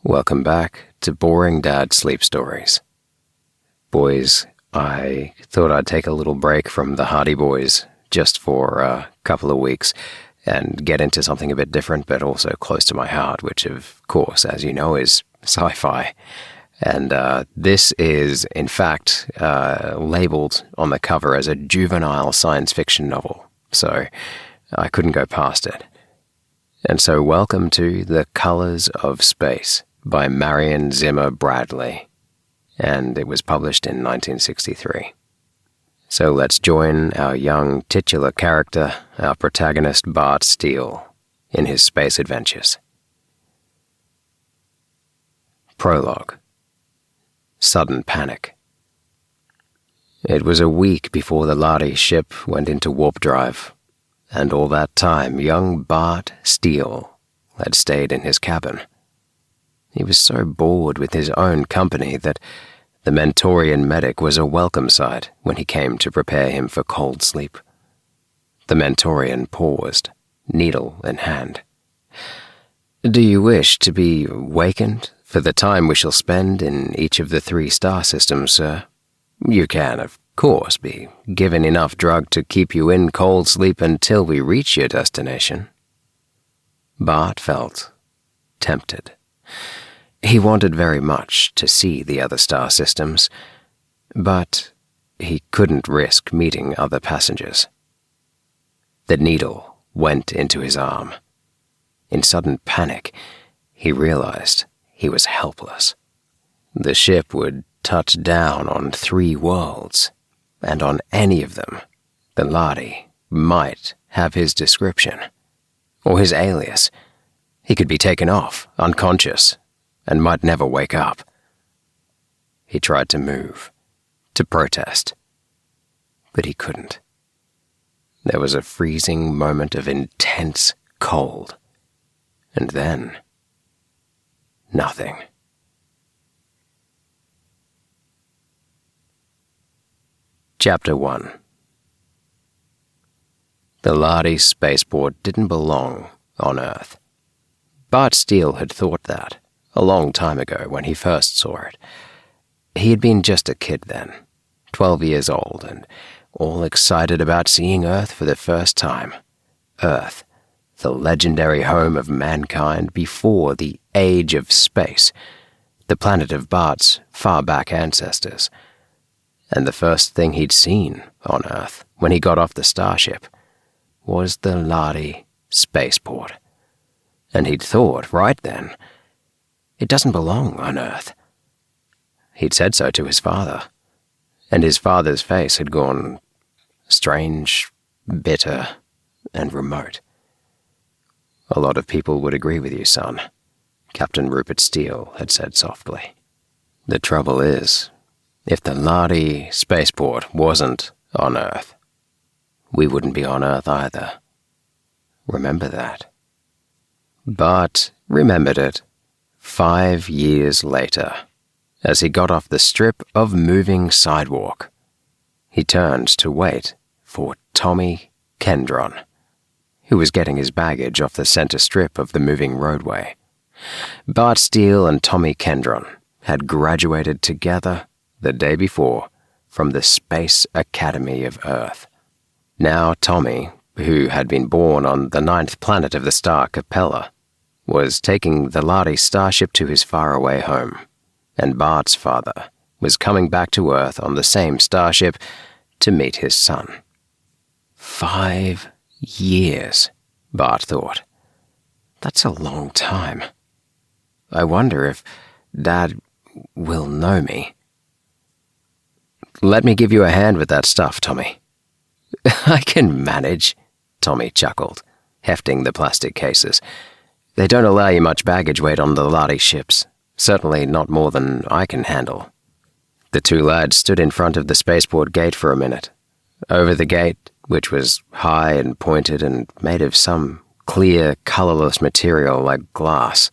Welcome back to Boring Dad Sleep Stories. Boys, I thought I'd take a little break from the Hardy Boys just for a couple of weeks and get into something a bit different but also close to my heart, which of course, as you know, is sci-fi. And this is, in fact, labeled on the cover as a juvenile science fiction novel, so I couldn't go past it. And so welcome to The Colors of Space by Marion Zimmer Bradley, and it was published in 1963. So let's join our young titular character, our protagonist Bart Steele, in his space adventures. Prologue. Sudden panic. It was a week before the Lahri ship went into warp drive, and all that time young Bart Steele had stayed in his cabin. He was so bored with his own company that the Mentorian medic was a welcome sight when he came to prepare him for cold sleep. The Mentorian paused, needle in hand. "Do you wish to be wakened for the time we shall spend in each of the 3 star systems, sir? You can, of course, be given enough drug to keep you in cold sleep until we reach your destination." Bart felt tempted. He wanted very much to see the other star systems, but he couldn't risk meeting other passengers. The needle went into his arm. In sudden panic, he realized he was helpless. The ship would touch down on 3 worlds, and on any of them, the Lahri might have his description, or his alias. He could be taken off, unconscious, and might never wake up. He tried to move, to protest, but he couldn't. There was a freezing moment of intense cold, and then nothing. Chapter 1. The Lahri spaceport didn't belong on Earth. Bart Steele had thought that a long time ago when he first saw it. He had been just a kid then, 12 years old, and all excited about seeing Earth for the first time. Earth, the legendary home of mankind before the age of space, the planet of Bart's far-back ancestors. And the first thing he'd seen on Earth when he got off the starship was the Lahri spaceport. And he'd thought, right then, it doesn't belong on Earth. He'd said so to his father, and his father's face had gone strange, bitter, and remote. "A lot of people would agree with you, son," Captain Rupert Steele had said softly. "The trouble is, if the Lahri spaceport wasn't on Earth, we wouldn't be on Earth either. Remember that." Bart remembered it 5 years later, as he got off the strip of moving sidewalk. He turned to wait for Tommy Kendron, who was getting his baggage off the center strip of the moving roadway. Bart Steele and Tommy Kendron had graduated together the day before from the Space Academy of Earth. Now Tommy, who had been born on the 9th planet of the star Capella, was taking the Lahri starship to his faraway home, and Bart's father was coming back to Earth on the same starship to meet his son. 5 years, Bart thought. That's a long time. I wonder if Dad will know me. "Let me give you a hand with that stuff, Tommy." "I can manage," Tommy chuckled, hefting the plastic cases. "They don't allow you much baggage weight on the Lahri ships, certainly not more than I can handle." The 2 lads stood in front of the spaceport gate for a minute. Over the gate, which was high and pointed and made of some clear, colorless material like glass,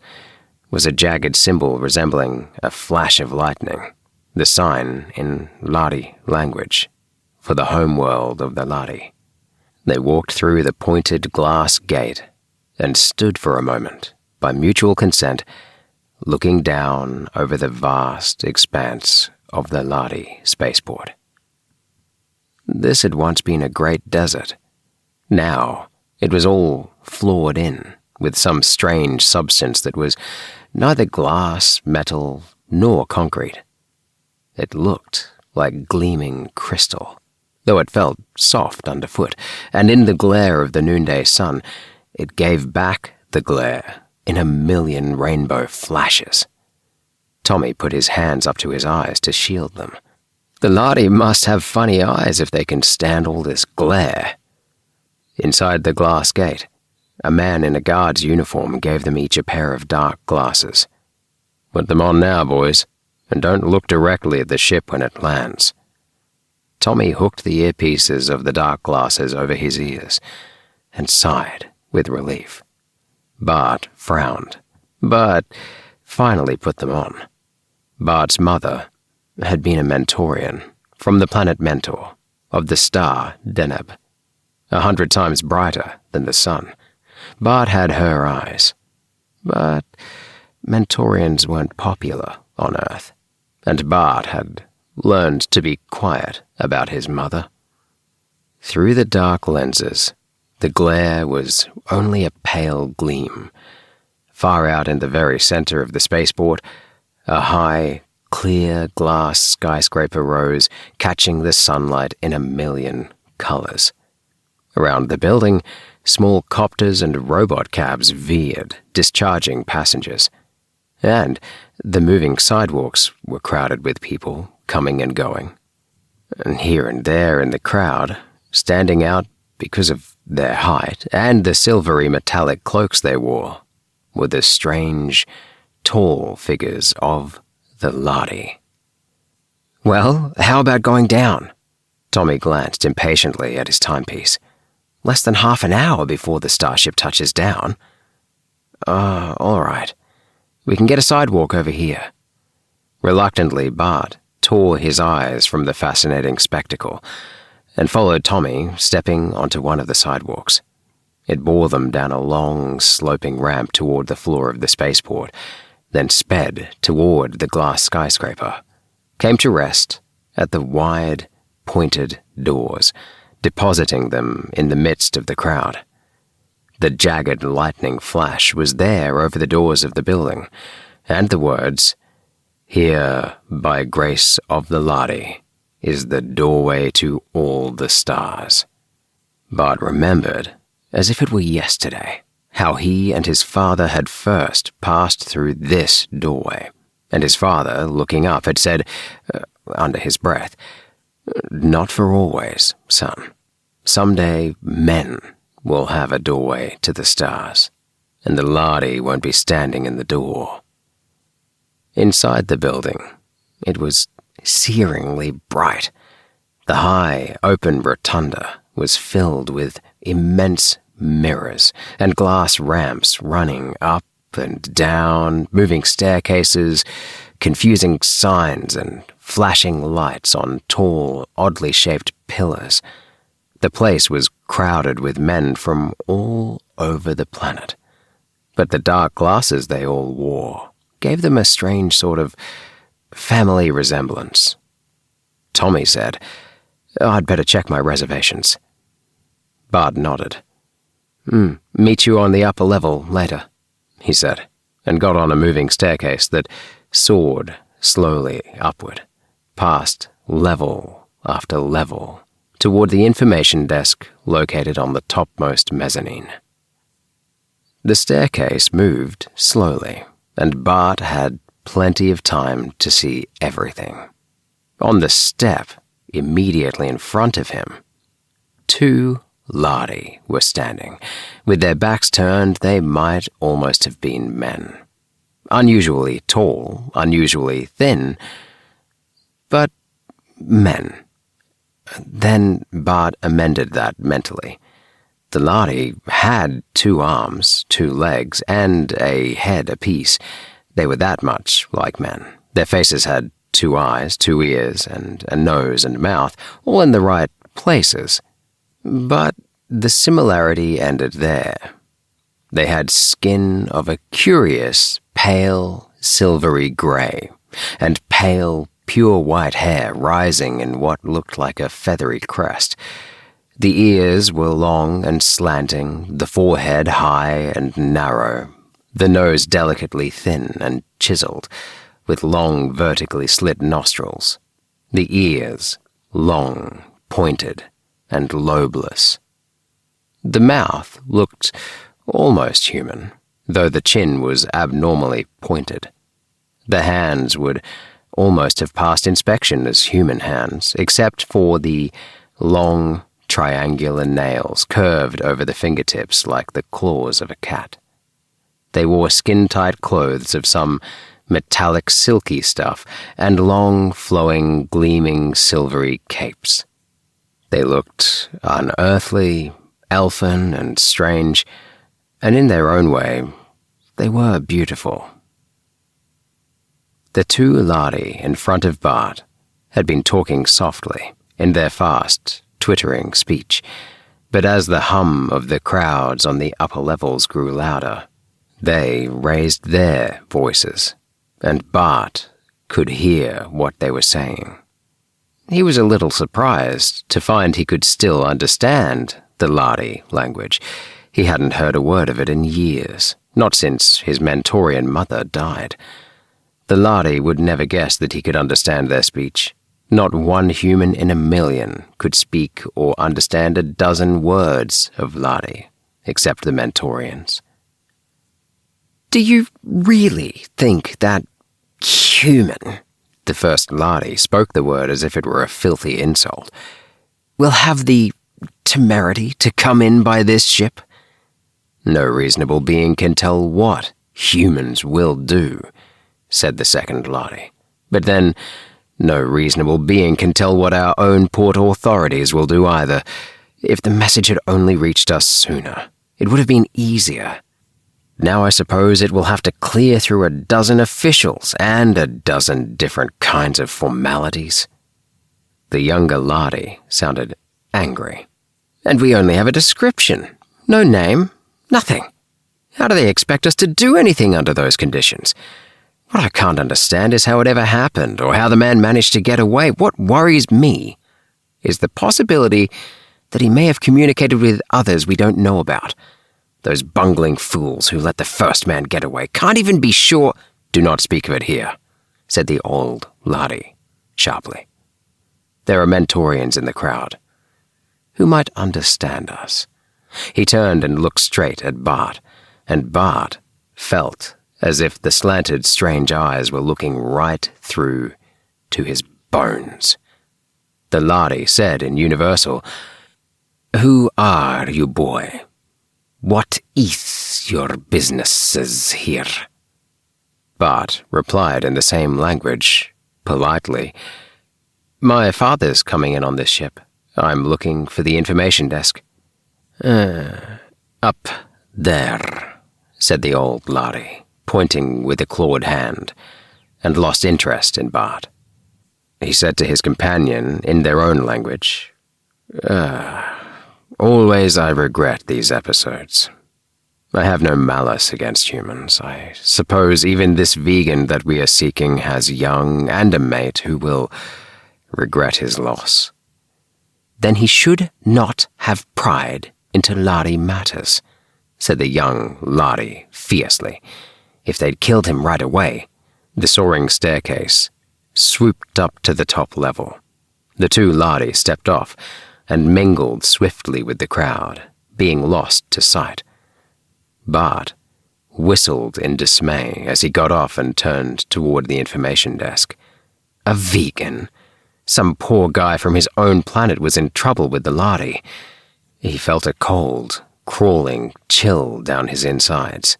was a jagged symbol resembling a flash of lightning, the sign in Lahri language for the homeworld of the Lahri. They walked through the pointed glass gate and stood for a moment, by mutual consent, looking down over the vast expanse of the Lahri spaceport. This had once been a great desert. Now it was all floored in with some strange substance that was neither glass, metal, nor concrete. It looked like gleaming crystal, though it felt soft underfoot, and in the glare of the noonday sun, it gave back the glare in a million rainbow flashes. Tommy put his hands up to his eyes to shield them. The Lahri must have funny eyes if they can stand all this glare. Inside the glass gate, a man in a guard's uniform gave them each a pair of dark glasses. "Put them on now, boys, and don't look directly at the ship when it lands." Tommy hooked the earpieces of the dark glasses over his ears and sighed with relief. Bart frowned, but finally put them on. Bart's mother had been a Mentorian from the planet Mentor of the star Deneb, 100 times brighter than the sun. Bart had her eyes, but Mentorians weren't popular on Earth, and Bart had learned to be quiet about his mother. Through the dark lenses, the glare was only a pale gleam. Far out in the very center of the spaceport, a high, clear glass skyscraper rose, catching the sunlight in a million colors. Around the building, small copters and robot cabs veered, discharging passengers. And the moving sidewalks were crowded with people coming and going. And here and there in the crowd, standing out because of their height and the silvery metallic cloaks they wore, were the strange, tall figures of the Lahri. "Well, how about going down?" Tommy glanced impatiently at his timepiece. "Less than half an hour before the starship touches down." All right. We can get a sidewalk over here." Reluctantly, Bart tore his eyes from the fascinating spectacle and followed Tommy, stepping onto one of the sidewalks. It bore them down a long, sloping ramp toward the floor of the spaceport, then sped toward the glass skyscraper, came to rest at the wide, pointed doors, depositing them in the midst of the crowd. The jagged lightning flash was there over the doors of the building, and the words, "Here, by grace of the Lahri, is the doorway to all the stars." Bart remembered, as if it were yesterday, how he and his father had first passed through this doorway, and his father, looking up, had said, under his breath, "Not for always, son. Someday men will have a doorway to the stars, and the Lahri won't be standing in the door." Inside the building, it was searingly bright. The high, open rotunda was filled with immense mirrors and glass ramps running up and down, moving staircases, confusing signs and flashing lights on tall, oddly shaped pillars. The place was crowded with men from all over the planet, but the dark glasses they all wore gave them a strange sort of family resemblance. Tommy said, "I'd better check my reservations." Bart nodded. "Meet you on the upper level later," he said, and got on a moving staircase that soared slowly upward, past level after level, toward the information desk located on the topmost mezzanine. The staircase moved slowly, and Bart had plenty of time to see everything. On the step, immediately in front of him, 2 Lahri were standing. With their backs turned, they might almost have been men. Unusually tall, unusually thin, but men. Then Bart amended that mentally. The Lahri had 2 arms, 2 legs, and a head apiece. They were that much like men. Their faces had 2 eyes, 2 ears, and a nose and mouth, all in the right places. But the similarity ended there. They had skin of a curious, pale, silvery grey, and pale, pure white hair rising in what looked like a feathery crest. The ears were long and slanting, the forehead high and narrow, the nose delicately thin and chiseled, with long, vertically slit nostrils. The ears long, pointed, and lobeless. The mouth looked almost human, though the chin was abnormally pointed. The hands would almost have passed inspection as human hands, except for the long, triangular nails curved over the fingertips like the claws of a cat. They wore skin-tight clothes of some metallic silky stuff and long, flowing, gleaming, silvery capes. They looked unearthly, elfin, and strange, and in their own way, they were beautiful. The two Lahri in front of Bart had been talking softly in their fast, twittering speech, but as the hum of the crowds on the upper levels grew louder, they raised their voices, and Bart could hear what they were saying. He was a little surprised to find he could still understand the Lahri language. He hadn't heard a word of it in years, not since his Mentorian mother died. The Lahri would never guess that he could understand their speech. Not one human in a million could speak or understand a dozen words of Lahri, except the Mentorians. "Do you really think that human," the first Lahri spoke the word as if it were a filthy insult, "will have the temerity to come in by this ship? No reasonable being can tell what humans will do," said the second Lahri. "But then, no reasonable being can tell what our own port authorities will do either. If the message had only reached us sooner, it would have been easier. Now I suppose it will have to clear through a dozen officials and a dozen different kinds of formalities." The younger Lahri sounded angry. "And we only have a description. No name. Nothing. How do they expect us to do anything under those conditions? What I can't understand is how it ever happened, or how the man managed to get away. What worries me is the possibility that he may have communicated with others we don't know about. Those bungling fools who let the first man get away can't even be sure—" "Do not speak of it here," said the old Lahri sharply. "There are Mentorians in the crowd who might understand us." He turned and looked straight at Bart, and Bart felt as if the slanted, strange eyes were looking right through to his bones. The Lahri said in universal, "Who are you, boy? What is your businesses here?" Bart replied in the same language, politely, "My father's coming in on this ship. I'm looking for the information desk." "Up there," said the old Lahri, pointing with a clawed hand, and lost interest in Bart. He said to his companion in their own language, "Always I regret these episodes. I have no malice against humans. I suppose even this vegan that we are seeking has young and a mate who will regret his loss." "Then he should not have pried into Lahri matters," said the young Lahri fiercely. "If they'd killed him right away." The soaring staircase swooped up to the top level. The two Lahri stepped off and mingled swiftly with the crowd, being lost to sight. Bart whistled in dismay as he got off and turned toward the information desk. A vegan! Some poor guy from his own planet was in trouble with the Lahri. He felt a cold, crawling chill down his insides.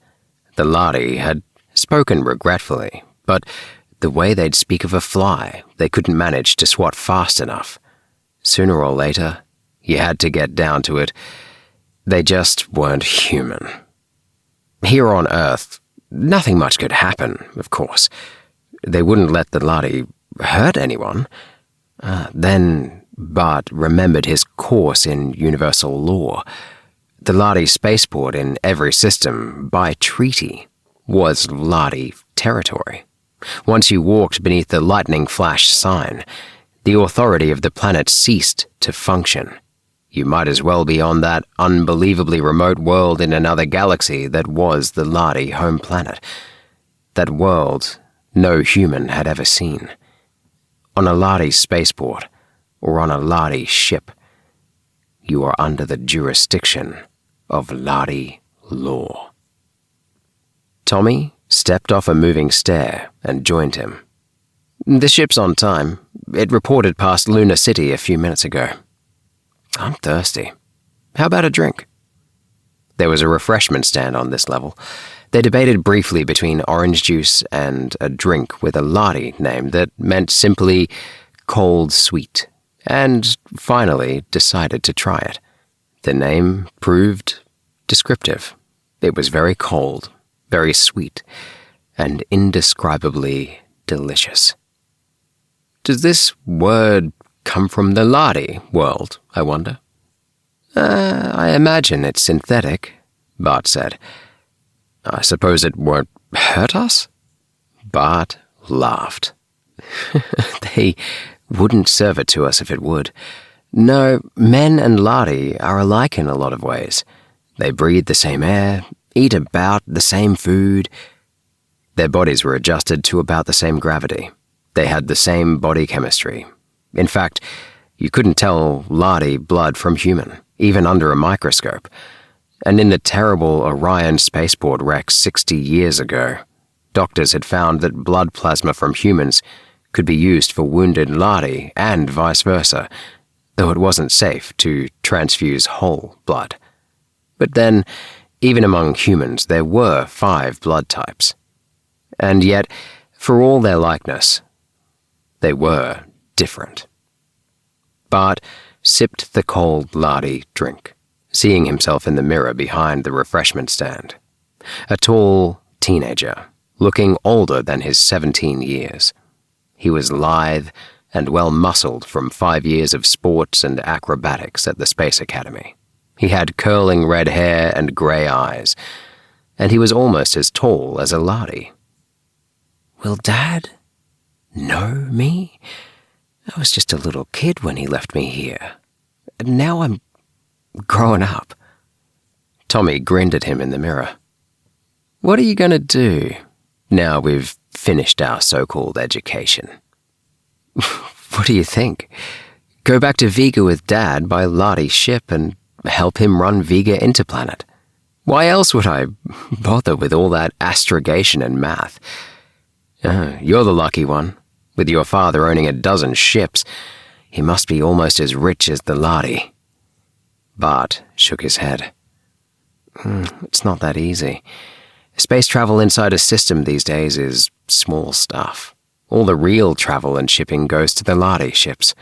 The Lahri had spoken regretfully, but the way they'd speak of a fly they couldn't manage to swat fast enough. Sooner or later, you had to get down to it. They just weren't human. Here on Earth, nothing much could happen, of course. They wouldn't let the Lahri hurt anyone. Then Bart remembered his course in universal law. The Lahri spaceport in every system, by treaty, was Lahri territory. Once you walked beneath the lightning flash sign, the authority of the planet ceased to function. You might as well be on that unbelievably remote world in another galaxy that was the Lahri home planet. That world no human had ever seen. On a Lahri spaceport, or on a Lahri ship, you are under the jurisdiction of Lahri law. Tommy stepped off a moving stair and joined him. The ship's on time. It reported past Lunar City a few minutes ago. I'm thirsty. How about a drink? There was a refreshment stand on this level. They debated briefly between orange juice and a drink with a Lahri name that meant simply cold sweet, and finally decided to try it. The name proved descriptive. It was very cold, very sweet, and indescribably delicious. Does this word come from the Lahri world, I wonder? I imagine it's synthetic, Bart said. I suppose it won't hurt us? Bart laughed. They wouldn't serve it to us if it would. No, men and Lahri are alike in a lot of ways. They breathe the same air, eat about the same food. Their bodies were adjusted to about the same gravity. They had the same body chemistry. In fact, you couldn't tell Lahri blood from human, even under a microscope. And in the terrible Orion spaceport wreck 60 years ago, doctors had found that blood plasma from humans could be used for wounded Lahri and vice versa, though it wasn't safe to transfuse whole blood. But then, even among humans, there were 5 blood types. And yet, for all their likeness, they were different. Bart sipped the cold Lahri drink, seeing himself in the mirror behind the refreshment stand. A tall teenager, looking older than his 17 years. He was lithe and well-muscled from 5 years of sports and acrobatics at the Space Academy. He had curling red hair and grey eyes, and he was almost as tall as a Lahri. Will Dad know me? I was just a little kid when he left me here. And now I'm growing up. Tommy grinned at him in the mirror. What are you going to do now we've finished our so-called education? What do you think? Go back to Vega with Dad by Lahri's ship and help him run Vega Interplanet. Why else would I bother with all that astrogation and math? You're the lucky one. With your father owning a dozen ships, he must be almost as rich as the Lahri. Bart shook his head. It's not that easy. Space travel inside a system these days is small stuff. All the real travel and shipping goes to the Lahri ships.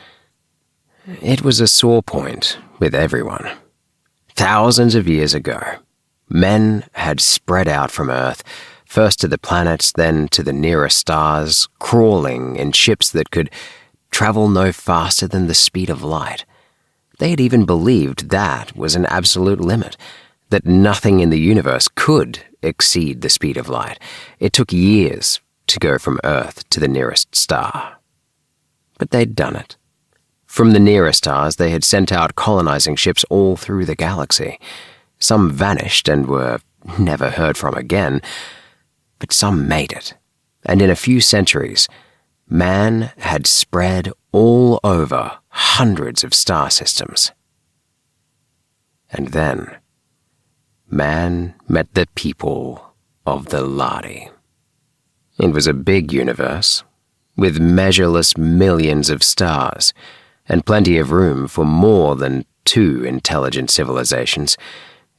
It was a sore point with everyone. Thousands of years ago, men had spread out from Earth, first to the planets, then to the nearest stars, crawling in ships that could travel no faster than the speed of light. They had even believed that was an absolute limit, that nothing in the universe could exceed the speed of light. It took years to go from Earth to the nearest star. But they'd done it. From the nearest stars, they had sent out colonizing ships all through the galaxy. Some vanished and were never heard from again, but some made it. And in a few centuries, man had spread all over hundreds of star systems. And then, man met the people of the Lahri. It was a big universe, with measureless millions of stars, and plenty of room for more than 2 intelligent civilizations.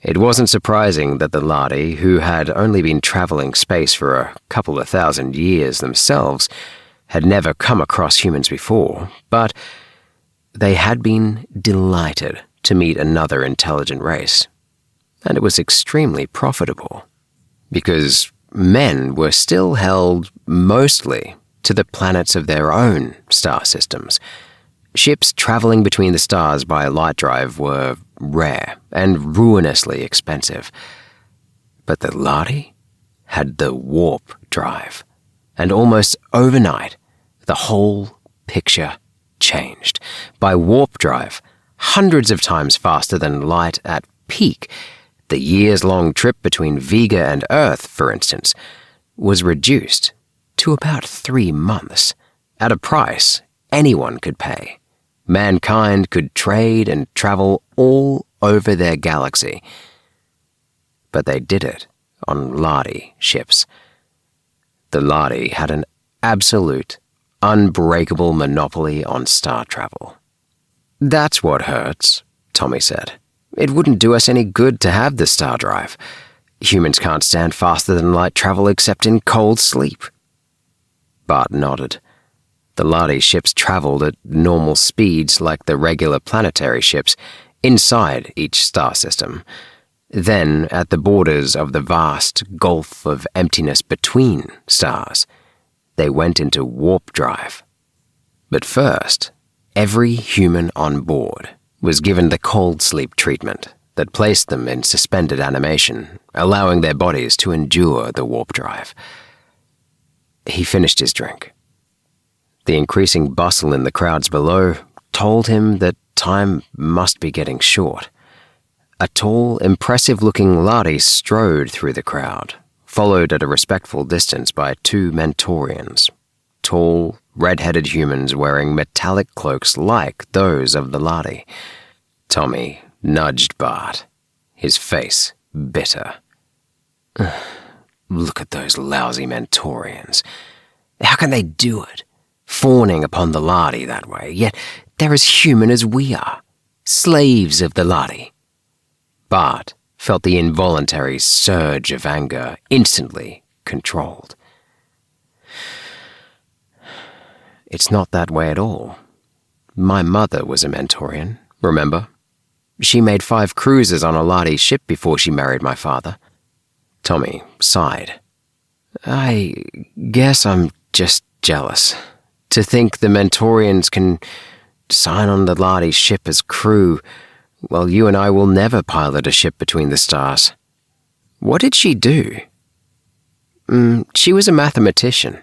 It wasn't surprising that the Lahri, who had only been traveling space for a couple of thousand years themselves, had never come across humans before, but they had been delighted to meet another intelligent race. And it was extremely profitable, because men were still held mostly to the planets of their own star systems. Ships traveling between the stars by light drive were rare and ruinously expensive. But the Lahri had the warp drive, and almost overnight, the whole picture changed. By warp drive, hundreds of times faster than light at peak, the years-long trip between Vega and Earth, for instance, was reduced to about 3 months, at a price anyone could pay. Mankind could trade and travel all over their galaxy. But they did it on Lahri ships. The Lahri had an absolute, unbreakable monopoly on star travel. "That's what hurts," Tommy said. "It wouldn't do us any good to have the star drive. Humans can't stand faster than light travel except in cold sleep." Bart nodded. The Lahri ships traveled at normal speeds like the regular planetary ships, inside each star system. Then, at the borders of the vast gulf of emptiness between stars, they went into warp drive. But first, every human on board was given the cold sleep treatment that placed them in suspended animation, allowing their bodies to endure the warp drive. He finished his drink. The increasing bustle in the crowds below told him that time must be getting short. A tall, impressive-looking Lahri strode through the crowd, followed at a respectful distance by 2 Mentorians, tall, red-headed humans wearing metallic cloaks like those of the Lahri. Tommy nudged Bart, his face bitter. "Look at those lousy Mentorians. How can they do it? Fawning upon the Lahri that way, yet they're as human as we are, slaves of the Lahri." Bart felt the involuntary surge of anger instantly controlled. "It's not that way at all. My mother was a Mentorian, remember? She made 5 cruises on a Lahri ship before she married my father." Tommy sighed. "I guess I'm just jealous. To think the Mentorians can sign on the Lahri ship as crew, while you and I will never pilot a ship between the stars." "What did she do?" She was a mathematician.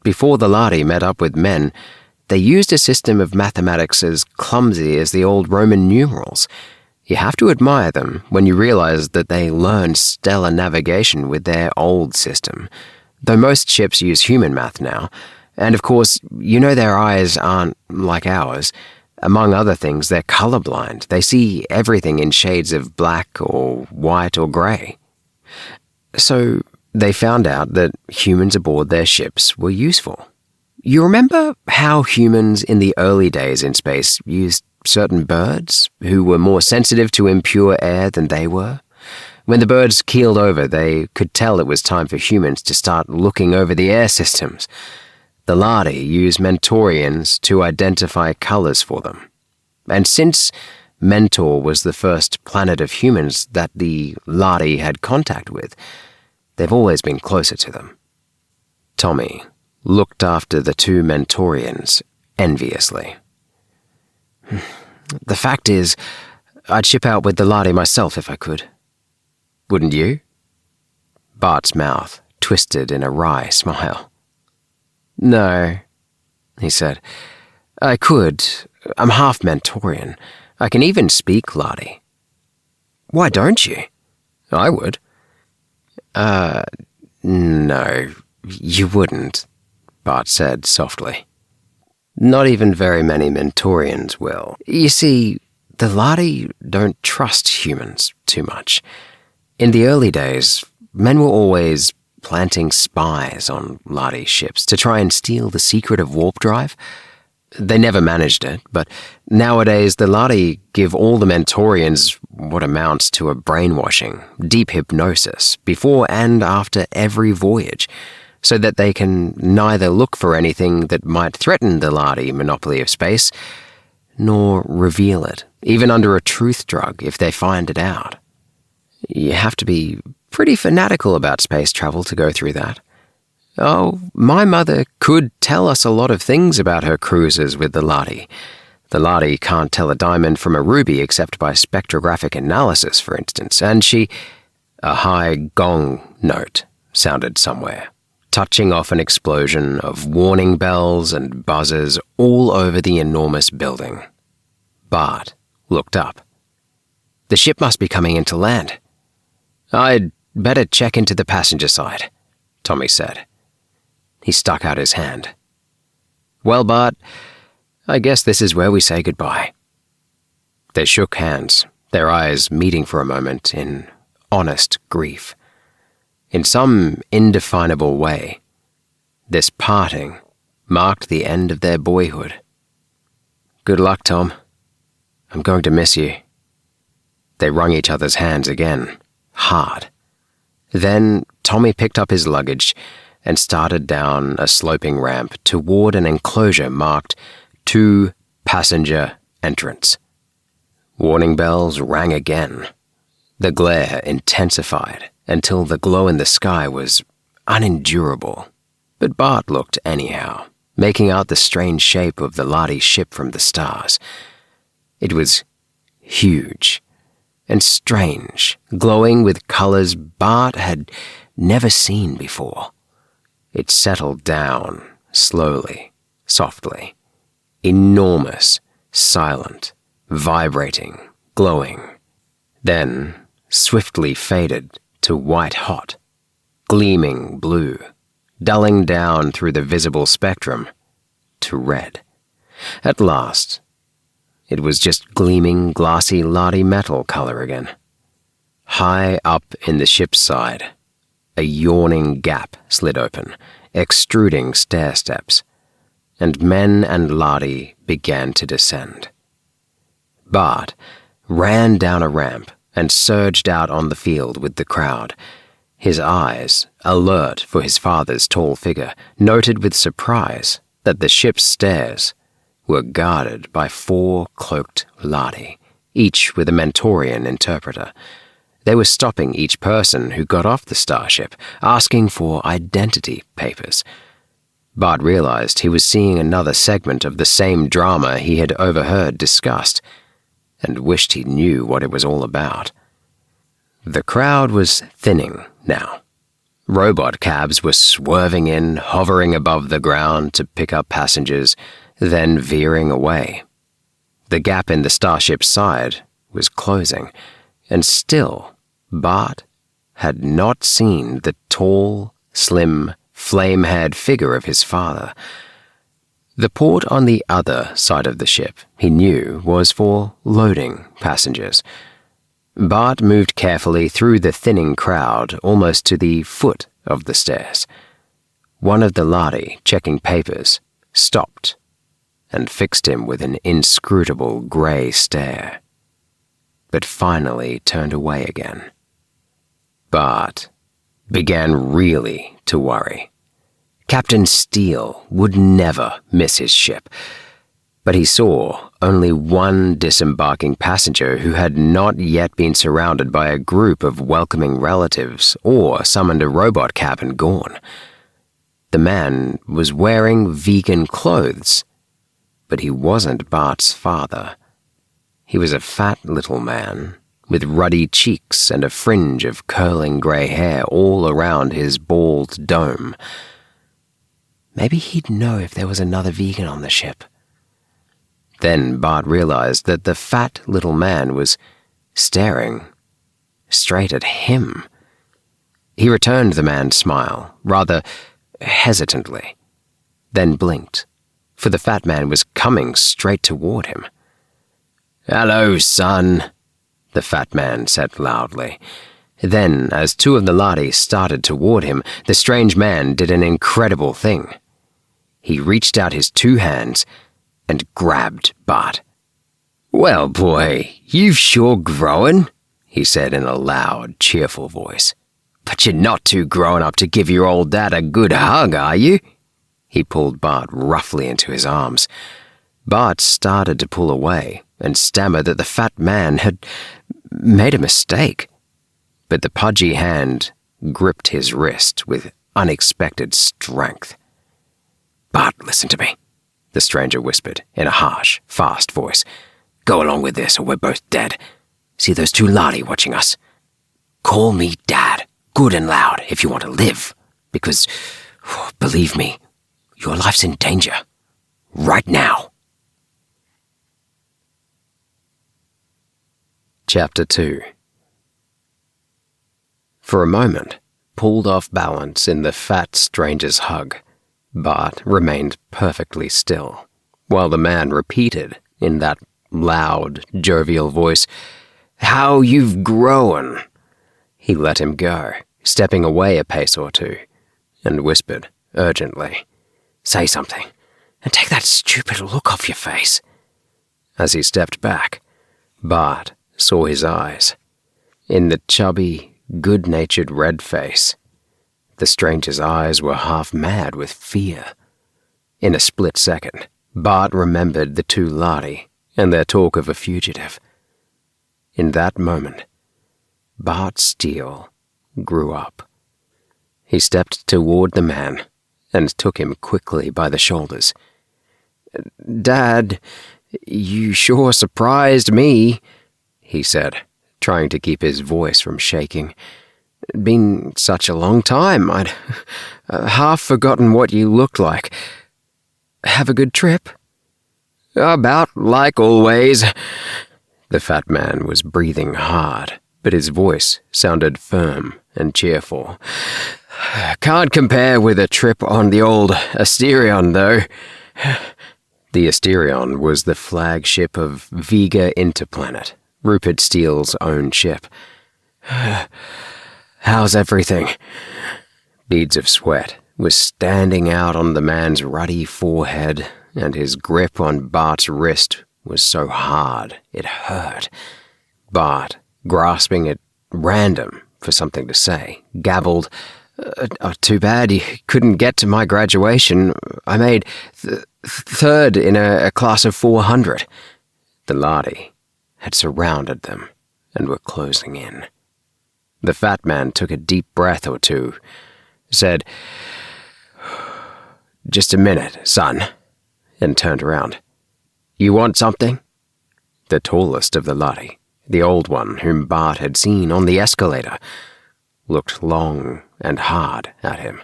Before the Lahri met up with men, they used a system of mathematics as clumsy as the old Roman numerals. You have to admire them when you realize that they learned stellar navigation with their old system, though most ships use human math now. And of course, you know their eyes aren't like ours. Among other things, they're colorblind. They see everything in shades of black or white or gray. So they found out that humans aboard their ships were useful. You remember how humans in the early days in space used certain birds who were more sensitive to impure air than they were? When the birds keeled over, they could tell it was time for humans to start looking over the air systems. The Lahri used Mentorians to identify colors for them. And since Mentor was the first planet of humans that the Lahri had contact with, they've always been closer to them. Tommy looked after the 2 Mentorians enviously. "The fact is, I'd ship out with the Lahri myself if I could. Wouldn't you?" Bart's mouth twisted in a wry smile. "No," he said. "I could. I'm half Mentorian. I can even speak Lahri." "Why don't you?" "I would." No, you wouldn't," Bart said softly. "Not even very many Mentorians will. You see, the Lahri don't trust humans too much. In the early days, men were always planting spies on Lahri ships to try and steal the secret of warp drive. They never managed it, but nowadays the Lahri give all the Mentorians what amounts to a brainwashing, deep hypnosis, before and after every voyage, so that they can neither look for anything that might threaten the Lahri monopoly of space, nor reveal it, even under a truth drug if they find it out. You have to be pretty fanatical about space travel to go through that. Oh, my mother could tell us a lot of things about her cruises with the Lahri. The Lahri can't tell a diamond from a ruby except by spectrographic analysis, for instance, and she—" A high gong note sounded somewhere, touching off an explosion of warning bells and buzzers all over the enormous building. Bart looked up. The ship must be coming into land. I'd better check into the passenger side, Tommy said. He stuck out his hand. Well, Bart, I guess this is where we say goodbye. They shook hands, their eyes meeting for a moment in honest grief. In some indefinable way, this parting marked the end of their boyhood. Good luck, Tom. I'm going to miss you. They wrung each other's hands again, hard. Then Tommy picked up his luggage and started down a sloping ramp toward an enclosure marked 2 Passenger Entrance. Warning bells rang again. The glare intensified until the glow in the sky was unendurable. But Bart looked anyhow, making out the strange shape of the Lahri ship from the stars. It was huge and strange, glowing with colors Bart had never seen before. It settled down, slowly, softly, enormous, silent, vibrating, glowing, then swiftly faded to white-hot, gleaming blue, dulling down through the visible spectrum to red. At last, it was just gleaming, glossy Lahri metal color again. High up in the ship's side, a yawning gap slid open, extruding stair steps, and men and Lahri began to descend. Bart ran down a ramp and surged out on the field with the crowd. His eyes, alert for his father's tall figure, noted with surprise that the ship's stairs were guarded by 4 cloaked Lahri, each with a Mentorian interpreter. They were stopping each person who got off the starship, asking for identity papers. Bart realized he was seeing another segment of the same drama he had overheard discussed, and wished he knew what it was all about. The crowd was thinning now. Robot cabs were swerving in, hovering above the ground to pick up passengers, then veering away. The gap in the starship's side was closing, and still Bart had not seen the tall, slim, flame-haired figure of his father. The port on the other side of the ship, he knew, was for loading passengers. Bart moved carefully through the thinning crowd almost to the foot of the stairs. One of the Lahri, checking papers, stopped and fixed him with an inscrutable grey stare, but finally turned away again. Bart began really to worry. Captain Steele would never miss his ship, but he saw only one disembarking passenger who had not yet been surrounded by a group of welcoming relatives or summoned a robot cab and gone. The man was wearing vegan clothes, but he wasn't Bart's father. He was a fat little man with ruddy cheeks and a fringe of curling grey hair all around his bald dome. Maybe he'd know if there was another vegan on the ship. Then Bart realized that the fat little man was staring straight at him. He returned the man's smile, rather hesitantly, then blinked, for the fat man was coming straight toward him. "Hello, son," the fat man said loudly. Then, as 2 of the Lahri started toward him, the strange man did an incredible thing. He reached out his 2 hands and grabbed Bart. "Well, boy, you've sure grown," he said in a loud, cheerful voice. "But you're not too grown up to give your old dad a good hug, are you?" He pulled Bart roughly into his arms. Bart started to pull away and stammered that the fat man had made a mistake. But the pudgy hand gripped his wrist with unexpected strength. "Bart, listen to me," the stranger whispered in a harsh, fast voice. "Go along with this or we're both dead. See those 2 Lahri watching us? Call me Dad. good and loud if you want to live, because, believe me, your life's in danger. Right now. Chapter 2. For a moment, pulled off balance in the fat stranger's hug, Bart remained perfectly still, while the man repeated, in that loud, jovial voice, "How you've grown!" He let him go, stepping away a pace or two, and whispered urgently, "Say something, and take that stupid look off your face." As he stepped back, Bart saw his eyes. In the chubby, good-natured red face, the stranger's eyes were half mad with fear. In a split second, Bart remembered the two Lahri and their talk of a fugitive. In that moment, Bart Steele grew up. He stepped toward the man and took him quickly by the shoulders. "Dad, you sure surprised me," he said, trying to keep his voice from shaking. "Been such a long time, I'd half forgotten what you looked like. Have a good trip?" "About like always." The fat man was breathing hard, but his voice sounded firm and cheerful. "Can't compare with a trip on the old Asterion, though." The Asterion was the flagship of Vega Interplanet, Rupert Steele's own ship. "How's everything?" Beads of sweat was standing out on the man's ruddy forehead, and his grip on Bart's wrist was so hard it hurt. Bart, grasping at random for something to say, gabbled, "Too bad you couldn't get to my graduation. I made third in a class of 400. The Lahri had surrounded them and were closing in. The fat man took a deep breath or two, said, "Just a minute, son," and turned around. "You want something?" The tallest of the Lahri, the old one whom Bart had seen on the escalator, looked long and hard at him.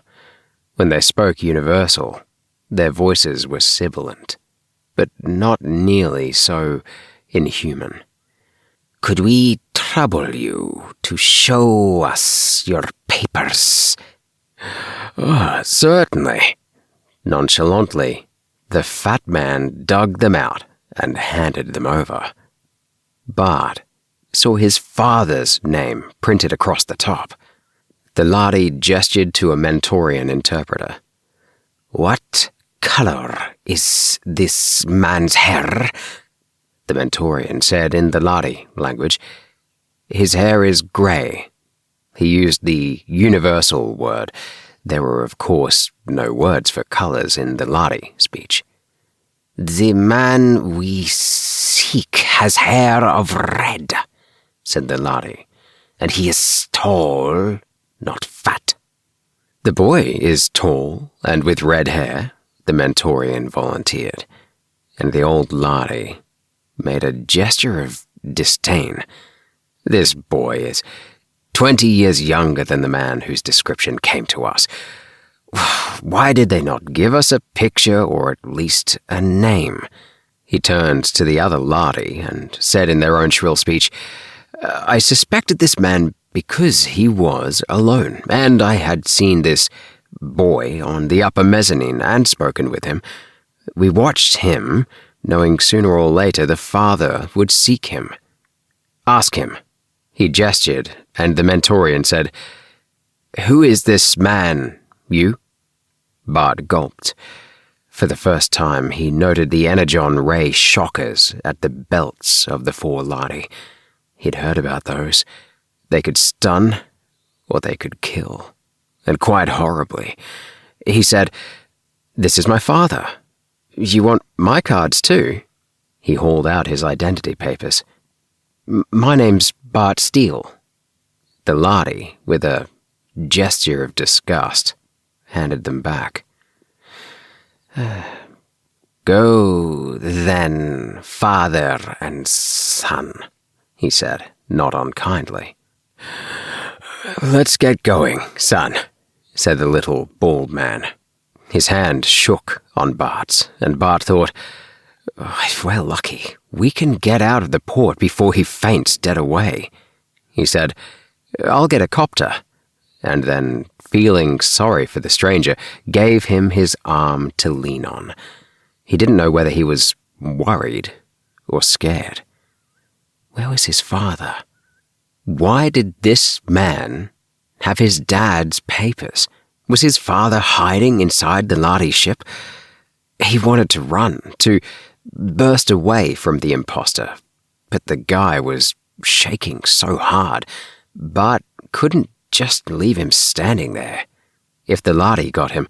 When they spoke universal, their voices were sibilant, but not nearly so inhuman. "Could we trouble you to show us your papers?" "Certainly." Nonchalantly, the fat man dug them out and handed them over. Bart saw his father's name printed across the top. The Lahri gestured to a Mentorian interpreter. "What color is this man's hair?" The Mentorian said in the Lahri language, "His hair is grey." He used the universal word. There were, of course, no words for colors in the Lahri speech. "The man we seek has hair of red," said the Lahri, "and he is tall, not fat." "The boy is tall and with red hair," the Mentorian volunteered, and the old Lahri made a gesture of disdain. "This boy is 20 years younger than the man whose description came to us. Why did they not give us a picture or at least a name?" He turned to the other Lahri and said in their own shrill speech, "I suspected this man because he was alone, and I had seen this boy on the upper mezzanine and spoken with him. We watched him, knowing sooner or later the father would seek him. Ask him." He gestured, and the Mentorian said, "Who is this man, you?" Bart gulped. For the first time, he noted the energon ray shockers at the belts of the 4 Lahri. He'd heard about those. They could stun, or they could kill, and quite horribly. He said, "This is my father. You want my cards too?" He hauled out his identity papers. "My name's Bart Steele." The Lahri, with a gesture of disgust, handed them back. "Go, then, father and son," he said, not unkindly. "Let's get going, son," said the little bald man. His hand shook on Bart's, and Bart thought, "If we're lucky, we can get out of the port before he faints dead away." He said, "I'll get a copter," and then, feeling sorry for the stranger, gave him his arm to lean on. He didn't know whether he was worried or scared. Where was his father? Why did this man have his dad's papers? Was his father hiding inside the Lahri ship? He wanted to run, to burst away from the imposter, but the guy was shaking so hard, Bart couldn't just leave him standing there. If the Lahri got him,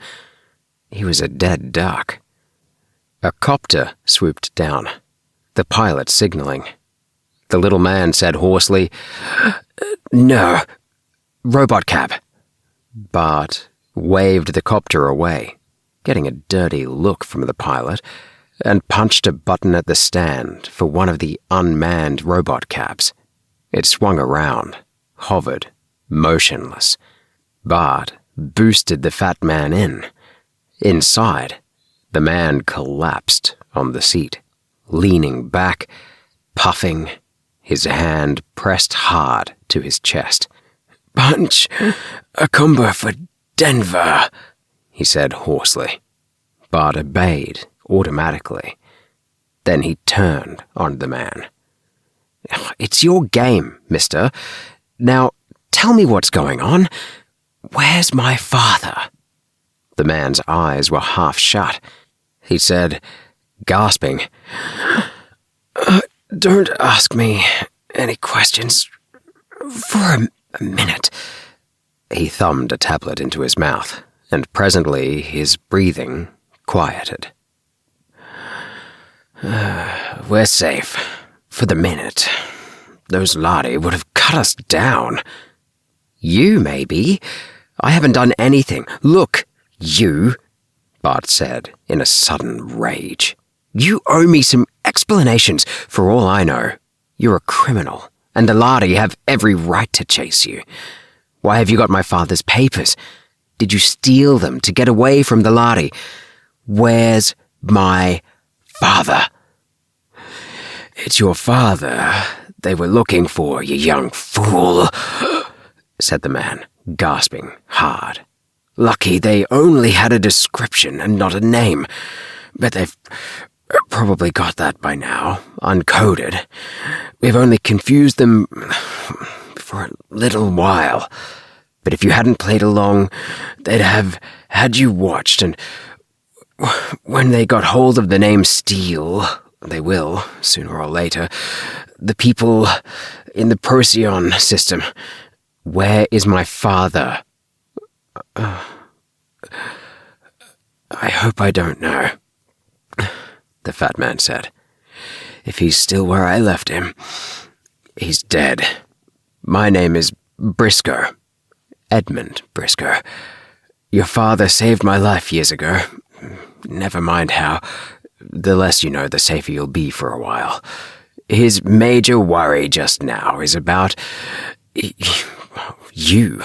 he was a dead duck. A copter swooped down, the pilot signaling. The little man said hoarsely, "No, robot cab." Bart waved the copter away, getting a dirty look from the pilot, and punched a button at the stand for one of the unmanned robot cabs. It swung around, hovered, motionless. Bart boosted the fat man in. Inside, the man collapsed on the seat, leaning back, puffing, his hand pressed hard to his chest. "Punch a combo for Denver," he said hoarsely. Bart obeyed automatically. Then he turned on the man. "It's your game, mister. Now, tell me what's going on. Where's my father?" The man's eyes were half shut. He said, gasping, "Don't ask me any questions for a minute." He thumbed a tablet into his mouth, and presently his breathing quieted. "We're safe. For the minute. Those Lahri would have cut us down." "You, maybe. I haven't done anything. Look, you," Bart said in a sudden rage. "You owe me some explanations. For all I know, you're a criminal, and the Lahri have every right to chase you. Why have you got my father's papers? Did you steal them to get away from the Lahri? Where's my father?" "It's your father they were looking for, you young fool," said the man, gasping hard. "Lucky they only had a description and not a name. But they've probably got that by now, uncoded. We've only confused them for a little while. But if you hadn't played along, they'd have had you watched, and when they got hold of the name Steele, they will, sooner or later, the people in the Procyon system. Where is my father?" "I hope I don't know," the fat man said. "If he's still where I left him, he's dead. My name is Briscoe, Edmund Briscoe. Your father saved my life years ago. Never mind how. The less you know, the safer you'll be for a while. His major worry just now is about you.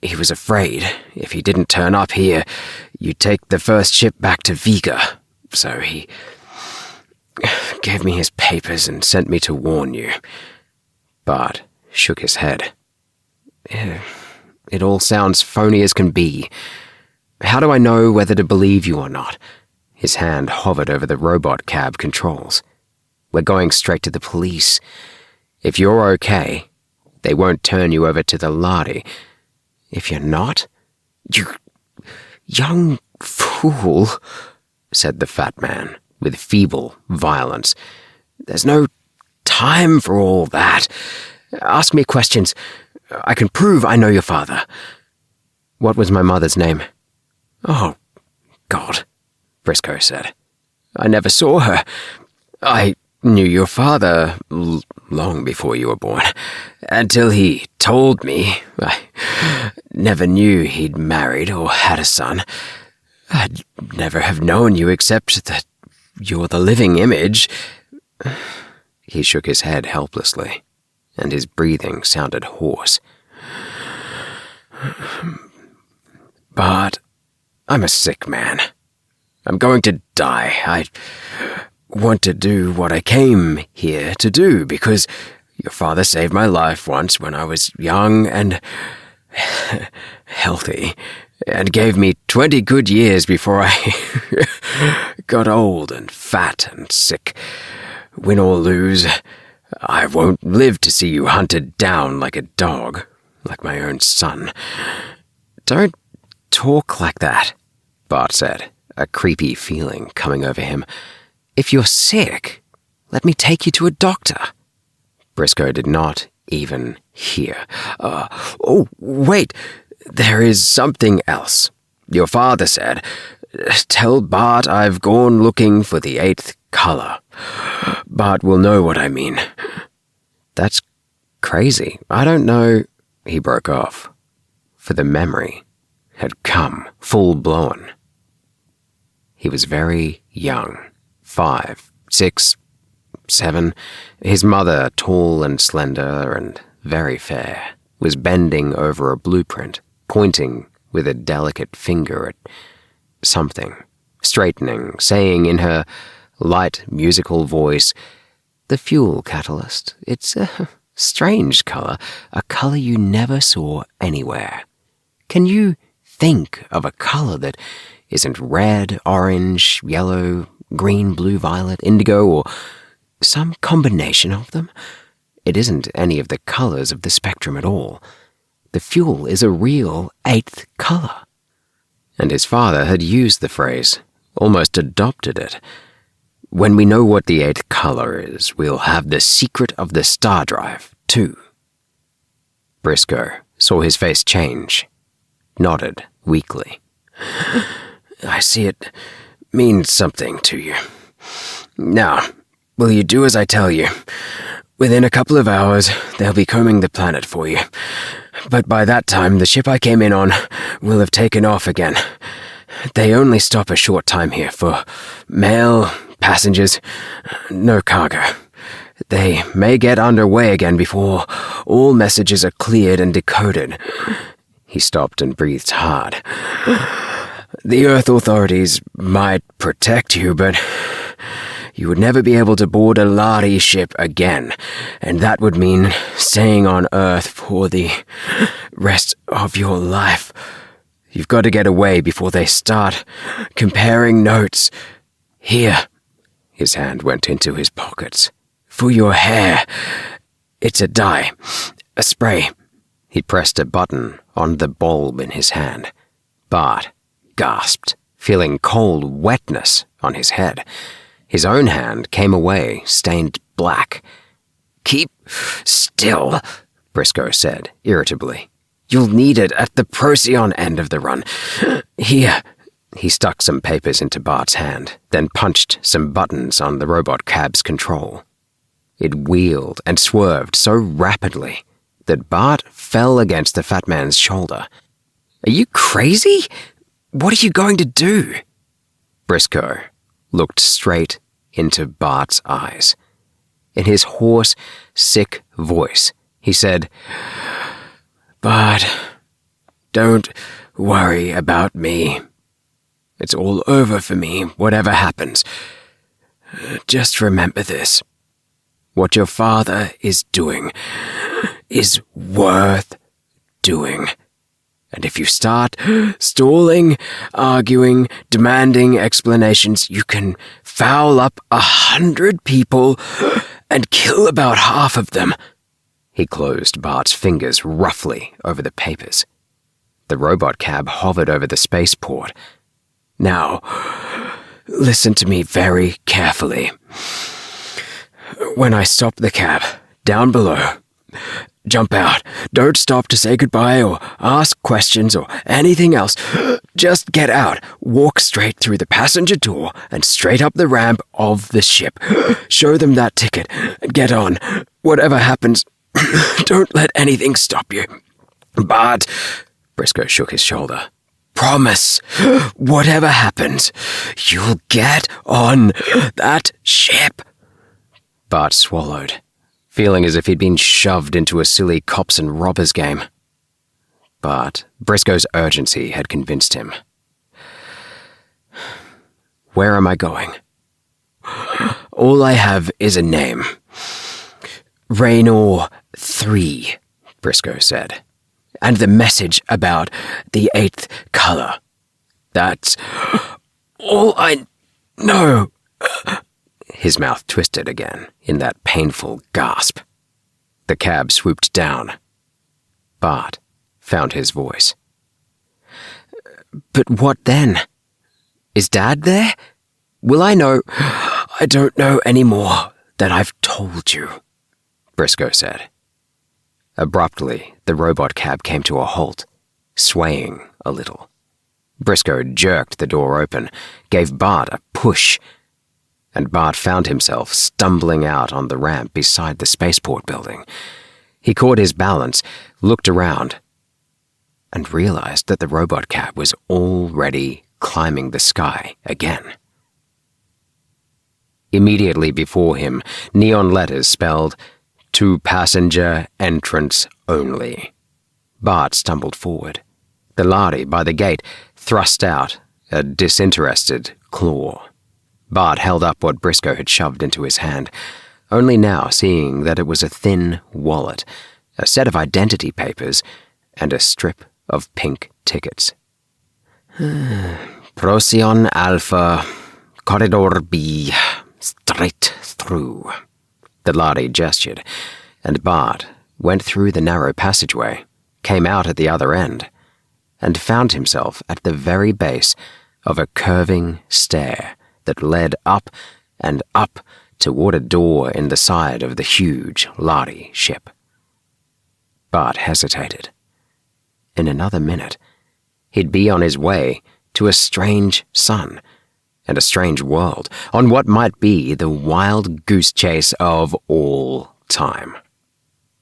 He was afraid if he didn't turn up here, you'd take the first ship back to Vega. So he gave me his papers and sent me to warn you." Bart shook his head. "It all sounds phony as can be. How do I know whether to believe you or not?" His hand hovered over the robot cab controls. "We're going straight to the police. If you're okay, they won't turn you over to the Lahri. If you're not, you young fool," said the fat man with feeble violence. "There's no time for all that. Ask me questions. I can prove I know your father." "What was my mother's name?" "Oh, God," Briscoe said. "I never saw her. I knew your father long before you were born, until he told me. I never knew he'd married or had a son. I'd never have known you except that you're the living image." He shook his head helplessly, and his breathing sounded hoarse. "Bart, I'm a sick man. I'm going to die. I want to do what I came here to do because your father saved my life once when I was young and healthy, and gave me 20 good years before I got old and fat and sick. Win or lose, I won't live to see you hunted down like a dog, like my own son." "Don't talk like that," Bart said, a creepy feeling coming over him. "If you're sick, let me take you to a doctor." Briscoe did not even hear. "Oh, wait, there is something else. Your father said, 'Tell Bart I've gone looking for the 8th color. Bart will know what I mean.'" "That's crazy. I don't know," he broke off, for the memory had come full-blown. He was very young, 5, 6, 7. His mother, tall and slender and very fair, was bending over a blueprint, pointing with a delicate finger at something, straightening, saying in her light musical voice, "The fuel catalyst. It's a strange color, a color you never saw anywhere. Can you think of a color that isn't red, orange, yellow, green, blue, violet, indigo, or some combination of them? It isn't any of the colors of the spectrum at all. The fuel is a real 8th color." And his father had used the phrase, almost adopted it. "When we know what the 8th color is, we'll have the secret of the star drive, too." Briscoe saw his face change, nodded weakly. "I see it means something to you. Now, will you do as I tell you? Within a couple of hours, they'll be combing the planet for you. But by that time, the ship I came in on will have taken off again. They only stop a short time here for mail, passengers, no cargo. They may get underway again before all messages are cleared and decoded." He stopped and breathed hard. "The Earth authorities might protect you, but you would never be able to board a Lahri ship again, and that would mean staying on Earth for the rest of your life. You've got to get away before they start comparing notes. Here." His hand went into his pockets. "For your hair. It's a dye, a spray." He pressed a button on the bulb in his hand. Bart gasped, feeling cold wetness on his head. His own hand came away, stained black. "Keep still," Briscoe said, irritably. "You'll need it at the Procyon end of the run. Here." He stuck some papers into Bart's hand, then punched some buttons on the robot cab's control. It wheeled and swerved so rapidly that Bart fell against the fat man's shoulder. "Are you crazy? What are you going to do?" Briscoe looked straight into Bart's eyes. In his hoarse, sick voice, he said, "Bart, don't worry about me. It's all over for me, whatever happens. Just remember this. What your father is doing is worth doing. And if you start stalling, arguing, demanding explanations, you can foul up 100 people and kill about half of them." He closed Bart's fingers roughly over the papers. The robot cab hovered over the spaceport. "Now, listen to me very carefully. When I stop the cab, down below, jump out. Don't stop to say goodbye or ask questions or anything else. Just get out. Walk straight through the passenger door and straight up the ramp of the ship. Show them that ticket and get on. Whatever happens, don't let anything stop you. Bart," Briscoe shook his shoulder, "promise, whatever happens, you'll get on that ship." Bart swallowed, feeling as if he'd been shoved into a silly cops and robbers game. but Briscoe's urgency had convinced him. "Where am I going?" "All I have is a name. Raynor 3, Briscoe said. "And the message about the 8th color. That's all I know." His mouth twisted again in that painful gasp. The cab swooped down. Bart found his voice. "But what then? Is Dad there? Will I know?" "I don't know any more than I've told you," Briscoe said. Abruptly, the robot cab came to a halt, swaying a little. Briscoe jerked the door open, gave Bart a push, and Bart found himself stumbling out on the ramp beside the spaceport building. He caught his balance, looked around, and realized that the robot cab was already climbing the sky again. Immediately before him, neon letters spelled, "To passenger entrance only." Bart stumbled forward. The Lahri by the gate thrust out a disinterested claw. Bart held up what Briscoe had shoved into his hand, only now seeing that it was a thin wallet, a set of identity papers, and a strip of pink tickets. "Procyon Alpha, Corridor B, straight through," the Lahri gestured, and Bart went through the narrow passageway, came out at the other end, and found himself at the very base of a curving stair that led up and up toward a door in the side of the huge Lahri ship. Bart hesitated. In another minute, he'd be on his way to a strange sun and a strange world, on what might be the wild goose chase of all time.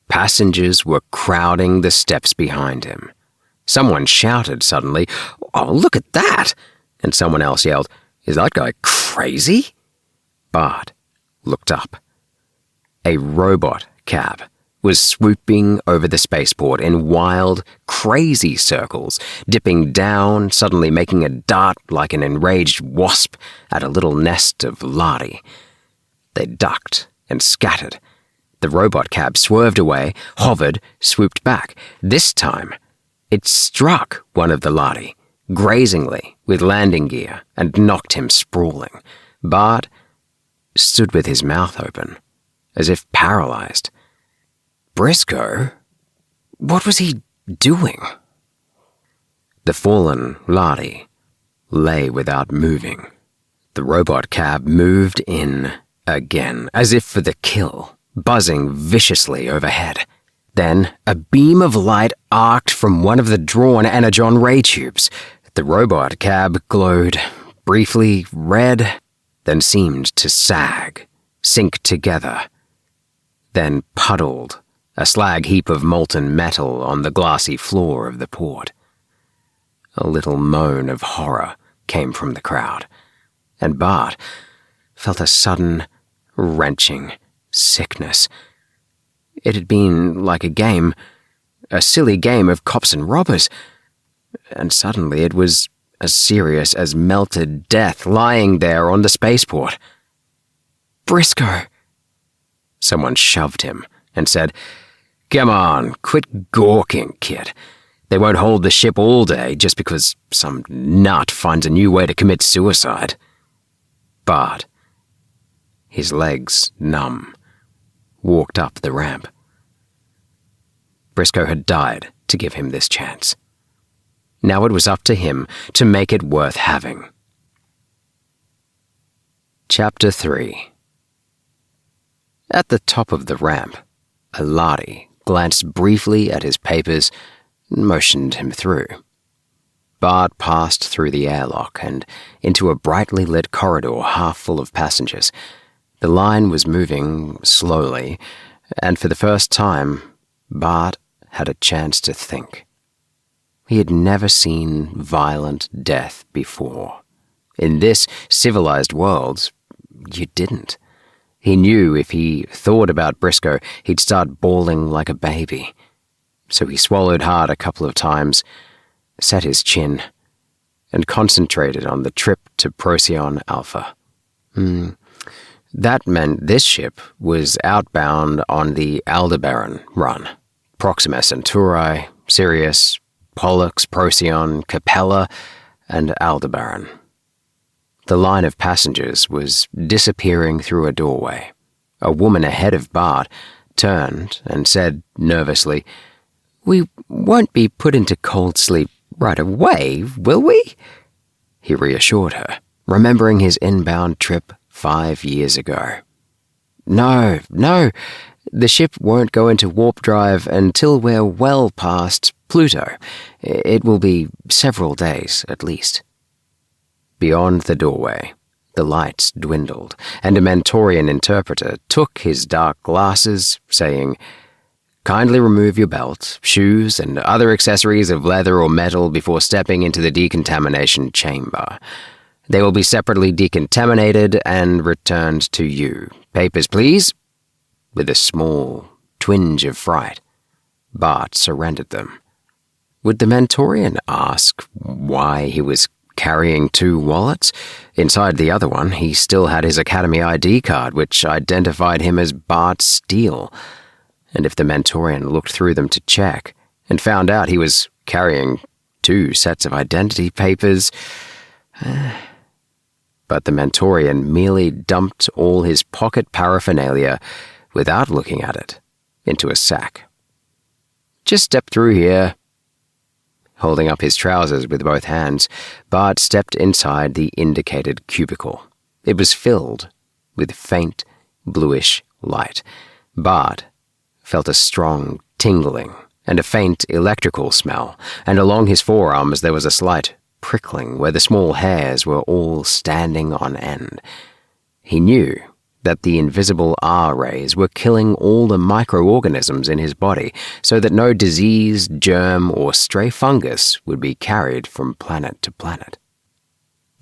Passengers were crowding the steps behind him. Someone shouted suddenly, "Oh, look at that!" And someone else yelled, "Is that guy crazy?" Bart looked up. A robot cab was swooping over the spaceport in wild, crazy circles, dipping down, suddenly making a dart like an enraged wasp at a little nest of Lahri. They ducked and scattered. The robot cab swerved away, hovered, swooped back. This time, it struck one of the Lahri, grazingly with landing gear, and knocked him sprawling. Bart stood with his mouth open, as if paralyzed. Briscoe? What was he doing? The fallen Lahri lay without moving. The robot cab moved in again, as if for the kill, buzzing viciously overhead. Then a beam of light arced from one of the drawn energon ray tubes. The robot cab glowed, briefly red, then seemed to sag, sink together, then puddled, a slag heap of molten metal on the glassy floor of the port. A little moan of horror came from the crowd, and Bart felt a sudden, wrenching sickness. It had been like a game, a silly game of cops and robbers, and suddenly it was as serious as melted death lying there on the spaceport. "Briscoe!" Someone shoved him and said, "Come on, quit gawking, kid. They won't hold the ship all day just because some nut finds a new way to commit suicide." Bart, his legs numb, walked up the ramp. Briscoe had died to give him this chance. Now it was up to him to make it worth having. Chapter 3. At the top of the ramp, a Lahri glanced briefly at his papers and motioned him through. Bart passed through the airlock and into a brightly lit corridor half full of passengers. The line was moving slowly, and for the first time, Bart had a chance to think. He had never seen violent death before. In this civilized world, you didn't. He knew if he thought about Briscoe, he'd start bawling like a baby. so he swallowed hard a couple of times, set his chin, and concentrated on the trip to Procyon Alpha. That meant this ship was outbound on the Aldebaran run. Proxima Centauri, Sirius, Pollux, Procyon, Capella, and Aldebaran. The line of passengers was disappearing through a doorway. A woman ahead of Bart turned and said nervously, "We won't be put into cold sleep right away, will we?" He reassured her, remembering his inbound trip 5 years ago. No, the ship won't go into warp drive until we're well past Pluto. It will be several days, at least. Beyond the doorway, the lights dwindled, and a Mentorian interpreter took his dark glasses, saying, "Kindly remove your belt, shoes, and other accessories of leather or metal before stepping into the decontamination chamber. They will be separately decontaminated and returned to you. Papers, please." With a small twinge of fright, Bart surrendered them. Would the Mentorian ask why he was carrying 2 wallets? Inside the other one, he still had his Academy ID card, which identified him as Bart Steele. And if the Mentorian looked through them to check and found out he was carrying 2 sets of identity papers... But the Mentorian merely dumped all his pocket paraphernalia, without looking at it, into a sack. "Just step through here." Holding up his trousers with both hands, Bart stepped inside the indicated cubicle. It was filled with faint, bluish light. Bart felt a strong tingling and a faint electrical smell, and along his forearms there was a slight prickling where the small hairs were all standing on end. He knew that the invisible R-rays were killing all the microorganisms in his body so that no disease, germ, or stray fungus would be carried from planet to planet.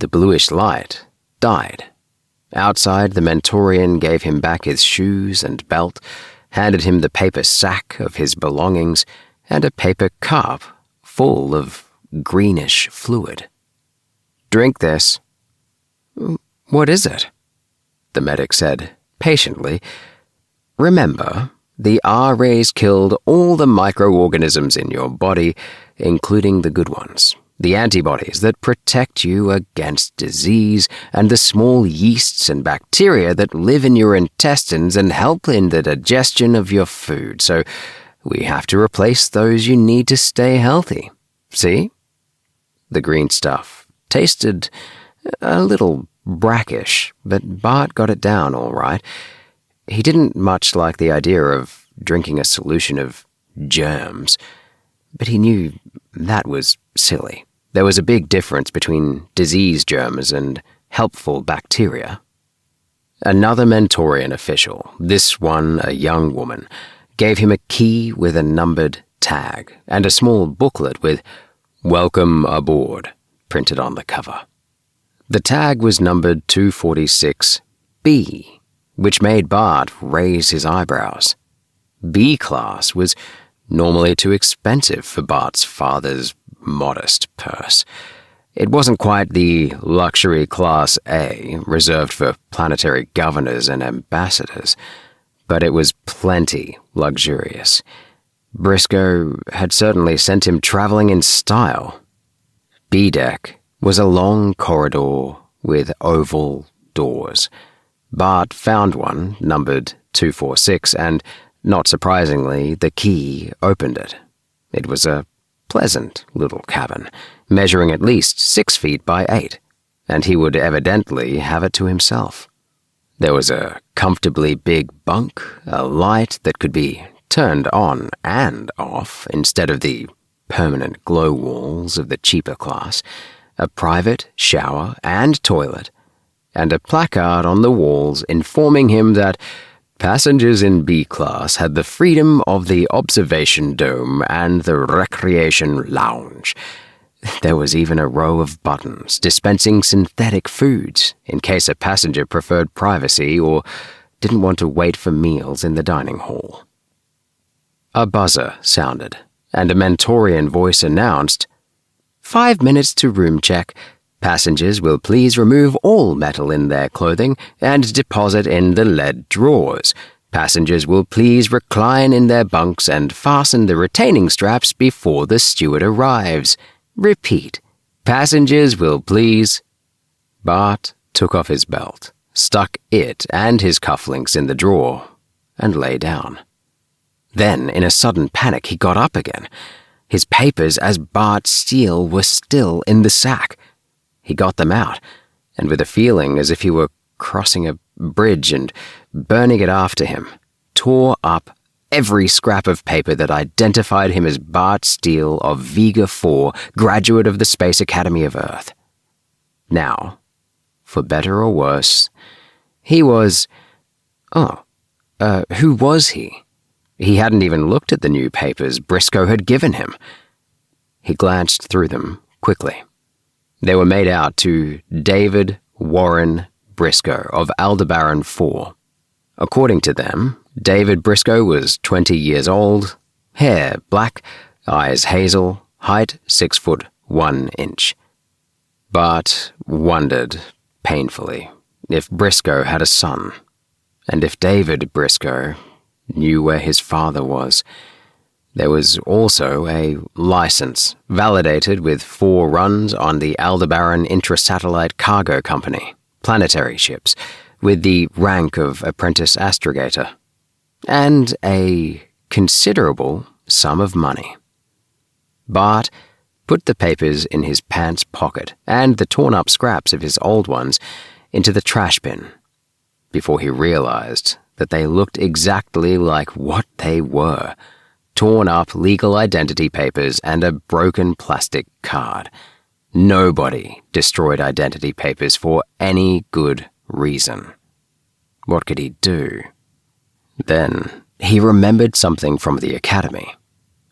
The bluish light died. Outside, the Mentorian gave him back his shoes and belt, handed him the paper sack of his belongings, and a paper cup full of greenish fluid. "Drink this." "What is it?" The medic said, patiently. "Remember, the R-rays killed all the microorganisms in your body, including the good ones, the antibodies that protect you against disease, and the small yeasts and bacteria that live in your intestines and help in the digestion of your food, so we have to replace those you need to stay healthy. See?" The green stuff tasted a little brackish, but Bart got it down all right. He didn't much like the idea of drinking a solution of germs, but he knew that was silly. There was a big difference between disease germs and helpful bacteria. Another Mentorian official, this one a young woman, gave him a key with a numbered tag and a small booklet with "Welcome aboard" printed on the cover. The tag was numbered 246B, which made Bart raise his eyebrows. B class was normally too expensive for Bart's father's modest purse. It wasn't quite the luxury Class A reserved for planetary governors and ambassadors, but it was plenty luxurious. Briscoe had certainly sent him traveling in style. B-deck was a long corridor with oval doors. Bart found one, numbered 246, and, not surprisingly, the key opened it. It was a pleasant little cabin, measuring at least 6 feet by 8, and he would evidently have it to himself. There was a comfortably big bunk, a light that could be turned on and off instead of the permanent glow walls of the cheaper class, a private shower and toilet, and a placard on the walls informing him that passengers in B class had the freedom of the observation dome and the recreation lounge. There was even a row of buttons dispensing synthetic foods in case a passenger preferred privacy or didn't want to wait for meals in the dining hall. A buzzer sounded, and a Mentorian voice announced, "5 minutes to room check. Passengers will please remove all metal in their clothing and deposit in the lead drawers. Passengers will please recline in their bunks and fasten the retaining straps before the steward arrives. Repeat. Passengers will please—" Bart took off his belt, stuck it and his cufflinks in the drawer, and lay down. Then, in a sudden panic, he got up again. His papers as Bart Steele were still in the sack. He got them out, and with a feeling as if he were crossing a bridge and burning it after him, tore up every scrap of paper that identified him as Bart Steele of Vega 4, graduate of the Space Academy of Earth. Now, for better or worse, he was— who was he? He hadn't even looked at the new papers Briscoe had given him. He glanced through them quickly. They were made out to David Warren Briscoe of Aldebaran 4. According to them, David Briscoe was 20 years old, hair black, eyes hazel, height 6 foot 1 inch. Bart wondered, painfully, if Briscoe had a son, and if David Briscoe knew where his father was. There was also a license, validated with 4 runs on the Aldebaran Intrasatellite Cargo Company, planetary ships, with the rank of apprentice astrogator, and a considerable sum of money. Bart put the papers in his pants pocket and the torn-up scraps of his old ones into the trash bin, before he realized that they looked exactly like what they were: torn-up legal identity papers and a broken plastic card. Nobody destroyed identity papers for any good reason. What could he do? Then he remembered something from the academy.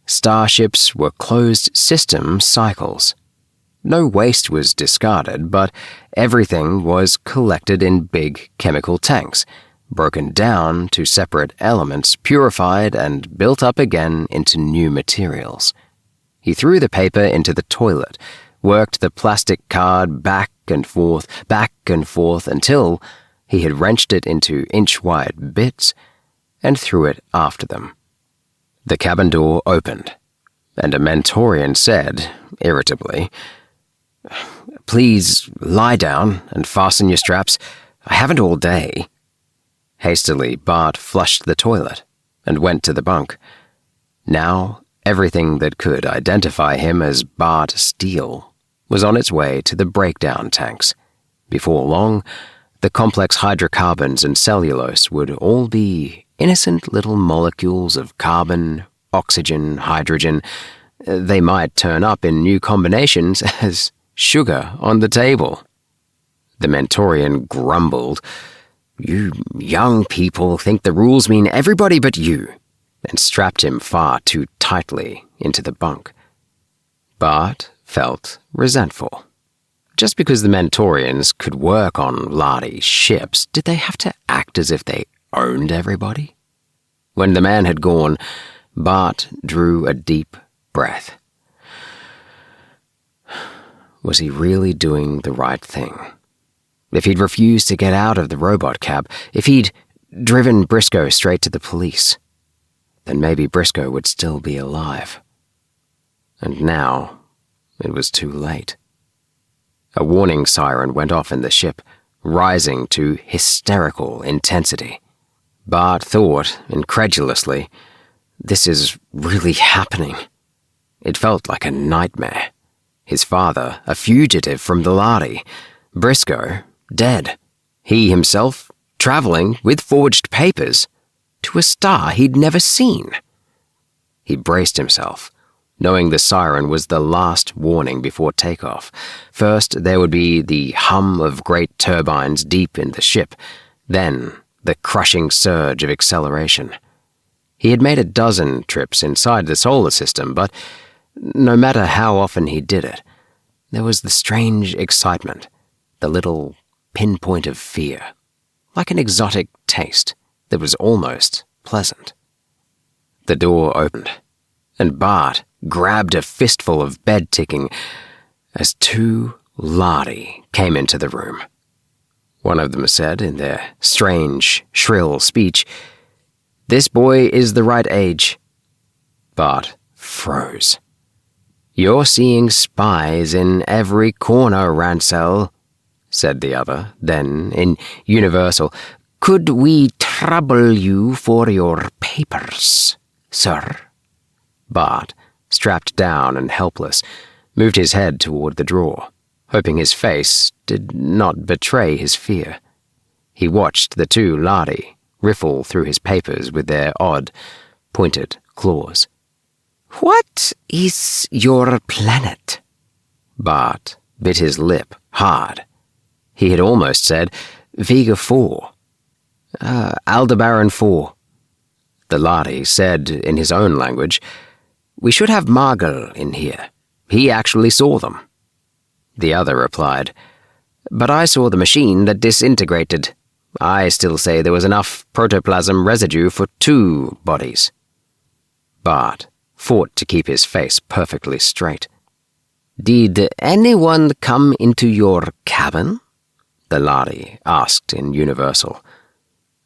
Starships were closed-system cycles. No waste was discarded, but everything was collected in big chemical tanks, broken down to separate elements, purified and built up again into new materials. He threw the paper into the toilet, worked the plastic card back and forth until he had wrenched it into inch-wide bits and threw it after them. The cabin door opened, and a Mentorian said, irritably, "Please lie down and fasten your straps. I haven't all day." Hastily, Bart flushed the toilet and went to the bunk. Now, everything that could identify him as Bart Steele was on its way to the breakdown tanks. Before long, the complex hydrocarbons and cellulose would all be innocent little molecules of carbon, oxygen, hydrogen. They might turn up in new combinations as sugar on the table. The Mentorian grumbled, "You young people think the rules mean everybody but you," and strapped him far too tightly into the bunk. Bart felt resentful. Just because the Mentorians could work on Lahri's ships, did they have to act as if they owned everybody? When the man had gone, Bart drew a deep breath. Was he really doing the right thing? If he'd refused to get out of the robot cab, if he'd driven Briscoe straight to the police, then maybe Briscoe would still be alive. And now it was too late. A warning siren went off in the ship, rising to hysterical intensity. Bart thought, incredulously, this is really happening. It felt like a nightmare. His father, a fugitive from the Lahri. Briscoe, dead. He himself, traveling with forged papers to a star he'd never seen. He braced himself, knowing the siren was the last warning before takeoff. First, there would be the hum of great turbines deep in the ship, then the crushing surge of acceleration. He had made a dozen trips inside the solar system, but no matter how often he did it, there was the strange excitement, the little pinpoint of fear, like an exotic taste that was almost pleasant. The door opened, and Bart grabbed a fistful of bed ticking as two Lahri came into the room. One of them said in their strange, shrill speech, "This boy is the right age." Bart froze. "You're seeing spies in every corner, Ransell," said the other. Then, in universal, "Could we trouble you for your papers, sir?" Bart, strapped down and helpless, moved his head toward the drawer, hoping his face did not betray his fear. He watched the two Lahri riffle through his papers with their odd, pointed claws. "What is your planet?" Bart bit his lip hard. He had almost said Vega 4. Aldebaran 4. The Lahri said in his own language, "We should have Margel in here. He actually saw them." The other replied, "But I saw the machine that disintegrated. I still say there was enough protoplasm residue for 2 bodies." Bart fought to keep his face perfectly straight. "Did anyone come into your cabin?" the Lahri asked in universal.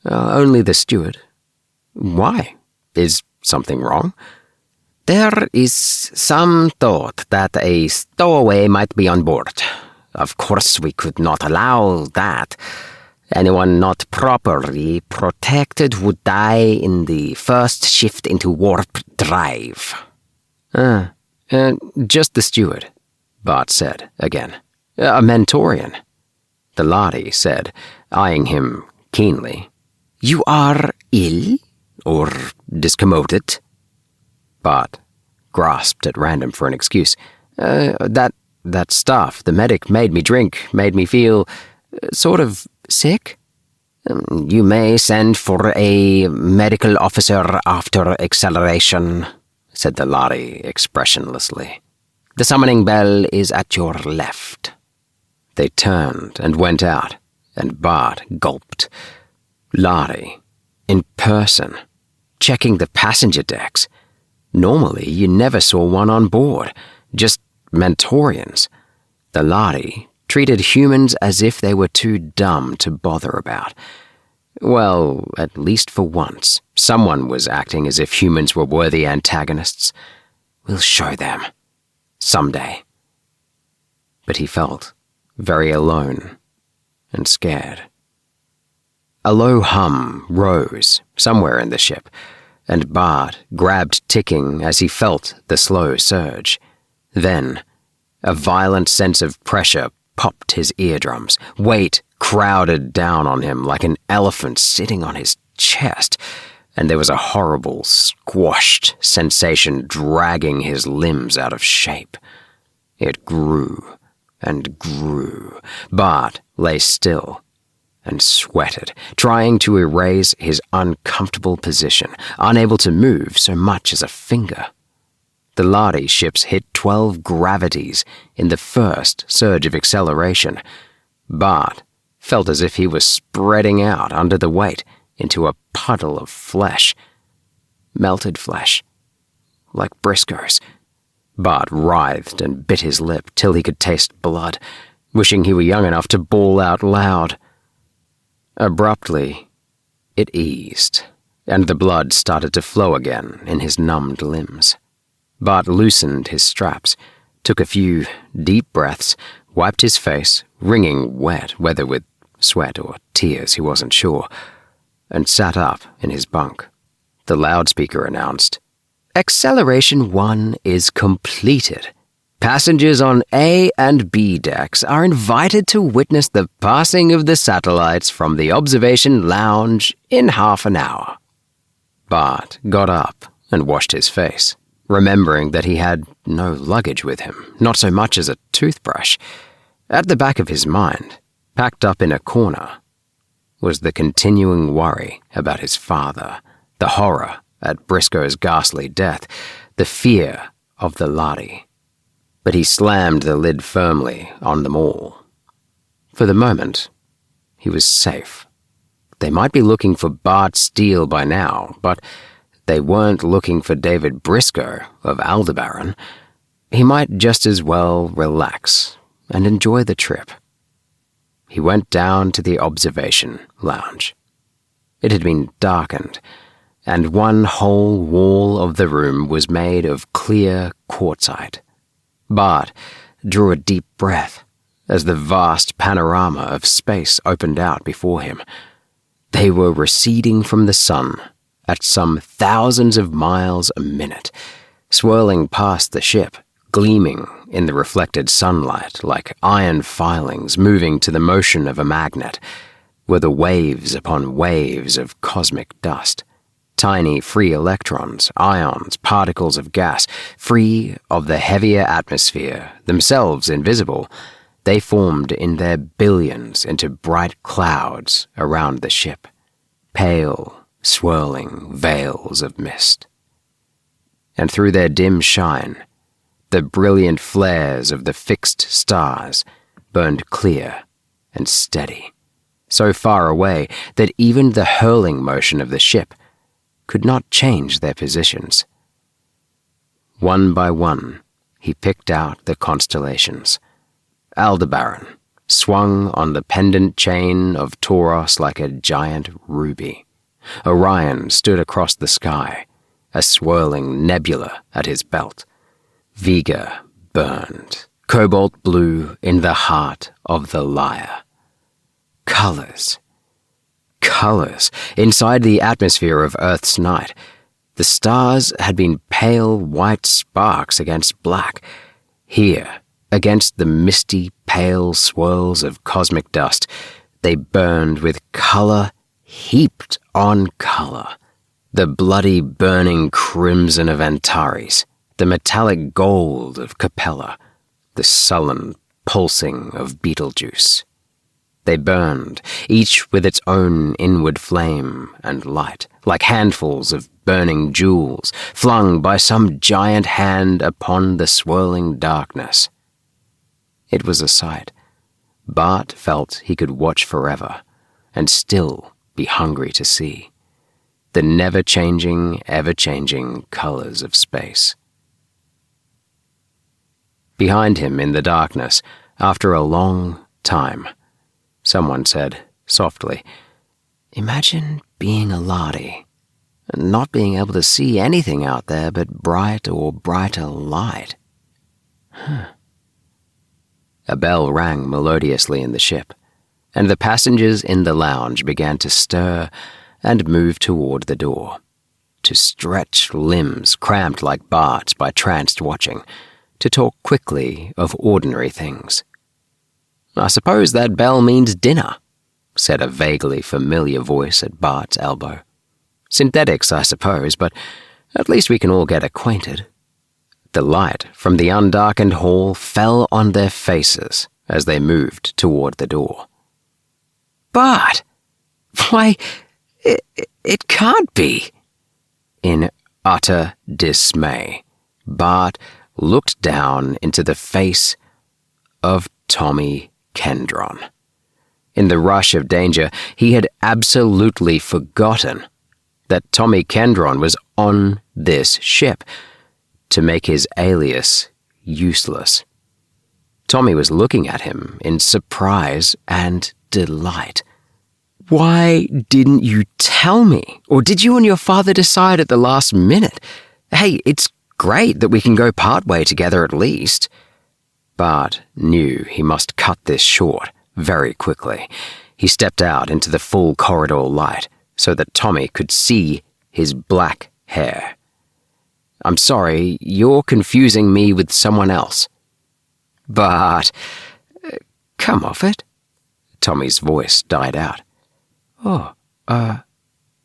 "Only the steward." "Why? Is something wrong?" "There is some thought that a stowaway might be on board. Of course we could not allow that. Anyone not properly protected would die in the first shift into warp drive." Just the steward," Bart said again. "A Mentorian." The Lahri said, eyeing him keenly, "You are ill or discommoded?" Bart grasped at random for an excuse. That stuff the medic made me drink made me feel sort of sick." "You may send for a medical officer after acceleration," said the Lahri expressionlessly. "The summoning bell is at your left." They turned and went out, and Bart gulped. Lahri, in person, checking the passenger decks. Normally, you never saw one on board, just Mentorians. The Lahri treated humans as if they were too dumb to bother about. Well, at least for once, someone was acting as if humans were worthy antagonists. "We'll show them. Someday." But he felt very alone and scared. A low hum rose somewhere in the ship, and Bart grabbed ticking as he felt the slow surge. Then, a violent sense of pressure popped his eardrums. Weight crowded down on him like an elephant sitting on his chest, and there was a horrible, squashed sensation dragging his limbs out of shape. It grew and grew. Bart lay still and sweated, trying to erase his uncomfortable position, unable to move so much as a finger. The Lahri ships hit 12 gravities in the first surge of acceleration. Bart felt as if he was spreading out under the weight into a puddle of flesh. Melted flesh. Like Briscoe's. Bart writhed and bit his lip till he could taste blood, wishing he were young enough to bawl out loud. Abruptly, it eased, and the blood started to flow again in his numbed limbs. Bart loosened his straps, took a few deep breaths, wiped his face, wringing wet, whether with sweat or tears he wasn't sure, and sat up in his bunk. The loudspeaker announced, "Acceleration 1 is completed. Passengers on A and B decks are invited to witness the passing of the satellites from the observation lounge in half an hour." Bart got up and washed his face, remembering that he had no luggage with him, not so much as a toothbrush. At the back of his mind, packed up in a corner, was the continuing worry about his father, the horror at Briscoe's ghastly death, the fear of the Lahri. But he slammed the lid firmly on them all. For the moment, he was safe. They might be looking for Bart Steele by now, but they weren't looking for David Briscoe of Aldebaran, he might just as well relax and enjoy the trip. He went down to the observation lounge. It had been darkened, and one whole wall of the room was made of clear quartzite. Bart drew a deep breath as the vast panorama of space opened out before him. They were receding from the sun at some thousands of miles a minute, swirling past the ship, gleaming in the reflected sunlight like iron filings moving to the motion of a magnet, were the waves upon waves of cosmic dust. Tiny free electrons, ions, particles of gas, free of the heavier atmosphere, themselves invisible, they formed in their billions into bright clouds around the ship, pale, swirling veils of mist. And through their dim shine, the brilliant flares of the fixed stars burned clear and steady, so far away that even the hurling motion of the ship could not change their positions. One by one, he picked out the constellations. Aldebaran swung on the pendant chain of Tauros like a giant ruby. Orion stood across the sky, a swirling nebula at his belt. Vega burned, cobalt blue in the heart of the lyre. Colors. Colors. Inside the atmosphere of Earth's night, the stars had been pale white sparks against black. Here, against the misty, pale swirls of cosmic dust, they burned with color heaped on color. The bloody, burning crimson of Antares, the metallic gold of Capella, the sullen pulsing of Betelgeuse. They burned, each with its own inward flame and light, like handfuls of burning jewels flung by some giant hand upon the swirling darkness. It was a sight Bart felt he could watch forever and still be hungry to see. The never-changing, ever-changing colors of space. Behind him in the darkness, after a long time, someone said, softly, "Imagine being a Lahri, and not being able to see anything out there but bright or brighter light." A bell rang melodiously in the ship, and the passengers in the lounge began to stir and move toward the door, to stretch limbs cramped like Bart's by tranced watching, to talk quickly of ordinary things. "I suppose that bell means dinner," said a vaguely familiar voice at Bart's elbow. "Synthetics, I suppose, but at least we can all get acquainted." The light from the undarkened hall fell on their faces as they moved toward the door. "Bart! Why, it can't be!" In utter dismay, Bart looked down into the face of Tommy Kendron. In the rush of danger, he had absolutely forgotten that Tommy Kendron was on this ship to make his alias useless. Tommy was looking at him in surprise and delight. "Why didn't you tell me? Or did you and your father decide at the last minute? Hey, it's great that we can go partway together at least." Bart knew he must cut this short very quickly. He stepped out into the full corridor light so that Tommy could see his black hair. "I'm sorry, you're confusing me with someone else." "But, come off it." Tommy's voice died out. "Oh,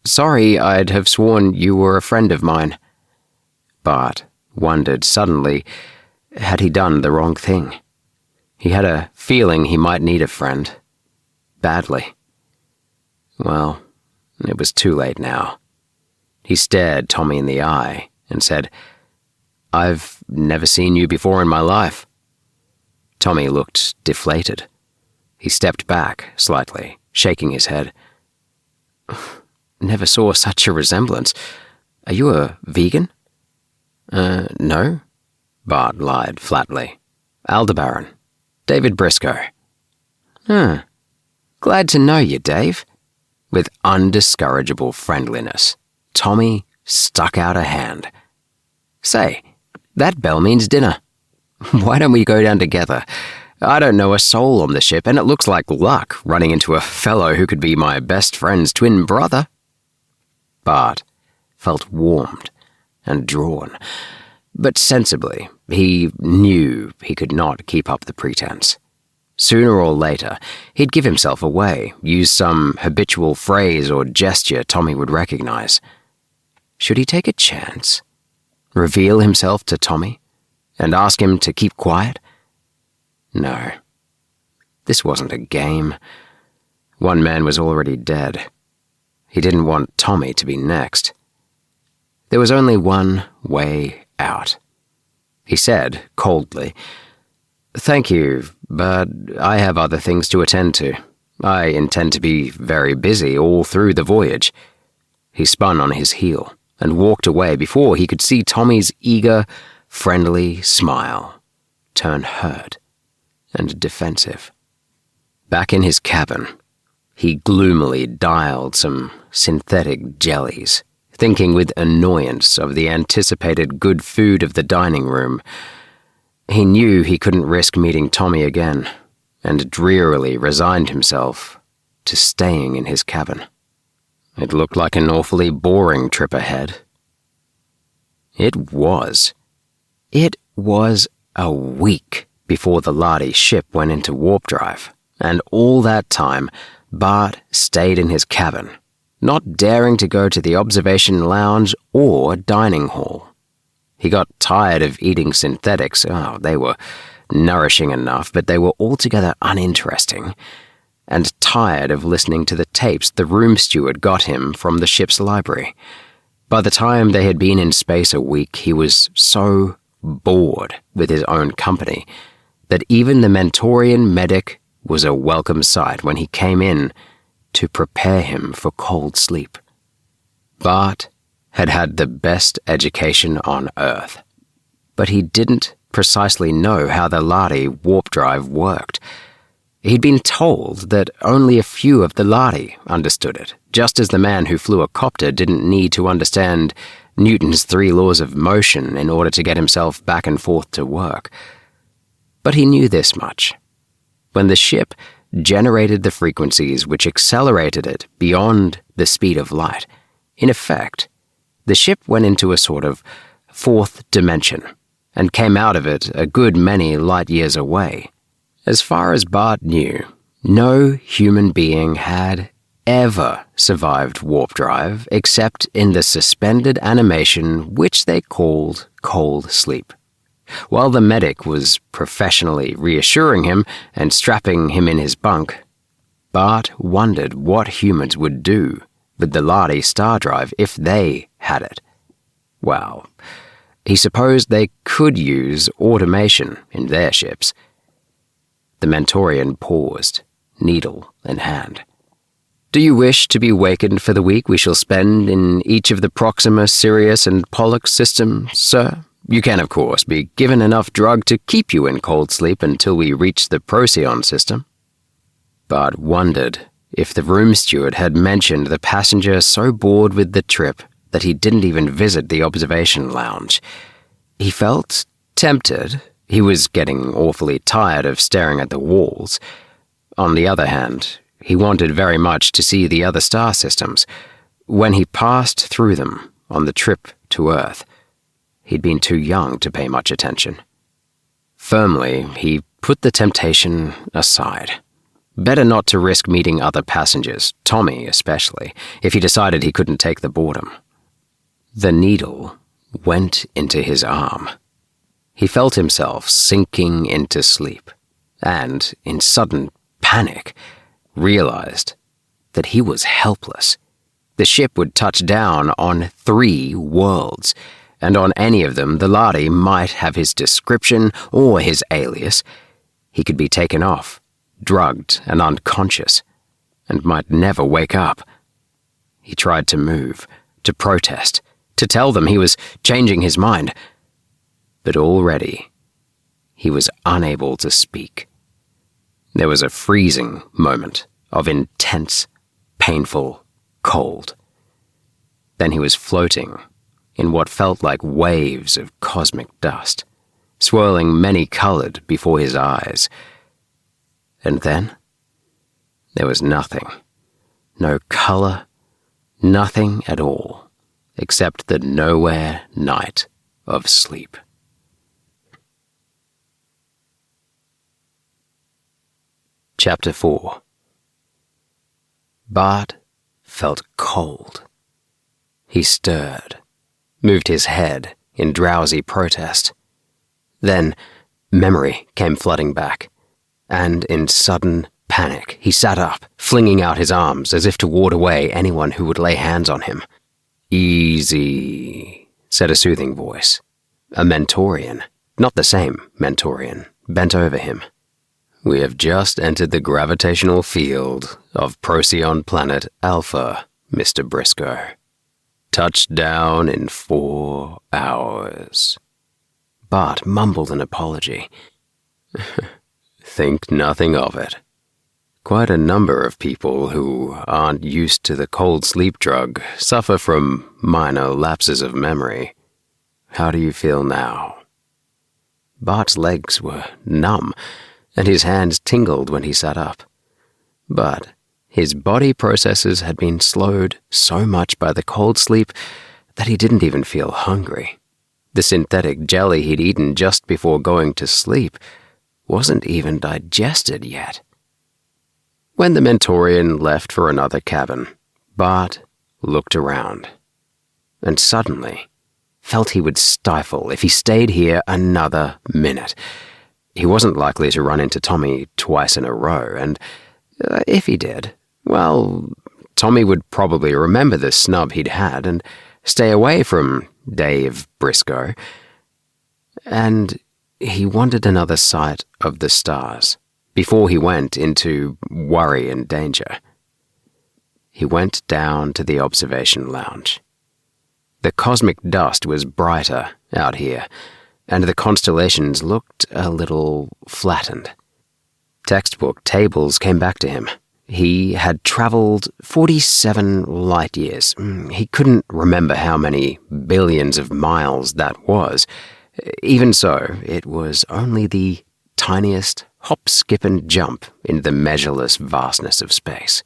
sorry, I'd have sworn you were a friend of mine." Bart wondered suddenly, had he done the wrong thing? He had a feeling he might need a friend. Badly. Well, it was too late now. He stared Tommy in the eye and said, "I've never seen you before in my life." Tommy looked deflated. He stepped back slightly, shaking his head. "Never saw such a resemblance. Are you a vegan?" No," Bart lied flatly. "Aldebaran. David Briscoe." Glad to know you, Dave." With undiscourageable friendliness, Tommy stuck out a hand. "Say, that bell means dinner. Why don't we go down together? I don't know a soul on the ship, and it looks like luck running into a fellow who could be my best friend's twin brother." Bart felt warmed and drawn, but sensibly, he knew he could not keep up the pretense. Sooner or later, he'd give himself away, use some habitual phrase or gesture Tommy would recognize. Should he take a chance? Reveal himself to Tommy? And ask him to keep quiet? No. This wasn't a game. One man was already dead. He didn't want Tommy to be next. There was only one way out. He said, coldly, "Thank you, but I have other things to attend to. I intend to be very busy all through the voyage." He spun on his heel and walked away before he could see Tommy's eager, friendly smile turn hurt and defensive. Back in his cabin, he gloomily dialed some synthetic jellies, thinking with annoyance of the anticipated good food of the dining room. He knew he couldn't risk meeting Tommy again, and drearily resigned himself to staying in his cabin. It looked like an awfully boring trip ahead. It was. It was a week before the Lahri ship went into warp drive, and all that time, Bart stayed in his cabin, not daring to go to the observation lounge or dining hall. He got tired of eating synthetics. They were nourishing enough, but they were altogether uninteresting, and tired of listening to the tapes the room steward got him from the ship's library. By the time they had been in space a week, he was so bored with his own company that even the Mentorian medic was a welcome sight when he came in to prepare him for cold sleep. Bart had had the best education on Earth, but he didn't precisely know how the Lahri warp drive worked. He'd been told that only a few of the Lahri understood it, just as the man who flew a copter didn't need to understand Newton's 3 laws of motion in order to get himself back and forth to work. But he knew this much. When the ship generated the frequencies which accelerated it beyond the speed of light, in effect, the ship went into a sort of 4th dimension and came out of it a good many light years away. As far as Bart knew, no human being had ever survived warp drive except in the suspended animation which they called cold sleep. While the medic was professionally reassuring him and strapping him in his bunk, Bart wondered what humans would do with the Lahri star drive if they had it. Well, he supposed they could use automation in their ships. The Mentorian paused, needle in hand. "Do you wish to be wakened for the week we shall spend in each of the Proxima, Sirius, and Pollux systems, sir? You can, of course, be given enough drug to keep you in cold sleep until we reach the Procyon system." Bart wondered if the room steward had mentioned the passenger so bored with the trip that he didn't even visit the observation lounge. He felt tempted. He was getting awfully tired of staring at the walls. On the other hand, he wanted very much to see the other star systems. When he passed through them on the trip to Earth, he'd been too young to pay much attention. Firmly, he put the temptation aside. Better not to risk meeting other passengers, Tommy especially, if he decided he couldn't take the boredom. The needle went into his arm. He felt himself sinking into sleep, and, in sudden panic, realized that he was helpless. The ship would touch down on 3 worlds, and on any of them the Lahri might have his description or his alias. He could be taken off, drugged and unconscious, and might never wake up. He tried to move, to protest, to tell them he was changing his mind. But already, he was unable to speak. There was a freezing moment of intense, painful cold. Then he was floating in what felt like waves of cosmic dust, swirling many-colored before his eyes. And then, there was nothing. No color, nothing at all, except the nowhere night of sleep. Chapter 4. Bart felt cold. He stirred, moved his head in drowsy protest. Then, memory came flooding back, and in sudden panic, he sat up, flinging out his arms as if to ward away anyone who would lay hands on him. "Easy," said a soothing voice. A Mentorian, not the same Mentorian, bent over him. "We have just entered the gravitational field of Procyon planet Alpha, Mr. Briscoe. Touchdown in 4 hours. Bart mumbled an apology. "Think nothing of it. Quite a number of people who aren't used to the cold sleep drug suffer from minor lapses of memory. How do you feel now?" Bart's legs were numb, and his hands tingled when he sat up. But his body processes had been slowed so much by the cold sleep that he didn't even feel hungry. The synthetic jelly he'd eaten just before going to sleep wasn't even digested yet. When the Mentorian left for another cabin, Bart looked around, and suddenly felt he would stifle if he stayed here another minute. He wasn't likely to run into Tommy twice in a row, and if he did, well, Tommy would probably remember the snub he'd had and stay away from Dave Briscoe. And he wanted another sight of the stars before he went into worry and danger. He went down to the observation lounge. The cosmic dust was brighter out here, and the constellations looked a little flattened. Textbook tables came back to him. He had traveled 47 light years. He couldn't remember how many billions of miles that was. Even so, it was only the tiniest hop, skip, and jump in the measureless vastness of space.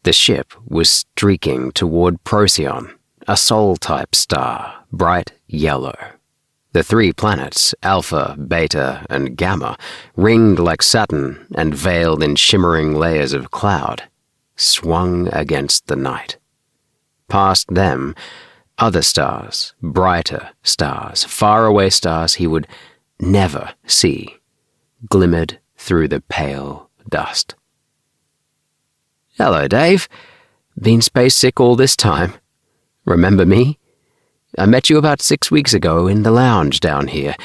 The ship was streaking toward Procyon, a Sol-type star, bright yellow. The 3 planets, Alpha, Beta, and Gamma, ringed like Saturn and veiled in shimmering layers of cloud, swung against the night. Past them, other stars, brighter stars, faraway stars he would never see, glimmered through the pale dust. "Hello, Dave. Been space sick all this time. Remember me? I met you about 6 weeks ago in the lounge down here,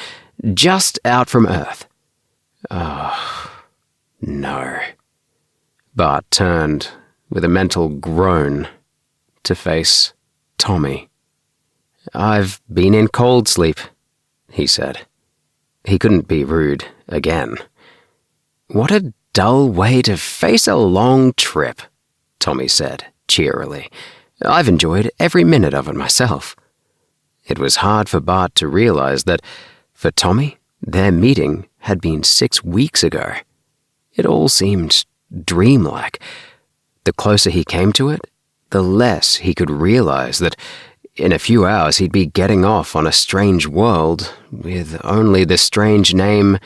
just out from Earth." Oh, no. Bart turned with a mental groan to face Tommy. "I've been in cold sleep," he said. He couldn't be rude again. "What a dull way to face a long trip," Tommy said cheerily. "I've enjoyed every minute of it myself." It was hard for Bart to realize that, for Tommy, their meeting had been 6 weeks ago. It all seemed dreamlike. The closer he came to it, the less he could realize that in a few hours he'd be getting off on a strange world with only the strange name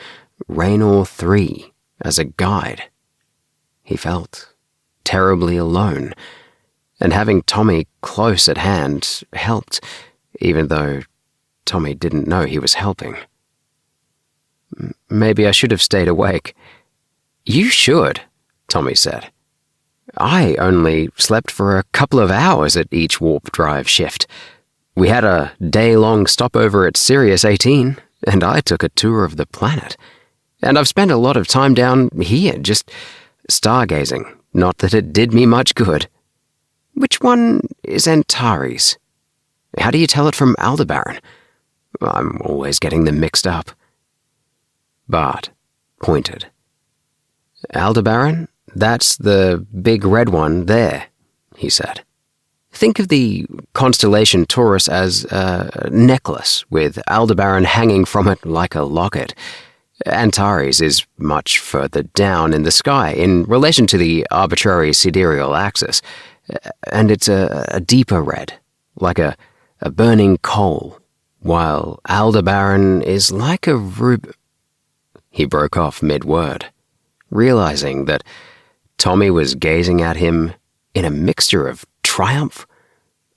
Raynor 3 as a guide. He felt terribly alone, and having Tommy close at hand helped, even though Tommy didn't know he was helping. "Maybe I should have stayed awake." "You should," Tommy said. "I only slept for a couple of hours at each warp drive shift. We had a day-long stopover at Sirius 18, and I took a tour of the planet. And I've spent a lot of time down here just stargazing, not that it did me much good." "Which one is Antares?" How do you tell it from Aldebaran? I'm always getting them mixed up. Bart pointed. Aldebaran? That's the big red one there, he said. Think of the constellation Taurus as a necklace, with Aldebaran hanging from it like a locket. Antares is much further down in the sky in relation to the arbitrary sidereal axis, and it's a deeper red, like a burning coal, while Aldebaran is like a He broke off mid-word, realizing that Tommy was gazing at him in a mixture of triumph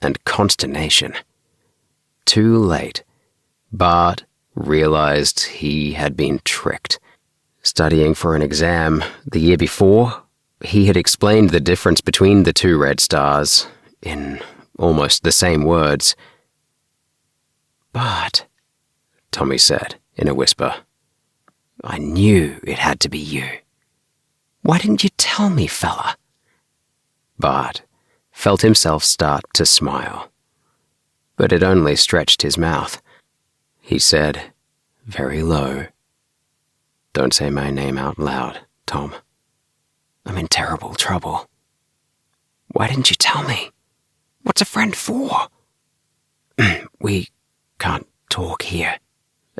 and consternation. Too late, Bart realized he had been tricked. Studying for an exam the year before, he had explained the difference between the two red stars in almost the same words. "Bart," Tommy said in a whisper, "I knew it had to be you. Why didn't you tell me, fella?" Bart felt himself start to smile, but it only stretched his mouth. He said, very low, "Don't say my name out loud, Tom. I'm in terrible trouble." "Why didn't you tell me? What's a friend for?" "We can't talk here,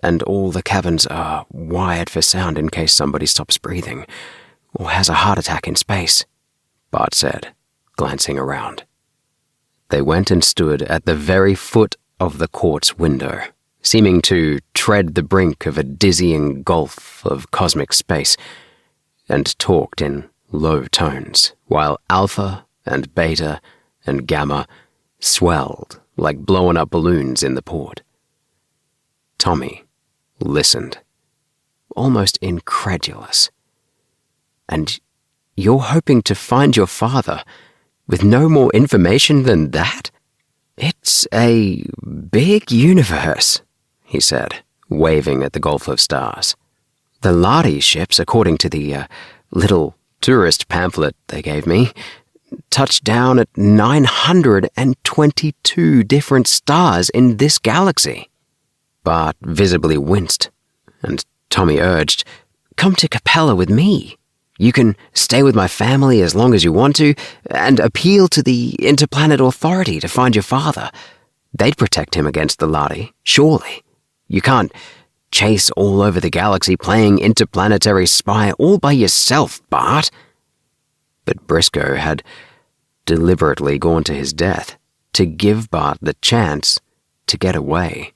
and all the cabins are wired for sound in case somebody stops breathing or has a heart attack in space," Bart said, glancing around. They went and stood at the very foot of the quartz window, seeming to tread the brink of a dizzying gulf of cosmic space, and talked in low tones, while Alpha and Beta and Gamma swelled like blown-up balloons in the port. Tommy listened, almost incredulous. "And you're hoping to find your father with no more information than that? It's a big universe," he said, waving at the gulf of stars. "The Lahri ships, according to the little tourist pamphlet they gave me, touched down at 922 different stars in this galaxy." Bart visibly winced, and Tommy urged, "Come to Capella with me. You can stay with my family as long as you want to, and appeal to the Interplanet Authority to find your father. They'd protect him against the Lahri, surely. You can't chase all over the galaxy playing interplanetary spy all by yourself, Bart." But Briscoe had deliberately gone to his death to give Bart the chance to get away.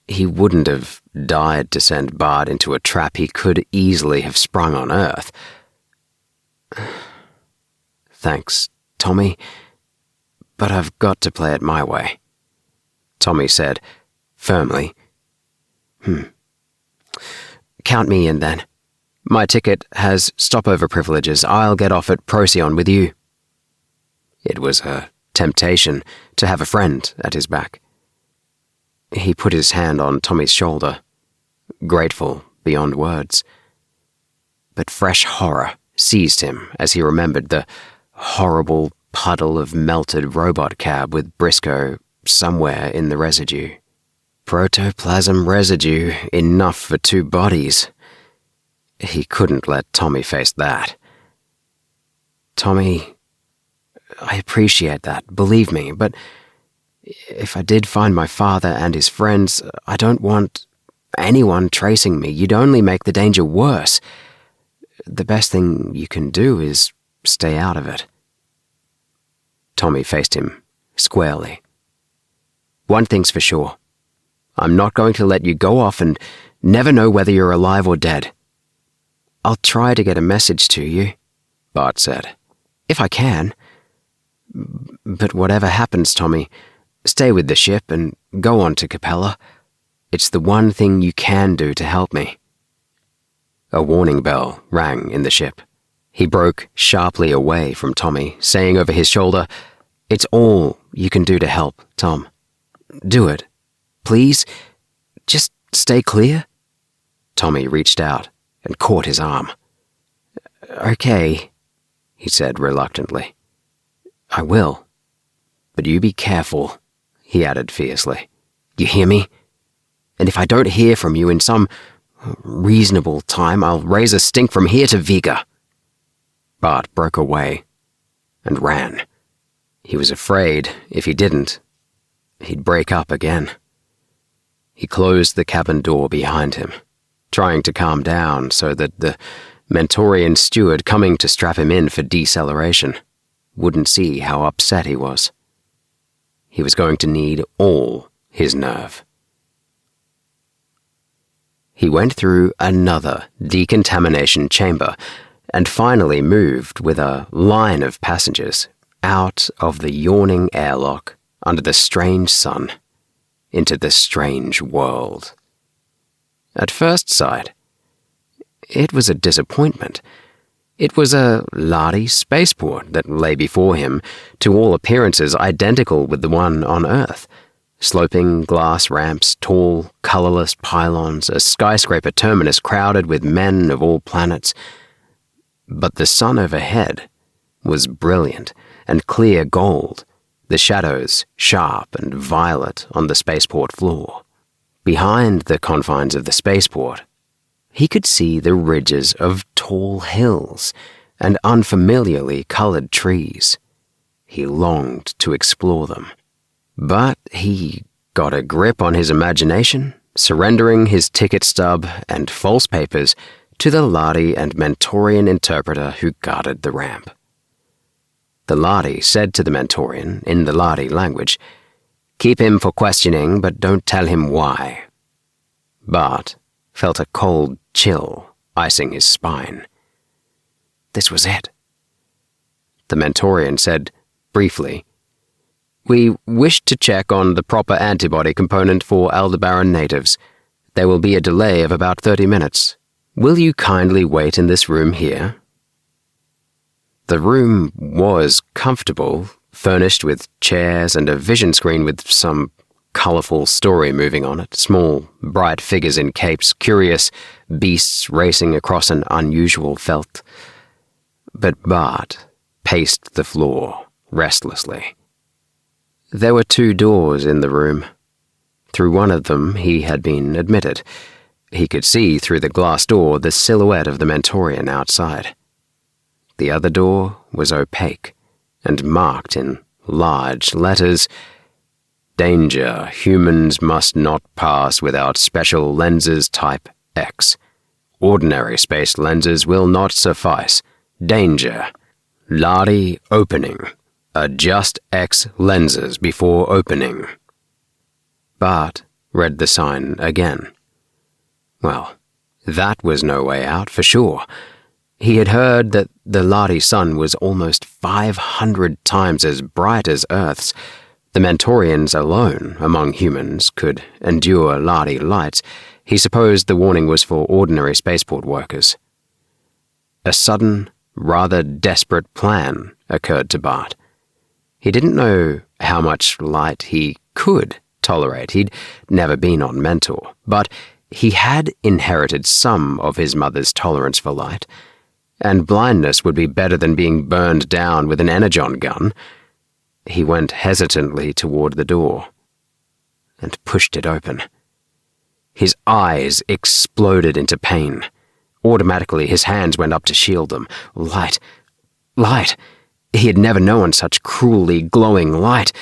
He wouldn't have died to send Bart into a trap he could easily have sprung on Earth. "Thanks, Tommy, but I've got to play it my way," Tommy said, firmly. "Count me in, then. My ticket has stopover privileges. I'll get off at Procyon with you." It was a temptation to have a friend at his back. He put his hand on Tommy's shoulder, grateful beyond words. But fresh horror seized him as he remembered the horrible puddle of melted robot cab with Briscoe somewhere in the residue. Protoplasm residue, enough for 2 bodies. He couldn't let Tommy face that. "Tommy, I appreciate that, believe me, but if I did find my father and his friends, I don't want anyone tracing me. You'd only make the danger worse. The best thing you can do is stay out of it." Tommy faced him squarely. "One thing's for sure. I'm not going to let you go off and never know whether you're alive or dead. I'll try to get a message to you," Bart said, "if I can. But whatever happens, Tommy, stay with the ship and go on to Capella. It's the one thing you can do to help me." A warning bell rang in the ship. He broke sharply away from Tommy, saying over his shoulder, "It's all you can do to help, Tom. Do it. Please, just stay clear." Tommy reached out and caught his arm. "Okay," he said reluctantly. "I will. But you be careful," he added fiercely. "You hear me? And if I don't hear from you in some reasonable time, I'll raise a stink from here to Viga." Bart broke away and ran. He was afraid if he didn't, he'd break up again. He closed the cabin door behind him, trying to calm down so that the Mentorian steward coming to strap him in for deceleration wouldn't see how upset he was. He was going to need all his nerve. He went through another decontamination chamber and finally moved with a line of passengers out of the yawning airlock under the strange sun into the strange world. At first sight, it was a disappointment. It was a Lahri spaceport that lay before him, to all appearances identical with the one on Earth. Sloping glass ramps, tall, colorless pylons, a skyscraper terminus crowded with men of all planets. But the sun overhead was brilliant and clear gold, the shadows sharp and violet on the spaceport floor. Behind the confines of the spaceport, he could see the ridges of tall hills and unfamiliarly colored trees. He longed to explore them. But he got a grip on his imagination, surrendering his ticket stub and false papers to the Lahri and Mentorian interpreter who guarded the ramp. The Lahri said to the Mentorian, in the Lahri language, "Keep him for questioning, but don't tell him why." Bart felt a cold chill icing his spine. This was it. The Mentorian said, briefly, "We wish to check on the proper antibody component for Aldebaran natives. There will be a delay of about 30 minutes. Will you kindly wait in this room here?" The room was comfortable, furnished with chairs and a vision screen with some colorful story moving on it, small, bright figures in capes, curious beasts racing across an unusual veldt. But Bart paced the floor restlessly. There were 2 doors in the room. Through one of them he had been admitted. He could see through the glass door the silhouette of the Mentorian outside. The other door was opaque and marked in large letters, "Danger, humans must not pass without special lenses type X. Ordinary space lenses will not suffice. Danger. Lahri opening. Adjust X lenses before opening." Bart read the sign again. Well, that was no way out for sure. He had heard that the Lahri sun was almost 500 times as bright as Earth's. The Mentorians alone, among humans, could endure Lahri lights. He supposed the warning was for ordinary spaceport workers. A sudden, rather desperate plan occurred to Bart. He didn't know how much light he could tolerate. He'd never been on Mentor, but he had inherited some of his mother's tolerance for light, and blindness would be better than being burned down with an energon gun. He went hesitantly toward the door and pushed it open. His eyes exploded into pain. Automatically, his hands went up to shield them. Light. Light. He had never known such cruelly glowing light.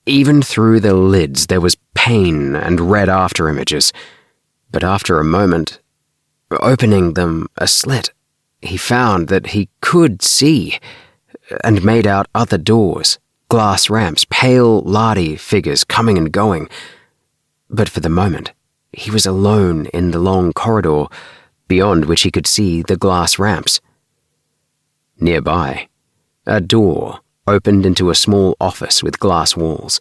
Even through the lids, there was pain and red after-images. But after a moment, opening them a slit, he found that he could see and made out other doors, glass ramps, pale Lahri figures coming and going. But for the moment, he was alone in the long corridor, beyond which he could see the glass ramps. Nearby, a door opened into a small office with glass walls.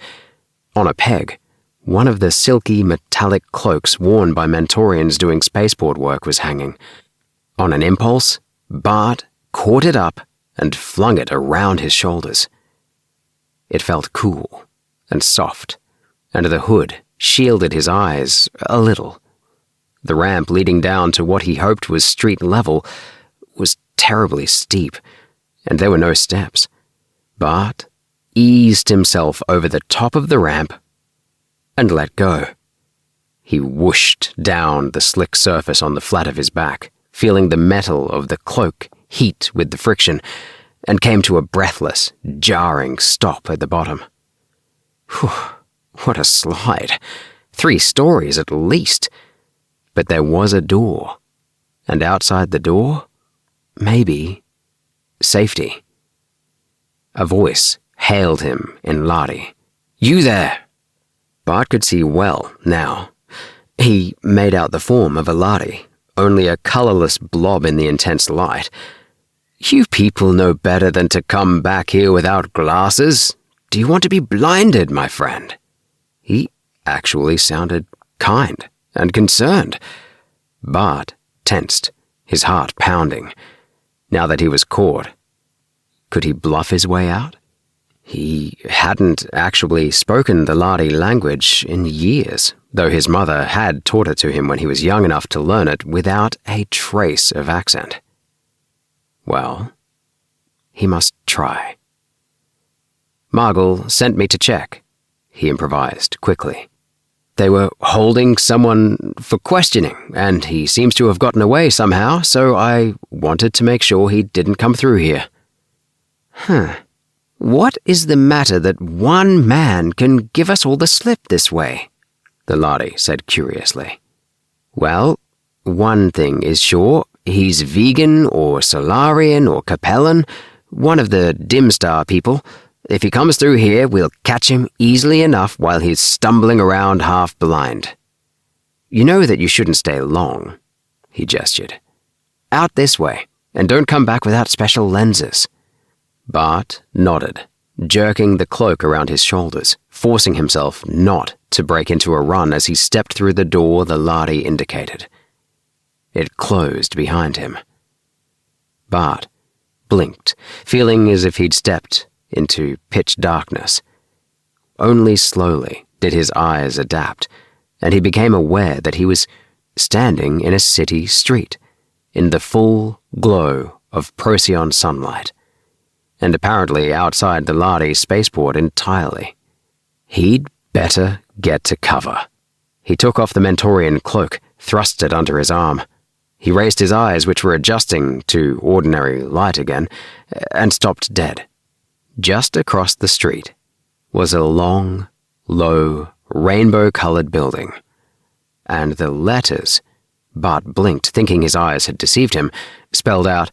On a peg, one of the silky metallic cloaks worn by Mentorians doing spaceport work was hanging. On an impulse, Bart caught it up and flung it around his shoulders. It felt cool and soft, and the hood shielded his eyes a little. The ramp leading down to what he hoped was street level was terribly steep, and there were no steps. Bart eased himself over the top of the ramp and let go. He whooshed down the slick surface on the flat of his back, feeling the metal of the cloak heat with the friction, and came to a breathless, jarring stop at the bottom. Whew, what a slide. 3 stories at least. But there was a door, and outside the door, maybe, safety. A voice hailed him in Lahri. "You there!" Bart could see well now. He made out the form of a Lahri, only a colourless blob in the intense light. "You people know better than to come back here without glasses. Do you want to be blinded, my friend?" He actually sounded kind and concerned. Bart tensed, his heart pounding. Now that he was caught, could he bluff his way out? He hadn't actually spoken the Lahri language in years, though his mother had taught it to him when he was young enough to learn it without a trace of accent. Well, he must try. "Margul sent me to check," he improvised quickly. "They were holding someone for questioning, and he seems to have gotten away somehow, so I wanted to make sure he didn't come through here." "What is the matter that one man can give us all the slip this way?" the Lahri said curiously. "Well, one thing is sure, he's vegan or Solarian or Capellan, one of the dim star people. If he comes through here, we'll catch him easily enough while he's stumbling around half blind. You know that you shouldn't stay long," he gestured. "Out this way, and don't come back without special lenses." Bart nodded, jerking the cloak around his shoulders, forcing himself not to break into a run as he stepped through the door the Lahri indicated. It closed behind him. Bart blinked, feeling as if he'd stepped into pitch darkness. Only slowly did his eyes adapt, and he became aware that he was standing in a city street, in the full glow of Procyon sunlight, and apparently outside the Lahri spaceport entirely. He'd better get to cover. He took off the Mentorian cloak, thrust it under his arm. He raised his eyes, which were adjusting to ordinary light again, and stopped dead. Just across the street was a long, low, rainbow-colored building, and the letters, Bart blinked, thinking his eyes had deceived him, spelled out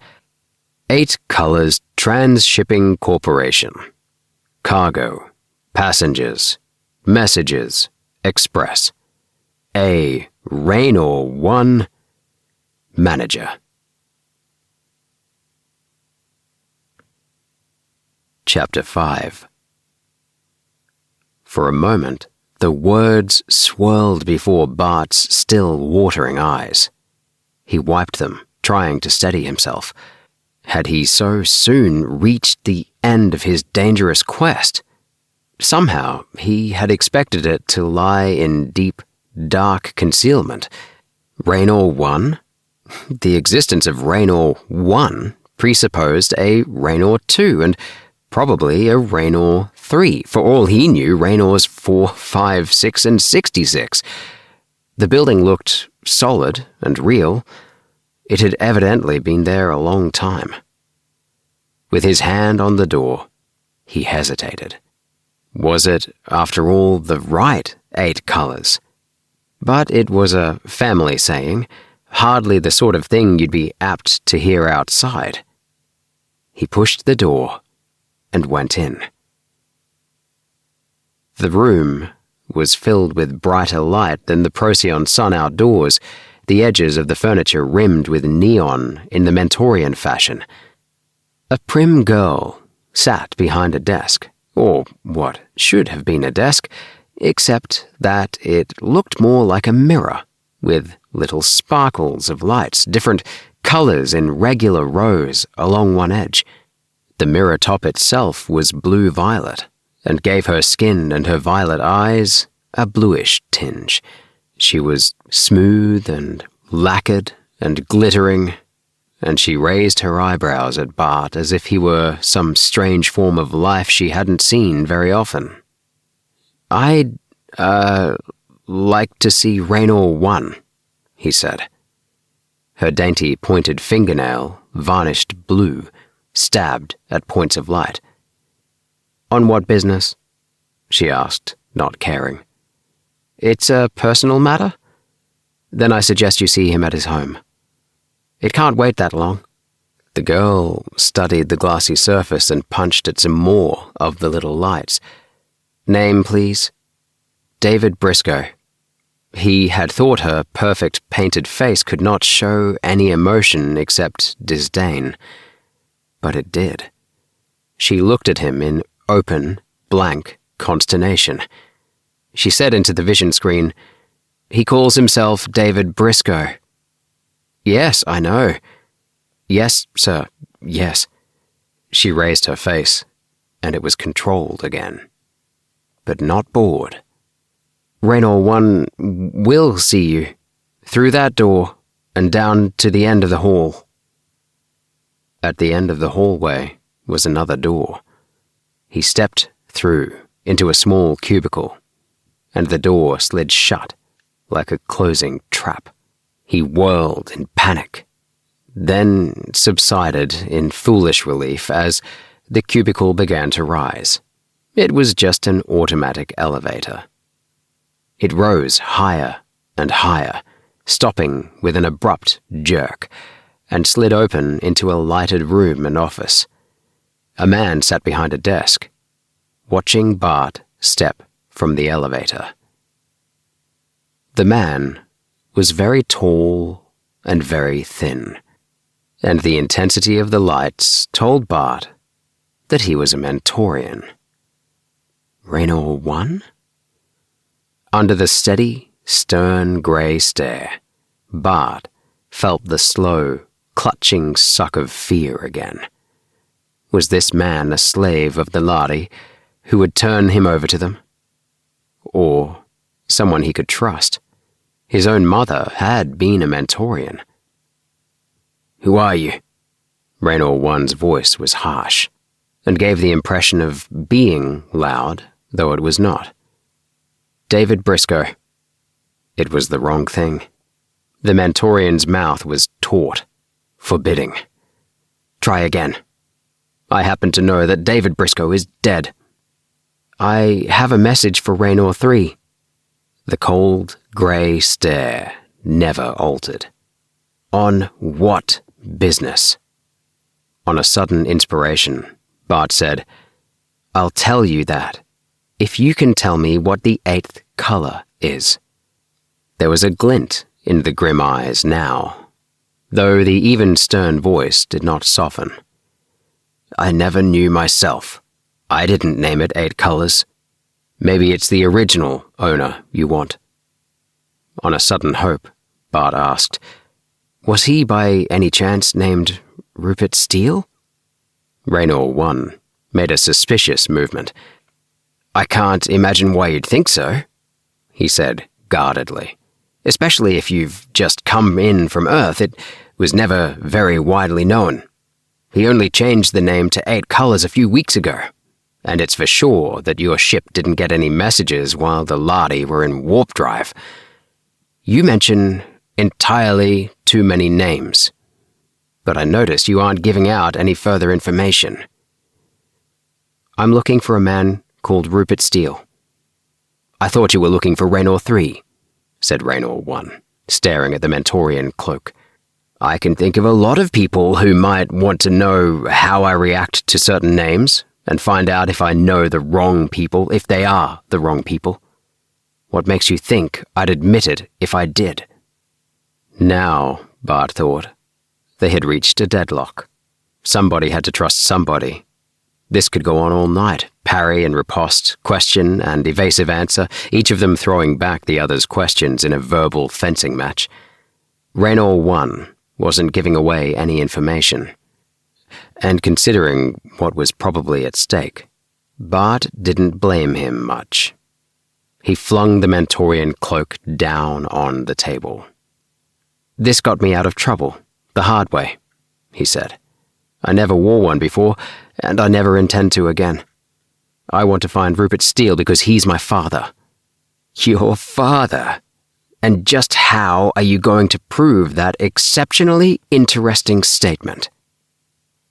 8 Colors Transshipping Corporation. Cargo, passengers, messages, express. A Raynor 1, manager. Chapter 5. For a moment, the words swirled before Bart's still watering eyes. He wiped them, trying to steady himself. Had he so soon reached the end of his dangerous quest? Somehow, he had expected it to lie in deep, dark concealment. Raynor 1? The existence of Raynor 1 presupposed a Raynor 2, and probably a Raynor 3. For all he knew, Raynors 4, 5, 6, and 66. The building looked solid and real. It had evidently been there a long time. With his hand on the door, he hesitated. Was it, after all, the right 8 colors? But it was a family saying, hardly the sort of thing you'd be apt to hear outside. He pushed the door and went in. The room was filled with brighter light than the Procyon sun outdoors, the edges of the furniture rimmed with neon in the Mentorian fashion. A prim girl sat behind a desk, or what should have been a desk, except that it looked more like a mirror, with little sparkles of lights, different colors in regular rows along one edge. The mirror top itself was blue-violet, and gave her skin and her violet eyes a bluish tinge. She was smooth and lacquered and glittering, and she raised her eyebrows at Bart as if he were some strange form of life she hadn't seen very often. "I'd Like to see Raynor 1, he said. Her dainty pointed fingernail, varnished blue, stabbed at points of light. On what business? She asked, not caring. It's a personal matter? Then I suggest you see him at his home. It can't wait that long. The girl studied the glassy surface and punched at some more of the little lights. Name, please? David Briscoe. He had thought her perfect painted face could not show any emotion except disdain. But it did. She looked at him in open, blank consternation. She said into the vision screen, "He calls himself David Briscoe." "Yes, I know." "Yes, sir, yes." She raised her face, and it was controlled again. But not bored. Raynor 1 will see you, through that door, and down to the end of the hall. At the end of the hallway was another door. He stepped through into a small cubicle, and the door slid shut like a closing trap. He whirled in panic, then subsided in foolish relief as the cubicle began to rise. It was just an automatic elevator. It rose higher and higher, stopping with an abrupt jerk, and slid open into a lighted room and office. A man sat behind a desk, watching Bart step from the elevator. The man was very tall and very thin, and the intensity of the lights told Bart that he was a Mentorian. Raynor 1? Under the steady, stern grey stare, Bart felt the slow, clutching suck of fear again. Was this man a slave of the Lahri who would turn him over to them? Or someone he could trust? His own mother had been a Mentorian. "Who are you?" Raynor 1's voice was harsh, and gave the impression of being loud, though it was not. "David Briscoe." It was the wrong thing. The Mentorian's mouth was taut, forbidding. "Try again. I happen to know that David Briscoe is dead." "I have a message for Raynor 3. The cold, grey stare never altered. "On what business?" On a sudden inspiration, Bart said, "I'll tell you that, if you can tell me what the 8th color is." There was a glint in the grim eyes now, though the even stern voice did not soften. "I never knew myself. I didn't name it 8 colors. Maybe it's the original owner you want." On a sudden hope, Bart asked, "Was he by any chance named Rupert Steele?" Raynor 1 made a suspicious movement. "I can't imagine why you'd think so," he said guardedly. "Especially if you've just come in from Earth. It was never very widely known. He only changed the name to 8 colors a few weeks ago, and it's for sure that your ship didn't get any messages while the Lahri were in warp drive. You mention entirely too many names, but I notice you aren't giving out any further information." "I'm looking for a man called Rupert Steele." "I thought you were looking for Raynor 3, said Raynor 1, staring at the Mentorian cloak. "I can think of a lot of people who might want to know how I react to certain names, and find out if I know the wrong people, if they are the wrong people. What makes you think I'd admit it if I did?" Now, Bart thought, they had reached a deadlock. Somebody had to trust somebody. This could go on all night, parry and riposte, question and evasive answer, each of them throwing back the other's questions in a verbal fencing match. Raynor 1 wasn't giving away any information. And considering what was probably at stake, Bart didn't blame him much. He flung the Mentorian cloak down on the table. "This got me out of trouble, the hard way," he said. "I never wore one before, and I never intend to again. I want to find Rupert Steele because he's my father. Your father? And just how are you going to prove that exceptionally interesting statement?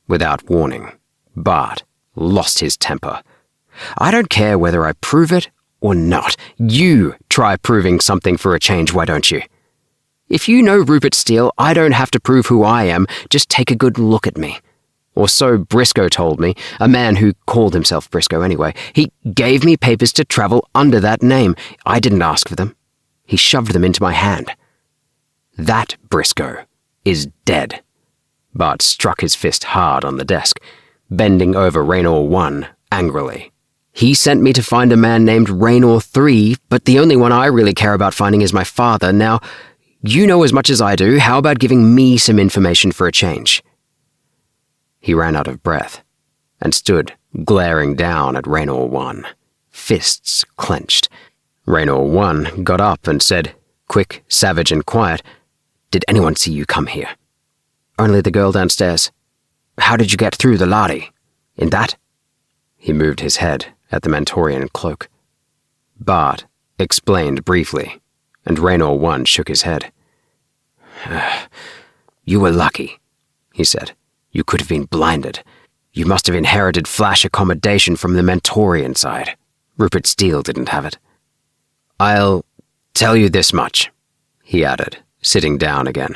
Without warning, Bart lost his temper. I don't care whether I prove it or not. You try proving something for a change, why don't you? If you know Rupert Steele, I don't have to prove who I am, just take a good look at me. Or so Briscoe told me, a man who called himself Briscoe anyway. He gave me papers to travel under that name. I didn't ask for them. He shoved them into my hand. That Briscoe is dead. Bart struck his fist hard on the desk, bending over Raynor 1 angrily. He sent me to find a man named Raynor 3, but the only one I really care about finding is my father. Now, you know as much as I do. How about giving me some information for a change? He ran out of breath and stood glaring down at Raynor 1, fists clenched. Raynor 1 got up and said, quick, savage and quiet, "Did anyone see you come here?" "Only the girl downstairs." "How did you get through the Lahri? In that?" He moved his head at the Mentorian cloak. Bart explained briefly, and Raynor 1 shook his head. "You were lucky," he said. "You could have been blinded. You must have inherited flash accommodation from the Mentorian side. Rupert Steele didn't have it." "I'll tell you this much," he added, sitting down again.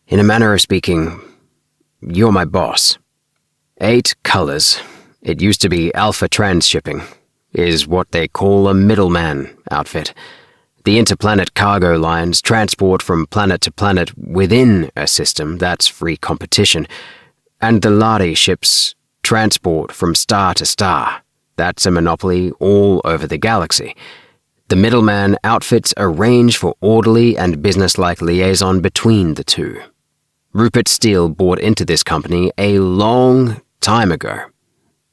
"In a manner of speaking, you're my boss. 8 colors, it used to be Alpha Transshipping, is what they call a middleman outfit. The interplanet cargo lines transport from planet to planet within a system, that's free competition. And the Lahri ships transport from star to star, that's a monopoly all over the galaxy. The middleman outfits arrange for orderly and businesslike liaison between the two. Rupert Steele bought into this company a long time ago,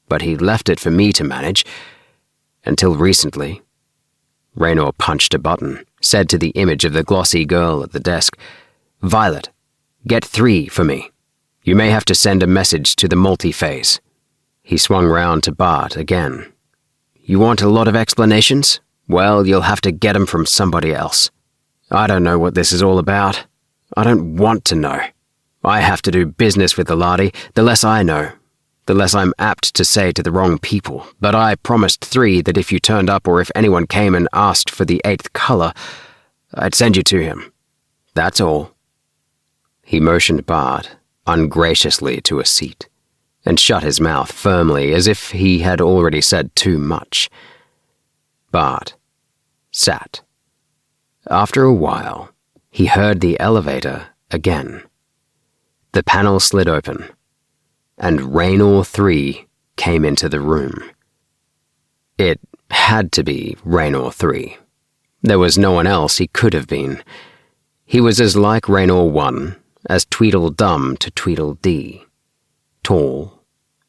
but he left it for me to manage until recently." Raynor punched a button, said to the image of the glossy girl at the desk, "Violet, get 3 for me. You may have to send a message to the multi-phase." He swung round to Bart again. "You want a lot of explanations? Well, you'll have to get 'em from somebody else. I don't know what this is all about. I don't want to know. I have to do business with the Lahri. The less I know, the less I'm apt to say to the wrong people. But I promised 3 that if you turned up or if anyone came and asked for the 8th color, I'd send you to him. That's all." He motioned Bart ungraciously to a seat and shut his mouth firmly as if he had already said too much. Bart sat. After a while, he heard the elevator again. The panel slid open, and Raynor 3 came into the room. It had to be Raynor 3. There was no one else he could have been. He was as like Raynor 1 as Tweedledum to Tweedledee. Tall,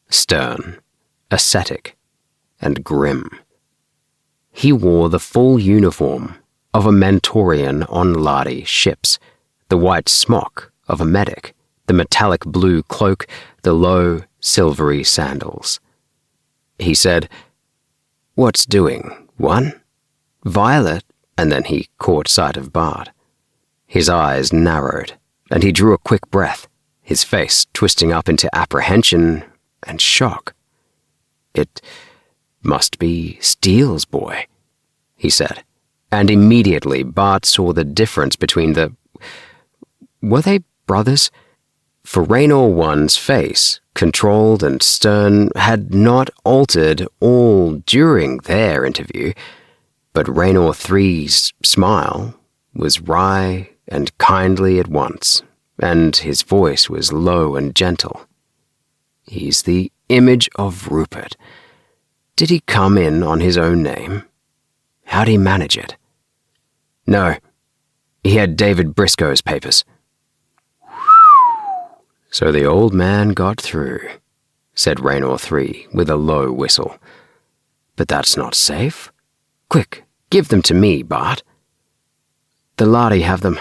stern, ascetic, and grim. He wore the full uniform of a Mentorian on Lahri ships, the white smock of a medic, the metallic blue cloak, the low, silvery sandals. He said, "What's doing, 1? Violet?" And then he caught sight of Bart. His eyes narrowed, and he drew a quick breath, his face twisting up into apprehension and shock. "It must be Steele's boy," he said, and immediately Bart saw the difference between the... Were they brothers? For Raynor 1's face, controlled and stern, had not altered all during their interview, but Raynor 3's smile was wry and kindly at once, and his voice was low and gentle. "He's the image of Rupert. Did he come in on his own name? How'd he manage it?" "No, he had David Briscoe's papers." "So the old man got through," said Raynor 3 with a low whistle. "But that's not safe. Quick, give them to me, Bart." "The Lahri have them."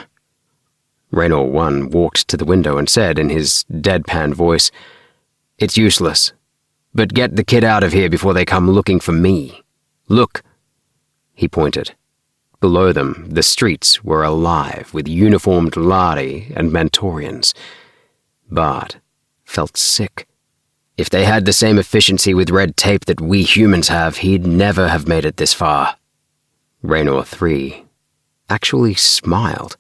Raynor 1 walked to the window and said in his deadpan voice, "It's useless, but get the kid out of here before they come looking for me. Look." He pointed. Below them, the streets were alive with uniformed Lahri and Mentorians. Bart felt sick. If they had the same efficiency with red tape that we humans have, he'd never have made it this far. Raynor 3 actually smiled.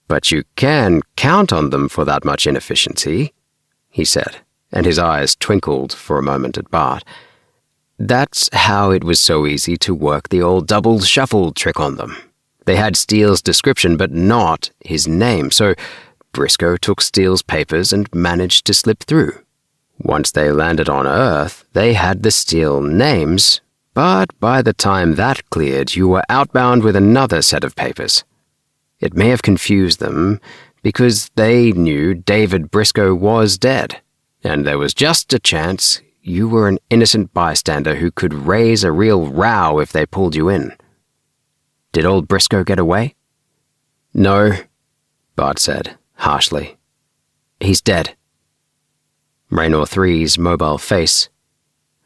But you can count on them for that much inefficiency, he said, and his eyes twinkled for a moment at Bart. That's how it was so easy to work the old double shuffle trick on them. They had Steele's description, but not his name, so Briscoe took Steele's papers and managed to slip through. Once they landed on Earth, they had the Steele names, but by the time that cleared, you were outbound with another set of papers. It may have confused them, because they knew David Briscoe was dead, and there was just a chance you were an innocent bystander who could raise a real row if they pulled you in. Did old Briscoe get away? No, Bart said, harshly. He's dead. Raynor 3's mobile face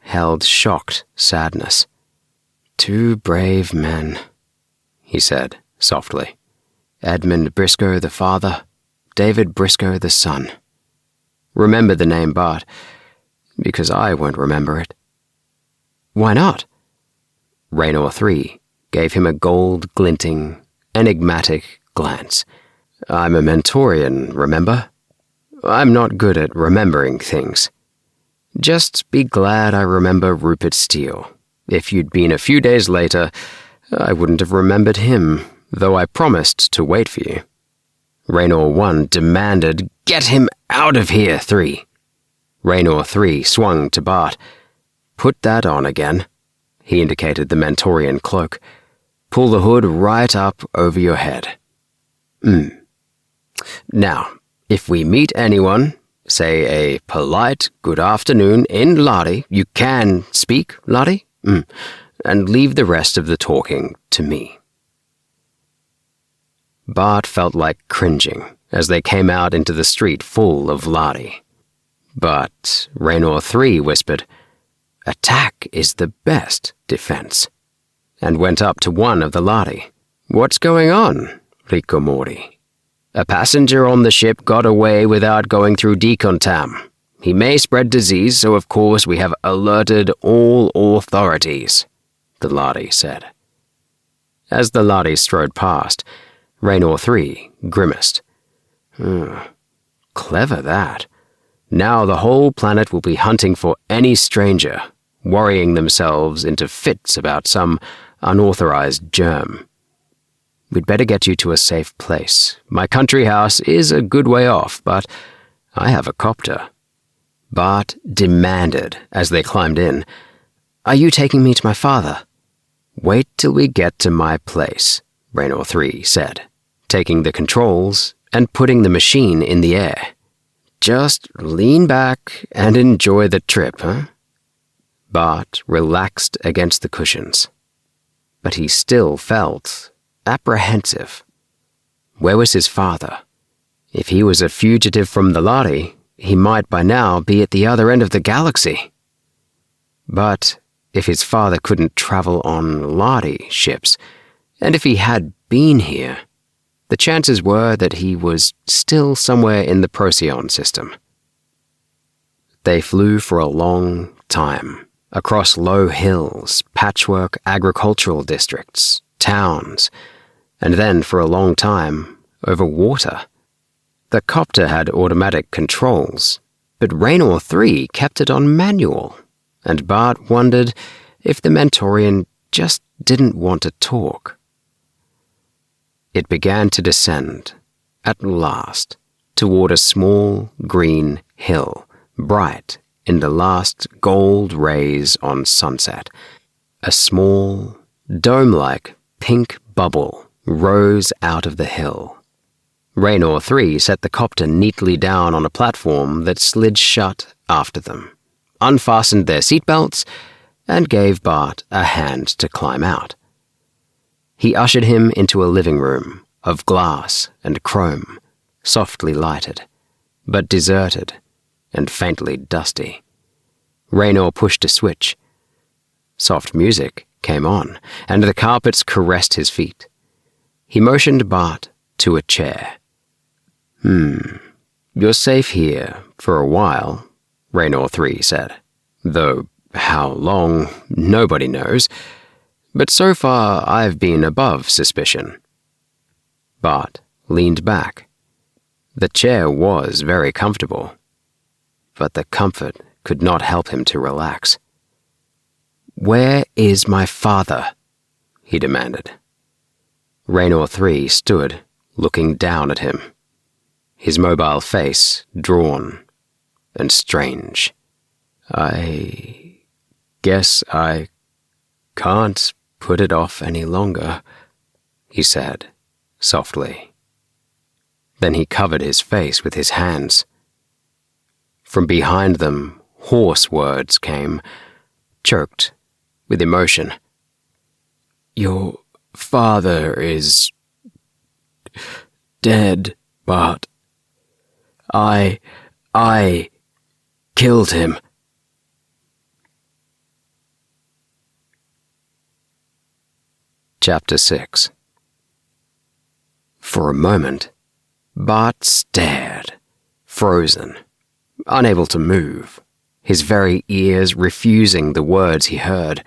held shocked sadness. 2 brave men, he said, softly. Edmund Briscoe the father, David Briscoe the son. Remember the name, Bart, because I won't remember it. Why not? Raynor 3 gave him a gold-glinting, enigmatic glance. I'm a Mentorian, remember? I'm not good at remembering things. Just be glad I remember Rupert Steele. If you'd been a few days later, I wouldn't have remembered him, though I promised to wait for you. Raynor 1 demanded, Get him out of here, 3. Raynor 3 swung to Bart. Put that on again. He indicated the Mentorian cloak. Pull the hood right up over your head. Now, if we meet anyone, say a polite good afternoon in Lahri, you can speak Lahri, and leave the rest of the talking to me. Bart felt like cringing as they came out into the street full of Lahri. But Raynor 3 whispered, Attack is the best defense, and went up to one of the Lahri. What's going on, Rico Mori? A passenger on the ship got away without going through decontam. He may spread disease, so of course we have alerted all authorities, the Lahri said. As the Lahri strode past, Raynor 3 grimaced. Clever that. Now the whole planet will be hunting for any stranger, worrying themselves into fits about some unauthorized germ. We'd better get you to a safe place. My country house is a good way off, but I have a copter. Bart demanded as they climbed in. Are you taking me to my father? Wait till we get to my place, Raynor 3 said, taking the controls and putting the machine in the air. Just lean back and enjoy the trip, huh? Bart relaxed against the cushions, but he still felt apprehensive. Where was his father? If he was a fugitive from the Lahri, he might by now be at the other end of the galaxy. But if his father couldn't travel on Lahri ships, and if he had been here, the chances were that he was still somewhere in the Procyon system. They flew for a long time, across low hills, patchwork agricultural districts, towns, and then for a long time over water. The copter had automatic controls, but Raynor 3 kept it on manual, and Bart wondered if the Mentorian just didn't want to talk. It began to descend, at last, toward a small green hill, bright in the last gold rays on sunset. A small, dome-like pink bubble rose out of the hill. Raynor 3 set the copter neatly down on a platform that slid shut after them, unfastened their seatbelts, and gave Bart a hand to climb out. He ushered him into a living room of glass and chrome, softly lighted, but deserted and faintly dusty. Raynor pushed a switch. Soft music came on, and the carpets caressed his feet. He motioned Bart to a chair. You're safe here for a while, Raynor 3 said. Though how long, nobody knows. But so far I've been above suspicion. Bart leaned back. The chair was very comfortable, but the comfort could not help him to relax. "Where is my father?" he demanded. Raynor 3 stood, looking down at him, his mobile face drawn and strange. "I guess I can't put it off any longer," he said, softly. Then he covered his face with his hands. From behind them, hoarse words came, choked with emotion. "Your father is dead, Bart. I killed him." Chapter 6. For a moment, Bart stared, frozen, unable to move, his very ears refusing the words he heard.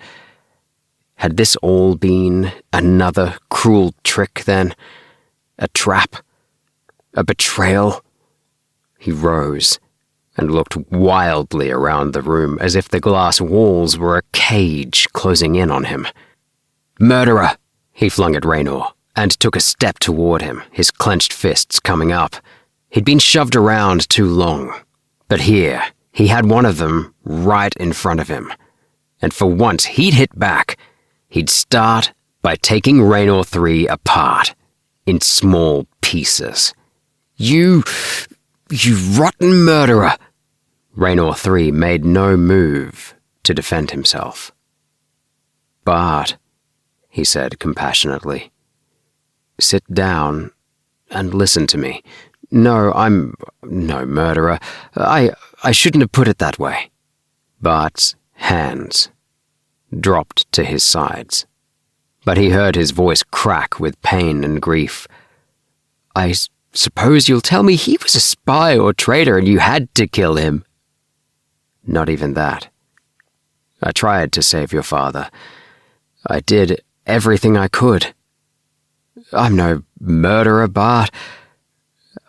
Had this all been another cruel trick, then? A trap? A betrayal? He rose and looked wildly around the room as if the glass walls were a cage closing in on him. "Murderer!" he flung at Raynor, and took a step toward him, his clenched fists coming up. He'd been shoved around too long, but here he had one of them right in front of him. And for once he'd hit back. He'd start by taking Raynor 3 apart, in small pieces. You rotten murderer!" Raynor 3 made no move to defend himself. "Bart," he said compassionately, "sit down and listen to me. No, I'm no murderer. I shouldn't have put it that way." Bart's hands dropped to his sides, but he heard his voice crack with pain and grief. "I suppose you'll tell me he was a spy or traitor and you had to kill him." "Not even that. I tried to save your father. I did everything I could. I'm no murderer, Bart.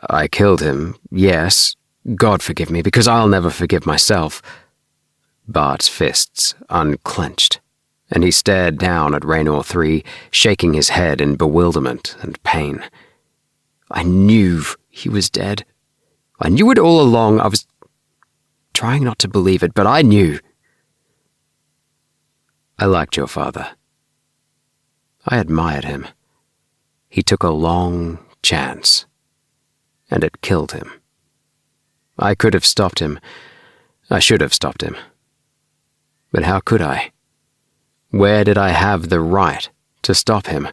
I killed him, yes, God forgive me, because I'll never forgive myself." Bart's fists unclenched, and he stared down at Raynor 3, shaking his head in bewilderment and pain. "I knew he was dead. I knew it all along. I was trying not to believe it, but I knew." "I liked your father. I admired him. He took a long chance, and it killed him. I could have stopped him. I should have stopped him. But how could I? Where did I have the right to stop him,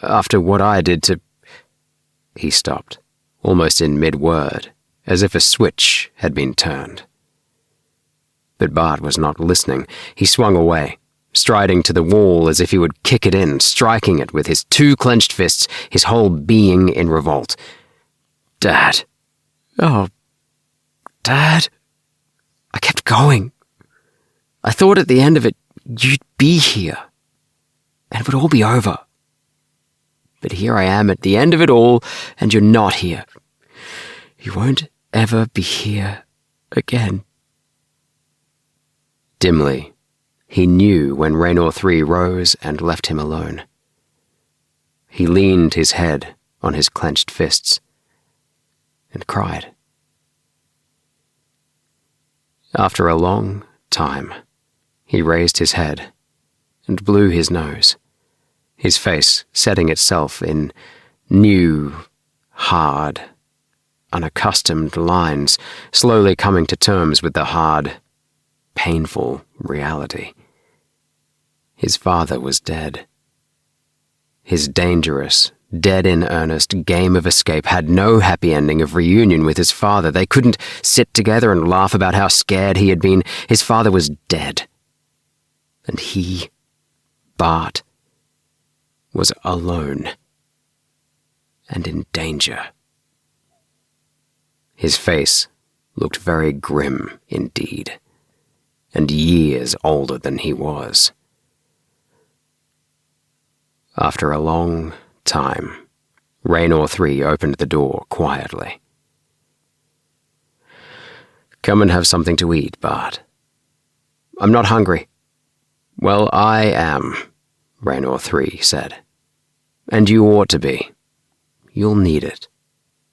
after what I did to—" He stopped, almost in mid-word, as if a switch had been turned. But Bart was not listening. He swung away, striding to the wall as if he would kick it in, striking it with his two clenched fists, his whole being in revolt. "Dad. Oh, Dad." I kept going. I thought at the end of it, you'd be here, and it would all be over. But here I am at the end of it all, and you're not here. You won't ever be here again. Dimly, he knew when Raynor 3 rose and left him alone. He leaned his head on his clenched fists and cried. After a long time, he raised his head and blew his nose, his face setting itself in new, hard, unaccustomed lines, slowly coming to terms with the hard, painful reality. His father was dead. His dangerous, dead-in-earnest game of escape had no happy ending of reunion with his father. They couldn't sit together and laugh about how scared he had been. His father was dead. And he, Bart was alone and in danger. His face looked very grim indeed, and years older than he was. After a long time, Raynor 3 opened the door quietly. "Come and have something to eat, Bart." "I'm not hungry." "Well, I am," Raynor 3 said. "And you ought to be. You'll need it."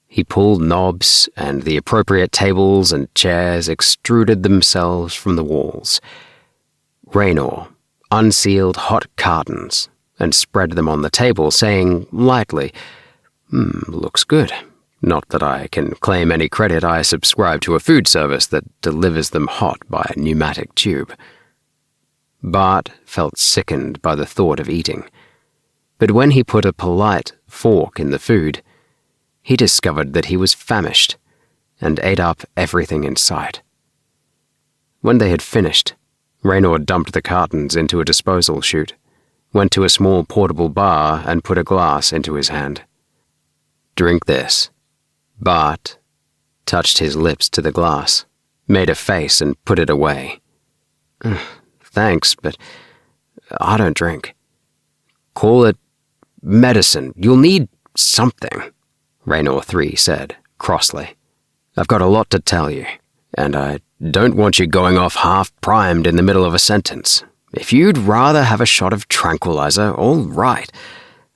He pulled knobs, and the appropriate tables and chairs extruded themselves from the walls. Raynor unsealed hot cartons and spread them on the table, saying lightly, "Looks good. Not that I can claim any credit. I subscribe to a food service that delivers them hot by a pneumatic tube." Bart felt sickened by the thought of eating, but when he put a polite fork in the food, he discovered that he was famished and ate up everything in sight. When they had finished, Raynor dumped the cartons into a disposal chute, went to a small portable bar and put a glass into his hand. "Drink this." Bart touched his lips to the glass, made a face and put it away. "Thanks, but I don't drink." "Call it medicine. You'll need something," Raynor 3 said, crossly. "I've got a lot to tell you, and I don't want you going off half-primed in the middle of a sentence. If you'd rather have a shot of tranquilizer, all right.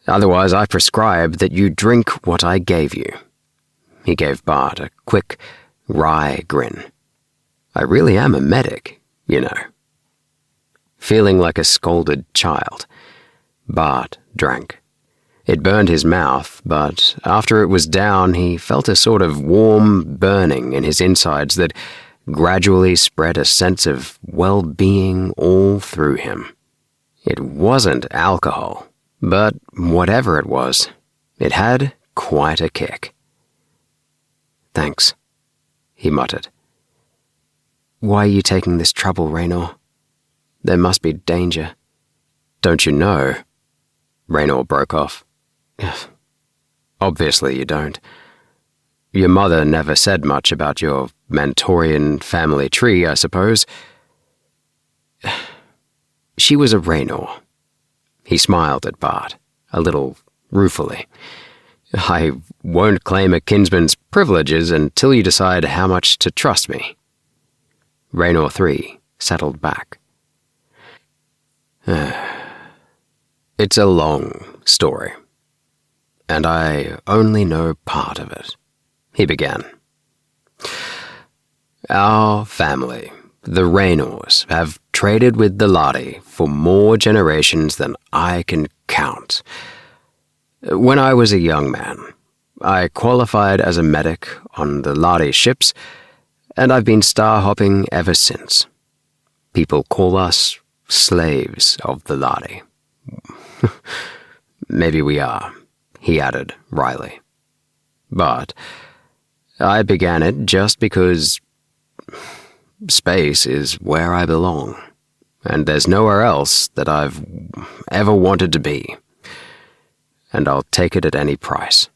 Otherwise, I prescribe that you drink what I gave you." He gave Bart a quick, wry grin. "I really am a medic, you know." Feeling like a scolded child, Bart drank. It burned his mouth, but after it was down, he felt a sort of warm burning in his insides that gradually spread a sense of well-being all through him. It wasn't alcohol, but whatever it was, it had quite a kick. "Thanks," he muttered. "Why are you taking this trouble, Raynor? There must be danger." "Don't you know?" Raynor broke off. "Obviously you don't. Your mother never said much about your Mentorian family tree, I suppose." "She was a Raynor." He smiled at Bart, a little ruefully. "I won't claim a kinsman's privileges until you decide how much to trust me." Raynor 3 settled back. "It's a long story, and I only know part of it," he began. "Our family, the Raynors, have traded with the Lahri for more generations than I can count. When I was a young man, I qualified as a medic on the Lahri ships, and I've been star-hopping ever since. People call us slaves of the Lahri." "Maybe we are," he added wryly. "But I began it just because space is where I belong, and there's nowhere else that I've ever wanted to be, and I'll take it at any price."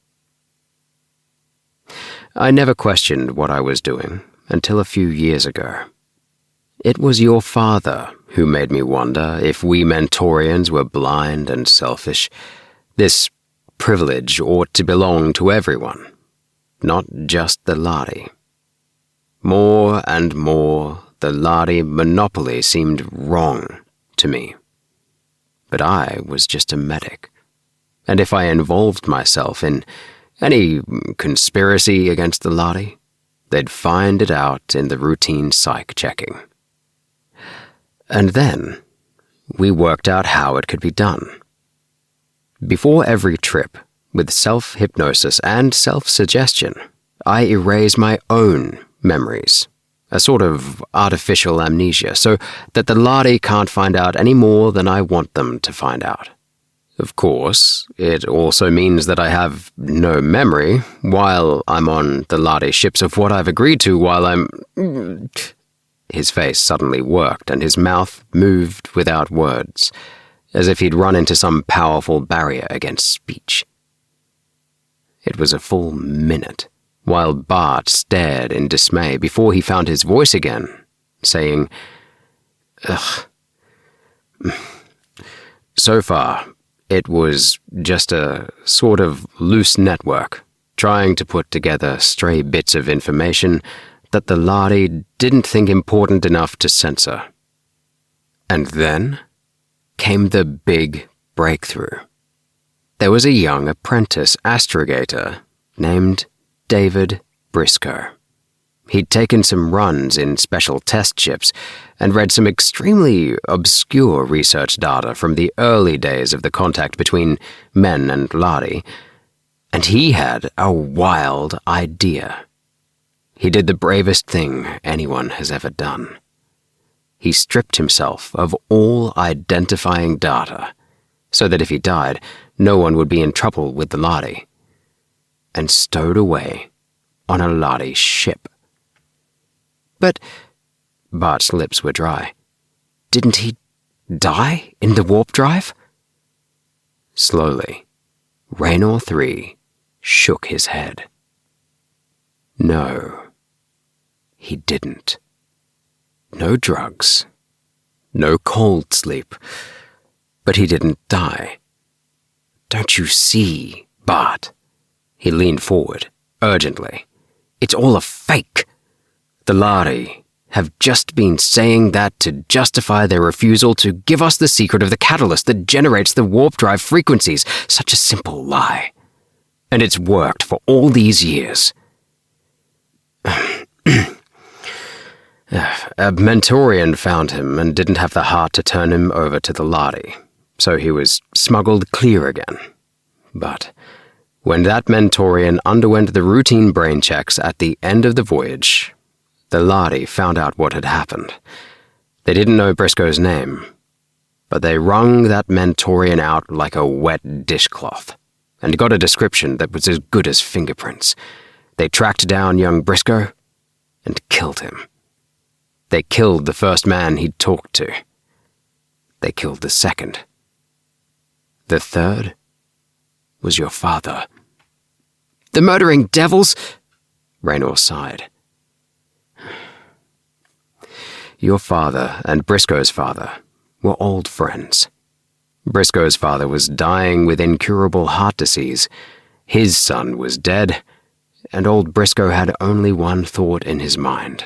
I never questioned what I was doing until a few years ago. It was your father who made me wonder if we Mentorians were blind and selfish. This privilege ought to belong to everyone, not just the Lahri. More and more, the Lahri monopoly seemed wrong to me. But I was just a medic, and if I involved myself in any conspiracy against the Lahri, they'd find it out in the routine psych checking. And then we worked out how it could be done. Before every trip, with self-hypnosis and self-suggestion, I erase my own memories, a sort of artificial amnesia, so that the Lahri can't find out any more than I want them to find out. Of course, it also means that I have no memory while I'm on the Lahri ships of what I've agreed to while I'm... His face suddenly worked and his mouth moved without words, as if he'd run into some powerful barrier against speech. It was a full minute while Bart stared in dismay before he found his voice again, saying, "Ugh. So far, it was just a sort of loose network, trying to put together stray bits of information that the Lahri didn't think important enough to censor." And then came the big breakthrough. There was a young apprentice astrogator named David Briscoe. He'd taken some runs in special test ships and read some extremely obscure research data from the early days of the contact between men and Lahri, and he had a wild idea. He did the bravest thing anyone has ever done. He stripped himself of all identifying data, so that if he died, no one would be in trouble with the Lahri, and stowed away on a Lahri ship. But Bart's lips were dry. Didn't he die in the warp drive? Slowly, Raynor 3 shook his head. No, he didn't. No drugs, no cold sleep, but he didn't die. Don't you see, Bart? He leaned forward, urgently. It's all a fake. The Lahri have just been saying that to justify their refusal to give us the secret of the catalyst that generates the warp drive frequencies. Such a simple lie. And it's worked for all these years. A Mentorian found him and didn't have the heart to turn him over to the Lahri, so he was smuggled clear again. But when that Mentorian underwent the routine brain checks at the end of the voyage, the Lahri found out what had happened. They didn't know Briscoe's name, but they wrung that Mentorian out like a wet dishcloth, and got a description that was as good as fingerprints. They tracked down young Briscoe and killed him. They killed the first man he'd talked to. They killed the second. The third was your father. The murdering devils! Raynor sighed. Your father and Briscoe's father were old friends. Briscoe's father was dying with incurable heart disease. His son was dead, and old Briscoe had only one thought in his mind: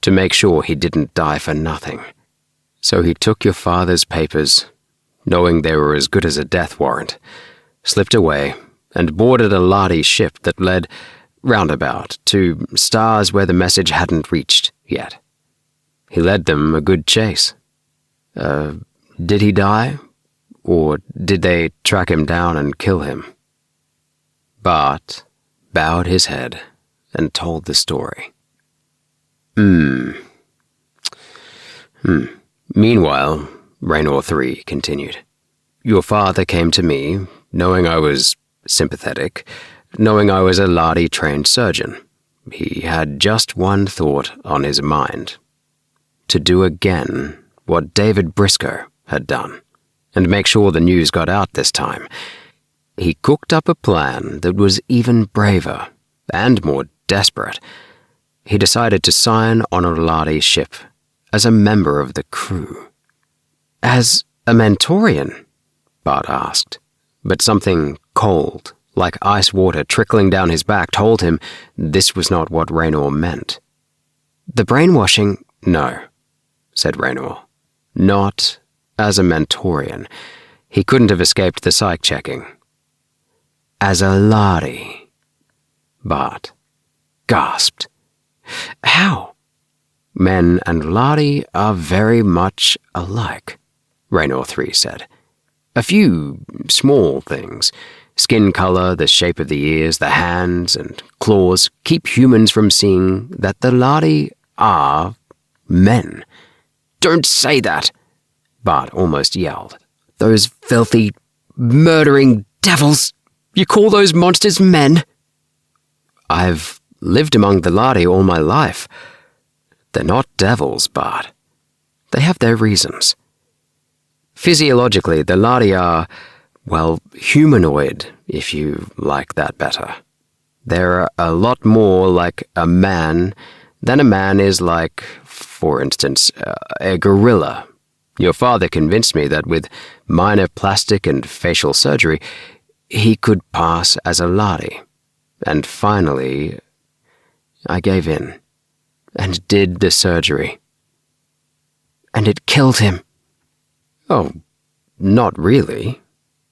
to make sure he didn't die for nothing. So he took your father's papers, knowing they were as good as a death warrant, slipped away, and boarded a Lahri ship that led roundabout to stars where the message hadn't reached yet. He led them a good chase. Did he die? Or did they track him down and kill him? Bart bowed his head and told the story. Meanwhile, Raynor 3 continued. Your father came to me, knowing I was sympathetic, knowing I was a Lahri-trained surgeon. He had just one thought on his mind: to do again what David Briscoe had done, and make sure the news got out this time. He cooked up a plan that was even braver and more desperate. He decided to sign on a Lahri ship as a member of the crew. As a Mentorian? Bart asked, but something cold, like ice water trickling down his back, told him this was not what Raynor meant. The brainwashing? No, said Raynor. Not as a Mentorian. He couldn't have escaped the psych checking. As a Lahri, Bart gasped. How? Men and Lahri are very much alike, Raynor 3 said. A few small things. Skin color, the shape of the ears, the hands and claws keep humans from seeing that the Lahri are men. Don't say that, Bart almost yelled. Those filthy, murdering devils! You call those monsters men? I've lived among the Lahri all my life. They're not devils, Bart. They have their reasons. Physiologically, the Lahri are, well, humanoid, if you like that better. They're a lot more like a man than a man is like, for instance, a gorilla. Your father convinced me that with minor plastic and facial surgery, he could pass as a Lahri. And finally, I gave in and did the surgery. And it killed him. Oh, not really.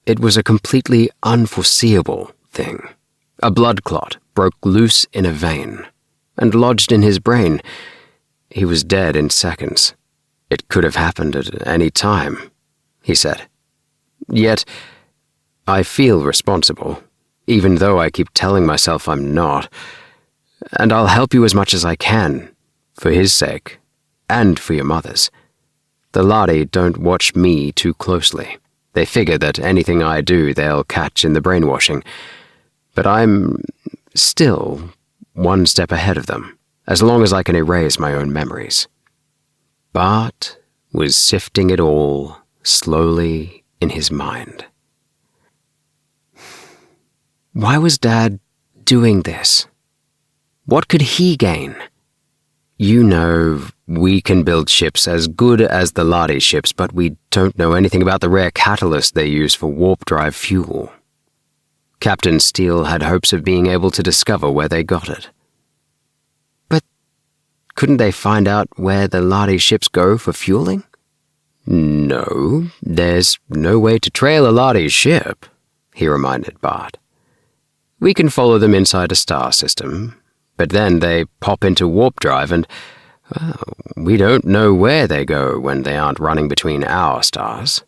It was a completely unforeseeable thing. A blood clot broke loose in a vein and lodged in his brain. He was dead in seconds. It could have happened at any time, he said. Yet, I feel responsible, even though I keep telling myself I'm not. And I'll help you as much as I can, for his sake, and for your mother's. The Lahri don't watch me too closely. They figure that anything I do they'll catch in the brainwashing. But I'm still one step ahead of them, as long as I can erase my own memories. Bart was sifting it all slowly in his mind. Why was Dad doing this? What could he gain? You know, we can build ships as good as the Lahri ships, but we don't know anything about the rare catalyst they use for warp-drive fuel. Captain Steele had hopes of being able to discover where they got it. But couldn't they find out where the Lahri ships go for fueling? No, there's no way to trail a Lahri ship, he reminded Bart. We can follow them inside a star system, but then they pop into warp drive and, well, we don't know where they go when they aren't running between our stars.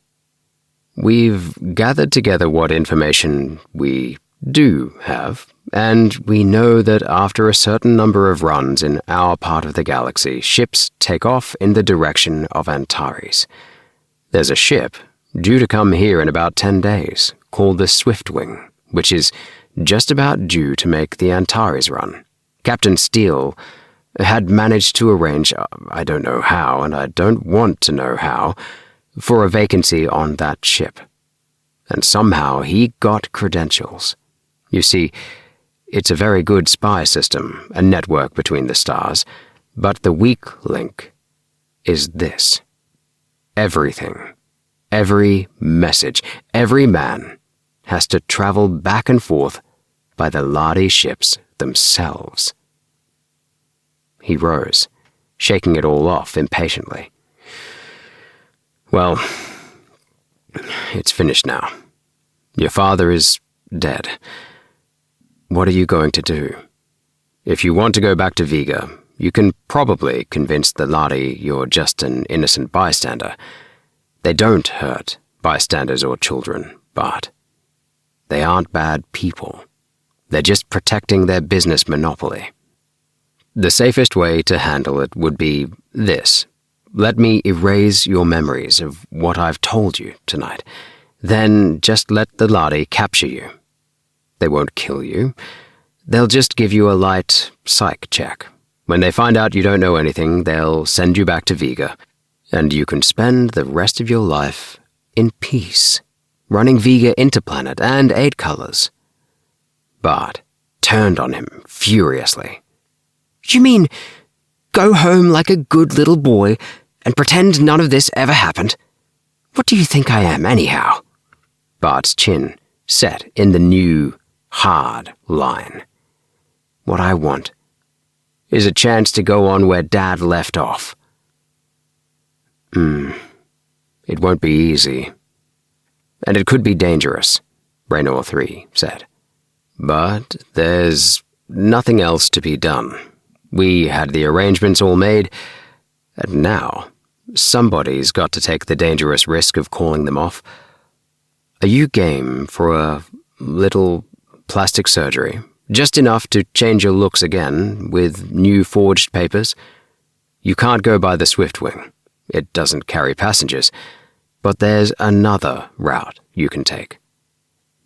We've gathered together what information we do have, and we know that after a certain number of runs in our part of the galaxy, ships take off in the direction of Antares. There's a ship due to come here in about 10 days, called the Swiftwing, which is just about due to make the Antares run. Captain Steele had managed to arrange, I don't know how, and I don't want to know how, for a vacancy on that ship. And somehow he got credentials. You see, it's a very good spy system, a network between the stars, but the weak link is this. Everything, every message, every man has to travel back and forth by the Lahri ships themselves. He rose, shaking it all off impatiently. Well, it's finished now. Your father is dead. What are you going to do? If you want to go back to Vega, you can probably convince the Lahri you're just an innocent bystander. They don't hurt bystanders or children, Bart. They aren't bad people. They're just protecting their business monopoly. The safest way to handle it would be this. Let me erase your memories of what I've told you tonight. Then just let the Lahri capture you. They won't kill you. They'll just give you a light psych check. When they find out you don't know anything, they'll send you back to Vega, and you can spend the rest of your life in peace, running Vega Interplanet and 8 Colors. Bart turned on him furiously. You mean go home like a good little boy and pretend none of this ever happened? What do you think I am, anyhow? Bart's chin set in the new, hard line. What I want is a chance to go on where Dad left off. It won't be easy. And it could be dangerous, Raynor 3 said. But there's nothing else to be done. We had the arrangements all made, and now somebody's got to take the dangerous risk of calling them off. Are you game for a little plastic surgery? Just enough to change your looks again, with new forged papers? You can't go by the Swiftwing. It doesn't carry passengers. But there's another route you can take.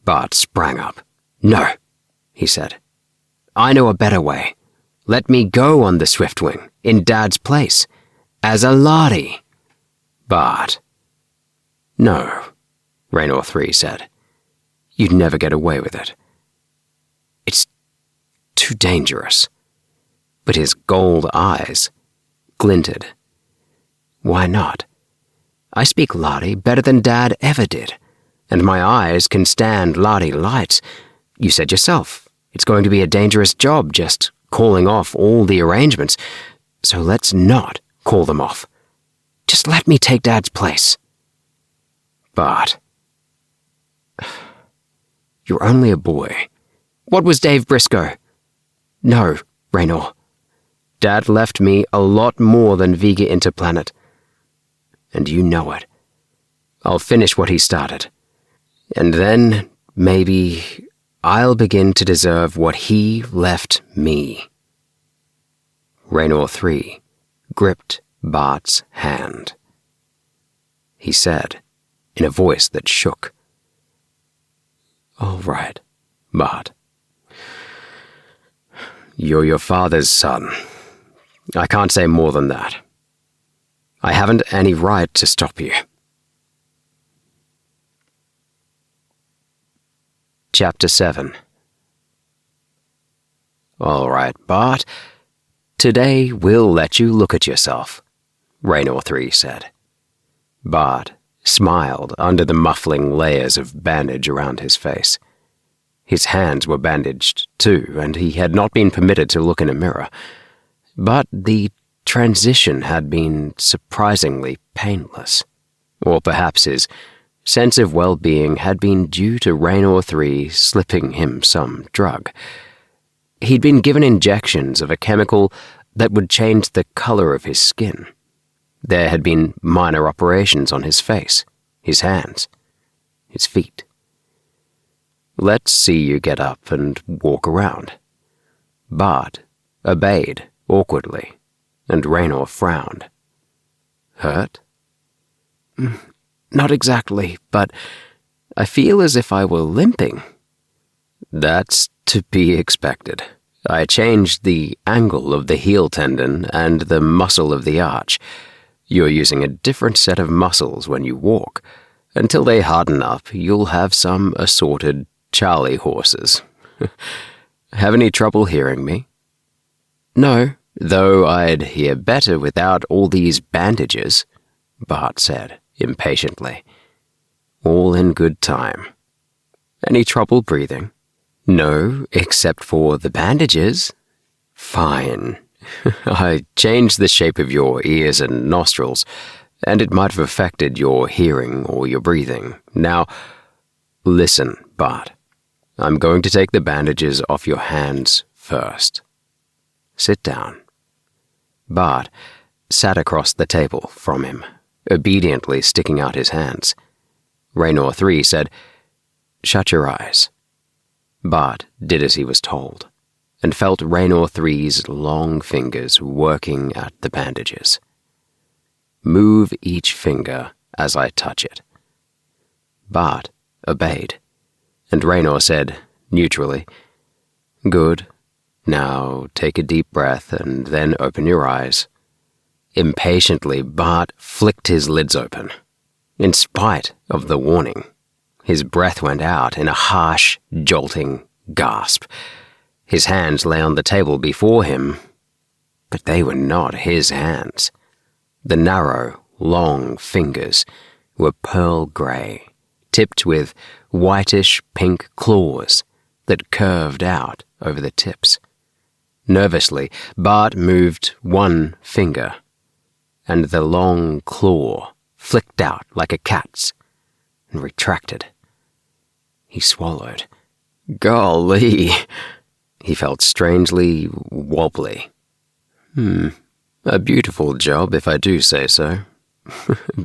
Bart sprang up. No, he said. I know a better way. Let me go on the Swiftwing, in Dad's place, as a Lahri. Bart. "No," Raynor 3 said. "You'd never get away with it. It's too dangerous." But his gold eyes glinted. "Why not? I speak Lahri better than Dad ever did, and my eyes can stand Lahri lights. You said yourself, it's going to be a dangerous job just calling off all the arrangements, so let's not call them off. Just let me take Dad's place." "Bart, you're only a boy. What was Dave Briscoe?" "No, Raynor. Dad left me a lot more than Vega Interplanet. And you know it. I'll finish what he started. And then, maybe, I'll begin to deserve what he left me." Raynor 3 gripped Bart's hand. He said, in a voice that shook, "All right, Bart. You're your father's son. I can't say more than that. I haven't any right to stop you." Chapter 7. "All right, Bart. Today we'll let you look at yourself," Raynor 3 said. Bart smiled under the muffling layers of bandage around his face. His hands were bandaged, too, and he had not been permitted to look in a mirror. But the transition had been surprisingly painless. Or perhaps his sense of well-being had been due to Raynor 3 slipping him some drug. He'd been given injections of a chemical that would change the color of his skin. There had been minor operations on his face, his hands, his feet. "Let's see you get up and walk around." Bart obeyed awkwardly, and Raynor frowned. "Hurt?" "Not exactly, but I feel as if I were limping." "That's to be expected. I changed the angle of the heel tendon and the muscle of the arch. You're using a different set of muscles when you walk. Until they harden up, you'll have some assorted Charlie horses. Have any trouble hearing me?" "No, though I'd hear better without all these bandages," Bart said impatiently. "All in good time. Any trouble breathing?" "No, except for the bandages." "Fine. I changed the shape of your ears and nostrils, and it might have affected your hearing or your breathing. Now, listen, Bart. I'm going to take the bandages off your hands first. Sit down." Bart sat across the table from him, obediently sticking out his hands. Raynor 3 said, "Shut your eyes." Bart did as he was told, and felt Raynor 3's long fingers working at the bandages. "Move each finger as I touch it." Bart obeyed, and Raynor said, neutrally, "Good. Now take a deep breath and then open your eyes." Impatiently, Bart flicked his lids open. In spite of the warning, his breath went out in a harsh, jolting gasp. His hands lay on the table before him, but they were not his hands. The narrow, long fingers were pearl gray, tipped with whitish-pink claws that curved out over the tips. Nervously, Bart moved one finger, and the long claw flicked out like a cat's and retracted. He swallowed. Golly! He felt strangely wobbly. A beautiful job, if I do say so.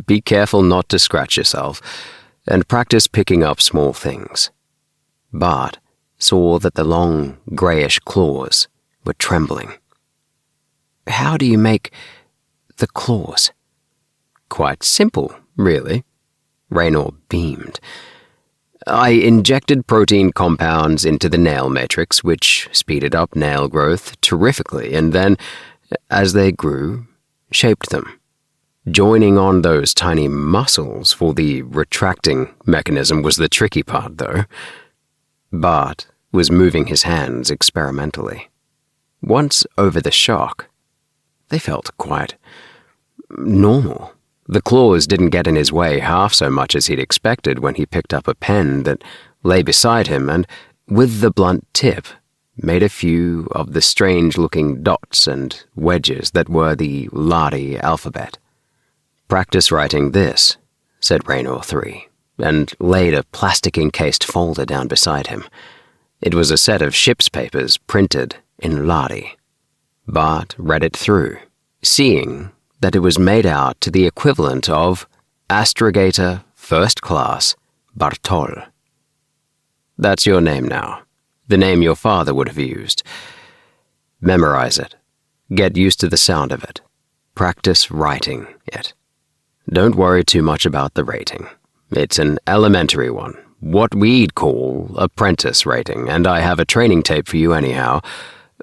Be careful not to scratch yourself, and practice picking up small things. Bart saw that the long, grayish claws were trembling. "How do you make the claws?" "Quite simple, really." Raynor beamed. "I injected protein compounds into the nail matrix, which speeded up nail growth terrifically, and then, as they grew, shaped them. Joining on those tiny muscles for the retracting mechanism was the tricky part, though. Bart was moving his hands experimentally. Once over the shock, they felt quite normal. The claws didn't get in his way half so much as he'd expected when he picked up a pen that lay beside him and, with the blunt tip, made a few of the strange-looking dots and wedges that were the Lahri alphabet. "Practice writing this," said Raynor 3, and laid a plastic-encased folder down beside him. It was a set of ship's papers printed in Lahri. Bart read it through, seeing that it was made out to the equivalent of Astrogator First Class Bartol. "That's your name now, the name your father would have used. Memorize it. Get used to the sound of it. Practice writing it. Don't worry too much about the rating. It's an elementary one, what we'd call apprentice rating, and I have a training tape for you anyhow.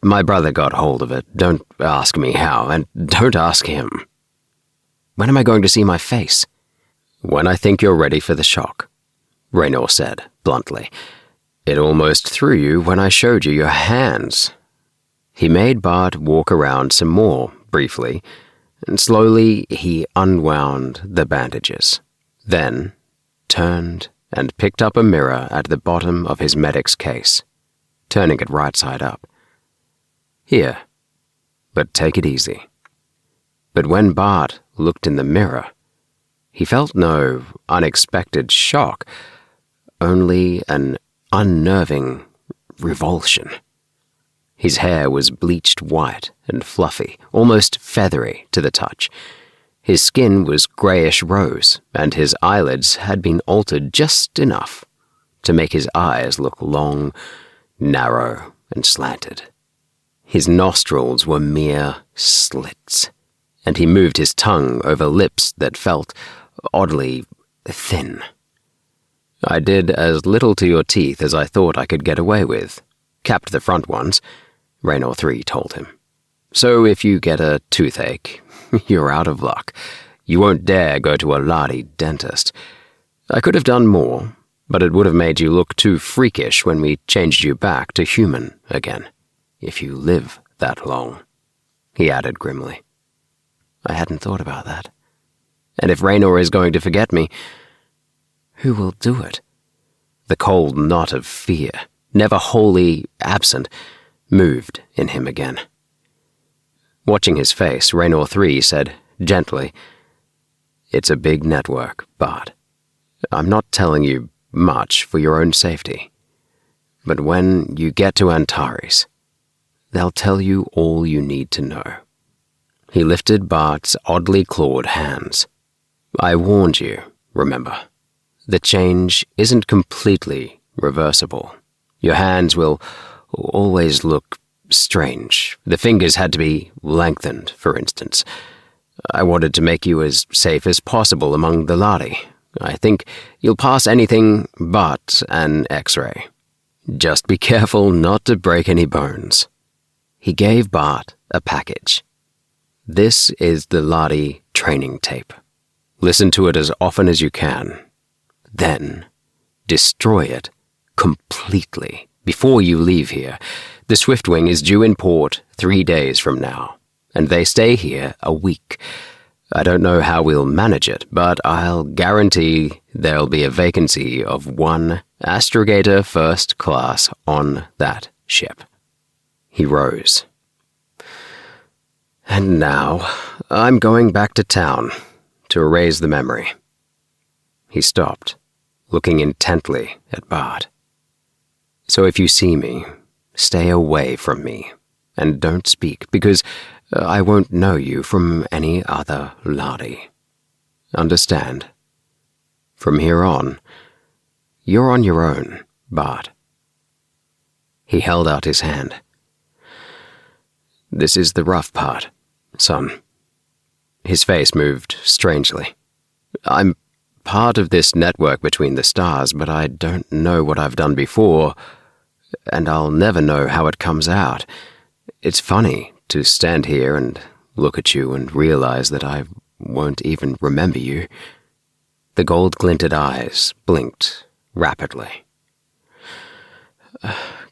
My brother got hold of it. Don't ask me how, and don't ask him." "When am I going to see my face?" "When I think you're ready for the shock," Raynor said bluntly. "It almost threw you when I showed you your hands." He made Bart walk around some more, briefly, and slowly he unwound the bandages, then turned and picked up a mirror at the bottom of his medic's case, turning it right side up. "Here, but take it easy." But when Bart looked in the mirror, he felt no unexpected shock, only an unnerving revulsion. His hair was bleached white and fluffy, almost feathery to the touch. His skin was grayish-rose, and his eyelids had been altered just enough to make his eyes look long, narrow, and slanted. His nostrils were mere slits, and he moved his tongue over lips that felt oddly thin. "I did as little to your teeth as I thought I could get away with. Capped the front ones," Raynor 3 told him. "So if you get a toothache, you're out of luck. You won't dare go to a Lahri dentist. I could have done more, but it would have made you look too freakish when we changed you back to human again, if you live that long," he added grimly. I hadn't thought about that. And if Raynor is going to forget me, who will do it? The cold knot of fear, never wholly absent, moved in him again. Watching his face, Raynor 3 said gently, "It's a big network, Bart. I'm not telling you much for your own safety. But when you get to Antares, they'll tell you all you need to know." He lifted Bart's oddly clawed hands. "I warned you, remember. The change isn't completely reversible. Your hands will always look strange. The fingers had to be lengthened, for instance. I wanted to make you as safe as possible among the Lahri. I think you'll pass anything but an X-ray. Just be careful not to break any bones." He gave Bart a package. "This is the Lahri training tape. Listen to it as often as you can. Then destroy it completely before you leave here. The Swiftwing is due in port 3 days from now, and they stay here a week. I don't know how we'll manage it, but I'll guarantee there'll be a vacancy of 1 Astrogator First Class on that ship." He rose. "And now I'm going back to town to erase the memory." He stopped, looking intently at Bart. "So if you see me, stay away from me, and don't speak, because I won't know you from any other Lahri. Understand? From here on, you're on your own, Bart." He held out his hand. "This is the rough part, son." His face moved strangely. "I'm part of this network between the stars, but I don't know what I've done before, and I'll never know how it comes out. It's funny to stand here and look at you and realize that I've won't even remember you." The gold-glinted eyes blinked rapidly.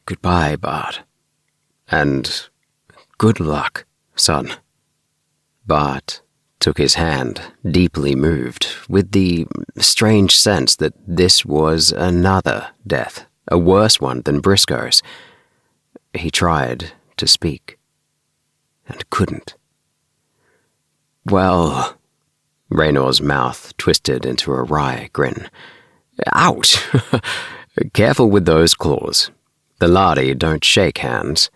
"Goodbye, Bart. And good luck, son." Bart took his hand, deeply moved, with the strange sense that this was another death, a worse one than Briscoe's. He tried to speak, and couldn't. "Well," Raynor's mouth twisted into a wry grin. "Ouch! Careful with those claws. The Lahri don't shake hands."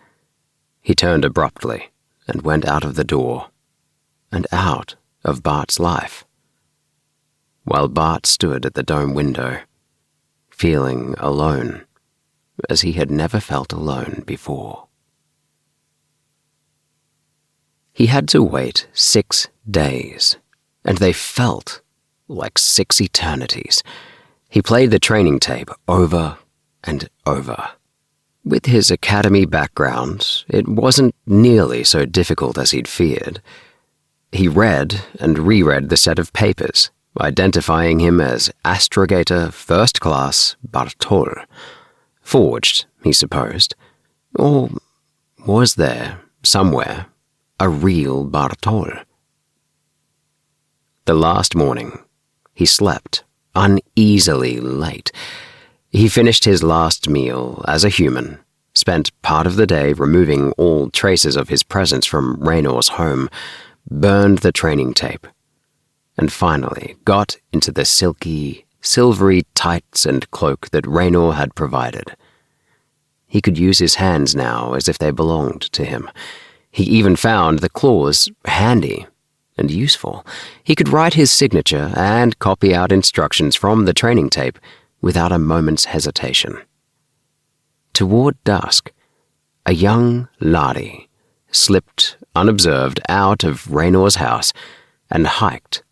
He turned abruptly and went out of the door, and out of Bart's life, while Bart stood at the dome window, feeling alone as he had never felt alone before. He had to wait 6 days, and they felt like 6 eternities. He played the training tape over and over. With his academy background, it wasn't nearly so difficult as he'd feared. He read and reread the set of papers, identifying him as Astrogator First Class Bartol. Forged, he supposed. Or was there, somewhere, a real Bartol? The last morning, he slept uneasily late. He finished his last meal as a human, spent part of the day removing all traces of his presence from Raynor's home, burned the training tape, and finally got into the silky, silvery tights and cloak that Raynor had provided. He could use his hands now as if they belonged to him. He even found the claws handy and useful. He could write his signature and copy out instructions from the training tape without a moment's hesitation. Toward dusk, a young Lahri slipped unobserved out of Raynor's house and hiked,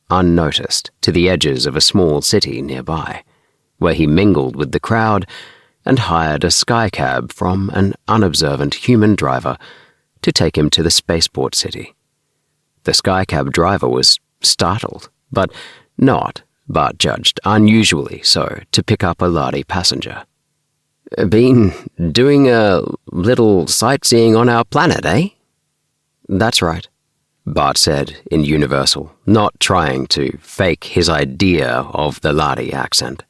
unnoticed, to the edges of a small city nearby, where he mingled with the crowd and hired a skycab from an unobservant human driver to take him to the spaceport city. The skycab driver was startled, but not, Bart judged, unusually so, to pick up a Lahri passenger. "Been doing a little sightseeing on our planet, eh?" "That's right," Bart said in universal, not trying to fake his idea of the Lahri accent.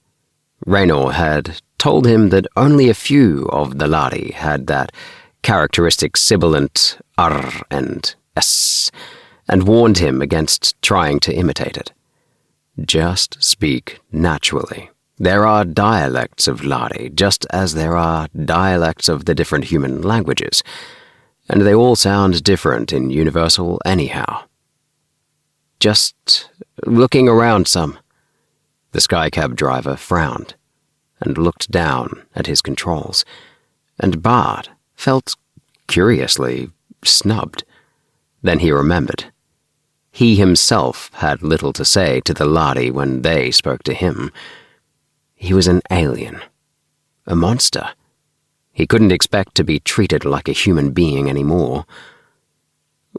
Raynor had told him that only a few of the Lahri had that characteristic sibilant R and S, and warned him against trying to imitate it. Just speak naturally. There are dialects of Lahri, just as there are dialects of the different human languages, and they all sound different in universal anyhow. "Just looking around some." The skycab driver frowned and looked down at his controls, and Bart felt curiously snubbed. Then he remembered. He himself had little to say to the Lahri when they spoke to him. He was an alien, a monster. He couldn't expect to be treated like a human being anymore.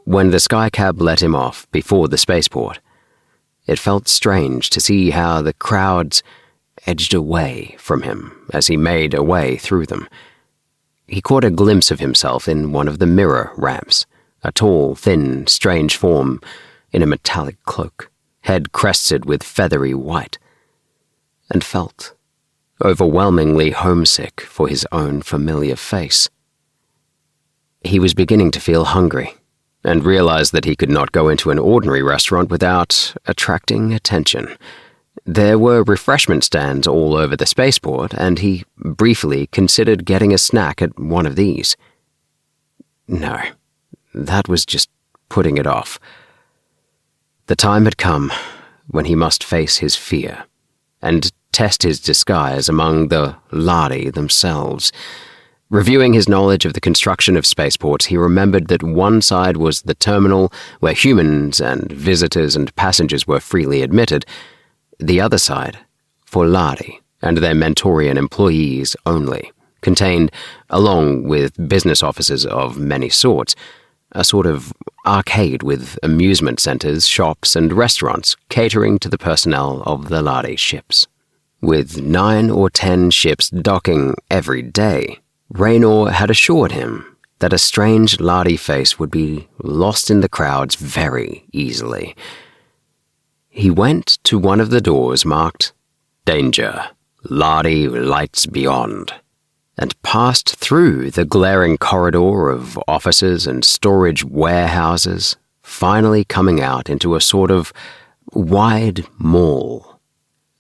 When the skycab let him off before the spaceport, it felt strange to see how the crowds edged away from him as he made a way through them. He caught a glimpse of himself in one of the mirror ramps, a tall, thin, strange form in a metallic cloak, head crested with feathery white, and felt overwhelmingly homesick for his own familiar face. He was beginning to feel hungry, and realized that he could not go into an ordinary restaurant without attracting attention. There were refreshment stands all over the spaceport, and he briefly considered getting a snack at one of these. No, that was just putting it off. The time had come when he must face his fear and test his disguise among the Lahri themselves. Reviewing his knowledge of the construction of spaceports, he remembered that one side was the terminal where humans and visitors and passengers were freely admitted. The other side, for Lahri and their Mentorian employees only, contained, along with business offices of many sorts, a sort of arcade with amusement centres, shops and restaurants catering to the personnel of the Lahri ships. With 9 or 10 ships docking every day, Raynor had assured him that a strange Lahri face would be lost in the crowds very easily. He went to one of the doors marked "Danger, Lahri Lights Beyond," and passed through the glaring corridor of offices and storage warehouses, finally coming out into a sort of wide mall.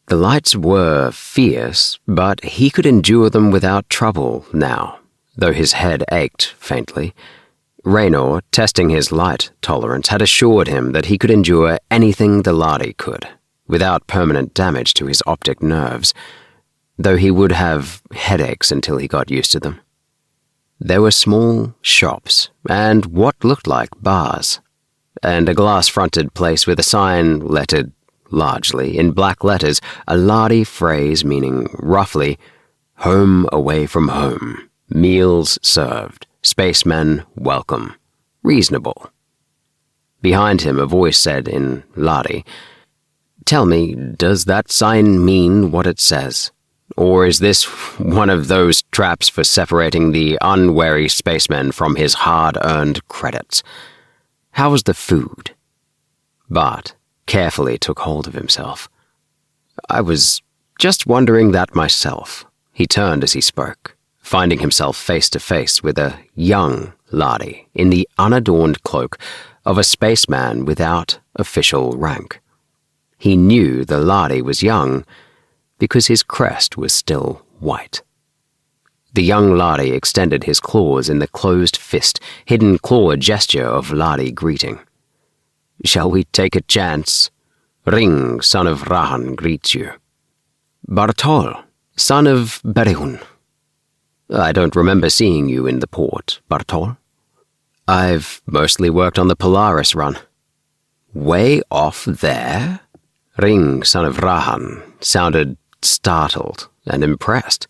The lights were fierce, but he could endure them without trouble now, though his head ached faintly. Raynor, testing his light tolerance, had assured him that he could endure anything the Lahri could, without permanent damage to his optic nerves, though he would have headaches until he got used to them. There were small shops, and what looked like bars, and a glass-fronted place with a sign lettered largely in black letters, a Lahri phrase meaning roughly, "Home away from home, meals served, spacemen welcome, reasonable." Behind him a voice said in Lahri, "Tell me, does that sign mean what it says? Or is this one of those traps for separating the unwary spaceman from his hard-earned credits? How's the food?" Bart carefully took hold of himself. "I was just wondering that myself." He turned as he spoke, finding himself face to face with a young Lahri in the unadorned cloak of a spaceman without official rank. He knew the Lahri was young because his crest was still white. The young Lahri extended his claws in the closed fist, hidden claw gesture of Lahri greeting. "Shall we take a chance? Ring, son of Rahan, greets you. Bartol, son of Berihun. I don't remember seeing you in the port, Bartol. I've mostly worked on the Polaris run." "Way off there?" Ring, son of Rahan, sounded startled and impressed.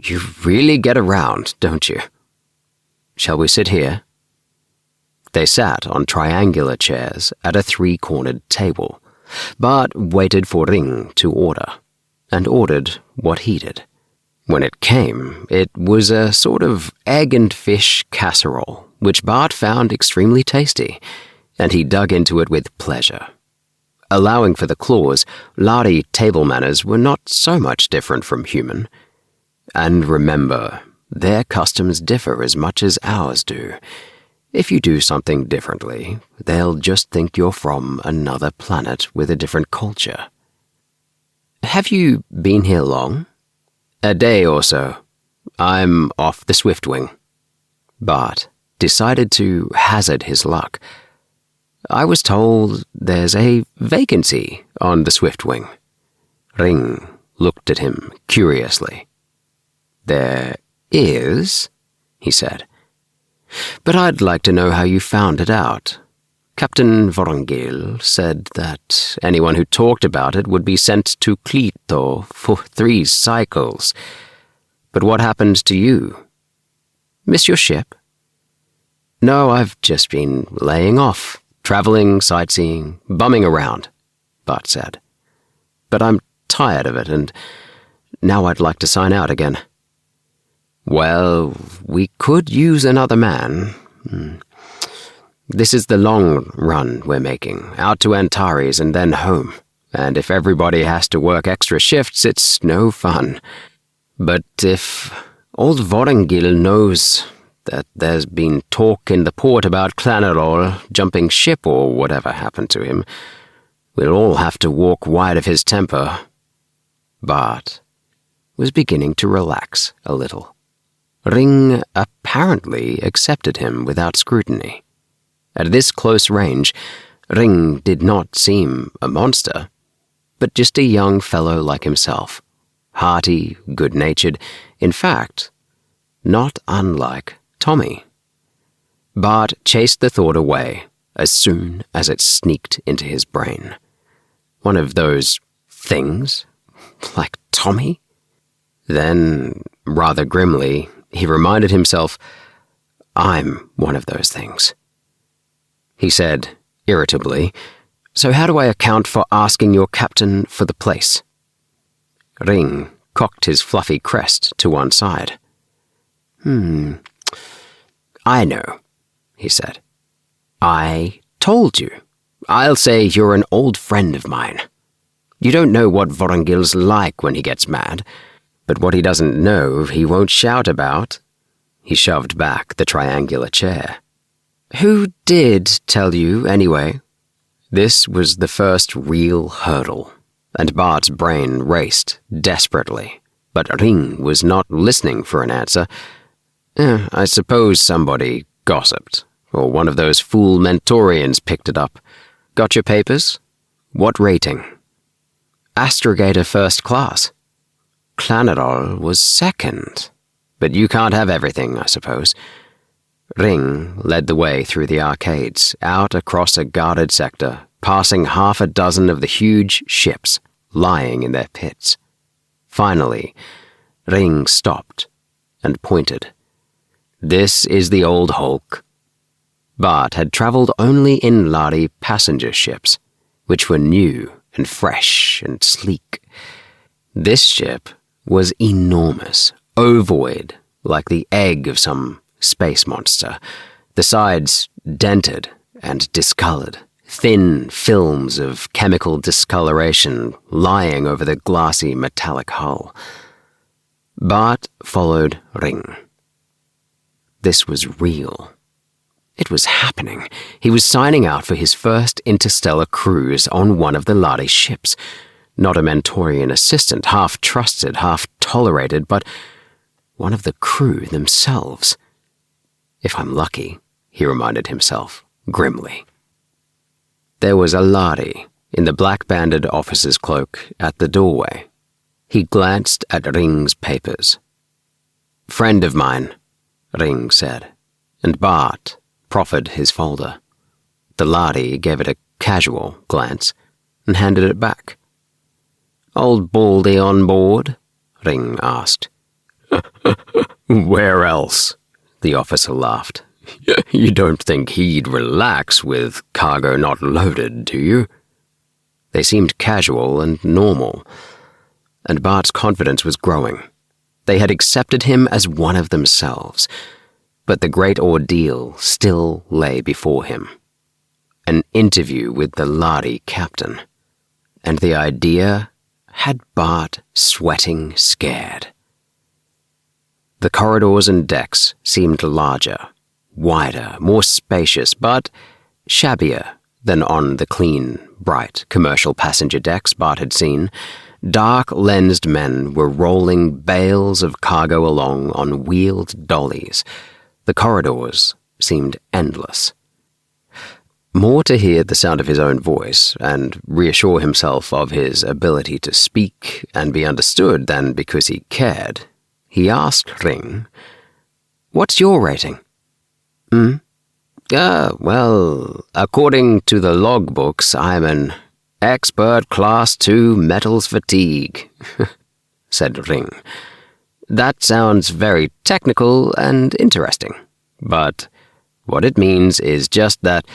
"You really get around, don't you? Shall we sit here?" They sat on triangular chairs at a 3-cornered table. Bart waited for Ring to order, and ordered what he did. When it came, it was a sort of egg and fish casserole, which Bart found extremely tasty, and he dug into it with pleasure. Allowing for the clause, Lahri table manners were not so much different from human. And remember, their customs differ as much as ours do. If you do something differently, they'll just think you're from another planet with a different culture. "Have you been here long?" "A day or so. I'm off the Swiftwing." Bart decided to hazard his luck. "I was told there's a vacancy on the Swiftwing." Ring looked at him curiously. "There is," he said. "But I'd like to know how you found it out. Captain Vorongil said that anyone who talked about it would be sent to Clito for 3 cycles. But what happened to you? Miss your ship?" "No, I've just been laying off, traveling, sightseeing, bumming around," Bart said. "But I'm tired of it, and now I'd like to sign out again." "Well, we could use another man. This is the long run we're making, out to Antares and then home, and if everybody has to work extra shifts, it's no fun. But if old Vorongil knows that there's been talk in the port about Clanarol jumping ship or whatever happened to him, we'll all have to walk wide of his temper." Bart was beginning to relax a little. Ring apparently accepted him without scrutiny. At this close range, Ring did not seem a monster, but just a young fellow like himself, hearty, good-natured, in fact, not unlike Tommy. Bart chased the thought away as soon as it sneaked into his brain. One of those things, like Tommy? Then, rather grimly, he reminded himself, "I'm one of those things." he said, irritably. "So how do I account for asking your captain for the place?" Ring cocked his fluffy crest to one side. "I know," he said. "I told you. I'll say you're an old friend of mine. You don't know what Vorongil's like when he gets mad, but what he doesn't know he won't shout about." He shoved back the triangular chair. "Who did tell you, anyway?" This was the first real hurdle, and Bart's brain raced desperately, but Ring was not listening for an answer. "I suppose somebody gossiped, or one of those fool Mentorians picked it up. Got your papers? What rating?" "Astrogator first class." "Clanadol was second. But you can't have everything, I suppose." Ring led the way through the arcades, out across a guarded sector, passing half a dozen of the huge ships lying in their pits. Finally, Ring stopped and pointed. "This is the old hulk." Bart had travelled only in Lahri passenger ships, which were new and fresh and sleek. This ship was enormous, ovoid, like the egg of some space monster, the sides dented and discolored, thin films of chemical discoloration lying over the glassy metallic hull. Bart followed Ring. This was real. It was happening. He was signing out for his first interstellar cruise on one of the Lahri ships. Not a Mentorian assistant, half trusted, half tolerated, but one of the crew themselves. If I'm lucky, he reminded himself, grimly. There was a Lahri in the black-banded officer's cloak at the doorway. He glanced at Ring's papers. "Friend of mine," Ring said, and Bart proffered his folder. The Lahri gave it a casual glance and handed it back. "Old Baldy on board?" Ring asked. "Where else?" the officer laughed. "You don't think he'd relax with cargo not loaded, do you?" They seemed casual and normal, and Bart's confidence was growing. They had accepted him as one of themselves, but the great ordeal still lay before him. An interview with the Lahri captain. And the idea had Bart sweating scared. The corridors and decks seemed larger, wider, more spacious, but shabbier than on the clean, bright commercial passenger decks Bart had seen. Dark-lensed men were rolling bales of cargo along on wheeled dollies. The corridors seemed endless. More to hear the sound of his own voice and reassure himself of his ability to speak and be understood than because he cared, he asked Ring, "What's your rating?" Well, according to the logbooks, I'm an expert Class 2 metals fatigue," said Ring. "That sounds very technical and interesting, but what it means is just that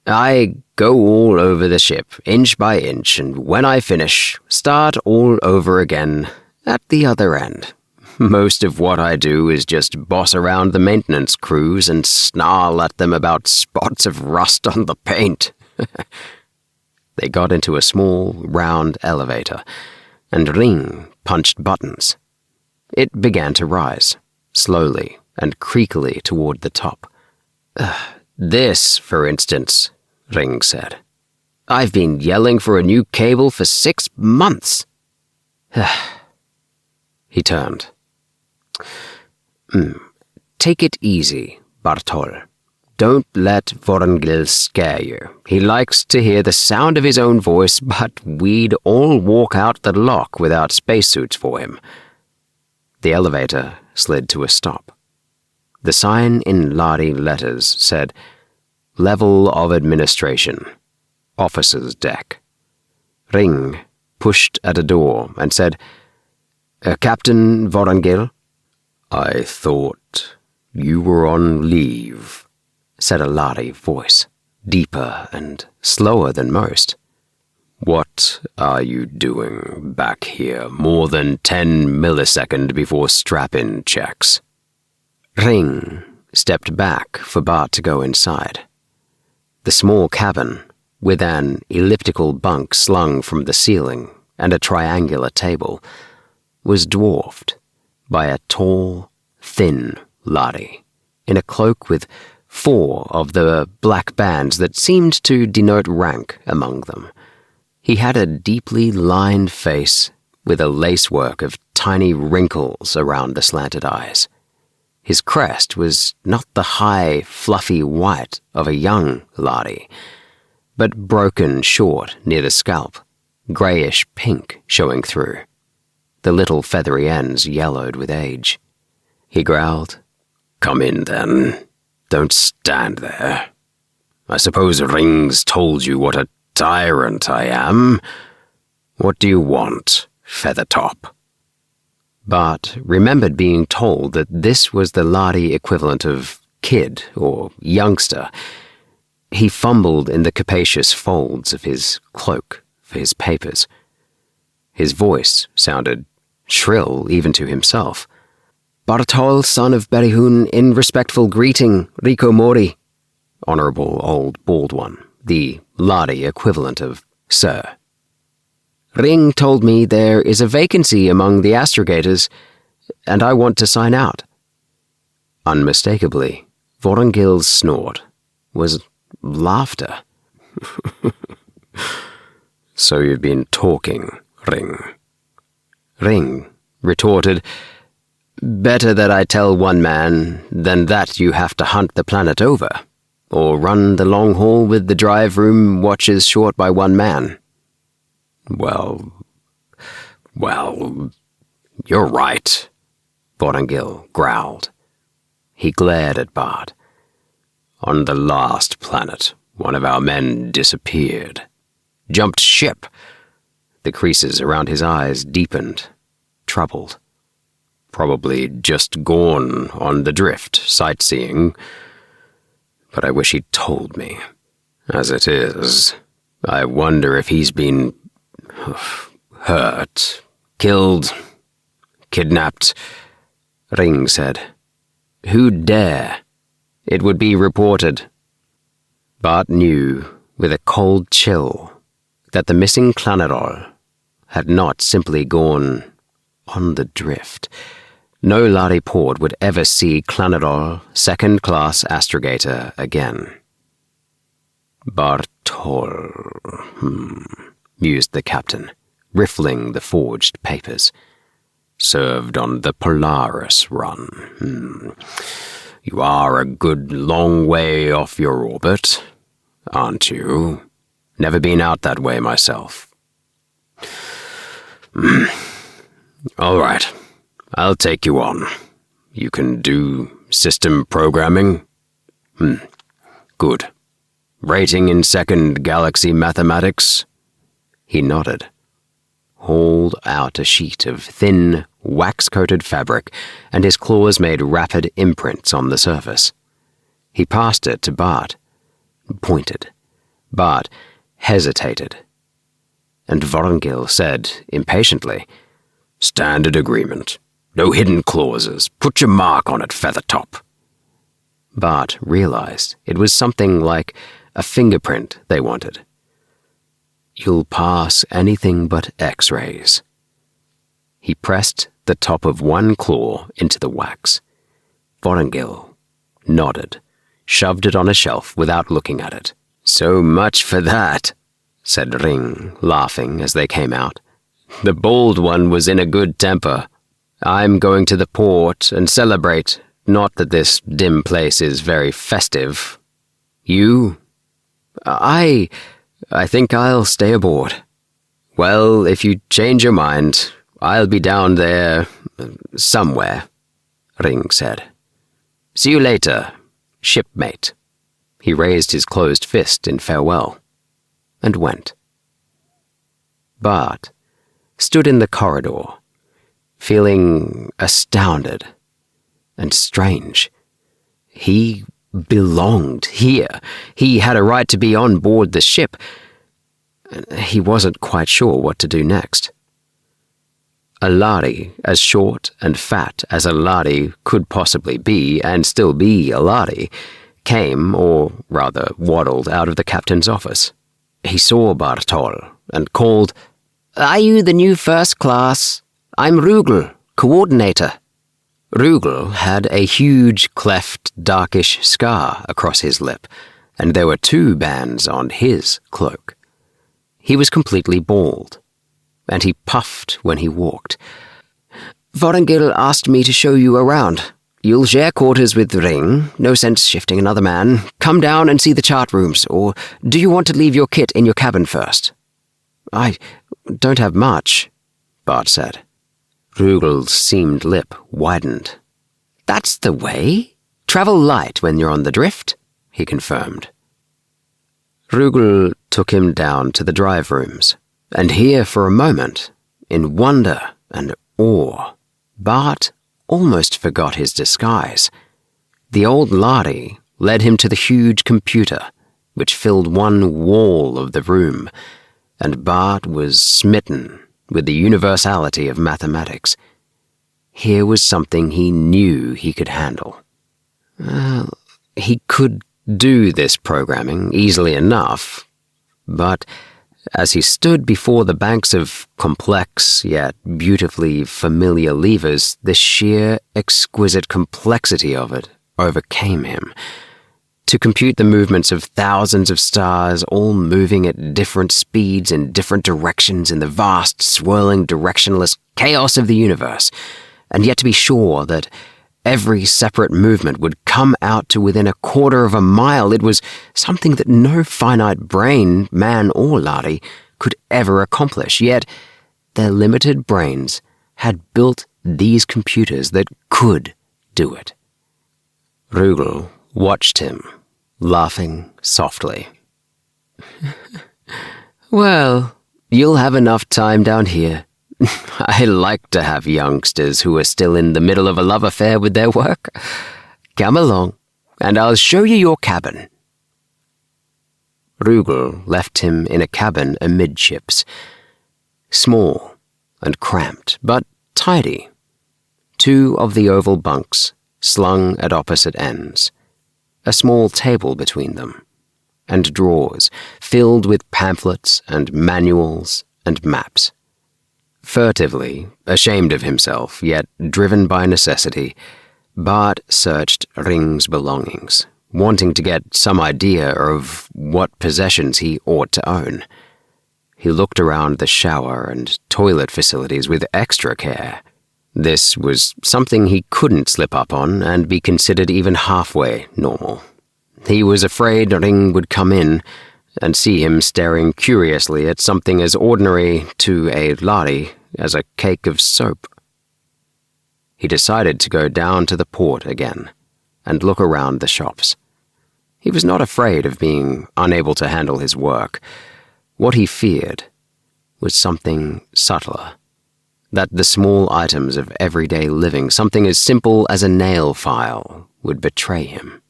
I go all over the ship, inch by inch, and when I finish, start all over again at the other end. Most of what I do is just boss around the maintenance crews and snarl at them about spots of rust on the paint." They got into a small, round elevator, and Ring punched buttons. It began to rise, slowly and creakily toward the top. "This, for instance," Ring said. "I've been yelling for a new cable for 6 months." He turned. "Take it easy, Bartol. Don't let Vorongil scare you. He likes to hear the sound of his own voice, but we'd all walk out the lock without spacesuits for him." The elevator slid to a stop. The sign in Lahri letters said, "Level of Administration, Officer's Deck." Ring pushed at a door and said, "Captain Vorongil?" "I thought you were on leave," said a Lahri voice. deeper and slower than most. "What are you doing back here more than 10 milliseconds before strap-in checks?" Ring stepped back for Bart to go inside. The small cabin, with an elliptical bunk slung from the ceiling and a triangular table, was dwarfed by a tall, thin Lahri in a cloak with 4 of the black bands that seemed to denote rank among them. He had a deeply lined face with a lacework of tiny wrinkles around the slanted eyes. His crest was not the high, fluffy white of a young Lahri, but broken short near the scalp, greyish pink showing through. The little feathery ends yellowed with age. He growled, "Come in, then. Don't stand there. I suppose Ring's told you what a tyrant I am. What do you want, Feathertop?" Bart remembered being told that this was the Lahri equivalent of kid or youngster. He fumbled in the capacious folds of his cloak for his papers. His voice sounded shrill even to himself. "Bartol, son of Berihun, in respectful greeting, Rico Mori." Honorable old bald one, the Lahri equivalent of sir. "Ring told me there is a vacancy among the astrogators, and I want to sign out." Unmistakably, Vorongil's snort was laughter. "So you've been talking, Ring." Ring retorted, "Better that I tell one man than that you have to hunt the planet over, or run the long haul with the drive room watches short by one man." Well, you're right," Vorongil growled. He glared at Bart. "On the last planet, one of our men disappeared. Jumped ship." The creases around his eyes deepened, troubled. "Probably just gone on the drift, sightseeing. But I wish he'd told me. As it is, I wonder if he's been hurt, killed, kidnapped," Ring said. "Who'd dare? It would be reported." Bart knew, with a cold chill, that the missing Clanadol had not simply gone on the drift. No Lahri port would ever see Clanadol, second-class astrogator, again. "Bartol," mused the captain, riffling the forged papers. "Served on the Polaris run. You are a good long way off your orbit, aren't you? Never been out that way myself." "All right, I'll take you on. You can do system programming?" "Good. Rating in second galaxy mathematics?" He nodded. Hauled out a sheet of thin, wax-coated fabric, and his claws made rapid imprints on the surface. He passed it to Bart, pointed. Bart hesitated, and Vorongil said impatiently, "Standard agreement. No hidden clauses. Put your mark on it, Feathertop." Bart realized it was something like a fingerprint they wanted. "You'll pass anything but X-rays." He pressed the top of one claw into the wax. Vorongil nodded, shoved it on a shelf without looking at it. "So much for that," said Ring, laughing as they came out. "The bald one was in a good temper. I'm going to the port and celebrate, not that this dim place is very festive. You?" I think I'll stay aboard." "Well, if you change your mind, I'll be down there somewhere," Ring said. "See you later, shipmate." He raised his closed fist in farewell and went. Bart stood in the corridor, feeling astounded and strange. He belonged here. He had a right to be on board the ship. He wasn't quite sure what to do next. A Lahri, as short and fat as a Lahri could possibly be, and still be a Lahri, came, or rather waddled, out of the captain's office. He saw Bartol and called, "Are you the new first class? I'm Rugel, coordinator." Rugel had a huge cleft, darkish scar across his lip, and there were 2 bands on his cloak. He was completely bald, and he puffed when he walked. "Vorengil asked me to show you around. You'll share quarters with Ring. No sense shifting another man. Come down and see the chart rooms, or do you want to leave your kit in your cabin first?" "I don't have much," Bart said. Rugel's seamed lip widened. "That's the way. Travel light when you're on the drift," he confirmed. Rugel took him down to the drive rooms, and here for a moment, in wonder and awe, Bart almost forgot his disguise. The old Lahri led him to the huge computer, which filled one wall of the room, and Bart was smitten with the universality of mathematics. Here was something he knew he could handle. He could do this programming easily enough, but as he stood before the banks of complex yet beautifully familiar levers, the sheer exquisite complexity of it overcame him. To compute the movements of thousands of stars, all moving at different speeds in different directions in the vast, swirling, directionless chaos of the universe, and yet to be sure that every separate movement would come out to within a quarter of a mile, it was something that no finite brain, man or Lahri, could ever accomplish. Yet their limited brains had built these computers that could do it. Rugel watched him, laughing softly. "Well, you'll have enough time down here. I like to have youngsters who are still in the middle of a love affair with their work. Come along, and I'll show you your cabin." Rugel left him in a cabin amidships, small and cramped, but tidy. 2 of the oval bunks slung at opposite ends, a small table between them, and drawers filled with pamphlets and manuals and maps. Furtively, ashamed of himself, yet driven by necessity, Bart searched Ring's belongings, wanting to get some idea of what possessions he ought to own. He looked around the shower and toilet facilities with extra care. This was something he couldn't slip up on and be considered even halfway normal. He was afraid Ring would come in and see him staring curiously at something as ordinary to a Lahri as a cake of soap. He decided to go down to the port again and look around the shops. He was not afraid of being unable to handle his work. What he feared was something subtler, that the small items of everyday living, something as simple as a nail file, would betray him.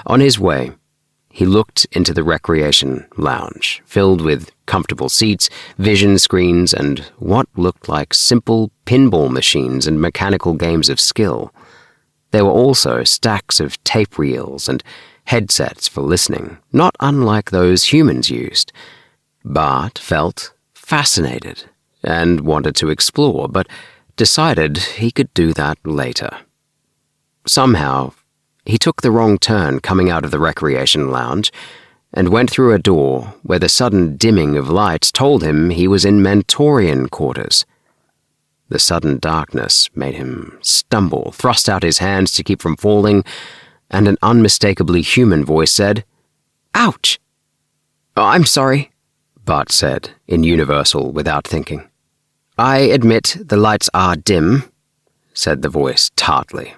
On his way, he looked into the recreation lounge, filled with comfortable seats, vision screens, and what looked like simple pinball machines and mechanical games of skill. There were also stacks of tape reels and headsets for listening, not unlike those humans used. Bart felt fascinated and wanted to explore, but decided he could do that later. Somehow, he took the wrong turn coming out of the recreation lounge and went through a door where the sudden dimming of lights told him he was in Mentorian quarters. The sudden darkness made him stumble, thrust out his hands to keep from falling, and an unmistakably human voice said, "Ouch!" "I'm sorry," Bart said, in universal without thinking. "I admit the lights are dim," said the voice tartly,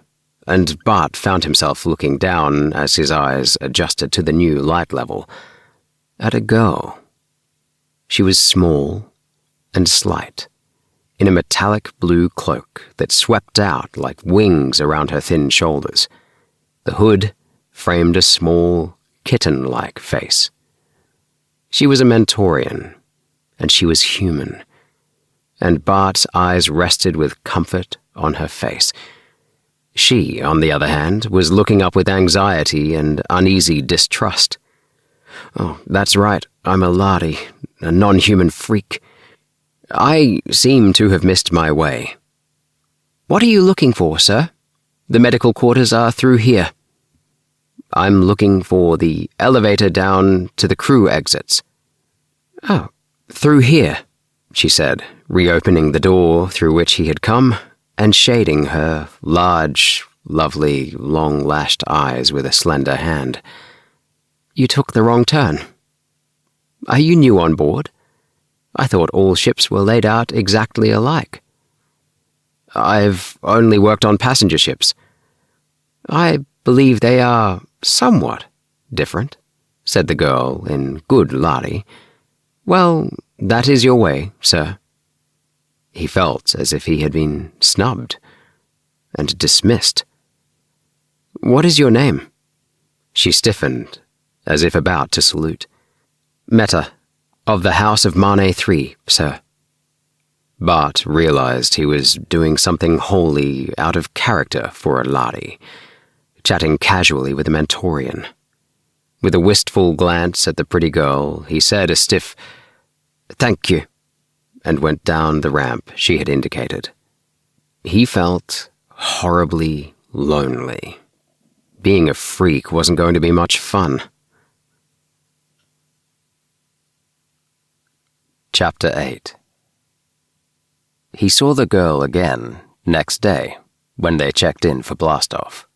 and Bart found himself looking down as his eyes adjusted to the new light level, at a girl. She was small and slight, in a metallic blue cloak that swept out like wings around her thin shoulders. The hood framed a small, kitten-like face. She was a Mentorian, and she was human, and Bart's eyes rested with comfort on her face. She, on the other hand, was looking up with anxiety and uneasy distrust. "Oh, that's right, I'm a Lahri, a non-human freak. I seem to have missed my way." "What are you looking for, sir? The medical quarters are through here." "I'm looking for the elevator down to the crew exits." "Oh, through here," she said, reopening the door through which he had come and shading her large, lovely, long-lashed eyes with a slender hand. "You took the wrong turn. Are you new on board? I thought all ships were laid out exactly alike." "I've only worked on passenger ships." "I believe they are somewhat different," said the girl in good Lahri. "Well, that is your way, sir." He felt as if he had been snubbed and dismissed. "What is your name?" She stiffened, as if about to salute. "Meta, of the House of Mane 3, sir." Bart realized he was doing something wholly out of character for a Lahri, chatting casually with a Mentorian. With a wistful glance at the pretty girl, he said a stiff, "Thank you," and went down the ramp she had indicated. He felt horribly lonely. Being a freak wasn't going to be much fun. Chapter 8. He saw the girl again next day when they checked in for blastoff.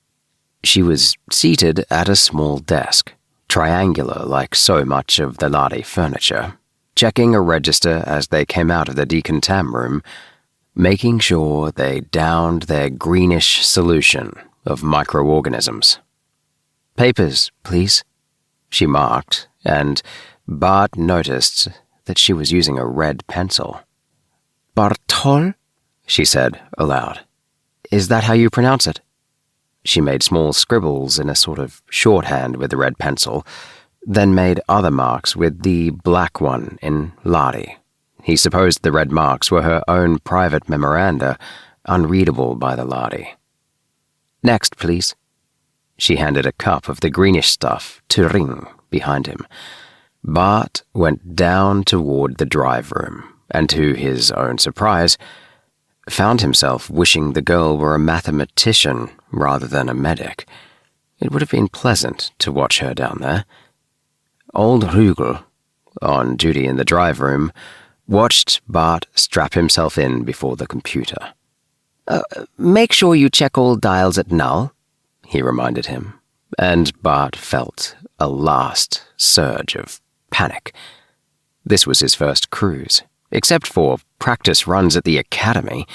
She was seated at a small desk, triangular like so much of the Lahri furniture, checking a register as they came out of the decontam room, making sure they downed their greenish solution of microorganisms. "Papers, please," she marked, and Bart noticed that she was using a red pencil. "Bartol?" she said aloud. "Is that how you pronounce it?" She made small scribbles in a sort of shorthand with the red pencil, then made other marks with the black one in Lahri. He supposed the red marks were her own private memoranda, unreadable by the Lahri. "Next, please." She handed a cup of the greenish stuff to Ring behind him. Bart went down toward the drive room, and to his own surprise, found himself wishing the girl were a mathematician rather than a medic. It would have been pleasant to watch her down there. Old Rugel, on duty in the drive room, watched Bart strap himself in before the computer. Make sure you check all dials at null," he reminded him, and Bart felt a last surge of panic. This was his first cruise, except for practice runs at the academy,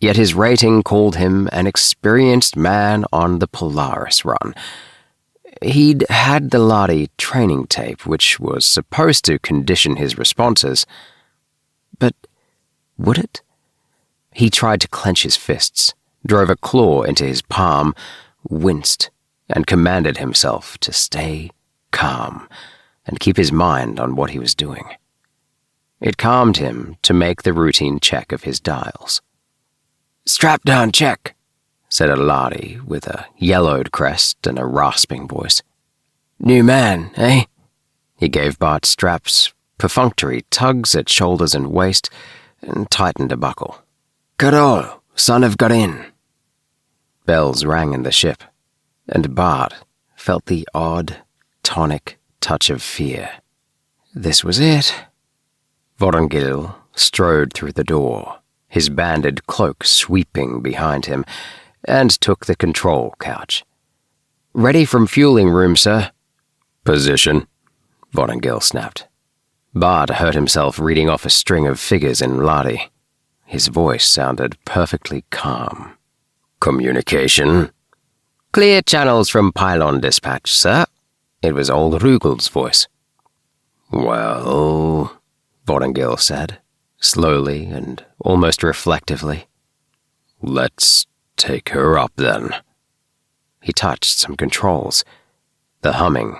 yet his rating called him an experienced man on the Polaris run. He'd had the Lahri training tape, which was supposed to condition his responses. But would it? He tried to clench his fists, drove a claw into his palm, winced, and commanded himself to stay calm and keep his mind on what he was doing. It calmed him to make the routine check of his dials. "Strap-down check," said a Lahri with a yellowed crest and a rasping voice. "New man, eh?" He gave Bart straps, perfunctory tugs at shoulders and waist, and tightened a buckle. "Carol, son of Garin." Bells rang in the ship, and Bart felt the odd, tonic touch of fear. This was it. Vorongil strode through the door, his banded cloak sweeping behind him, and took the control couch. "Ready from fueling room, sir." "Position," Vorongil snapped. Bart heard himself reading off a string of figures in Lahri. His voice sounded perfectly calm. "Communication." "Clear channels from pylon dispatch, sir." It was old Rugel's voice. "Well," Vorongil said, slowly and almost reflectively, "let's take her up then." He touched some controls, The humming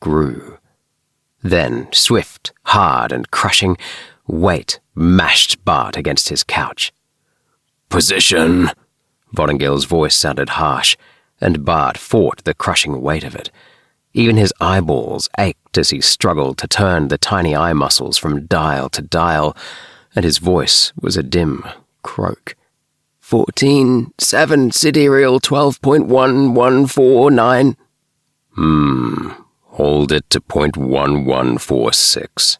grew. Then, swift, hard, and crushing, weight mashed Bart against his couch. "Position!" Votingill's voice sounded harsh, and Bart fought the crushing weight of it. Even his eyeballs ached as he struggled to turn the tiny eye muscles from dial to dial, and his voice was a dim croak. 14-7 sidereal 12.1149. Hold it to .1146,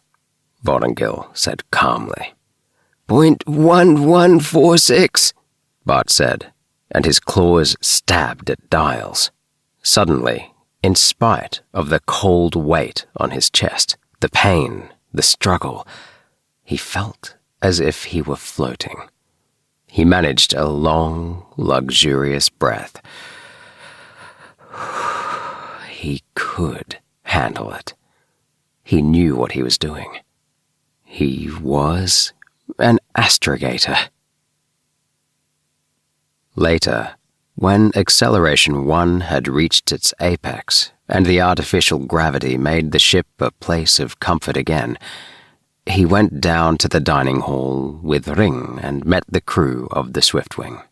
Votingill said calmly. .1146, Bart said, and his claws stabbed at dials. Suddenly, in spite of the cold weight on his chest, the pain, the struggle, he felt as if he were floating. He managed a long, luxurious breath. He could handle it. He knew what he was doing. He was an astrogator. Later, when Acceleration 1 had reached its apex and the artificial gravity made the ship a place of comfort again, he went down to the dining hall with Ring and met the crew of the Swiftwing.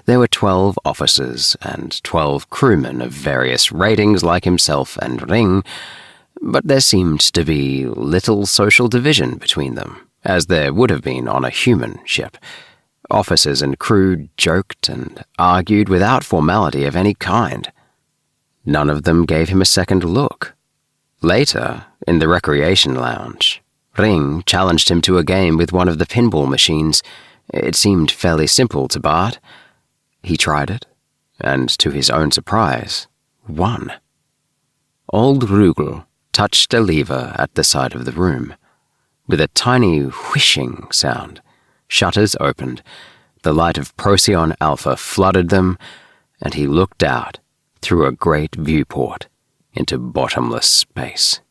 There were 12 officers and 12 crewmen of various ratings like himself and Ring, but there seemed to be little social division between them, as there would have been on a human ship. Officers and crew joked and argued without formality of any kind. None of them gave him a second look. Later, in the recreation lounge, Ring challenged him to a game with one of the pinball machines. It seemed fairly simple to Bart. He tried it, and to his own surprise, won. Old Rugel touched a lever at the side of the room. With a tiny whooshing sound, shutters opened, the light of Procyon Alpha flooded them, and he looked out through a great viewport into bottomless space.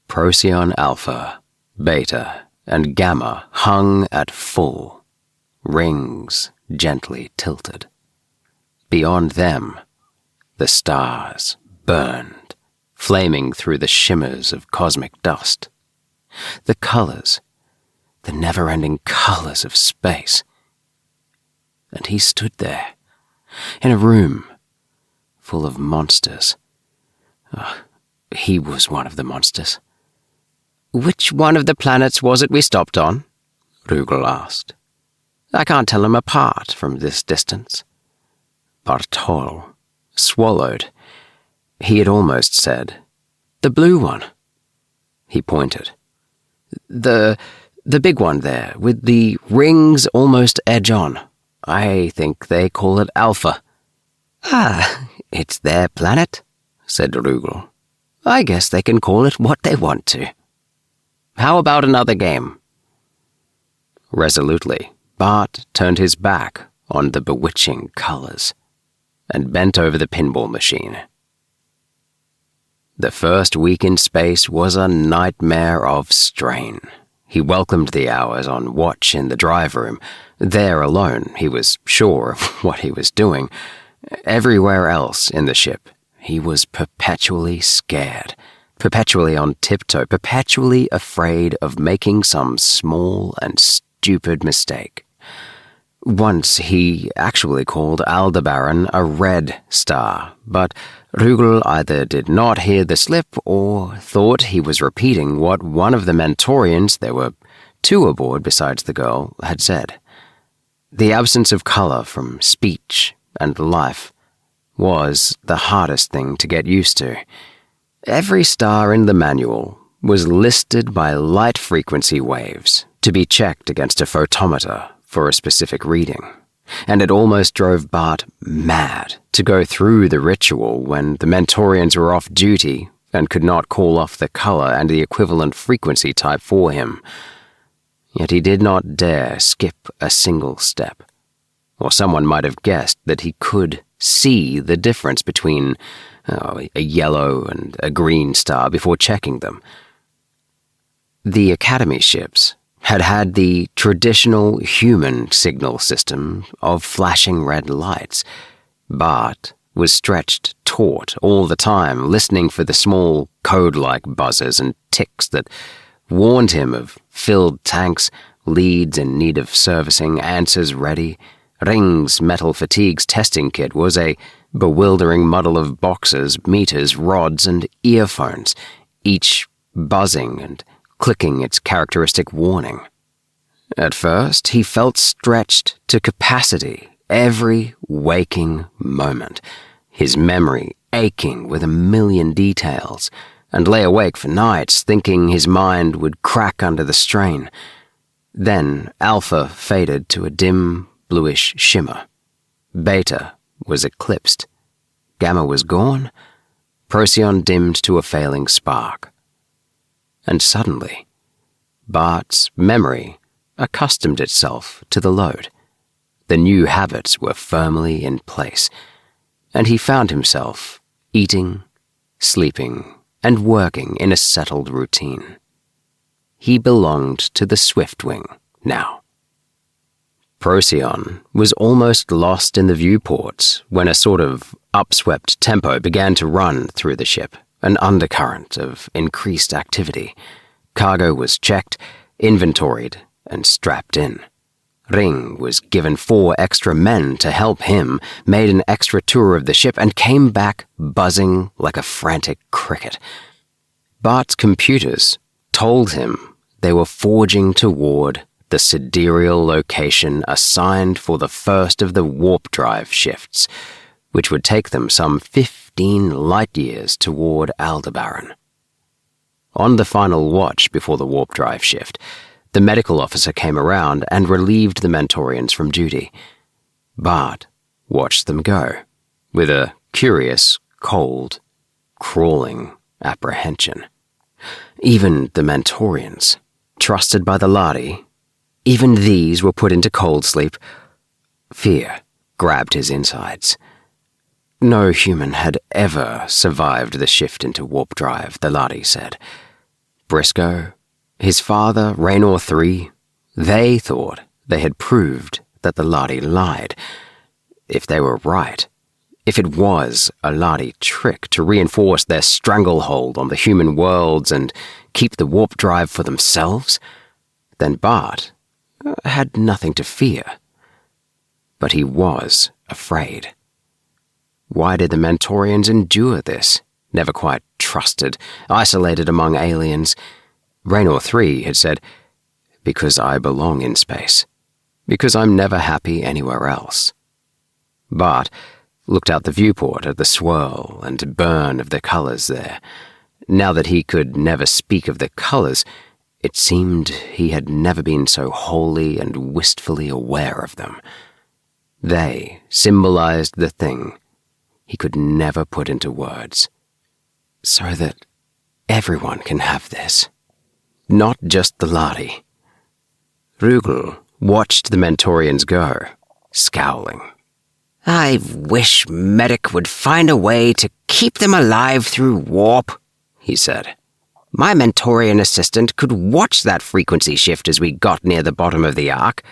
Procyon Alpha, Beta, and Gamma hung at full, rings gently tilted. Beyond them, the stars burned, flaming through the shimmers of cosmic dust. The colors, the never-ending colors of space. And he stood there, in a room full of monsters. He was one of the monsters. "Which one of the planets was it we stopped on?" Rugel asked. "I can't tell them apart from this distance." Bartol swallowed. He had almost said, "The blue one." He pointed. The big one there, with the rings almost edge-on. I think they call it Alpha." "Ah, it's their planet," said Rugel. "I guess they can call it what they want to. How about another game?" Resolutely, Bart turned his back on the bewitching colors and bent over the pinball machine. The first week in space was a nightmare of strain. He welcomed the hours on watch in the drive room. There alone, he was sure of what he was doing. Everywhere else in the ship, he was perpetually scared, perpetually on tiptoe, perpetually afraid of making some small and stupid mistake. Once he actually called Aldebaran a red star, but Rugel either did not hear the slip or thought he was repeating what one of the Mentorians, there were 2 aboard besides the girl, had said. The absence of color from speech and life was the hardest thing to get used to. Every star in the manual was listed by light frequency waves to be checked against a photometer for a specific reading, and it almost drove Bart mad to go through the ritual when the Mentorians were off duty and could not call off the color and the equivalent frequency type for him. Yet he did not dare skip a single step, or someone might have guessed that he could see the difference between a yellow and a green star before checking them. The Academy ships had had the traditional human signal system of flashing red lights. Bart was stretched taut all the time, listening for the small code-like buzzes and ticks that warned him of filled tanks, leads in need of servicing, answers ready. Ring's metal fatigues testing kit was a bewildering muddle of boxes, meters, rods, and earphones, each buzzing and clicking its characteristic warning. At first, he felt stretched to capacity every waking moment, his memory aching with a million details, and lay awake for nights thinking his mind would crack under the strain. Then Alpha faded to a dim, bluish shimmer. Beta was eclipsed. Gamma was gone. Procyon dimmed to a failing spark. And suddenly, Bart's memory accustomed itself to the load. The new habits were firmly in place, and he found himself eating, sleeping, and working in a settled routine. He belonged to the Swiftwing now. Procyon was almost lost in the viewports when a sort of upswept tempo began to run through the ship, an undercurrent of increased activity. Cargo was checked, inventoried, and strapped in. Ring was given 4 extra men to help him, made an extra tour of the ship, and came back buzzing like a frantic cricket. Bart's computers told him they were forging toward the sidereal location assigned for the first of the warp drive shifts, which would take them some 15 light-years toward Aldebaran. On the final watch before the warp drive shift, the medical officer came around and relieved the Mentorians from duty. Bart watched them go, with a curious, cold, crawling apprehension. Even the Mentorians, trusted by the Lahri, even these were put into cold sleep. Fear grabbed his insides. No human had ever survived the shift into warp drive, the Lahri said. Briscoe, his father, Raynor III, they thought they had proved that the Lahri lied. If they were right, if it was a Lahri trick to reinforce their stranglehold on the human worlds and keep the warp drive for themselves, then Bart had nothing to fear. But he was afraid. Why did the Mentorians endure this? Never quite trusted, isolated among aliens. Raynor III had said, "Because I belong in space. Because I'm never happy anywhere else." Bart looked out the viewport at the swirl and burn of the colors there. Now that he could never speak of the colors, it seemed he had never been so wholly and wistfully aware of them. They symbolized the thing he could never put into words. So that everyone can have this. Not just the Lahri. Rugel watched the Mentorians go, scowling. "I wish Medic would find a way to keep them alive through warp," he said. "My Mentorian assistant could watch that frequency shift as we got near the bottom of the arc,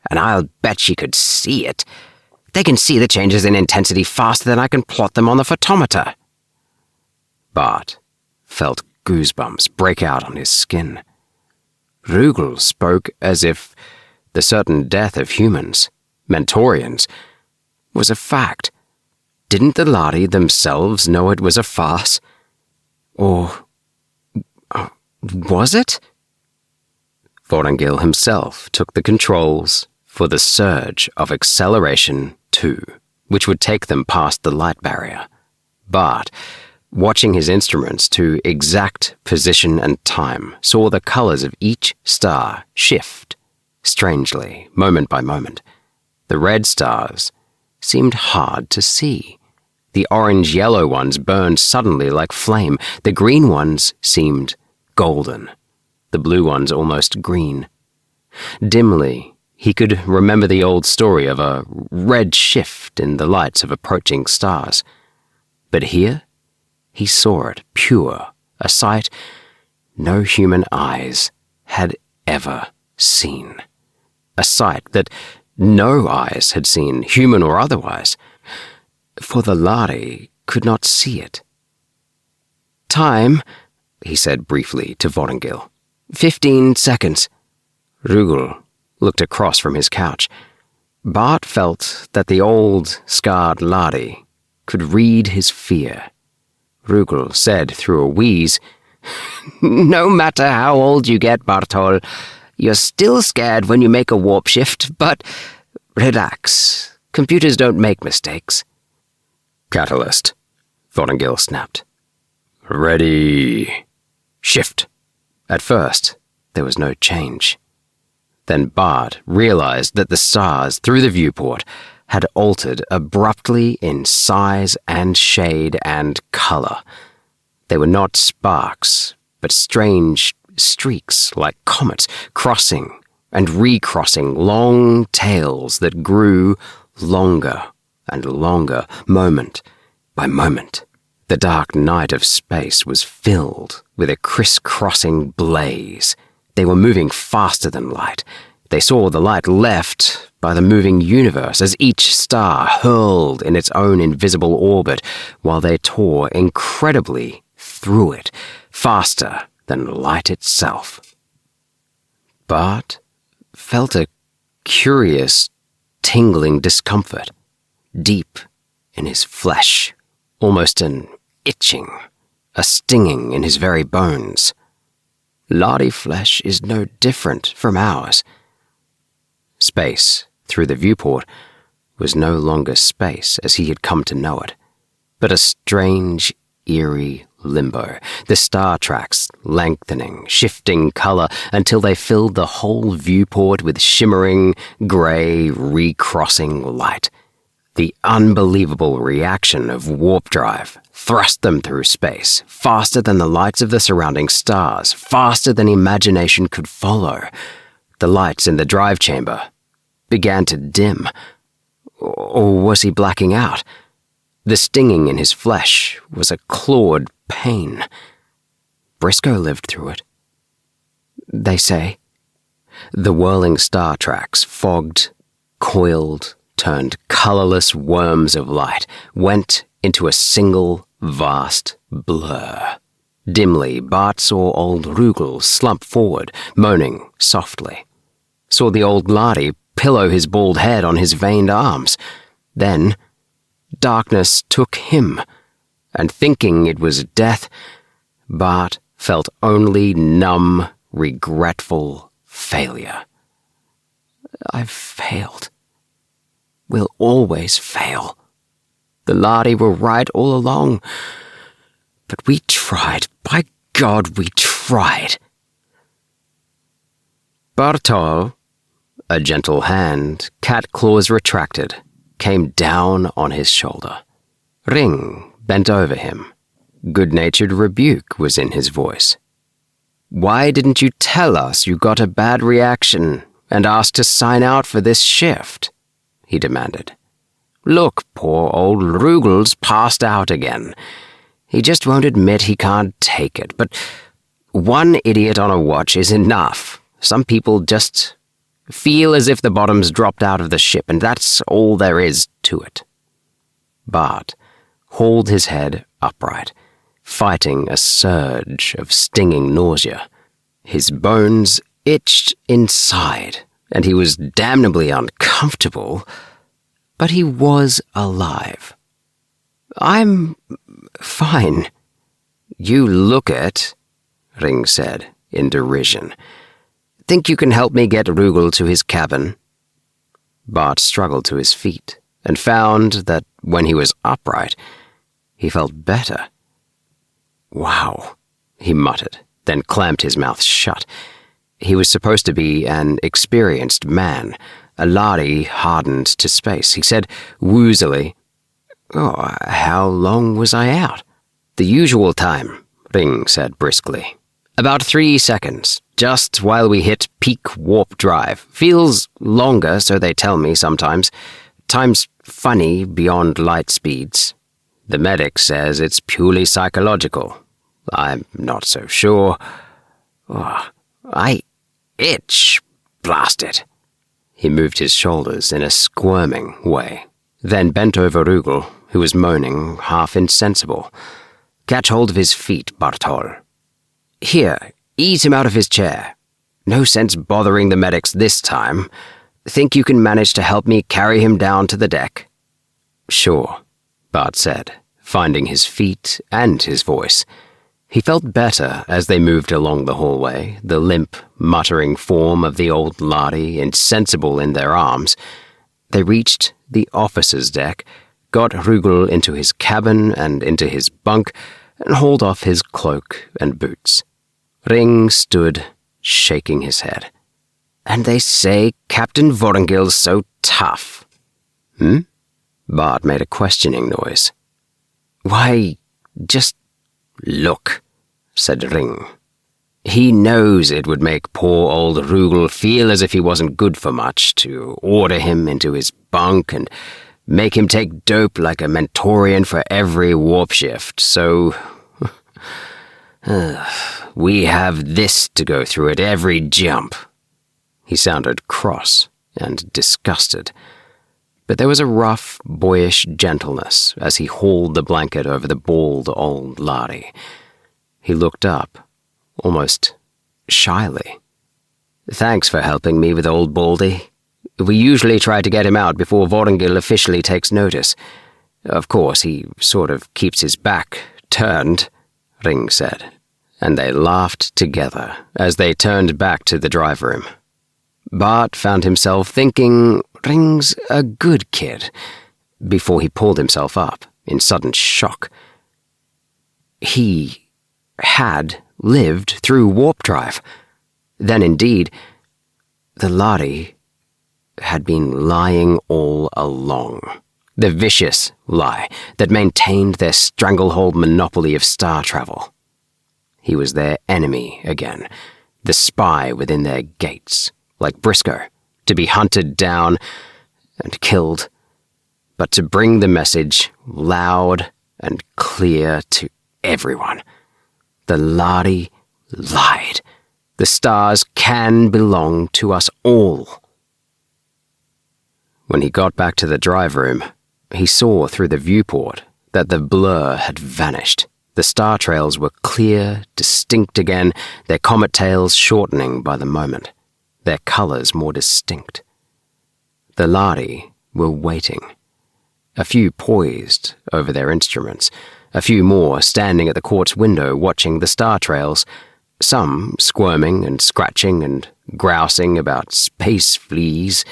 and I'll bet she could see it. They can see the changes in intensity faster than I can plot them on the photometer." Bart felt goosebumps break out on his skin. Rugel spoke as if the certain death of humans, Mentorians, was a fact. Didn't the Lahri themselves know it was a farce? Or was it? Thorngill himself took the controls for the surge of acceleration 2, which would take them past the light barrier. Bart, watching his instruments to exact position and time, saw the colors of each star shift, strangely, moment by moment. The red stars seemed hard to see. The orange-yellow ones burned suddenly like flame. The green ones seemed golden. The blue ones almost green. Dimly, he could remember the old story of a red shift in the lights of approaching stars. But here, he saw it pure, a sight no human eyes had ever seen. A sight that no eyes had seen, human or otherwise. for the Lahri could not see it. "Time," he said briefly to Vorongil. 15 seconds. Rugel looked across from his couch. Bart felt that the old, scarred Lahri could read his fear. Rugel said through a wheeze, "No matter how old you get, Bartol, you're still scared when you make a warp shift, but relax. Computers don't make mistakes." "Catalyst," Vorongil snapped. "Ready. Shift." At first, there was no change. Then Bart realized that the stars through the viewport had altered abruptly in size and shade and color. They were not sparks, but strange streaks like comets crossing and recrossing long tails that grew longer and longer, moment by moment. The dark night of space was filled with a crisscrossing blaze. They were moving faster than light. They saw the light left by the moving universe as each star hurled in its own invisible orbit while they tore incredibly through it, faster than light itself. Bart felt a curious, tingling discomfort, deep in his flesh, almost an itching, a stinging in his very bones. Lahri flesh is no different from ours. Space, through the viewport, was no longer space as he had come to know it, but a strange, eerie limbo, the star tracks lengthening, shifting color until they filled the whole viewport with shimmering, gray, recrossing light. The unbelievable reaction of warp drive thrust them through space, faster than the lights of the surrounding stars, faster than imagination could follow. The lights in the drive chamber began to dim. Or was he blacking out? The stinging in his flesh was a clawed pain. Briscoe lived through it, they say. The whirling star tracks fogged, coiled, turned colorless worms of light, went into a single, vast blur. Dimly, Bart saw old Rugel slump forward, moaning softly. Saw the old Lahri pillow his bald head on his veined arms. Then, darkness took him, and thinking it was death, Bart felt only numb, regretful failure. I've failed. We'll always fail. The Lahri were right all along. But we tried. By God, we tried. Bartol, a gentle hand, cat claws retracted, came down on his shoulder. Ring bent over him. Good-natured rebuke was in his voice. "Why didn't you tell us you got a bad reaction and asked to sign out for this shift?" he demanded. "Look, poor old Rugel's passed out again. He just won't admit he can't take it, but one idiot on a watch is enough. Some people just feel as if the bottom's dropped out of the ship, and that's all there is to it." Bart hauled his head upright, fighting a surge of stinging nausea. His bones itched inside, and he was damnably uncomfortable, but he was alive. "I'm fine." "You look it," Ring said in derision. "Think you can help me get Rugel to his cabin?" Bart struggled to his feet and found that when he was upright, he felt better. "Wow," he muttered, then clamped his mouth shut. He was supposed to be an experienced man, a Lahri hardened to space. He said woozily, "Oh, how long was I out?" "The usual time," Ring said briskly. "About 3 seconds, just while we hit peak warp drive. Feels longer, so they tell me sometimes. Time's funny beyond light speeds. The medic says it's purely psychological. I'm not so sure. Oh, I itch, blast it." He moved his shoulders in a squirming way, then bent over Rugel who was moaning, half insensible. "Catch hold of his feet, Bartol. Here, ease him out of his chair. No sense bothering the medics this time. Think you can manage to help me carry him down to the deck?" "Sure," Bart said, finding his feet and his voice. He felt better as they moved along the hallway, the limp, muttering form of the old Lahri insensible in their arms. They reached the officer's deck, got Rugel into his cabin and into his bunk, and hauled off his cloak and boots. Ring stood, shaking his head. "And they say Captain Vorengil's so tough." "Hmm?" Bart made a questioning noise. "Why, just look," said Ring. "He knows it would make poor old Rugel feel as if he wasn't good for much to order him into his bunk and make him take dope like a Mentorian for every warp shift, so we have this to go through at every jump." He sounded cross and disgusted, but there was a rough, boyish gentleness as he hauled the blanket over the bald old Lahri. He looked up, almost shyly. "Thanks for helping me with old Baldy. We usually try to get him out before Vorengil officially takes notice. Of course, he sort of keeps his back turned," Ring said, and they laughed together as they turned back to the drive room. Bart found himself thinking Ring's a good kid, before he pulled himself up in sudden shock. He had lived through warp drive. Then indeed, the Lahri had been lying all along. The vicious lie that maintained their stranglehold monopoly of star travel. He was their enemy again, the spy within their gates, like Briscoe, to be hunted down and killed, but to bring the message loud and clear to everyone. The Lahri lied. The stars can belong to us all. When he got back to the drive room, he saw through the viewport that the blur had vanished. The star trails were clear, distinct again, their comet tails shortening by the moment, their colors more distinct. The Lahri were waiting. A few poised over their instruments, a few more standing at the quartz window watching the star trails, some squirming and scratching and grousing about space fleas,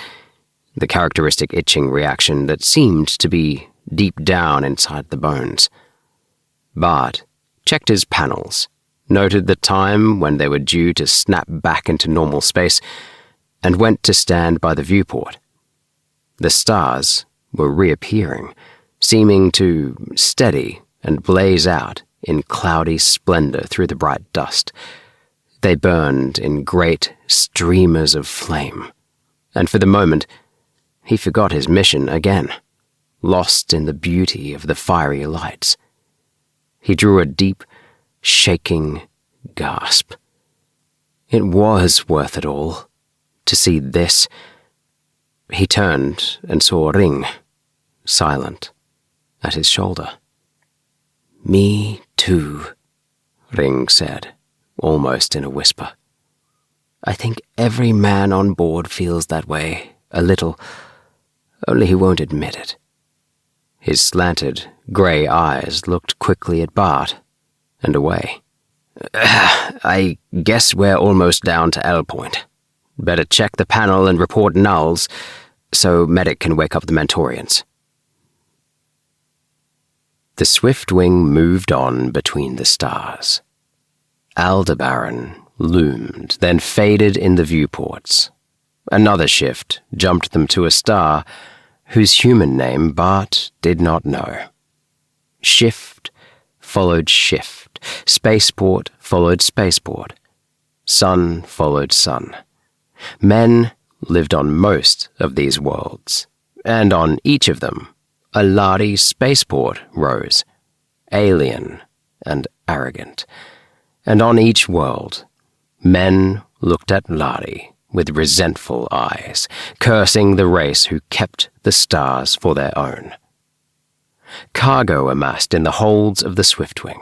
the characteristic itching reaction that seemed to be deep down inside the bones. Bart checked his panels, noted the time when they were due to snap back into normal space, and went to stand by the viewport. The stars were reappearing, seeming to steady and blaze out in cloudy splendor through the bright dust. They burned in great streamers of flame, and for the moment he forgot his mission again, lost in the beauty of the fiery lights. He drew a deep, shaking gasp. It was worth it all, to see this. He turned and saw Ring, silent, at his shoulder. "Me too," Ring said, almost in a whisper. "I think every man on board feels that way, a little, only he won't admit it." His slanted, grey eyes looked quickly at Bart, and away. "I guess we're almost down to L point. Better check the panel and report nulls, so Medic can wake up the Mentorians." The swift wing moved on between the stars. Aldebaran loomed, then faded in the viewports. Another shift jumped them to a star whose human name Bart did not know. Shift followed shift. Spaceport followed spaceport. Sun followed sun. Men lived on most of these worlds, and on each of them, a Lahri spaceport rose, alien and arrogant. And on each world, men looked at Lahri with resentful eyes, cursing the race who kept the stars for their own. cargo amassed in the holds of the Swiftwing,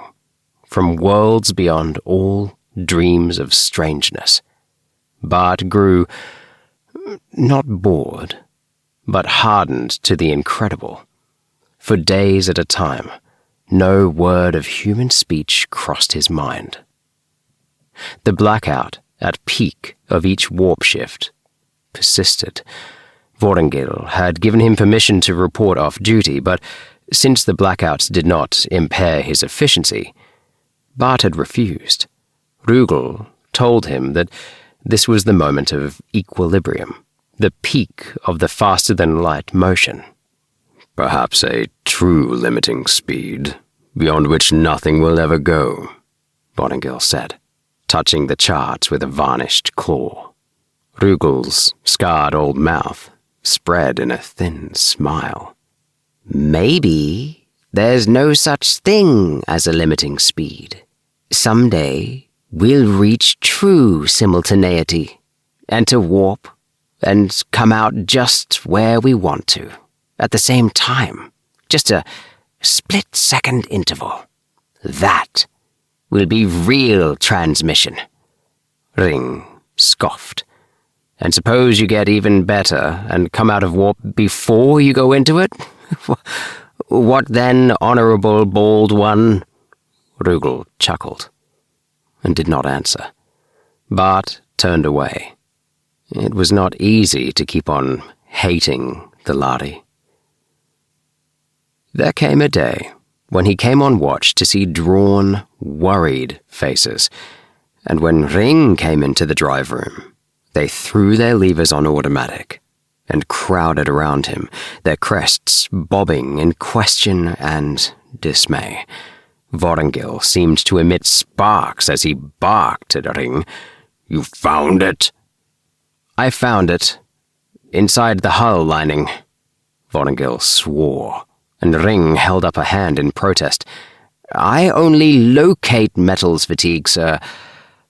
from worlds beyond all dreams of strangeness. Bart grew not bored, but hardened to the incredible. For days at a time, no word of human speech crossed his mind. The blackout at peak of each warp shift persisted. Vortingil had given him permission to report off duty, but since the blackouts did not impair his efficiency, Bart had refused. Rugel told him that this was the moment of equilibrium, the peak of the faster-than-light motion. Perhaps a true limiting speed, beyond which nothing will ever go, Vortingil said, touching the charts with a varnished claw. Rugel's scarred old mouth spread in a thin smile. Maybe there's no such thing as a limiting speed. Someday we'll reach true simultaneity, enter warp, and come out just where we want to, at the same time, just a split-second interval. That will be real transmission. Ring scoffed. And suppose you get even better and come out of warp before you go into it? What then, honorable bald one? Rugel chuckled and did not answer. Bart turned away. It was not easy to keep on hating the Lahri. There came a day when he came on watch to see drawn, worried faces, and when Ring came into the drive room, they threw their levers on automatic and crowded around him, their crests bobbing in question and dismay. Vortingil seemed to emit sparks as he barked at Ring. "You found it?" "I found it. Inside the hull lining." Vortingil swore, and Ring held up a hand in protest. "I only locate metals fatigue, sir.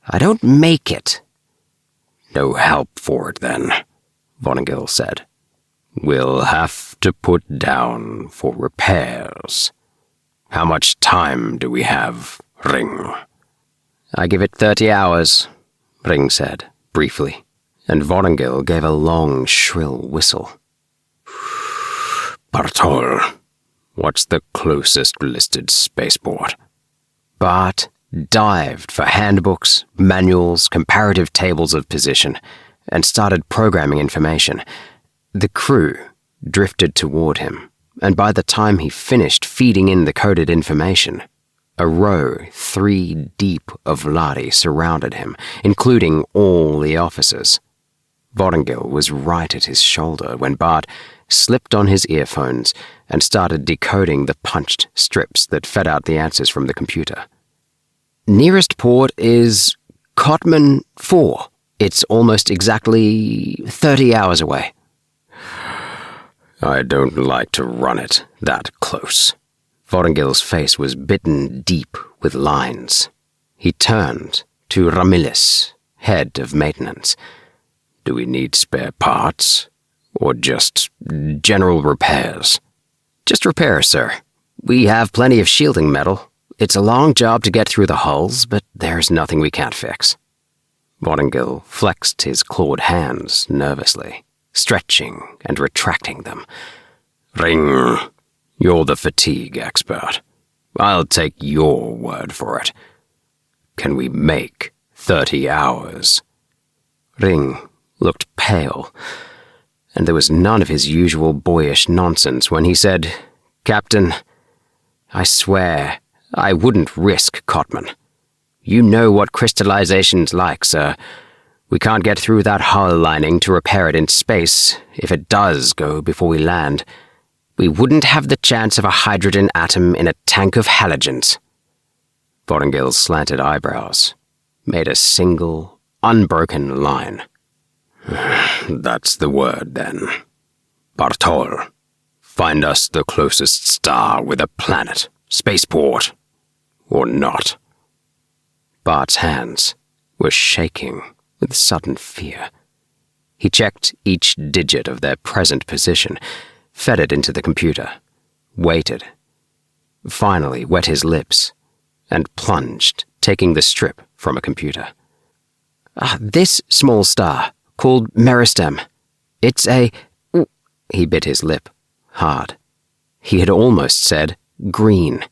I don't make it." "No help for it, then," Vortingil said. "We'll have to put down for repairs. How much time do we have, Ring?" "I give it 30 hours, Ring said, briefly, and Vortingil gave a long, shrill whistle. "Bartol, what's the closest listed spaceport?" Bart dived for handbooks, manuals, comparative tables of position, and started programming information. The crew drifted toward him, and by the time he finished feeding in the coded information, a row 3 deep of Lahri surrounded him, including all the officers. Vortingil was right at his shoulder when Bart slipped on his earphones and started decoding the punched strips that fed out the answers from the computer. "Nearest port is Cotman 4. It's almost exactly 30 hours away." "I don't like to run it that close." Vortingil's face was bitten deep with lines. He turned to Ramilis, head of maintenance. "Do we need spare parts, or just general repairs?" "Just repairs, sir. We have plenty of shielding metal. It's a long job to get through the hulls, but there's nothing we can't fix." Vortingil flexed his clawed hands nervously, stretching and retracting them. "Ring, you're the fatigue expert. I'll take your word for it. Can we make 30 hours? Ring looked pale, and there was none of his usual boyish nonsense when he said, "Captain, I swear I wouldn't risk Cotman. You know what crystallization's like, sir. We can't get through that hull lining to repair it in space if it does go before we land. We wouldn't have the chance of a hydrogen atom in a tank of halogens." Vortingil's slanted eyebrows made a single, unbroken line. "That's the word, then. Bartol, find us the closest star with a planet, spaceport, or not." Bart's hands were shaking with sudden fear. He checked each digit of their present position, fed it into the computer, waited, finally wet his lips, and plunged, taking the strip from a computer. This small star, called Meristem. It's a... He bit his lip, hard. He had almost said green.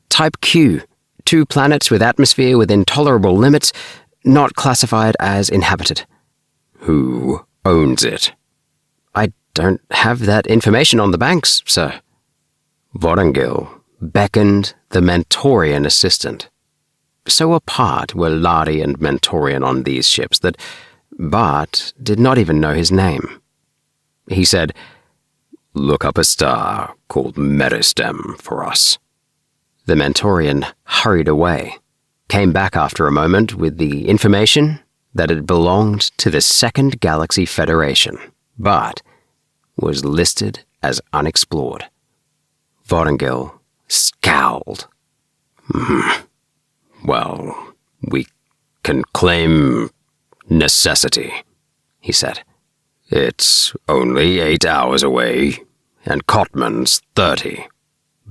Type Q. 2 planets with atmosphere within tolerable limits, not classified as inhabited. Who owns it? I don't have that information on the banks, sir. Vorongil beckoned the Mentorian assistant. So apart were Lahri and Mentorian on these ships that Bart did not even know his name. He said, "Look up a star called Meristem for us." The Mentorian hurried away, came back after a moment with the information that it belonged to the Second Galaxy Federation, but was listed as unexplored. Vorongil scowled. Well, we can claim necessity, he said. It's only 8 hours away, and Cotman's 30.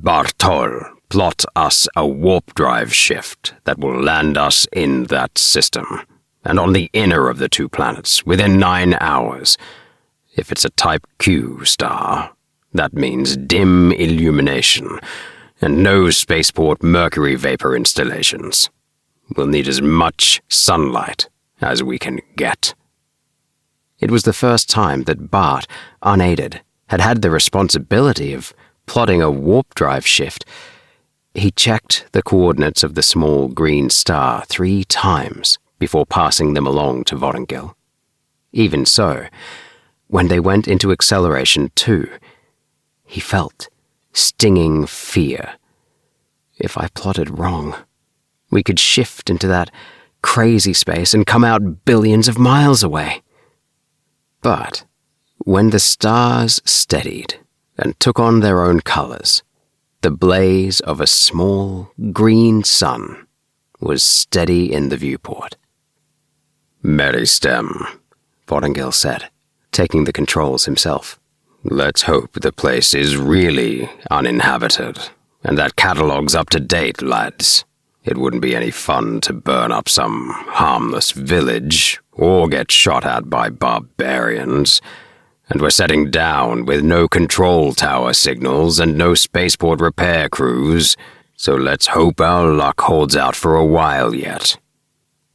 Bartol, plot us a warp drive shift that will land us in that system, and on the inner of the 2 planets, within 9 hours. If it's a Type Q star, that means dim illumination, and no spaceport mercury vapor installations. We'll need as much sunlight as we can get. It was the first time that Bart, unaided, had the responsibility of plotting a warp drive shift. He checked the coordinates of the small green star 3 times before passing them along to Vorongil. Even so, when they went into acceleration 2, he felt stinging fear. If I plotted wrong, we could shift into that crazy space and come out billions of miles away. But when the stars steadied and took on their own colors, the blaze of a small green sun was steady in the viewport. Meristem, Vorongil said, taking the controls himself. Let's hope the place is really uninhabited, and that catalog's up to date, lads. It wouldn't be any fun to burn up some harmless village, or get shot at by barbarians, and we're setting down with no control tower signals and no spaceport repair crews, so let's hope our luck holds out for a while yet.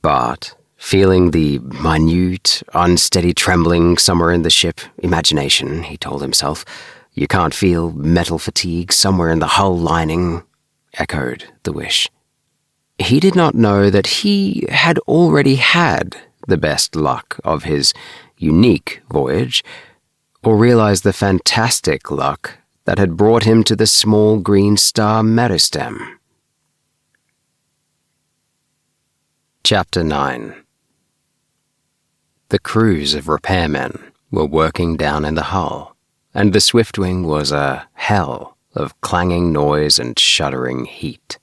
Bart, feeling the minute, unsteady trembling somewhere in the ship, imagination, he told himself, you can't feel metal fatigue somewhere in the hull lining, echoed the wish. He did not know that he had already had the best luck of his unique voyage, or realize the fantastic luck that had brought him to the small green star Meristem. Chapter 9. The crews of repairmen were working down in the hull, and the Swiftwing was a hell of clanging noise and shuddering heat.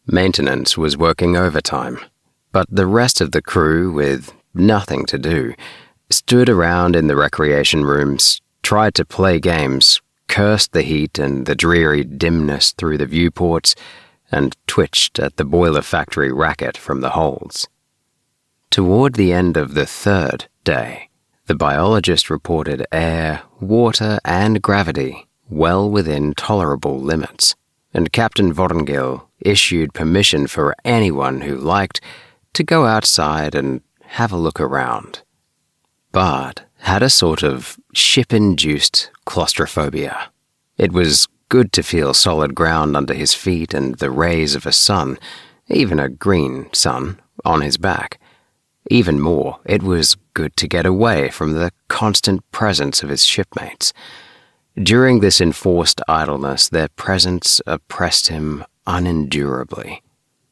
Maintenance was working overtime, but the rest of the crew, with nothing to do, stood around in the recreation rooms, tried to play games, cursed the heat and the dreary dimness through the viewports, and twitched at the boiler factory racket from the holds. Toward the end of the 3rd day, the biologist reported air, water, and gravity well within tolerable limits, and Captain Vorongil issued permission for anyone who liked to go outside and have a look around. Bart had a sort of ship-induced claustrophobia. It was good to feel solid ground under his feet and the rays of a sun, even a green sun, on his back. Even more, it was good to get away from the constant presence of his shipmates. During this enforced idleness, their presence oppressed him unendurably.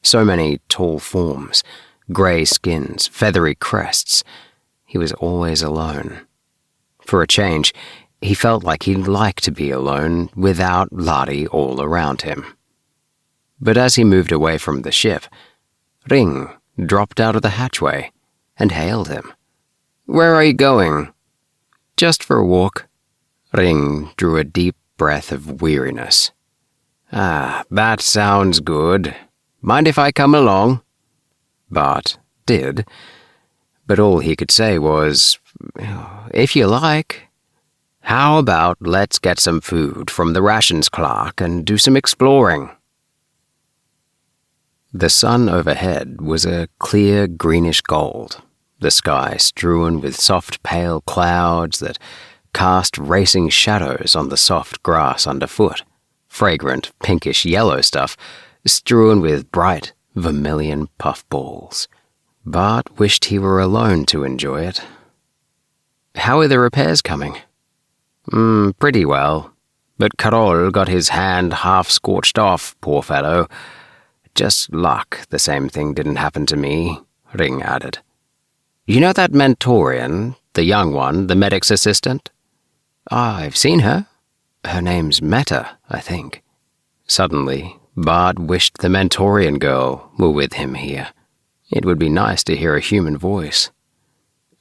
So many tall forms, grey skins, feathery crests. He was always alone. For a change, he felt like he'd like to be alone without Lahri all around him. But as he moved away from the ship, Ring dropped out of the hatchway and hailed him. "Where are you going?" "Just for a walk." Ring drew a deep breath of weariness. That sounds good. Mind if I come along? Bart did, but all he could say was, if you like. How about let's get some food from the rations clerk and do some exploring? The sun overhead was a clear greenish gold, the sky strewn with soft pale clouds that cast racing shadows on the soft grass underfoot, fragrant pinkish yellow stuff strewn with bright vermilion puffballs. Bart wished he were alone to enjoy it. How are the repairs coming? Pretty well, but Carol got his hand half scorched off, poor fellow. Just luck the same thing didn't happen to me, Ring added. You know that Mentorian, the young one, the medic's assistant? I've seen her. Her name's Meta, I think. Suddenly, Bart wished the Mentorian girl were with him here. It would be nice to hear a human voice.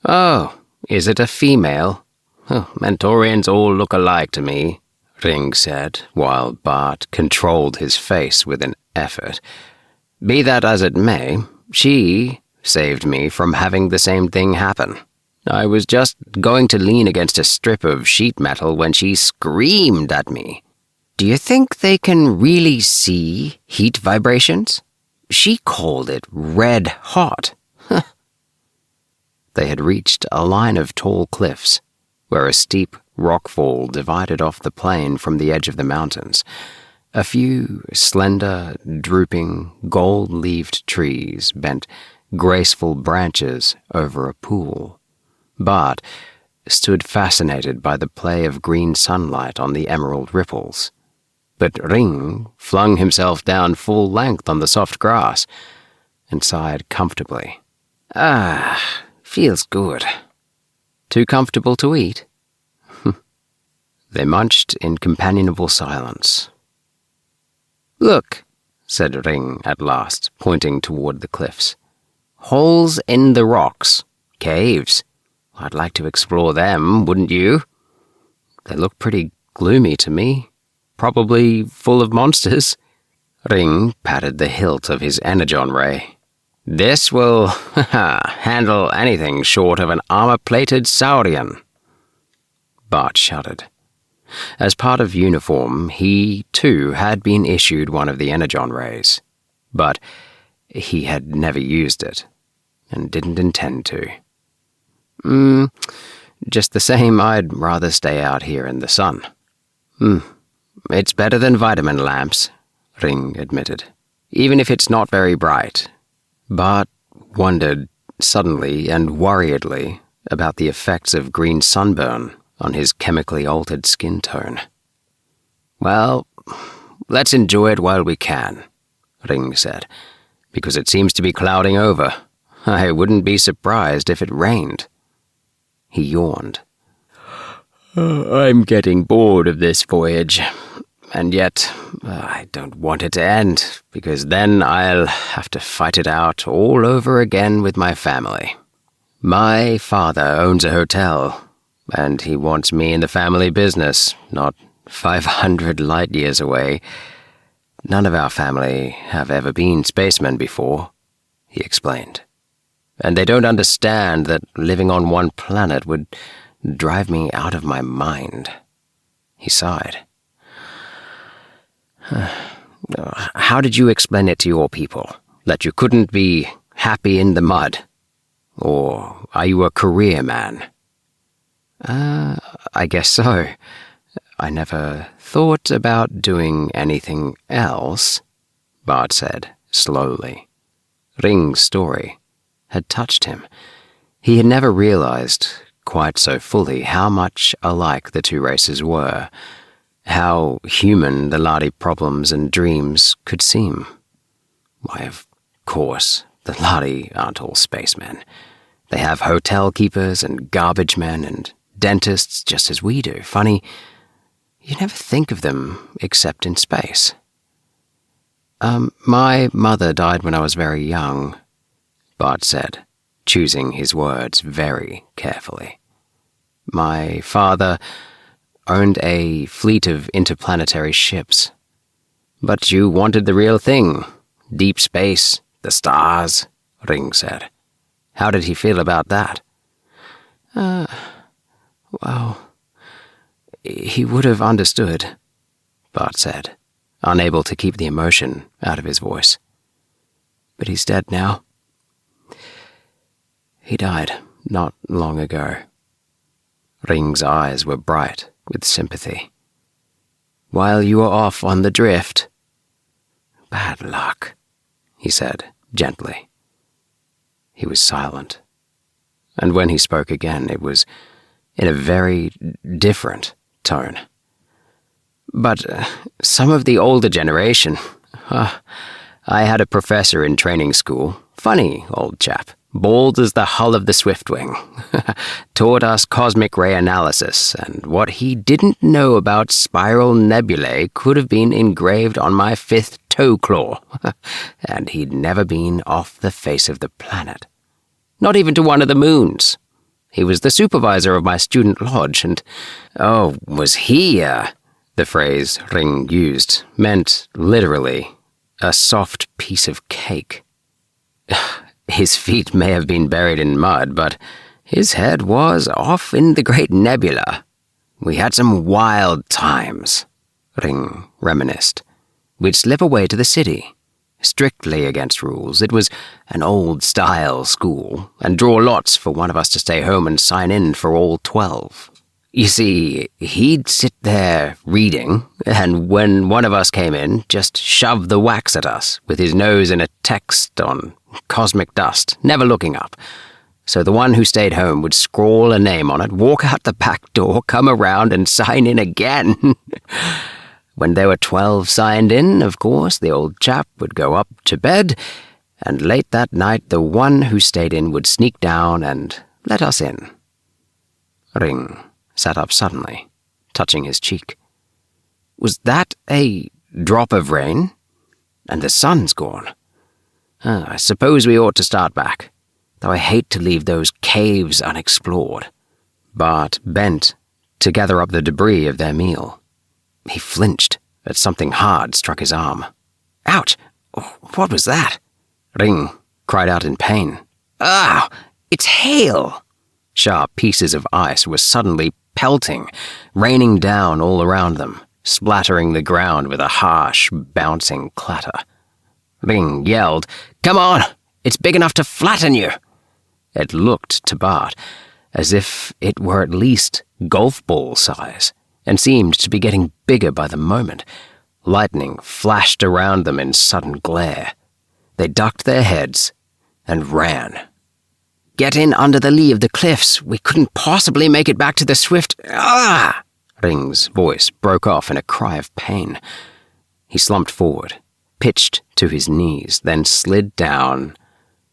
Oh, is it a female? Mentorians all look alike to me, Ring said, while Bart controlled his face with an effort. Be that as it may, she saved me from having the same thing happen. I was just going to lean against a strip of sheet metal when she screamed at me. Do you think they can really see heat vibrations? She called it red hot. They had reached a line of tall cliffs, where a steep rockfall divided off the plain from the edge of the mountains. A few slender, drooping, gold-leaved trees bent graceful branches over a pool. Bart stood fascinated by the play of green sunlight on the emerald ripples. But Ring flung himself down full length on the soft grass and sighed comfortably. Feels good. Too comfortable to eat? They munched in companionable silence. Look, said Ring at last, pointing toward the cliffs. Holes in the rocks. Caves. I'd like to explore them, wouldn't you? They look pretty gloomy to me. Probably full of monsters. Ring patted the hilt of his energon ray. This will, handle anything short of an armor-plated Saurian. Bart shuddered. As part of uniform, he, too, had been issued one of the energon rays. But he had never used it, and didn't intend to. Just the same, I'd rather stay out here in the sun. It's better than vitamin lamps, Ring admitted, even if it's not very bright. Bart wondered suddenly and worriedly about the effects of green sunburn on his chemically altered skin tone. Well, let's enjoy it while we can, Ring said, because it seems to be clouding over. I wouldn't be surprised if it rained. He yawned. I'm getting bored of this voyage. And yet, I don't want it to end, because then I'll have to fight it out all over again with my family. My father owns a hotel, and he wants me in the family business, not 500 light years away. None of our family have ever been spacemen before, he explained. And they don't understand that living on one planet would drive me out of my mind. He sighed. How did you explain it to your people? That you couldn't be happy in the mud? Or are you a career man? I guess so. I never thought about doing anything else, Bart said, slowly. Ring's story had touched him. He had never realized quite so fully how much alike the two races were, how human the Lahri problems and dreams could seem. Why, of course, the Lahri aren't all spacemen. They have hotel keepers and garbage men and dentists just as we do. Funny, you never think of them except in space. My mother died when I was very young, Bart said, choosing his words very carefully. My father owned a fleet of interplanetary ships. But you wanted the real thing. Deep space, the stars, Ring said. How did he feel about that? Well, he would have understood, Bart said, unable to keep the emotion out of his voice. But he's dead now. He died not long ago. Ring's eyes were bright with sympathy. While you were off on the drift. Bad luck, he said gently. He was silent, and when he spoke again, it was in a very different tone. But some of the older generation, I had a professor in training school, funny old chap, bald as the hull of the Swiftwing, taught us cosmic ray analysis, and what he didn't know about spiral nebulae could have been engraved on my 5th toe claw, and he'd never been off the face of the planet. Not even to one of the moons. He was the supervisor of my student lodge, and, was he the phrase Ring used meant, literally, a soft piece of cake. His feet may have been buried in mud, but his head was off in the great nebula. We had some wild times, Ring reminisced. We'd slip away to the city, strictly against rules. It was an old-style school, and draw lots for one of us to stay home and sign in for all 12. You see, he'd sit there reading, and when one of us came in, just shove the wax at us with his nose in a text on cosmic dust, never looking up. So the one who stayed home would scrawl a name on it, walk out the back door, come around and sign in again. When there were 12 signed in, of course, the old chap would go up to bed, and late that night the one who stayed in would sneak down and let us in. Ring sat up suddenly, touching his cheek. Was that a drop of rain? And the sun's gone. I suppose we ought to start back, though I hate to leave those caves unexplored. Bart bent to gather up the debris of their meal. He flinched as something hard struck his arm. Ouch! What was that? Ring cried out in pain. Ah! It's hail! Sharp pieces of ice were suddenly pelting, raining down all around them, splattering the ground with a harsh, bouncing clatter. Ring yelled, "Come on! It's big enough to flatten you!" It looked to Bart as if it were at least golf ball size, and seemed to be getting bigger by the moment. Lightning flashed around them in sudden glare. They ducked their heads and ran. "Get in under the lee of the cliffs. We couldn't possibly make it back to the Swift. Ah!" Ring's voice broke off in a cry of pain. He slumped forward, pitched to his knees, then slid down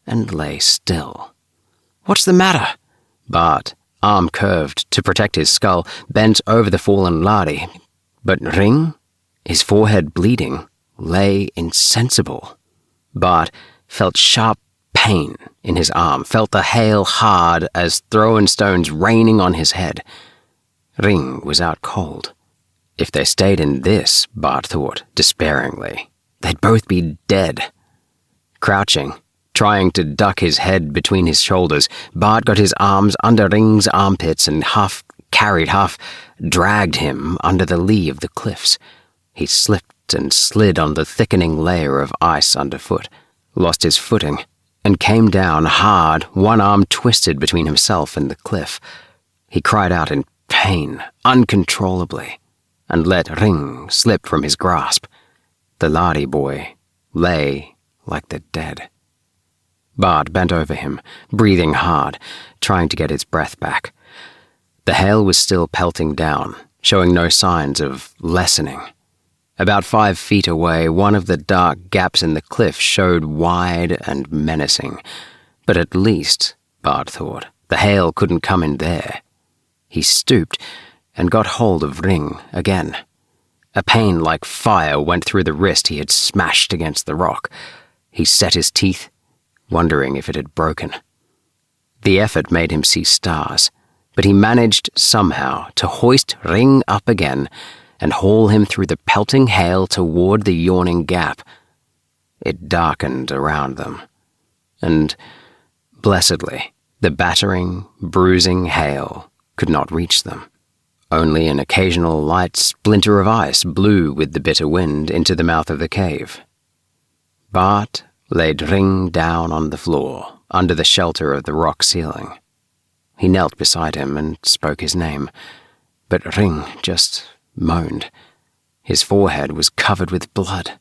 and lay still. "What's the matter?" Bart, arm curved to protect his skull, bent over the fallen Lahri. But Ring, his forehead bleeding, lay insensible. Bart felt sharp pain in his arm, felt the hail hard as thrown stones raining on his head. Ring was out cold. If they stayed in this, Bart thought despairingly, they'd both be dead. Crouching, trying to duck his head between his shoulders, Bart got his arms under Ring's armpits and half dragged him under the lee of the cliffs. He slipped and slid on the thickening layer of ice underfoot, lost his footing, and came down hard, one arm twisted between himself and the cliff. He cried out in pain, uncontrollably, and let Ring slip from his grasp. The Lahri boy lay like the dead. Bart bent over him, breathing hard, trying to get his breath back. The hail was still pelting down, showing no signs of lessening. About 5 feet away, one of the dark gaps in the cliff showed wide and menacing. But at least, Bart thought, the hail couldn't come in there. He stooped and got hold of Ring again. A pain like fire went through the wrist he had smashed against the rock. He set his teeth, wondering if it had broken. The effort made him see stars, but he managed somehow to hoist Ring up again and haul him through the pelting hail toward the yawning gap. It darkened around them, and, blessedly, the battering, bruising hail could not reach them. Only an occasional light splinter of ice blew with the bitter wind into the mouth of the cave. Bart laid Ring down on the floor, under the shelter of the rock ceiling. He knelt beside him and spoke his name, but Ring just moaned. His forehead was covered with blood.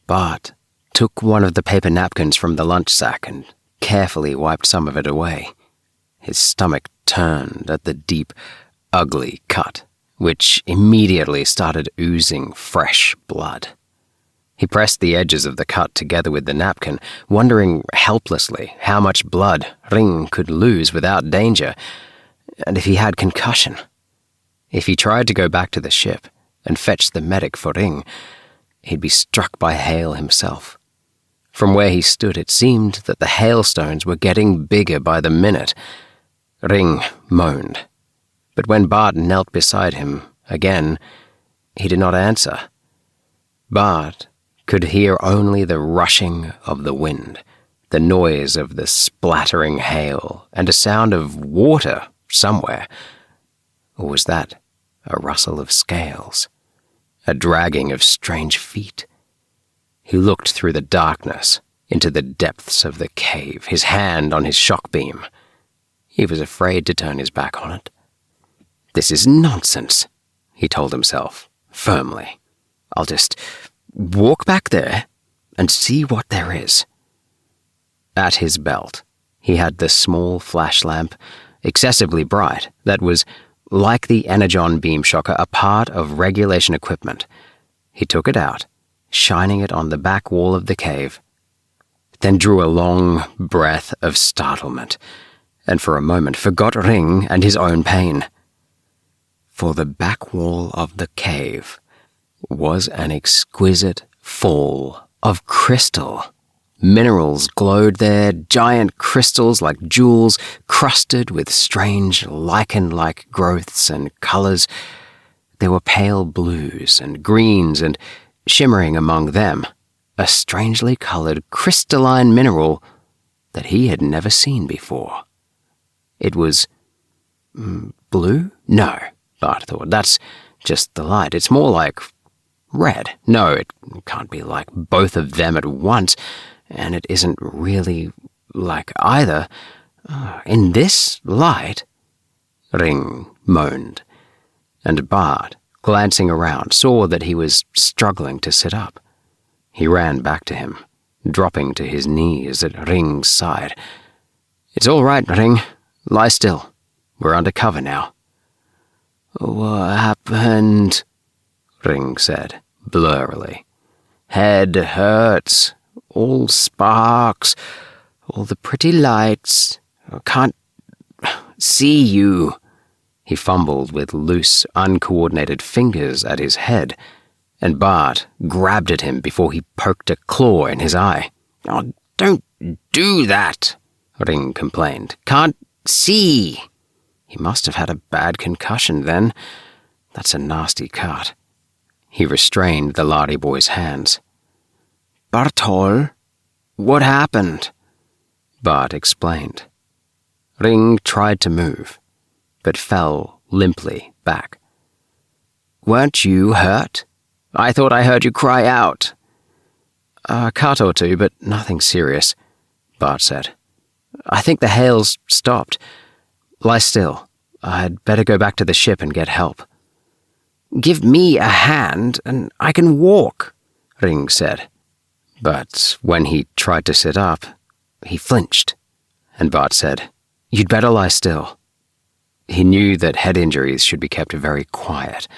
Bart took one of the paper napkins from the lunch sack and carefully wiped some of it away. His stomach turned at the deep, ugly cut, which immediately started oozing fresh blood. He pressed the edges of the cut together with the napkin, wondering helplessly how much blood Ring could lose without danger, and if he had concussion. If he tried to go back to the ship and fetch the medic for Ring, he'd be struck by hail himself. From where he stood, it seemed that the hailstones were getting bigger by the minute. Ring moaned, but when Bart knelt beside him again, he did not answer. Bart could hear only the rushing of the wind, the noise of the splattering hail, and a sound of water somewhere. Or was that a rustle of scales, a dragging of strange feet? He looked through the darkness into the depths of the cave, his hand on his shock beam. He was afraid to turn his back on it. "This is nonsense," he told himself, firmly. "I'll just walk back there and see what there is." At his belt, he had the small flash lamp, excessively bright, that was, like the Energon beam shocker, a part of regulation equipment. He took it out, shining it on the back wall of the cave, then drew a long breath of startlement, and for a moment forgot Ring and his own pain. For the back wall of the cave was an exquisite fall of crystal. Minerals glowed there, giant crystals like jewels, crusted with strange lichen-like growths and colors. There were pale blues and greens, and shimmering among them, a strangely colored crystalline mineral that he had never seen before. It was blue? No, Bart thought. That's just the light. It's more like red. No, it can't be like both of them at once, and it isn't really like either. In this light, Ring moaned, and Bart, glancing around, saw that he was struggling to sit up. He ran back to him, dropping to his knees at Ring's side. "It's all right, Ring. Lie still. We're under cover now." "What happened?" Ring said, blurrily. "Head hurts. All sparks. All the pretty lights. I can't see you." He fumbled with loose, uncoordinated fingers at his head, and Bart grabbed at him before he poked a claw in his eye. "Oh, don't do that," Ring complained. "Can't see." He must have had a bad concussion then. That's a nasty cut. He restrained the Lahri boy's hands. "Bartol, what happened?" Bart explained. Ring tried to move, but fell limply back. "Weren't you hurt? I thought I heard you cry out." "A cut or two, but nothing serious," Bart said. "I think the hail's stopped. Lie still. I'd better go back to the ship and get help." "Give me a hand and I can walk," Ring said. But when he tried to sit up, he flinched, and Bart said, "You'd better lie still." He knew that head injuries should be kept very quiet.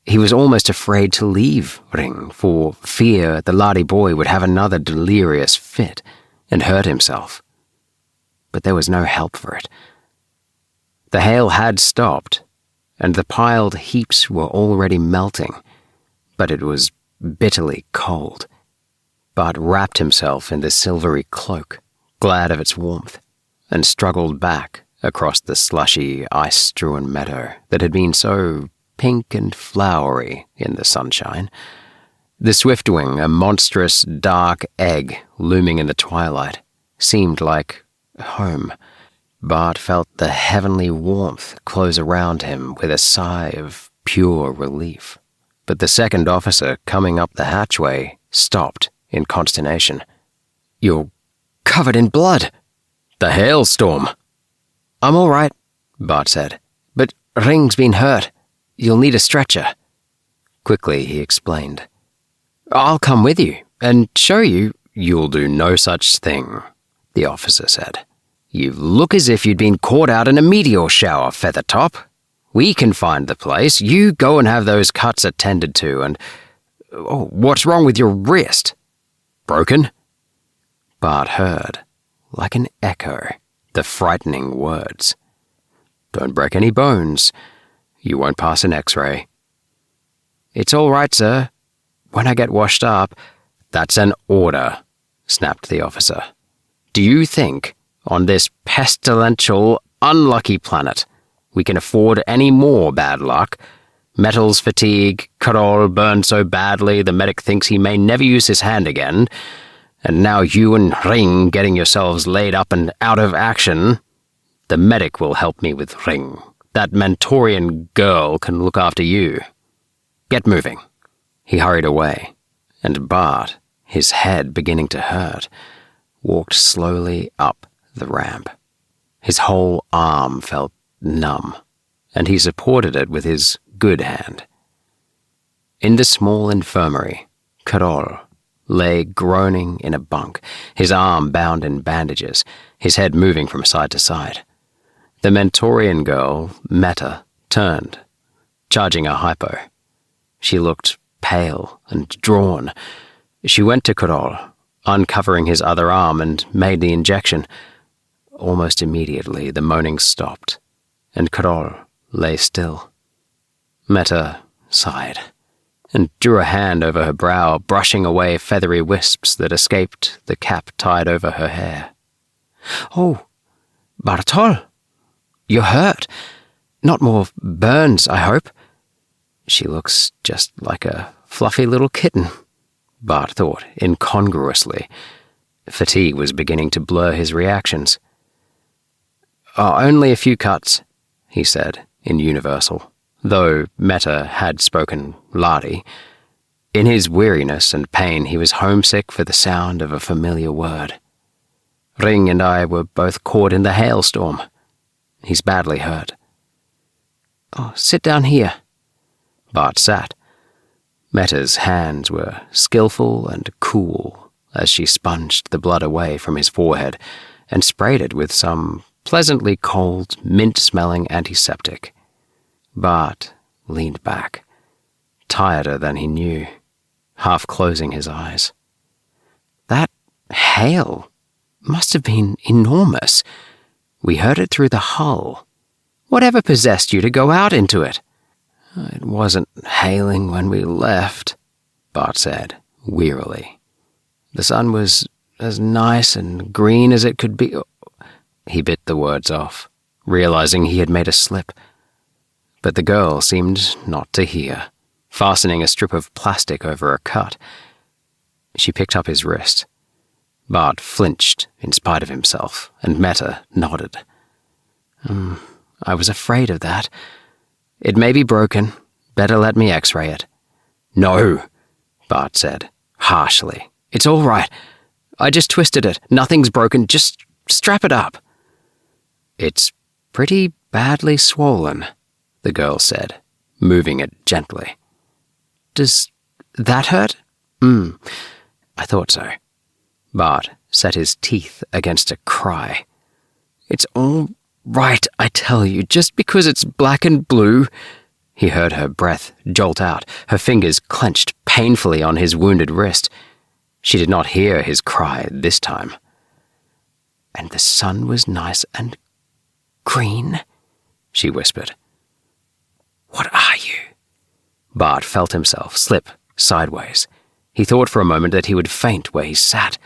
He was almost afraid to leave Ring for fear the Lahri boy would have another delirious fit and hurt himself. But there was no help for it. The hail had stopped, and the piled heaps were already melting, but it was bitterly cold. Bart wrapped himself in the silvery cloak, glad of its warmth, and struggled back across the slushy, ice-strewn meadow that had been so pink and flowery in the sunshine. The swiftwing, a monstrous dark egg looming in the twilight, seemed like home. Bart felt the heavenly warmth close around him with a sigh of pure relief. But the second officer coming up the hatchway stopped in consternation. "You're covered in blood." "The hailstorm." "I'm all right," Bart said, "but Ring's been hurt. You'll need a stretcher." Quickly he explained. "I'll come with you and show you." "You'll do no such thing," the officer said. "You look as if you'd been caught out in a meteor shower, Feathertop. We can find the place. You go and have those cuts attended to, and... Oh, what's wrong with your wrist?" "Broken?" Bart heard, like an echo, the frightening words. "Don't break any bones. You won't pass an X-ray." "It's all right, sir. When I get washed up..." "That's an order," snapped the officer. "Do you think, on this pestilential, unlucky planet, we can afford any more bad luck? Metals fatigue, Carol burned so badly the medic thinks he may never use his hand again, and now you and Ring getting yourselves laid up and out of action. The medic will help me with Ring. That Mentorian girl can look after you. Get moving." He hurried away, and Bart, his head beginning to hurt, walked slowly up the ramp. His whole arm felt numb, and he supported it with his good hand. In the small infirmary, Carol lay groaning in a bunk, his arm bound in bandages, his head moving from side to side. The Mentorian girl, Meta, turned, charging a hypo. She looked pale and drawn. She went to Carol, uncovering his other arm, and made the injection. Almost immediately the moaning stopped, and Carol lay still. Meta sighed, and drew a hand over her brow, brushing away feathery wisps that escaped the cap tied over her hair. "Oh, Bartol, you're hurt. Not more burns, I hope." She looks just like a fluffy little kitten, Bart thought incongruously. Fatigue was beginning to blur his reactions. "Oh, only a few cuts," he said in universal, though Meta had spoken Lahri. In his weariness and pain he was homesick for the sound of a familiar word. "Ring and I were both caught in the hailstorm. He's badly hurt." "Oh, sit down here." Bart sat. Meta's hands were skillful and cool as she sponged the blood away from his forehead and sprayed it with some pleasantly cold, mint-smelling antiseptic. Bart leaned back, tireder than he knew, half closing his eyes. "That hail must have been enormous. We heard it through the hull. Whatever possessed you to go out into it?" "It wasn't hailing when we left," Bart said, wearily. "The sun was as nice and green as it could be." He bit the words off, realizing he had made a slip. But the girl seemed not to hear, fastening a strip of plastic over a cut. She picked up his wrist. Bart flinched in spite of himself, and Meta nodded. I was afraid of that. It may be broken. Better let me x-ray it." "No," Bart said, harshly. "It's all right. I just twisted it. Nothing's broken. Just strap it up." "It's pretty badly swollen," the girl said, moving it gently. "Does that hurt?" I thought so." Bart set his teeth against a cry. "It's all right, I tell you, just because it's black and blue." He heard her breath jolt out, her fingers clenched painfully on his wounded wrist. She did not hear his cry this time. "And the sun was nice and green," she whispered. "What are you?" Bart felt himself slip sideways. He thought for a moment that he would faint where he sat.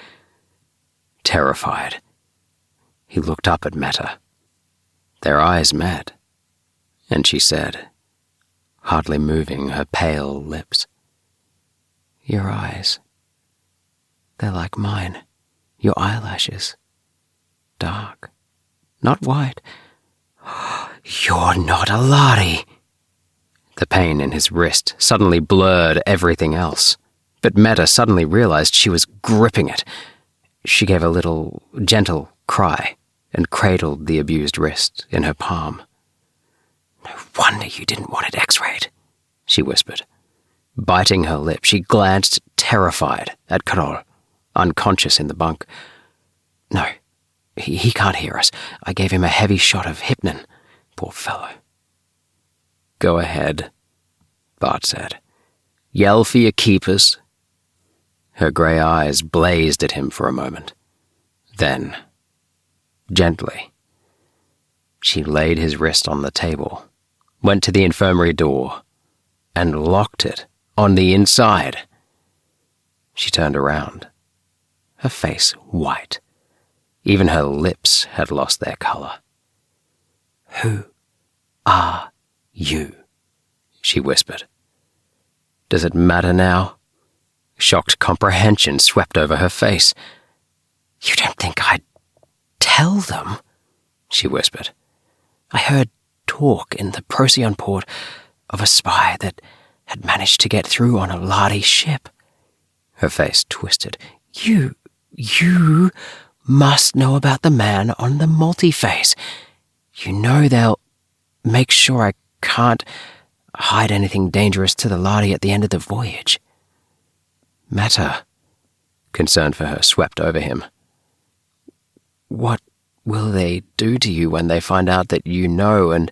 Terrified, he looked up at Meta. Their eyes met, and she said, hardly moving her pale lips. "Your eyes. They're like mine. Your eyelashes. Dark. Not white. You're not a Lahri." The pain in his wrist suddenly blurred everything else, but Meta suddenly realized she was gripping it. She gave a little, gentle cry and cradled the abused wrist in her palm. "No wonder you didn't want it x-rayed," she whispered. Biting her lip, she glanced terrified at Carol, unconscious in the bunk. "No, he can't hear us. I gave him a heavy shot of hypnin. Poor fellow." "Go ahead," Bart said. "Yell for your keepers." Her grey eyes blazed at him for a moment. Then, gently, she laid his wrist on the table, went to the infirmary door, and locked it on the inside. She turned around, her face white. Even her lips had lost their colour. "Who are you?" she whispered. "Does it matter now?" Shocked comprehension swept over her face. "You don't think I'd tell them?" she whispered. "I heard talk in the Procyon port of a spy that had managed to get through on a Lahri ship." Her face twisted. You must know about the man on the multiphase. You know they'll make sure I can't hide anything dangerous to the Lahri at the end of the voyage." Meta, concern for her, swept over him. "What will they do to you when they find out that you know and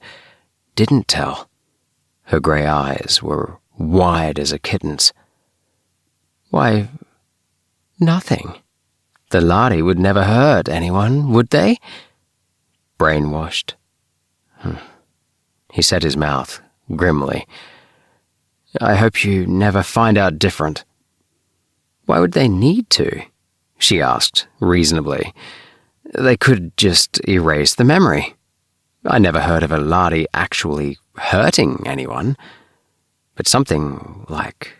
didn't tell?" Her grey eyes were wide as a kitten's. "Why, nothing. The Lahri would never hurt anyone, would they?" Brainwashed. He set his mouth grimly. "I hope you never find out different." "Why would they need to?" she asked, reasonably. "They could just erase the memory. I never heard of a Lahri actually hurting anyone. But something like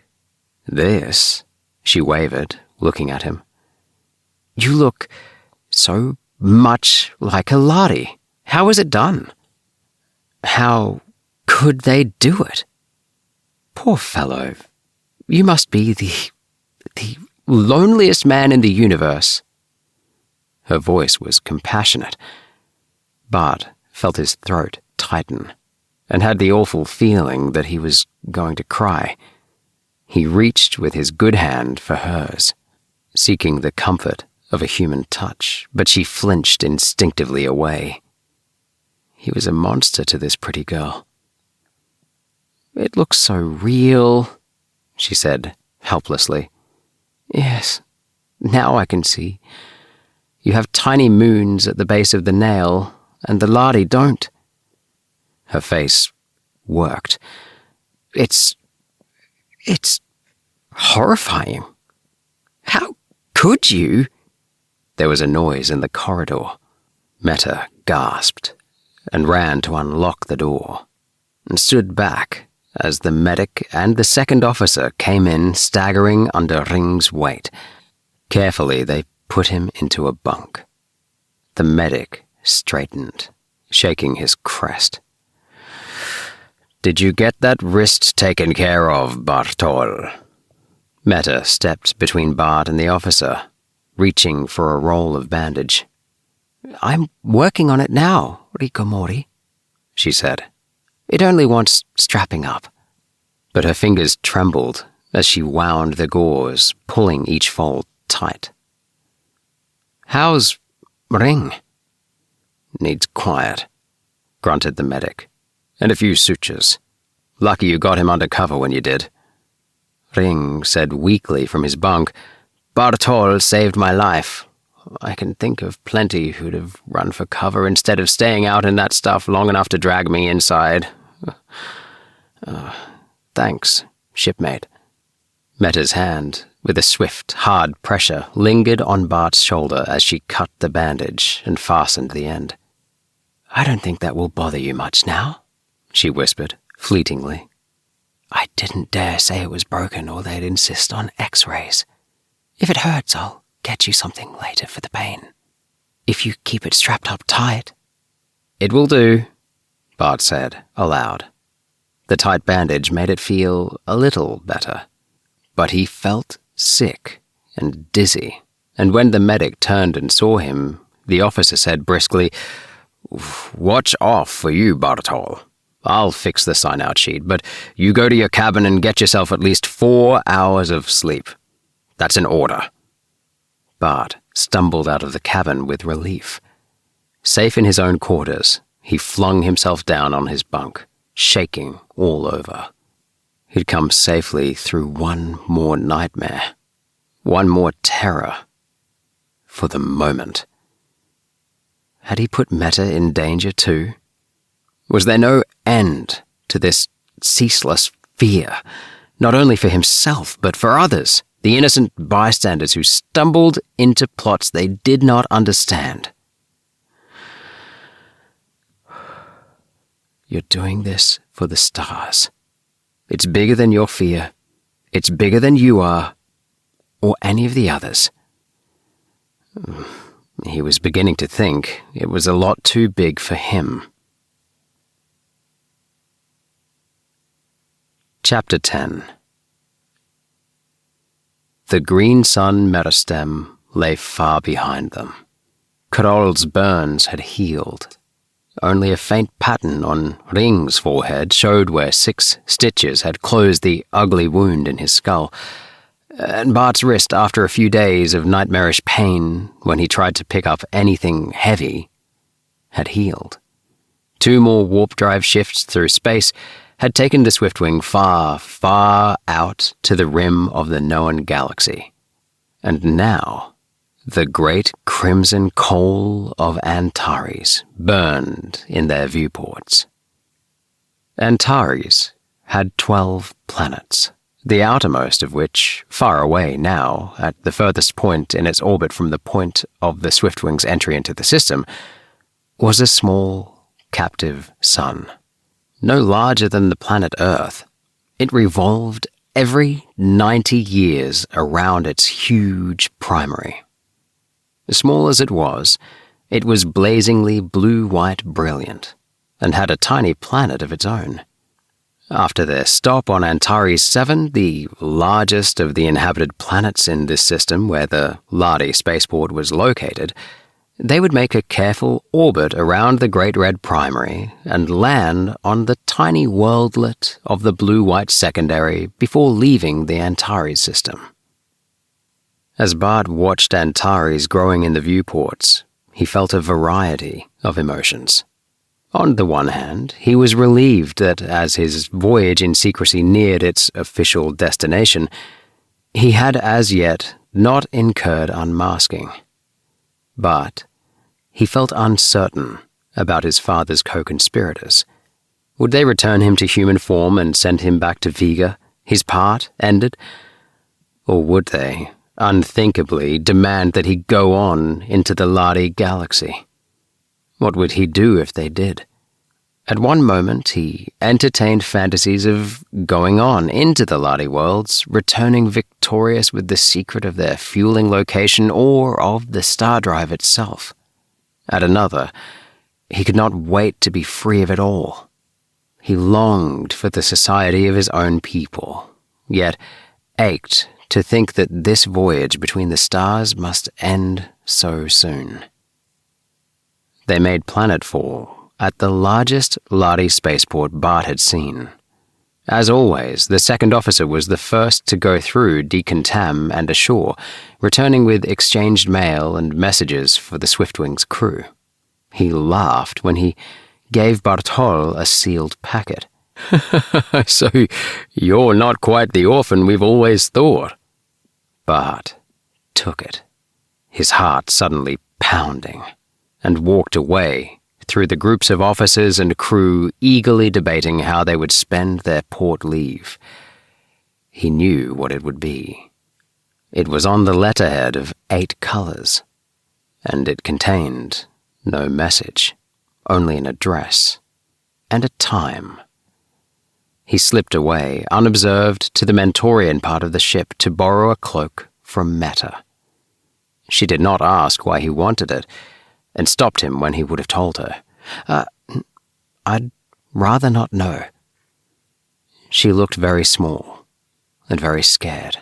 this," she wavered, looking at him. "You look so much like a Lahri. How is it done? How could they do it? Poor fellow. You must be the loneliest man in the universe." Her voice was compassionate. Bart felt his throat tighten and had the awful feeling that he was going to cry. He reached with his good hand for hers, seeking the comfort of a human touch, but she flinched instinctively away. He was a monster to this pretty girl. "It looks so real," she said helplessly. "Yes, now I can see. You have tiny moons at the base of the nail, and the Lahri don't." Her face worked. It's horrifying. How could you?" There was a noise in the corridor. Meta gasped and ran to unlock the door and stood back as the medic and the second officer came in, staggering under Ring's weight. Carefully, they put him into a bunk. The medic straightened, shaking his crest. "Did you get that wrist taken care of, Bartol?" Meta stepped between Bart and the officer, reaching for a roll of bandage. "I'm working on it now, Rikomori," she said. "It only wants strapping up." But her fingers trembled as she wound the gauze, pulling each fold tight. "How's Ring?" "Needs quiet," grunted the medic. "And a few sutures. Lucky you got him under cover when you did." Ring said weakly from his bunk, "Bartol saved my life. I can think of plenty who'd have run for cover instead of staying out in that stuff long enough to drag me inside. Thanks, shipmate." Meta's hand, with a swift, hard pressure, lingered on Bart's shoulder as she cut the bandage and fastened the end. "I don't think that will bother you much now," she whispered, fleetingly. I didn't dare say it was broken or they'd insist on x-rays. If it hurts, I'll get you something later for the pain. If you keep it strapped up tight." "It will do," Bart said, aloud. The tight bandage made it feel a little better, but he felt sick and dizzy, and when the medic turned and saw him, the officer said briskly, "Watch off for you, Bartol. I'll fix the sign-out sheet, but you go to your cabin and get yourself at least 4 hours of sleep. That's an order." Bart stumbled out of the cabin with relief. Safe in his own quarters, he flung himself down on his bunk, shaking all over. He'd come safely through one more nightmare, one more terror. For the moment. Had he put Meta in danger too? Was there no end to this ceaseless fear, not only for himself, but for others, the innocent bystanders who stumbled into plots they did not understand? "You're doing this for the stars. It's bigger than your fear. It's bigger than you are, or any of the others." He was beginning to think it was a lot too big for him. Chapter 10. The green sun metastem lay far behind them. Carol's burns had healed. Only a faint pattern on Ring's forehead showed where 6 stitches had closed the ugly wound in his skull, and Bart's wrist, after a few days of nightmarish pain when he tried to pick up anything heavy, had healed. 2 more warp drive shifts through space had taken the Swiftwing far, far out to the rim of the known galaxy. And now, the great crimson coal of Antares burned in their viewports. Antares had 12 planets, the outermost of which, far away now, at the furthest point in its orbit from the point of the Swiftwing's entry into the system, was a small, captive sun. No larger than the planet Earth, it revolved every 90 years around its huge primary. Small as it was blazingly blue-white brilliant, and had a tiny planet of its own. After their stop on Antares 7, the largest of the inhabited planets in this system where the Lahri spaceport was located, they would make a careful orbit around the Great Red Primary and land on the tiny worldlet of the blue-white secondary before leaving the Antares system. As Bart watched Antares growing in the viewports, he felt a variety of emotions. On the one hand, he was relieved that as his voyage in secrecy neared its official destination, he had as yet not incurred unmasking. But he felt uncertain about his father's co-conspirators. Would they return him to human form and send him back to Vega, his part ended? Or would they, unthinkably, demand that he go on into the Lahri galaxy? What would he do if they did? At one moment, he entertained fantasies of going on into the Lahri worlds, returning victorious with the secret of their fueling location or of the star drive itself. At another, he could not wait to be free of it all. He longed for the society of his own people, yet ached to think that this voyage between the stars must end so soon. They made planetfall at the largest Lahri spaceport Bart had seen. As always, the second officer was the first to go through decontam and ashore, returning with exchanged mail and messages for the Swiftwing's crew. He laughed when he gave Bartol a sealed packet. "So you're not quite the orphan we've always thought." Bart took it, his heart suddenly pounding, and walked away through the groups of officers and crew eagerly debating how they would spend their port leave. He knew what it would be. It was on the letterhead of 8 colors, and it contained no message, only an address and a time. He slipped away, unobserved, to the Mentorian part of the ship to borrow a cloak from Meta. She did not ask why he wanted it, and stopped him when he would have told her. I'd rather not know. She looked very small and very scared,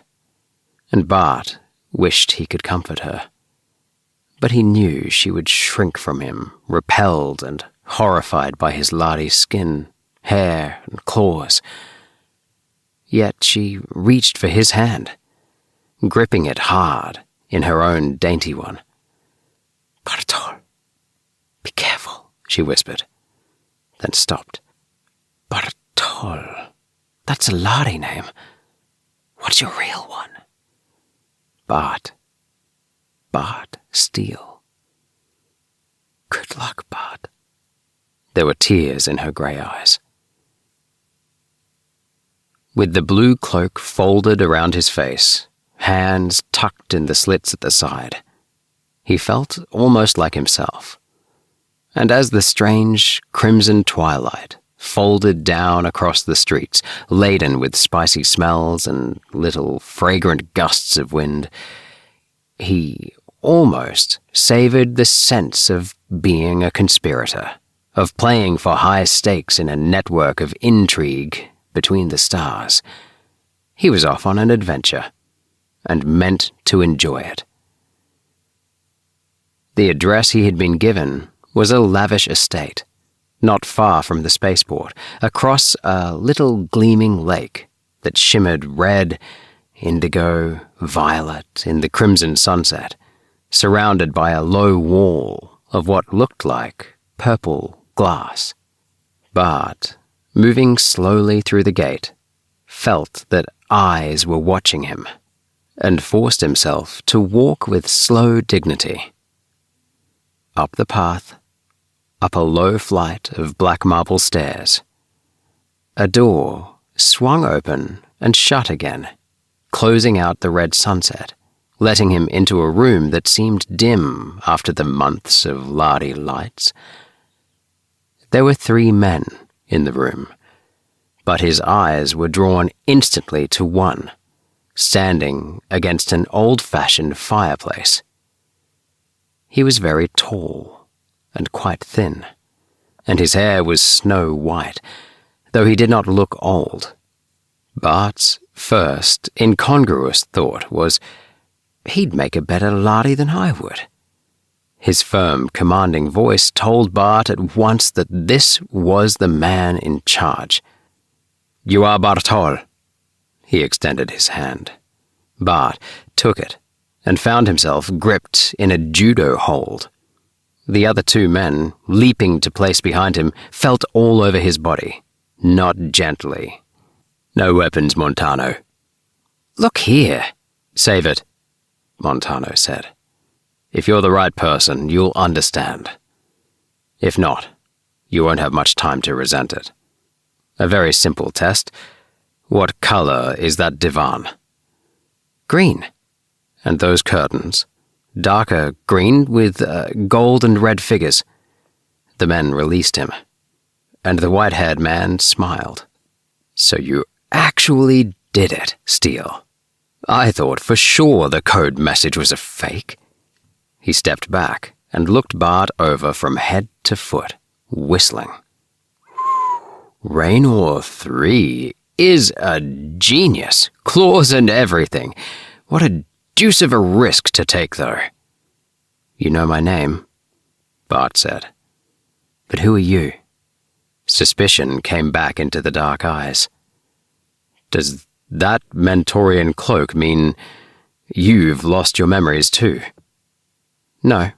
and Bart wished he could comfort her. But he knew she would shrink from him, repelled and horrified by his Lahri skin, hair, and claws. Yet she reached for his hand, gripping it hard in her own dainty one. "Bartol, be careful," she whispered, then stopped. "Bartol, that's a Lahri name. What's your real one?" "Bart Steele." "Good luck, Bart." There were tears in her grey eyes. With the blue cloak folded around his face, hands tucked in the slits at the side, he felt almost like himself. And as the strange crimson twilight folded down across the streets, laden with spicy smells and little fragrant gusts of wind, he almost savored the sense of being a conspirator, of playing for high stakes in a network of intrigue between the stars. He was off on an adventure, and meant to enjoy it. The address he had been given was a lavish estate, not far from the spaceport, across a little gleaming lake that shimmered red, indigo, violet in the crimson sunset, surrounded by a low wall of what looked like purple glass. Bart, moving slowly through the gate, felt that eyes were watching him, and forced himself to walk with slow dignity. Up the path, up a low flight of black marble stairs. A door swung open and shut again, closing out the red sunset, letting him into a room that seemed dim after the months of Lahri lights. There were 3 men in the room, but his eyes were drawn instantly to one, standing against an old-fashioned fireplace. He was very tall and quite thin, and his hair was snow white, though he did not look old. Bart's first incongruous thought was, he'd make a better Lahri than I would. His firm, commanding voice told Bart at once that this was the man in charge. "You are Bartol." He extended his hand. Bart took it and found himself gripped in a judo hold. The other 2 men, leaping to place behind him, felt all over his body, not gently. "No weapons, Montano." "Look here." "Save it," Montano said. "If you're the right person, you'll understand. If not, you won't have much time to resent it. A very simple test. What color is that divan?" "Green." "And those curtains?" "Darker green with gold and red figures." The men released him, and the white-haired man smiled. "So you actually did it, Steele. I thought for sure the code message was a fake." He stepped back and looked Bart over from head to foot, whistling. "Raynor 3 is a genius, claws and everything. What a deuce of a risk to take, though." "You know my name," Bart said. "But who are you?" Suspicion came back into the dark eyes. "Does that Mentorian cloak mean you've lost your memories too?" "No,"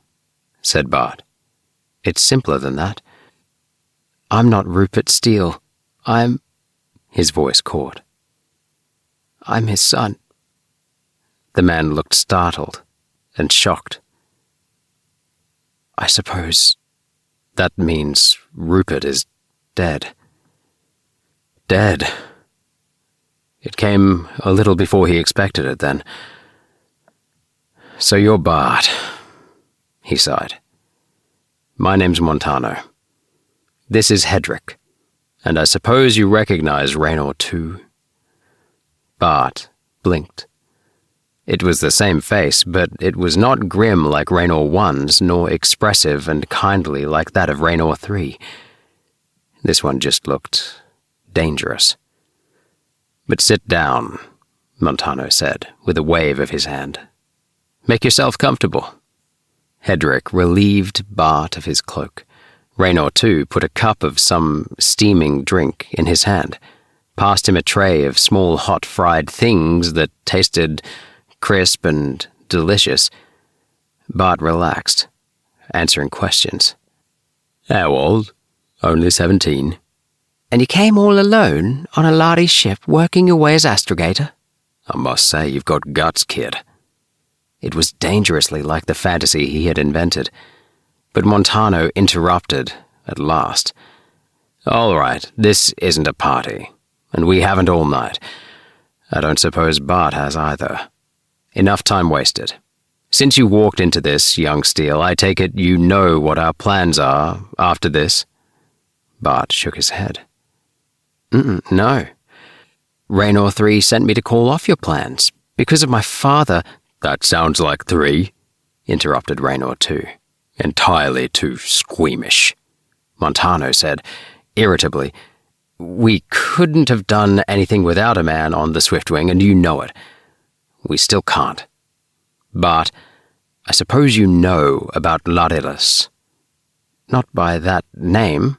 said Bart. "It's simpler than that. I'm not Rupert Steele. I'm—" His voice caught. "I'm his son." The man looked startled and shocked. "I suppose that means Rupert is dead." "Dead." It came a little before he expected it then. "So you're Bart," he sighed. "My name's Montano. This is Hedrick, And I suppose you recognize Raynor too? Bart blinked. It was the same face, but it was not grim like Raynor 1's, nor expressive and kindly like that of Raynor 3. This one just looked dangerous. But sit down, Montano said, with a wave of his hand. Make yourself comfortable. Hedrick relieved Bart of his cloak. Raynor 2 put a cup of some steaming drink in his hand, passed him a tray of small hot fried things that tasted crisp and delicious. Bart relaxed, answering questions. How old? Only 17. And you came all alone on a Lahri ship working your way as astrogator? I must say you've got guts, kid. It was dangerously like the fantasy he had invented. But Montano interrupted at last. All right, this isn't a party, and we haven't all night. I don't suppose Bart has either. Enough time wasted. Since you walked into this, young Steele, I take it you know what our plans are after this? Bart shook his head. No. Raynor 3 sent me to call off your plans. Because of my father— That sounds like 3, interrupted Raynor 2. Entirely too squeamish. Montano said, irritably, We couldn't have done anything without a man on the Swiftwing, and you know it. We still can't. Bart, I suppose you know about Lahri. Not by that name.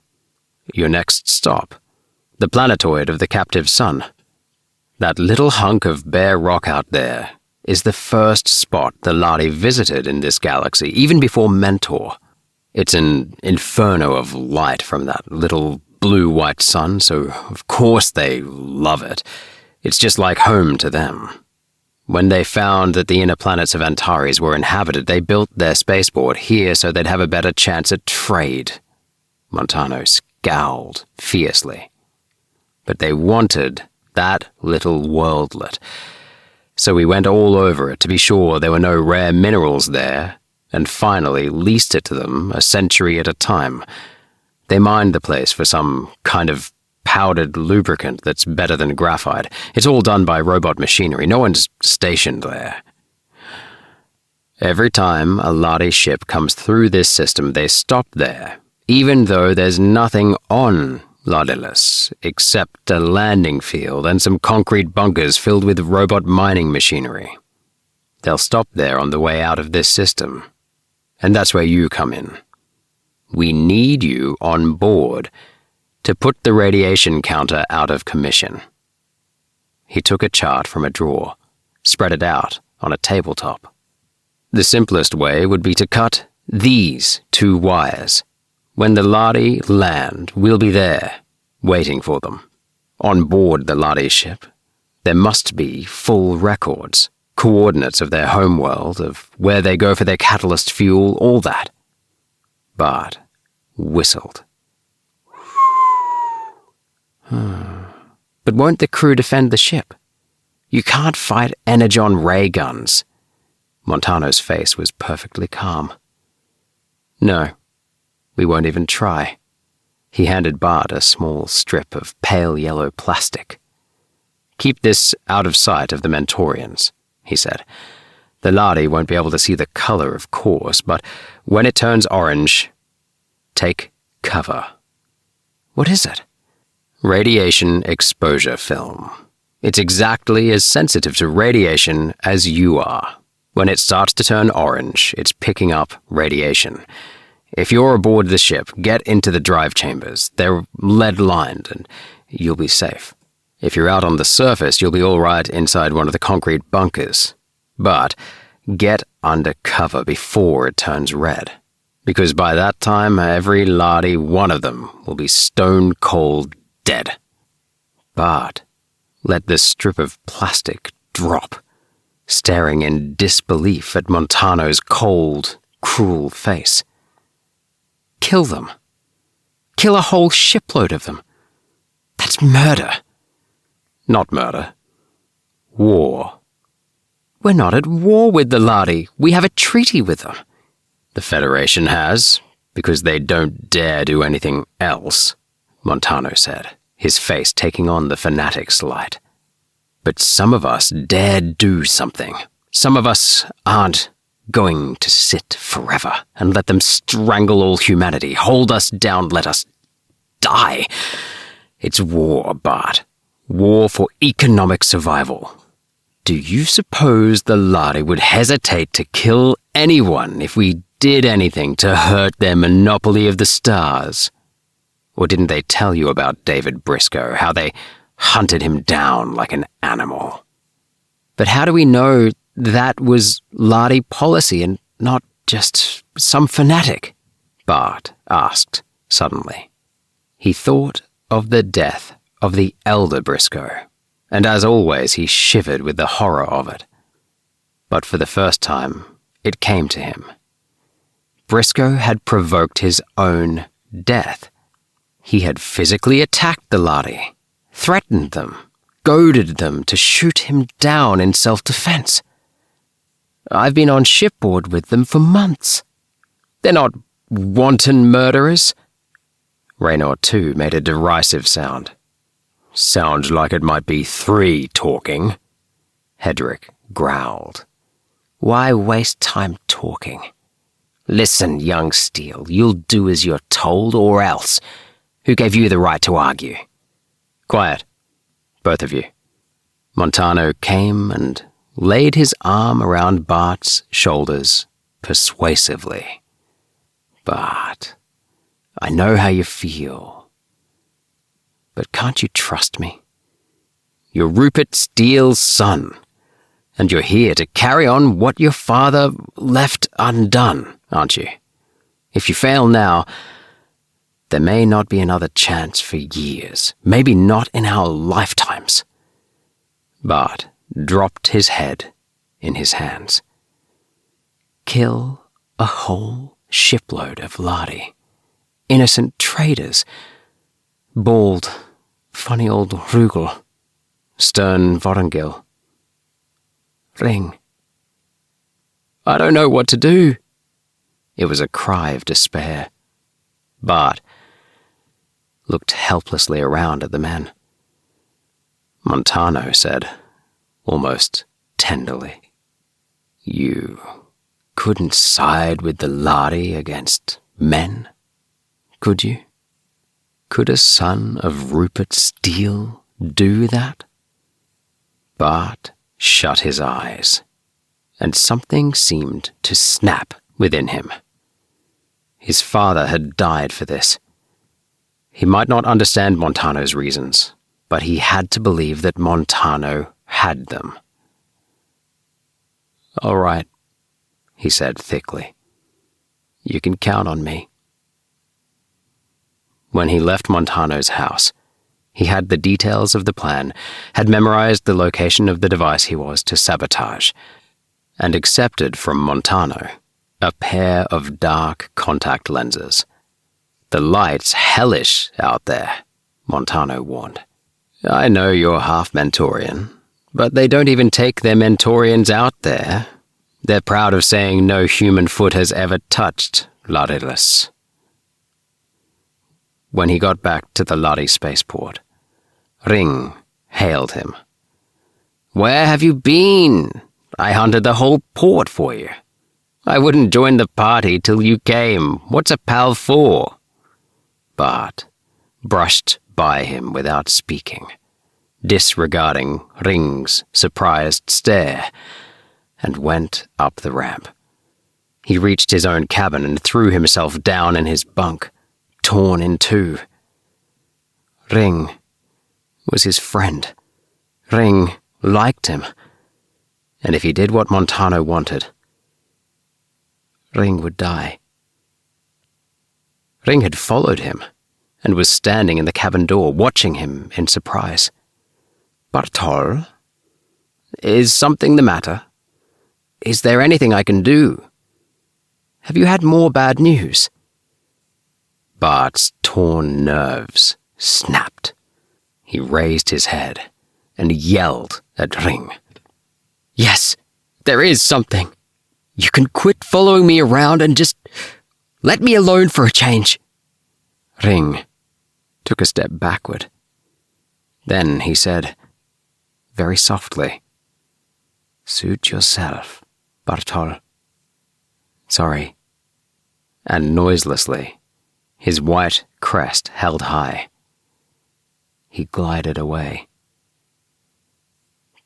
Your next stop. The planetoid of the captive sun. That little hunk of bare rock out there is the first spot the Lahri visited in this galaxy, even before Mentor. It's an inferno of light from that little blue-white sun, so of course they love it. It's just like home to them. When they found that the inner planets of Antares were inhabited, they built their spaceport here so they'd have a better chance at trade. Montano scowled fiercely. But they wanted that little worldlet. So we went all over it to be sure there were no rare minerals there, and finally leased it to them a century at a time. They mined the place for some kind of powdered lubricant that's better than graphite. It's all done by robot machinery. No one's stationed there. Every time a Lahri ship comes through this system, they stop there, even though there's nothing on Lahri except a landing field and some concrete bunkers filled with robot mining machinery. They'll stop there on the way out of this system. And that's where you come in. We need you on board to put the radiation counter out of commission. He took a chart from a drawer, spread it out on a tabletop. The simplest way would be to cut these 2 wires. When the Lahri land, we'll be there, waiting for them. On board the Lahri ship, there must be full records, coordinates of their homeworld, of where they go for their catalyst fuel, all that. Bart whistled. But won't the crew defend the ship? You can't fight energon ray guns. Montano's face was perfectly calm. No, we won't even try. He handed Bart a small strip of pale yellow plastic. Keep this out of sight of the Mentorians, he said. The Lahri won't be able to see the color, of course, but when it turns orange, take cover. What is it? Radiation exposure film. It's exactly as sensitive to radiation as you are. When it starts to turn orange, it's picking up radiation. If you're aboard the ship, get into the drive chambers. They're lead-lined, and you'll be safe. If you're out on the surface, you'll be all right inside one of the concrete bunkers. But get under cover before it turns red, because by that time, every Lahri one of them will be stone-cold dead. Bart let this strip of plastic drop, staring in disbelief at Montano's cold, cruel face. Kill them. Kill a whole shipload of them. That's murder. Not murder. War. We're not at war with the Lahri. We have a treaty with them. The Federation has, because they don't dare do anything else, Montano said. his face taking on the fanatic's light. "But some of us dare do something. Some of us aren't going to sit forever and let them strangle all humanity, hold us down, let us die. It's war, Bart. War for economic survival. Do you suppose the Lahri would hesitate to kill anyone if we did anything to hurt their monopoly of the stars? Or didn't they tell you about David Briscoe, how they hunted him down like an animal?" "But how do we know that was Lahri policy and not just some fanatic?" Bart asked suddenly. He thought of the death of the elder Briscoe, and as always he shivered with the horror of it. But for the first time, it came to him. Briscoe had provoked his own death. He had physically attacked the Lahri, threatened them, goaded them to shoot him down in self-defense. "I've been on shipboard with them for months. They're not wanton murderers." Raynor too made a derisive sound. "Sounds like it might be 3 talking," Hedrick growled. "Why waste time talking? Listen, young Steele, you'll do as you're told or else. Who gave you the right to argue?" "Quiet, both of you." Montano came and laid his arm around Bart's shoulders persuasively. "Bart, I know how you feel. But can't you trust me? You're Rupert Steele's son, and you're here to carry on what your father left undone, aren't you? If you fail now, there may not be another chance for years, maybe not in our lifetimes." Bart dropped his head in his hands. Kill a whole shipload of Lahri, innocent traders, bald, funny old Rugel, stern Vorongil. Ring. "I don't know what to do." It was a cry of despair. Bart looked helplessly around at the men. Montano said, almost tenderly, "You couldn't side with the Lahri against men, could you? Could a son of Rupert Steele do that?" Bart shut his eyes, and something seemed to snap within him. His father had died for this. He might not understand Montano's reasons, but he had to believe that Montano had them. "All right," he said thickly. "You can count on me." When he left Montano's house, he had the details of the plan, had memorized the location of the device he was to sabotage, and accepted from Montano a pair of dark contact lenses. "The light's hellish out there," Montano warned. "I know you're half Mentorian, but they don't even take their Mentorians out there. They're proud of saying no human foot has ever touched Lahrilis." When he got back to the Lahri spaceport, Ring hailed him. "Where have you been? I hunted the whole port for you. I wouldn't join the party till you came. What's a pal for?" Bart brushed by him without speaking, disregarding Ring's surprised stare, and went up the ramp. He reached his own cabin and threw himself down in his bunk, torn in two. Ring was his friend. Ring liked him, and if he did what Montano wanted, Ring would die. Ring had followed him and was standing in the cabin door, watching him in surprise. "Bartol, is something the matter? Is there anything I can do? Have you had more bad news?" Bart's torn nerves snapped. He raised his head and yelled at Ring. "Yes, there is something. You can quit following me around and just let me alone for a change." Ring took a step backward, Then he said, very softly, "Suit yourself, Bartol." "Sorry." And noiselessly, his white crest held high, he glided away.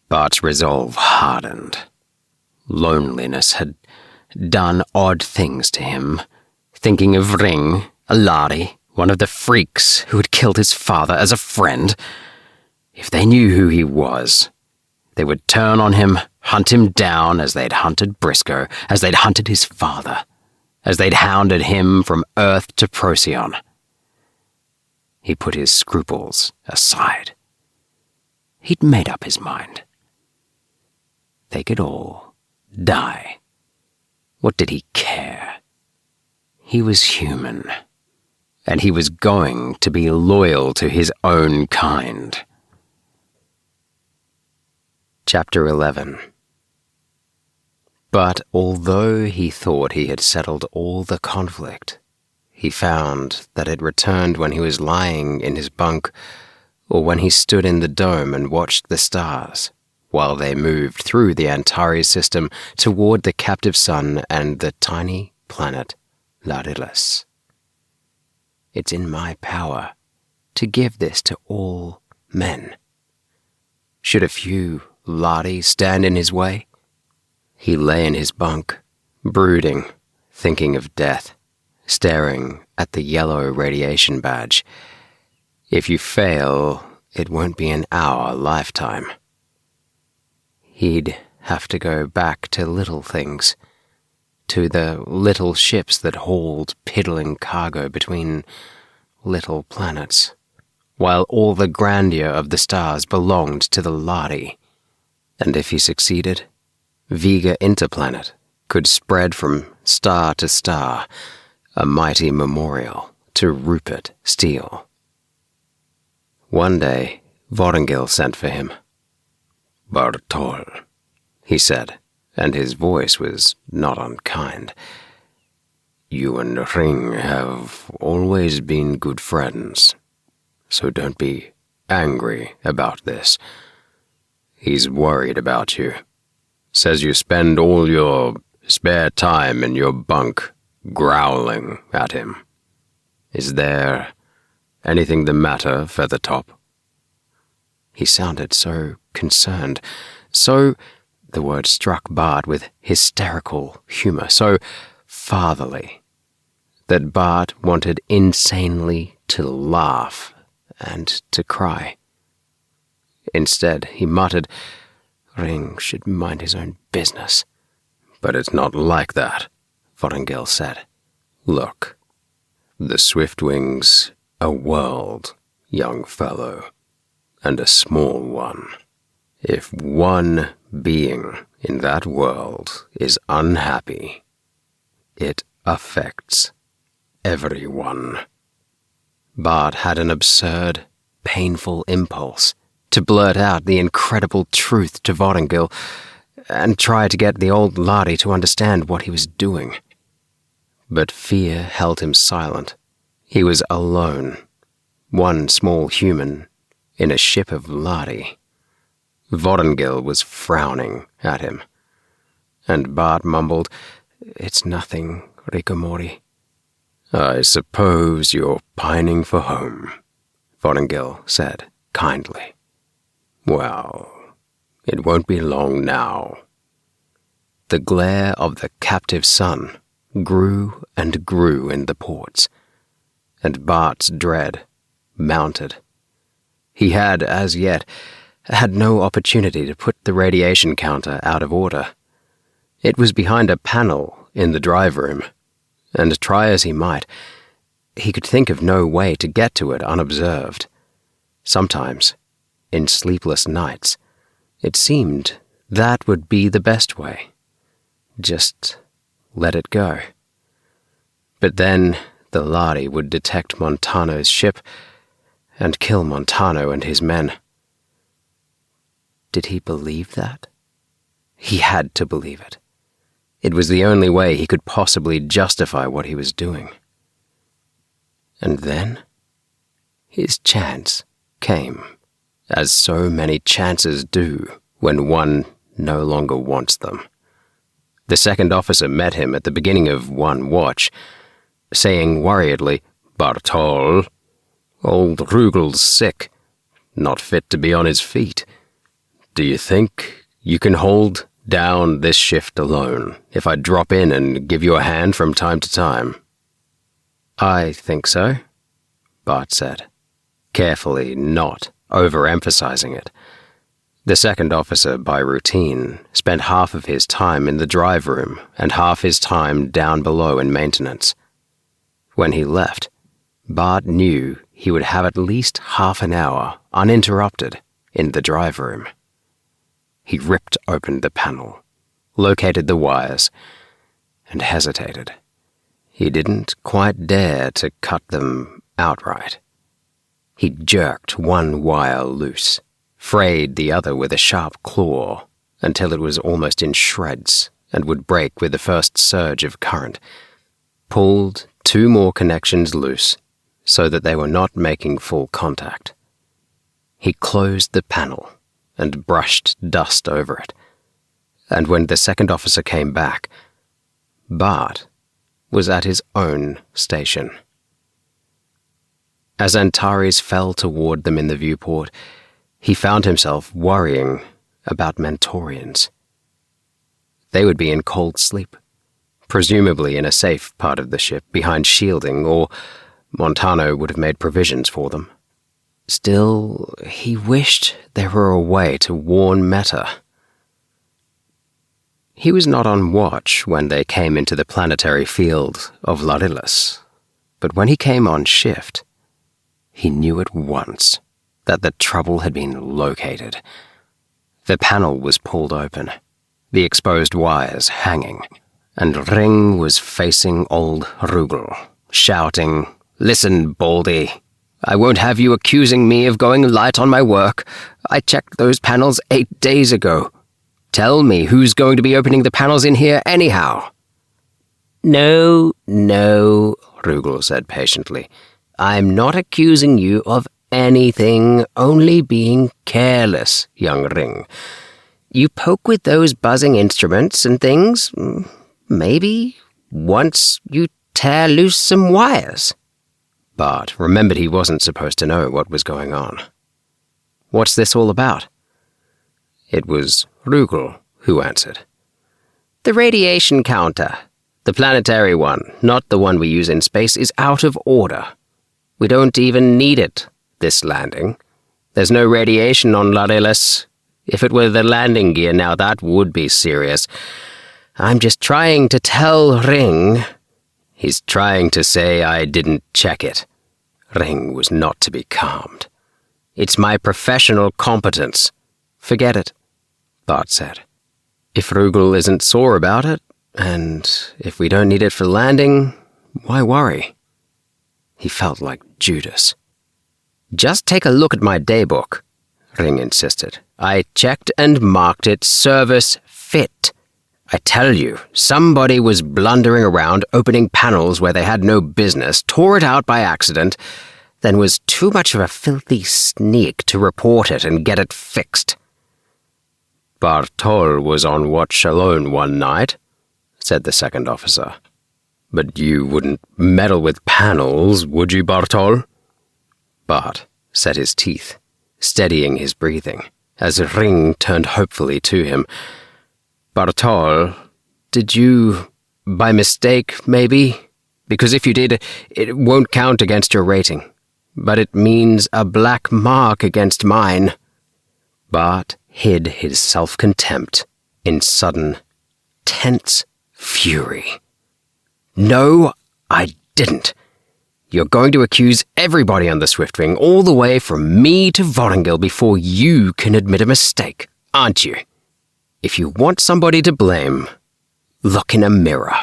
Bart's resolve hardened. Loneliness had done odd things to him. Thinking of Ring, a Lahri, one of the freaks who had killed his father as a friend. If they knew who he was, they would turn on him, hunt him down as they'd hunted Briscoe, as they'd hunted his father, as they'd hounded him from Earth to Procyon. He put his scruples aside. He'd made up his mind. They could all die. What did he care? He was human, and he was going to be loyal to his own kind. Chapter 11. But although he thought he had settled all the conflict, he found that it returned when he was lying in his bunk or when he stood in the dome and watched the stars while they moved through the Antares system toward the captive sun and the tiny planet Lahri. It's in my power to give this to all men. Should a few Lahri stand in his way? He lay in his bunk, brooding, thinking of death, staring at the yellow radiation badge. If you fail, it won't be in our lifetime. He'd have to go back to little things, to the little ships that hauled piddling cargo between little planets, while all the grandeur of the stars belonged to the Lahri. And if he succeeded, Vega Interplanet could spread from star to star, a mighty memorial to Rupert Steele. One day, Vorengil sent for him. "Bartol," he said, and his voice was not unkind. "You and Ring have always been good friends, so don't be angry about this. He's worried about you. Says you spend all your spare time in your bunk growling at him. Is there anything the matter, Feathertop?" He sounded so concerned, so, the word struck Bart with hysterical humor, so fatherly, that Bart wanted insanely to laugh and to cry. Instead, he muttered, "Ring should mind his own business." "But it's not like that," Vorengil said. "Look, the Swiftwing's a world, young fellow, and a small one. If one being in that world is unhappy, it affects everyone." Bart had an absurd, painful impulse to blurt out the incredible truth to Vorengil and try to get the old Lahri to understand what he was doing. But fear held him silent. He was alone, one small human in a ship of Lahri. Vorengil was frowning at him, and Bart mumbled, "It's nothing, Rikomori." "I suppose you're pining for home," Vorengil said kindly. "Well, it won't be long now." The glare of the captive sun grew and grew in the ports, and Bart's dread mounted. He had, as yet, had no opportunity to put the radiation counter out of order. It was behind a panel in the drive room, and try as he might, he could think of no way to get to it unobserved. Sometimes, in sleepless nights, it seemed that would be the best way. Just let it go. But then the Lahri would detect Montano's ship and kill Montano and his men. Did he believe that? He had to believe it. It was the only way he could possibly justify what he was doing. And then his chance came as so many chances do when one no longer wants them. The second officer met him at the beginning of one watch, saying worriedly, "Bartol, old Rugel's sick, not fit to be on his feet. Do you think you can hold down this shift alone if I drop in and give you a hand from time to time?" "I think so," Bart said, carefully not overemphasizing it. The second officer, by routine, spent half of his time in the drive room and half his time down below in maintenance. When he left, Bart knew he would have at least half an hour uninterrupted in the drive room. He ripped open the panel, located the wires, and hesitated. He didn't quite dare to cut them outright. He jerked one wire loose, frayed the other with a sharp claw until it was almost in shreds and would break with the first surge of current, pulled two more connections loose so that they were not making full contact. He closed the panel and brushed dust over it, and when the second officer came back, Bart was at his own station. As Antares fell toward them in the viewport, he found himself worrying about Mentorians. They would be in cold sleep, presumably in a safe part of the ship behind shielding, or Montano would have made provisions for them. Still, he wished there were a way to warn Meta. He was not on watch when they came into the planetary field of Larillas, but when he came on shift, he knew at once that the trouble had been located. The panel was pulled open, the exposed wires hanging, and Ring was facing old Rugel, shouting, "Listen, Baldy, I won't have you accusing me of going light on my work. I checked those panels 8 days ago. Tell me who's going to be opening the panels in here anyhow." No, Rugel said patiently. "I'm not accusing you of anything, only being careless, young Ring. You poke with those buzzing instruments and things, maybe once you tear loose some wires." Bart remembered he wasn't supposed to know what was going on. "What's this all about?" It was Rugel who answered. "The radiation counter, the planetary one, not the one we use in space, is out of order. We don't even need it this landing. There's no radiation on Larillas. If it were the landing gear now, that would be serious. I'm just trying to tell Ring." "He's trying to say I didn't check it." Ring was not to be calmed. "It's my professional competence." "Forget it," Bart said. "If Rugel isn't sore about it, and if we don't need it for landing, why worry?" He felt like Judas. "Just take a look at my daybook," Ring insisted. "I checked and marked it service fit. I tell you, somebody was blundering around opening panels where they had no business, tore it out by accident, then was too much of a filthy sneak to report it and get it fixed." "Bartol was on watch alone one night," said the second officer. "But you wouldn't meddle with panels, would you, Bartol?" Bart set his teeth, steadying his breathing, as Ring turned hopefully to him. "Bartol, did you, by mistake, maybe? Because if you did, it won't count against your rating. But it means a black mark against mine." Bart hid his self-contempt in sudden, tense fury. "No, I didn't. You're going to accuse everybody on the Swiftwing, all the way from me to Vorongil, before you can admit a mistake, aren't you? If you want somebody to blame, look in a mirror.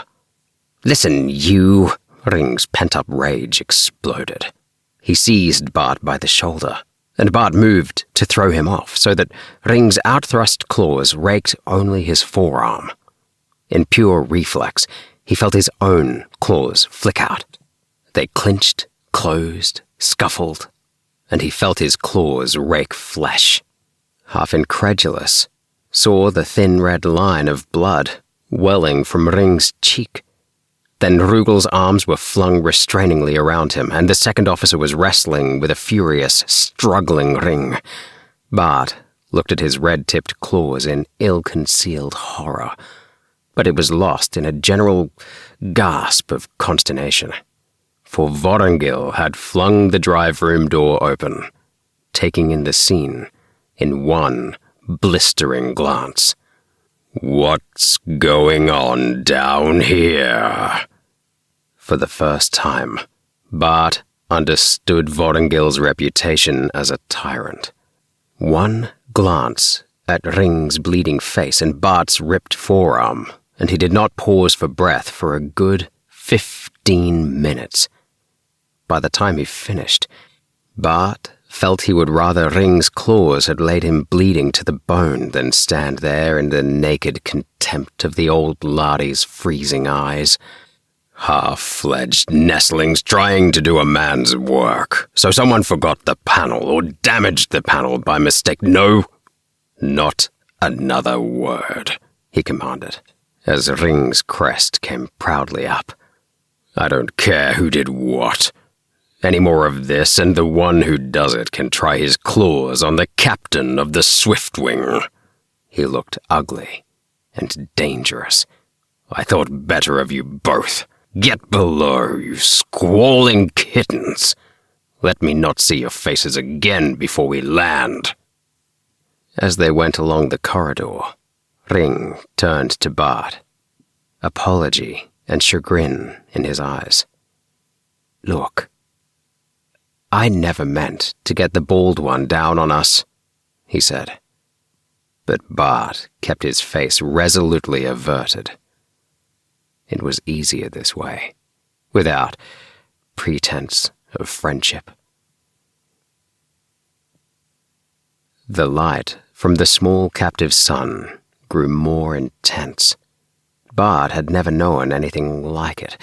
Listen, you..." Ring's pent-up rage exploded. He seized Bart by the shoulder, and Bart moved to throw him off, so that Ring's outthrust claws raked only his forearm. In pure reflex, he felt his own claws flick out. They clinched, closed, scuffled, and he felt his claws rake flesh. Half incredulous, saw the thin red line of blood welling from Ring's cheek. Then Rugel's arms were flung restrainingly around him, and the second officer was wrestling with a furious, struggling Ring. Bart looked at his red-tipped claws in ill-concealed horror, but it was lost in a general gasp of consternation. For Vorongil had flung the drive-room door open, taking in the scene in one blistering glance. "What's going on down here?" For the first time, Bart understood Vorongil's reputation as a tyrant. One glance at Ring's bleeding face and Bart's ripped forearm, and he did not pause for breath for a good 15 minutes. By the time he finished, Bart felt he would rather Ring's claws had laid him bleeding to the bone than stand there in the naked contempt of the old Lahri's freezing eyes. Half-fledged nestlings trying to do a man's work, so someone forgot the panel or damaged the panel by mistake. No, not another word, he commanded, as Ring's crest came proudly up. I don't care who did what. Any more of this, and the one who does it can try his claws on the captain of the Swiftwing. He looked ugly and dangerous. I thought better of you both. Get below, you squalling kittens. Let me not see your faces again before we land. As they went along the corridor, Ring turned to Bart, apology and chagrin in his eyes. Look, I never meant to get the bald one down on us, he said. But Bart kept his face resolutely averted. It was easier this way, without pretense of friendship. The light from the small captive sun grew more intense. Bart had never known anything like it,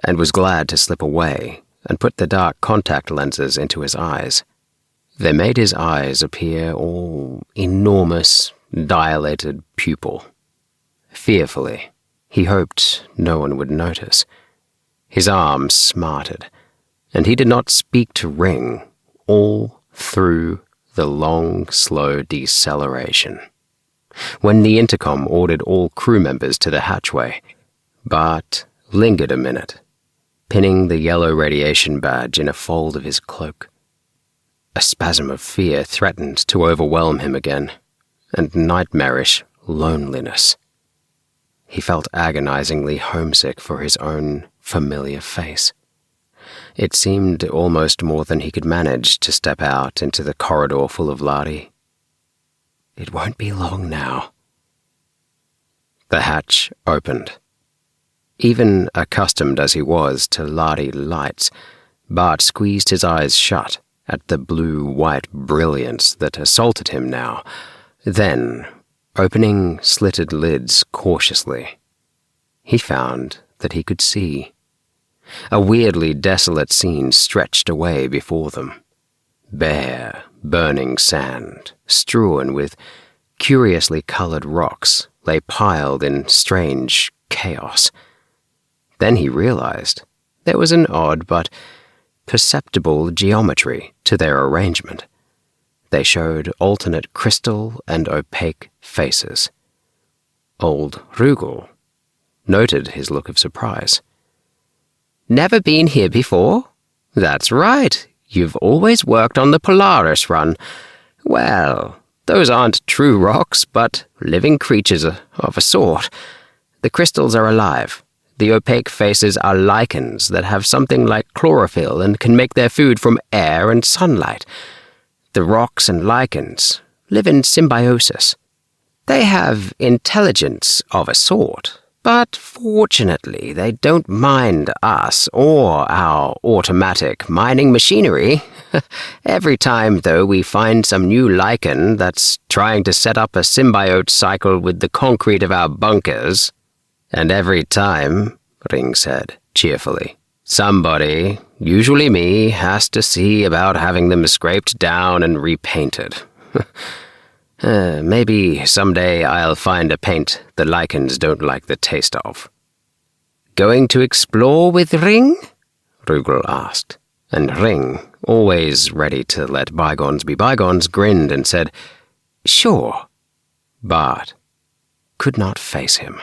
and was glad to slip away and put the dark contact lenses into his eyes. They made his eyes appear all enormous, dilated pupil. Fearfully, he hoped no one would notice. His arms smarted, and he did not speak to Ring all through the long, slow deceleration. When the intercom ordered all crew members to the hatchway, Bart lingered a minute, pinning the yellow radiation badge in a fold of his cloak. A spasm of fear threatened to overwhelm him again, and nightmarish loneliness. He felt agonizingly homesick for his own familiar face. It seemed almost more than he could manage to step out into the corridor full of Lahri. It won't be long now. The hatch opened. Even accustomed as he was to Lahri lights, Bart squeezed his eyes shut at the blue-white brilliance that assaulted him now. Then, opening slitted lids cautiously, he found that he could see. A weirdly desolate scene stretched away before them. Bare, burning sand, strewn with curiously colored rocks, lay piled in strange chaos. Then he realized there was an odd but perceptible geometry to their arrangement. They showed alternate crystal and opaque faces. Old Rugel noted his look of surprise. Never been here before? That's right. You've always worked on the Polaris run. Well, those aren't true rocks, but living creatures of a sort. The crystals are alive. The opaque faces are lichens that have something like chlorophyll and can make their food from air and sunlight. The rocks and lichens live in symbiosis. They have intelligence of a sort, but fortunately they don't mind us or our automatic mining machinery. Every time, though, we find some new lichen that's trying to set up a symbiote cycle with the concrete of our bunkers. And every time, Ring said cheerfully, Somebody, usually me, has to see about having them scraped down and repainted. Maybe someday I'll find a paint the lichens don't like the taste of. Going to explore with Ring? Rugel asked, and Ring, always ready to let bygones be bygones, grinned and said, "Sure." Bart could not face him.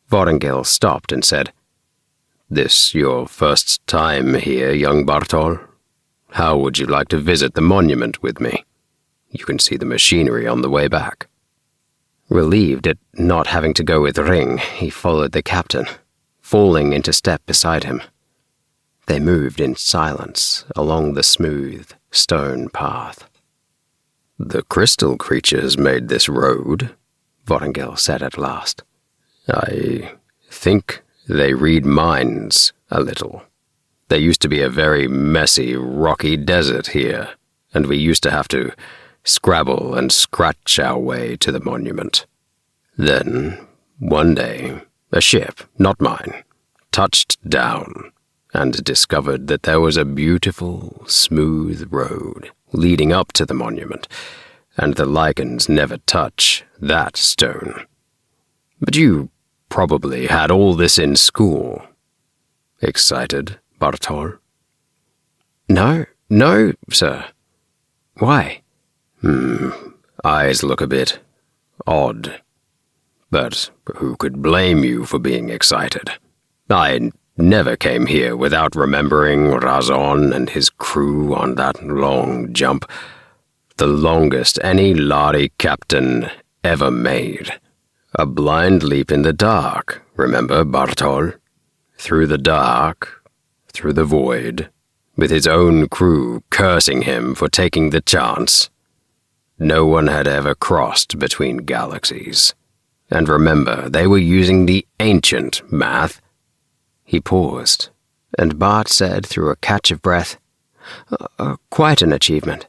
Vorongil stopped and said, "This your first time here, young Bartol? How would you like to visit the monument with me? You can see the machinery on the way back." Relieved at not having to go with Ring, he followed the captain, falling into step beside him. They moved in silence along the smooth stone path. "The crystal creatures made this road," Vorongil said at last. "I think they read minds a little. There used to be a very messy, rocky desert here, and we used to have to scrabble and scratch our way to the monument. Then, one day, a ship, not mine, touched down and discovered that there was a beautiful, smooth road leading up to the monument, and the lichens never touch that stone. But you probably had all this in school. Excited, Bartol?" No, sir. Why?" Eyes look a bit odd. But who could blame you for being excited? I never came here without remembering Razon and his crew on that long jump, the longest any Lahri captain ever made. A blind leap in the dark, remember, Bartol? Through the dark, through the void, with his own crew cursing him for taking the chance. No one had ever crossed between galaxies. And remember, they were using the ancient math." He paused, and Bart said through a catch of breath, "Quite an achievement."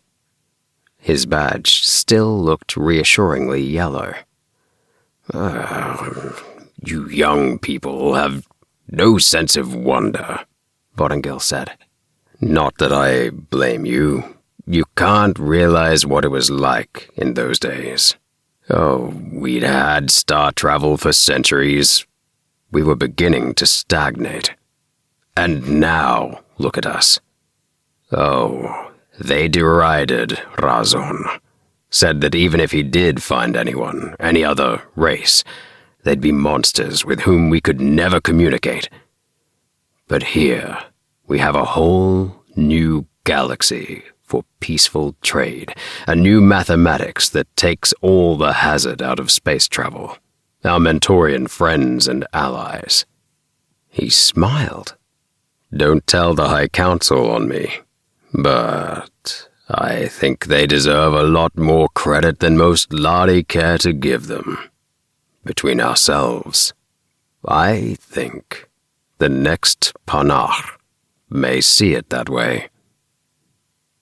His badge still looked reassuringly yellow. You young people have no sense of wonder," Vorongil said. "Not that I blame you. You can't realize what it was like in those days. Oh, we'd had star travel for centuries. We were beginning to stagnate. And now, look at us. Oh, they derided Razon, said that even if he did find anyone, any other race, they'd be monsters with whom we could never communicate. But here, we have a whole new galaxy for peaceful trade, a new mathematics that takes all the hazard out of space travel, our Mentorian friends and allies." He smiled. "Don't tell the High Council on me, but I think they deserve a lot more credit than most Lahri care to give them. Between ourselves, I think the next Panach may see it that way."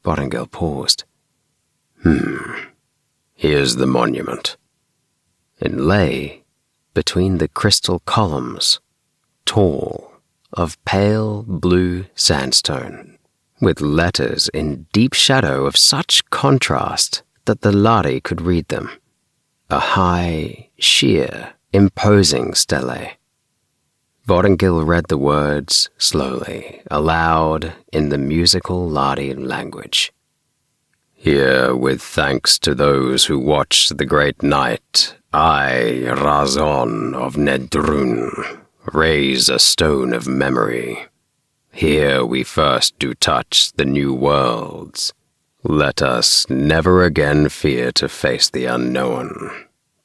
Vorongil paused. Here's the monument. It lay between the crystal columns, tall, of pale blue sandstone, with letters in deep shadow of such contrast that the Lahri could read them. A high, sheer, imposing stele. Vorongil read the words slowly, aloud, in the musical Lahri language. "Here, with thanks to those who watched the great night, I, Razon of Nedrun, raise a stone of memory. Here we first do touch the new worlds. Let us never again fear to face the unknown,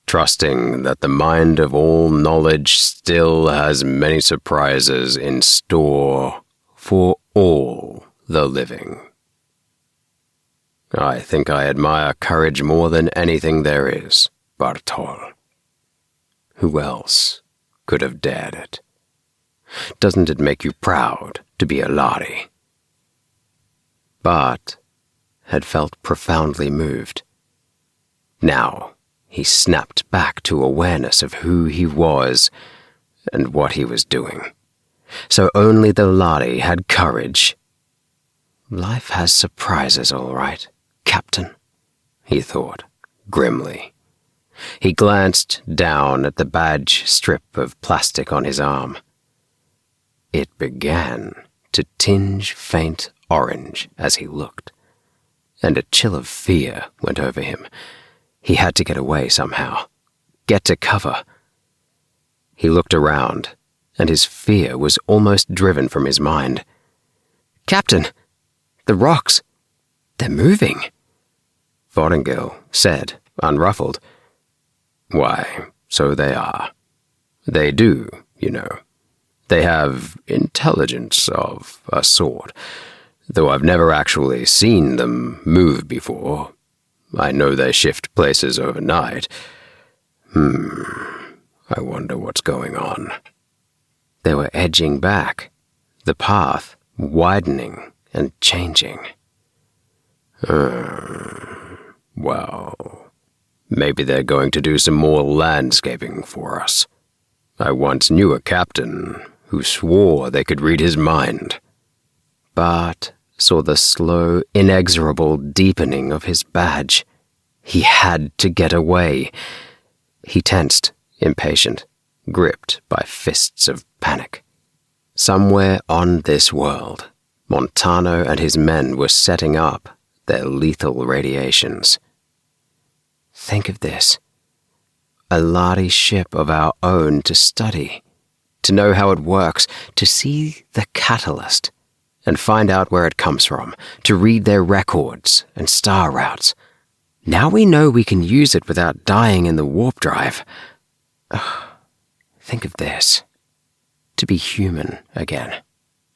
trusting that the mind of all knowledge still has many surprises in store for all the living." I think I admire courage more than anything there is, Bartol. Who else could have dared it? Doesn't it make you proud to be a Lahri? Bart had felt profoundly moved. Now he snapped back to awareness of who he was and what he was doing. So only the Lahri had courage. Life has surprises, all right, Captain, he thought, grimly. He glanced down at the badge strip of plastic on his arm. It began to tinge faint orange as he looked, and a chill of fear went over him. He had to get away somehow, get to cover. He looked around, and his fear was almost driven from his mind. "Captain, the rocks, they're moving," Vortingil said, unruffled. "Why, so they are. They do, you know. They have intelligence of a sort, though I've never actually seen them move before. I know they shift places overnight. I wonder what's going on." They were edging back, the path widening and changing. Well, maybe they're going to do some more landscaping for us. I once knew a captain who swore they could read his mind. Bart saw the slow, inexorable deepening of his badge. He had to get away. He tensed, impatient, gripped by fists of panic. Somewhere on this world, Montano and his men were setting up their lethal radiations. Think of this. A Lahri ship of our own to study, to know how it works, to see the catalyst and find out where it comes from, to read their records and star routes. Now we know we can use it without dying in the warp drive. Think of this. To be human again,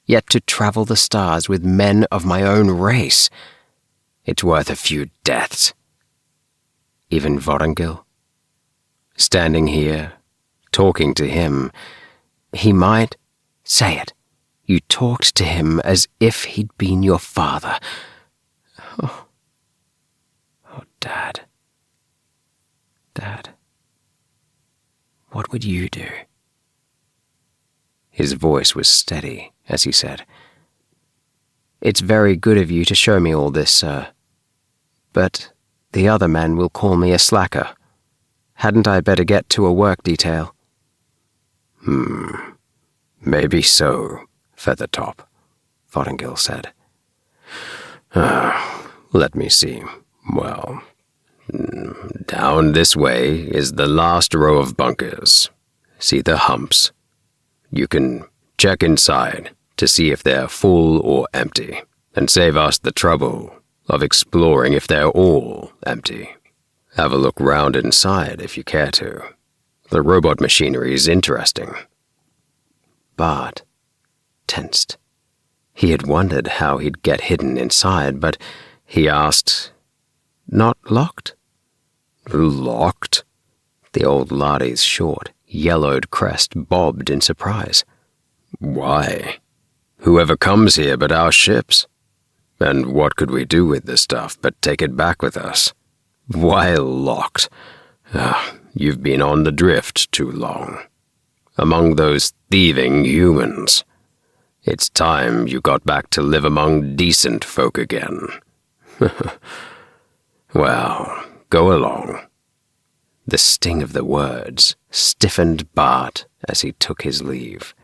yet to travel the stars with men of my own race. It's worth a few deaths. Even Vortingil? Standing here, talking to him, he might say it. You talked to him as if he'd been your father. Oh, Dad. Dad. What would you do? His voice was steady as he said, "It's very good of you to show me all this, sir. But the other men will call me a slacker. Hadn't I better get to a work detail?" Maybe so, Feathertop, Vortingil said. Let me see. Well, down this way is the last row of bunkers. See the humps? You can check inside to see if they're full or empty, and save us the trouble of exploring if they're all empty. Have a look round inside if you care to. The robot machinery's interesting. Bart tensed. He had wondered how he'd get hidden inside, but he asked, "Not locked?" "Locked?" The old Lahri's short, yellowed crest bobbed in surprise. "Why? Whoever comes here but our ships? And what could we do with the stuff but take it back with us? Why locked? You've been on the drift too long. Among those thieving humans. It's time you got back to live among decent folk again." Well, go along. The sting of the words stiffened Bart as he took his leave.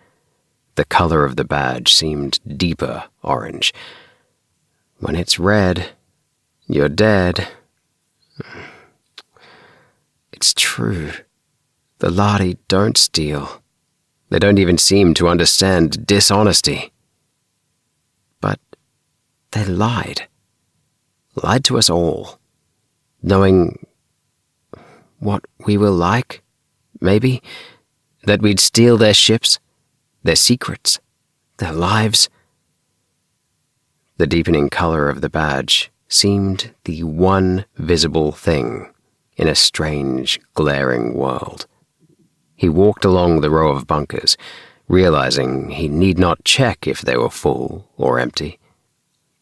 The color of the badge seemed deeper orange. When it's red, you're dead. It's true. The Lahri don't steal. They don't even seem to understand dishonesty. But they lied. Lied to us all. Knowing what we were like, maybe, that we'd steal their ships, their secrets, their lives. The deepening color of the badge seemed the one visible thing in a strange, glaring world. He walked along the row of bunkers, realizing he need not check if they were full or empty.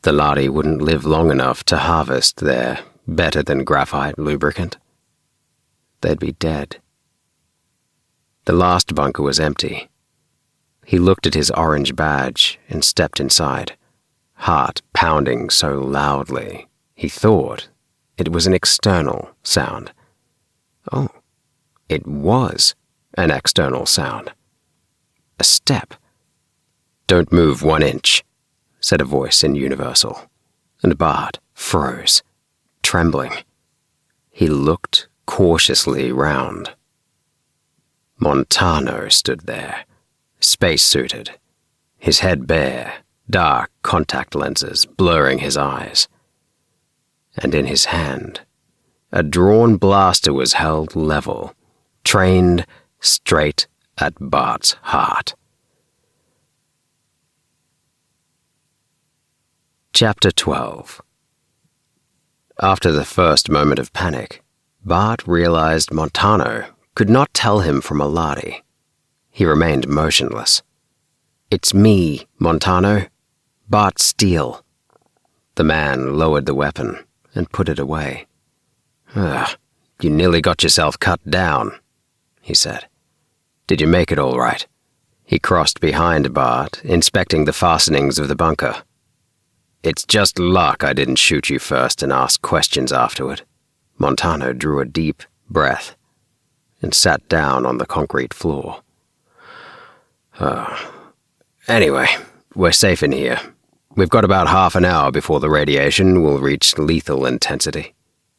The Lahri wouldn't live long enough to harvest their better-than-graphite lubricant. They'd be dead. The last bunker was empty. He looked at his orange badge and stepped inside, heart pounding so loudly he thought it was an external sound. Oh, it was an external sound. A step. "Don't move 1 inch," said a voice in Universal, and Bart froze, trembling. He looked cautiously round. Montano stood there, space-suited, his head bare, dark contact lenses blurring his eyes. And in his hand, a drawn blaster was held level, trained straight at Bart's heart. Chapter 12. After the first moment of panic, Bart realized Montano could not tell him from a Lahri. He remained motionless. "It's me, Montano. Bart Steele." The man lowered the weapon and put it away. You nearly got yourself cut down," he said. "Did you make it all right?" He crossed behind Bart, inspecting the fastenings of the bunker. "It's just luck I didn't shoot you first and ask questions afterward." Montano drew a deep breath and sat down on the concrete floor. Anyway, we're safe in here. We've got about half an hour before the radiation will reach lethal intensity.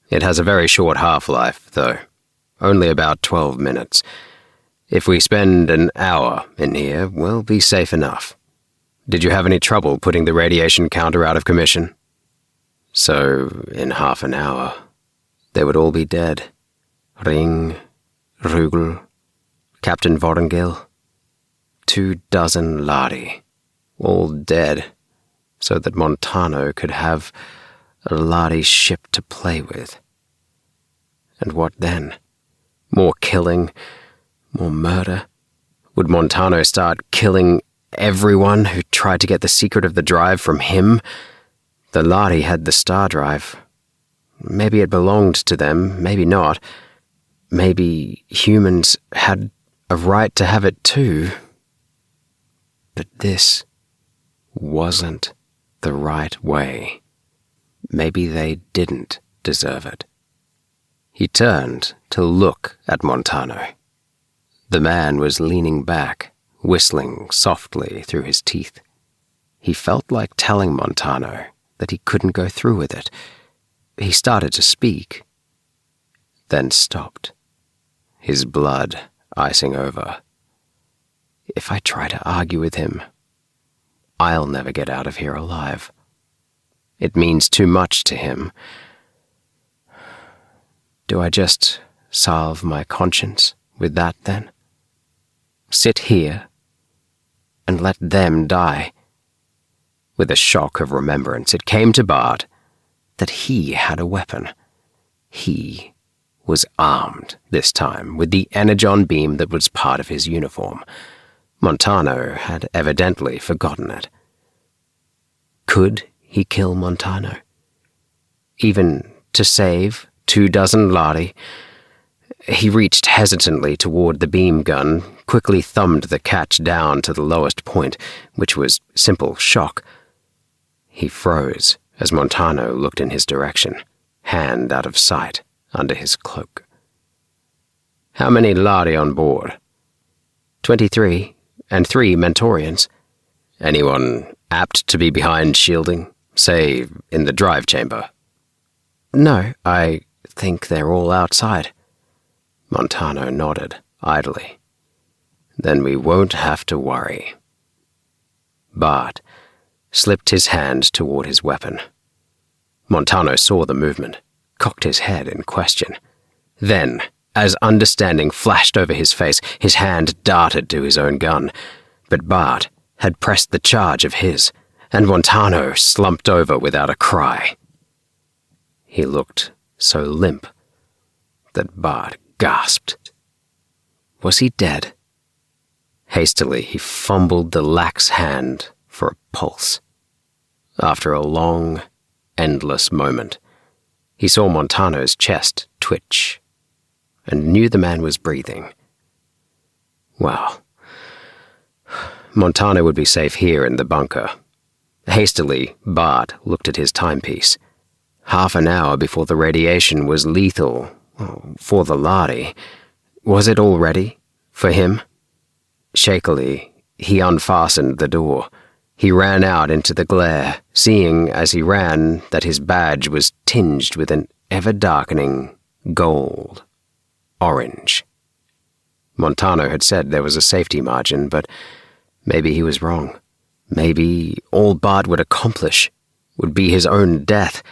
It has a very short half-life, though, only about 12 minutes. If we spend an hour in here, we'll be safe enough. Did you have any trouble putting the radiation counter out of commission? So, in half an hour, they would all be dead. Ring, Rugel, Captain Vorengil, 24 Lahri, all dead, so that Montano could have a Lahri ship to play with. And what then? More killing? More murder? Would Montano start killing everyone who tried to get the secret of the drive from him? The Lahri had the star drive. Maybe it belonged to them, maybe not. Maybe humans had a right to have it too. But this wasn't the right way. Maybe they didn't deserve it. He turned to look at Montano. The man was leaning back, whistling softly through his teeth. He felt like telling Montano that he couldn't go through with it. He started to speak, then stopped, his blood icing over. If I try to argue with him, I'll never get out of here alive. It means too much to him. Do I just salve my conscience with that then? Sit here and let them die? With a shock of remembrance, it came to Bart that he had a weapon. He was armed this time with the energon beam that was part of his uniform. Montano had evidently forgotten it. Could he kill Montano? Even to save 24 Lahri? He reached hesitantly toward the beam gun, quickly thumbed the catch down to the lowest point, which was simple shock. He froze as Montano looked in his direction, hand out of sight under his cloak. "How many Lahri on board?" 23, and 3 Mentorians. "Anyone apt to be behind shielding, say, in the drive chamber?" "No, I think they're all outside." Montano nodded idly. "Then we won't have to worry." Bart slipped his hand toward his weapon. Montano saw the movement, cocked his head in question. Then, as understanding flashed over his face, his hand darted to his own gun. But Bart had pressed the charge of his, and Montano slumped over without a cry. He looked so limp that Bart gasped. Was he dead? Hastily, he fumbled the lax hand for a pulse. After a long, endless moment, he saw Montano's chest twitch and knew the man was breathing. Well, Montano would be safe here in the bunker. Hastily, Bart looked at his timepiece. Half an hour before the radiation was lethal for the Lahri. Was it already? For him? Shakily, he unfastened the door. He ran out into the glare, seeing as he ran that his badge was tinged with an ever-darkening gold. Orange. Montano had said there was a safety margin, but maybe he was wrong. Maybe all Bart would accomplish would be his own death.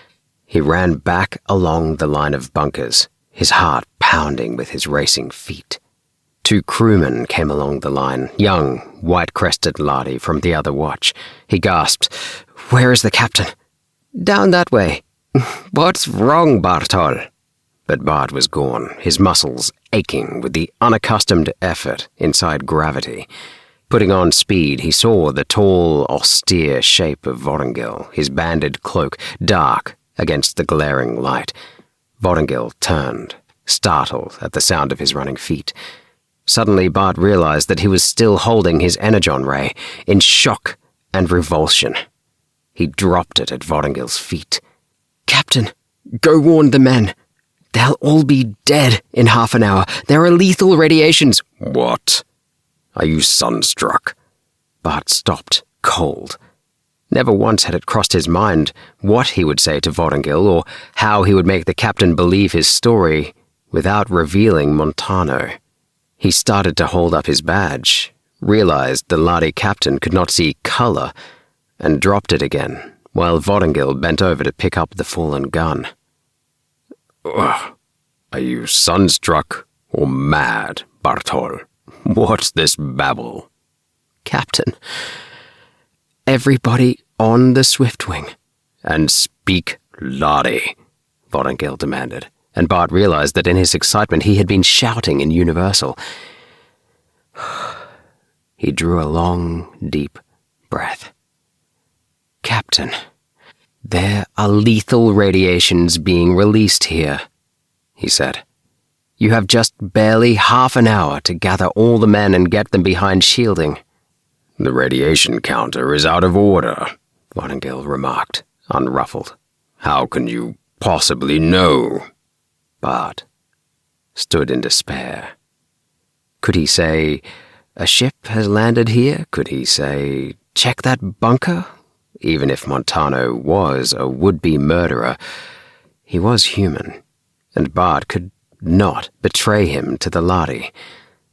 He ran back along the line of bunkers, his heart pounding with his racing feet. 2 crewmen came along the line, young, white-crested Lahri from the other watch. He gasped, "Where is the captain?" "Down that way." "What's wrong, Bartol?" But Bart was gone, his muscles aching with the unaccustomed effort inside gravity. Putting on speed, he saw the tall, austere shape of Vorongil, his banded cloak dark against the glaring light. Vorongil turned, startled at the sound of his running feet. Suddenly, Bart realized that he was still holding his energon ray, in shock and revulsion. He dropped it at Vorongil's feet. "Captain, go warn the men. They'll all be dead in half an hour. There are lethal radiations." "What? Are you sunstruck?" Bart stopped, cold. Never once had it crossed his mind what he would say to Vorongil or how he would make the captain believe his story without revealing Montano. He started to hold up his badge, realized the Lahri captain could not see color, and dropped it again, while Vorongil bent over to pick up the fallen gun. "Ugh. Are you sunstruck or mad, Bartol? What's this babble?" "Captain, everybody on the Swiftwing." "And speak Lahri," Vorongil demanded, and Bart realized that in his excitement he had been shouting in Universal. He drew a long, deep breath. "Captain, there are lethal radiations being released here," he said. "You have just barely half an hour to gather all the men and get them behind shielding." "The radiation counter is out of order," Vorongil remarked, unruffled. "How can you possibly know?" Bart stood in despair. Could he say, "A ship has landed here"? Could he say, "Check that bunker"? Even if Montano was a would-be murderer, he was human, and Bart could not betray him to the Lahri.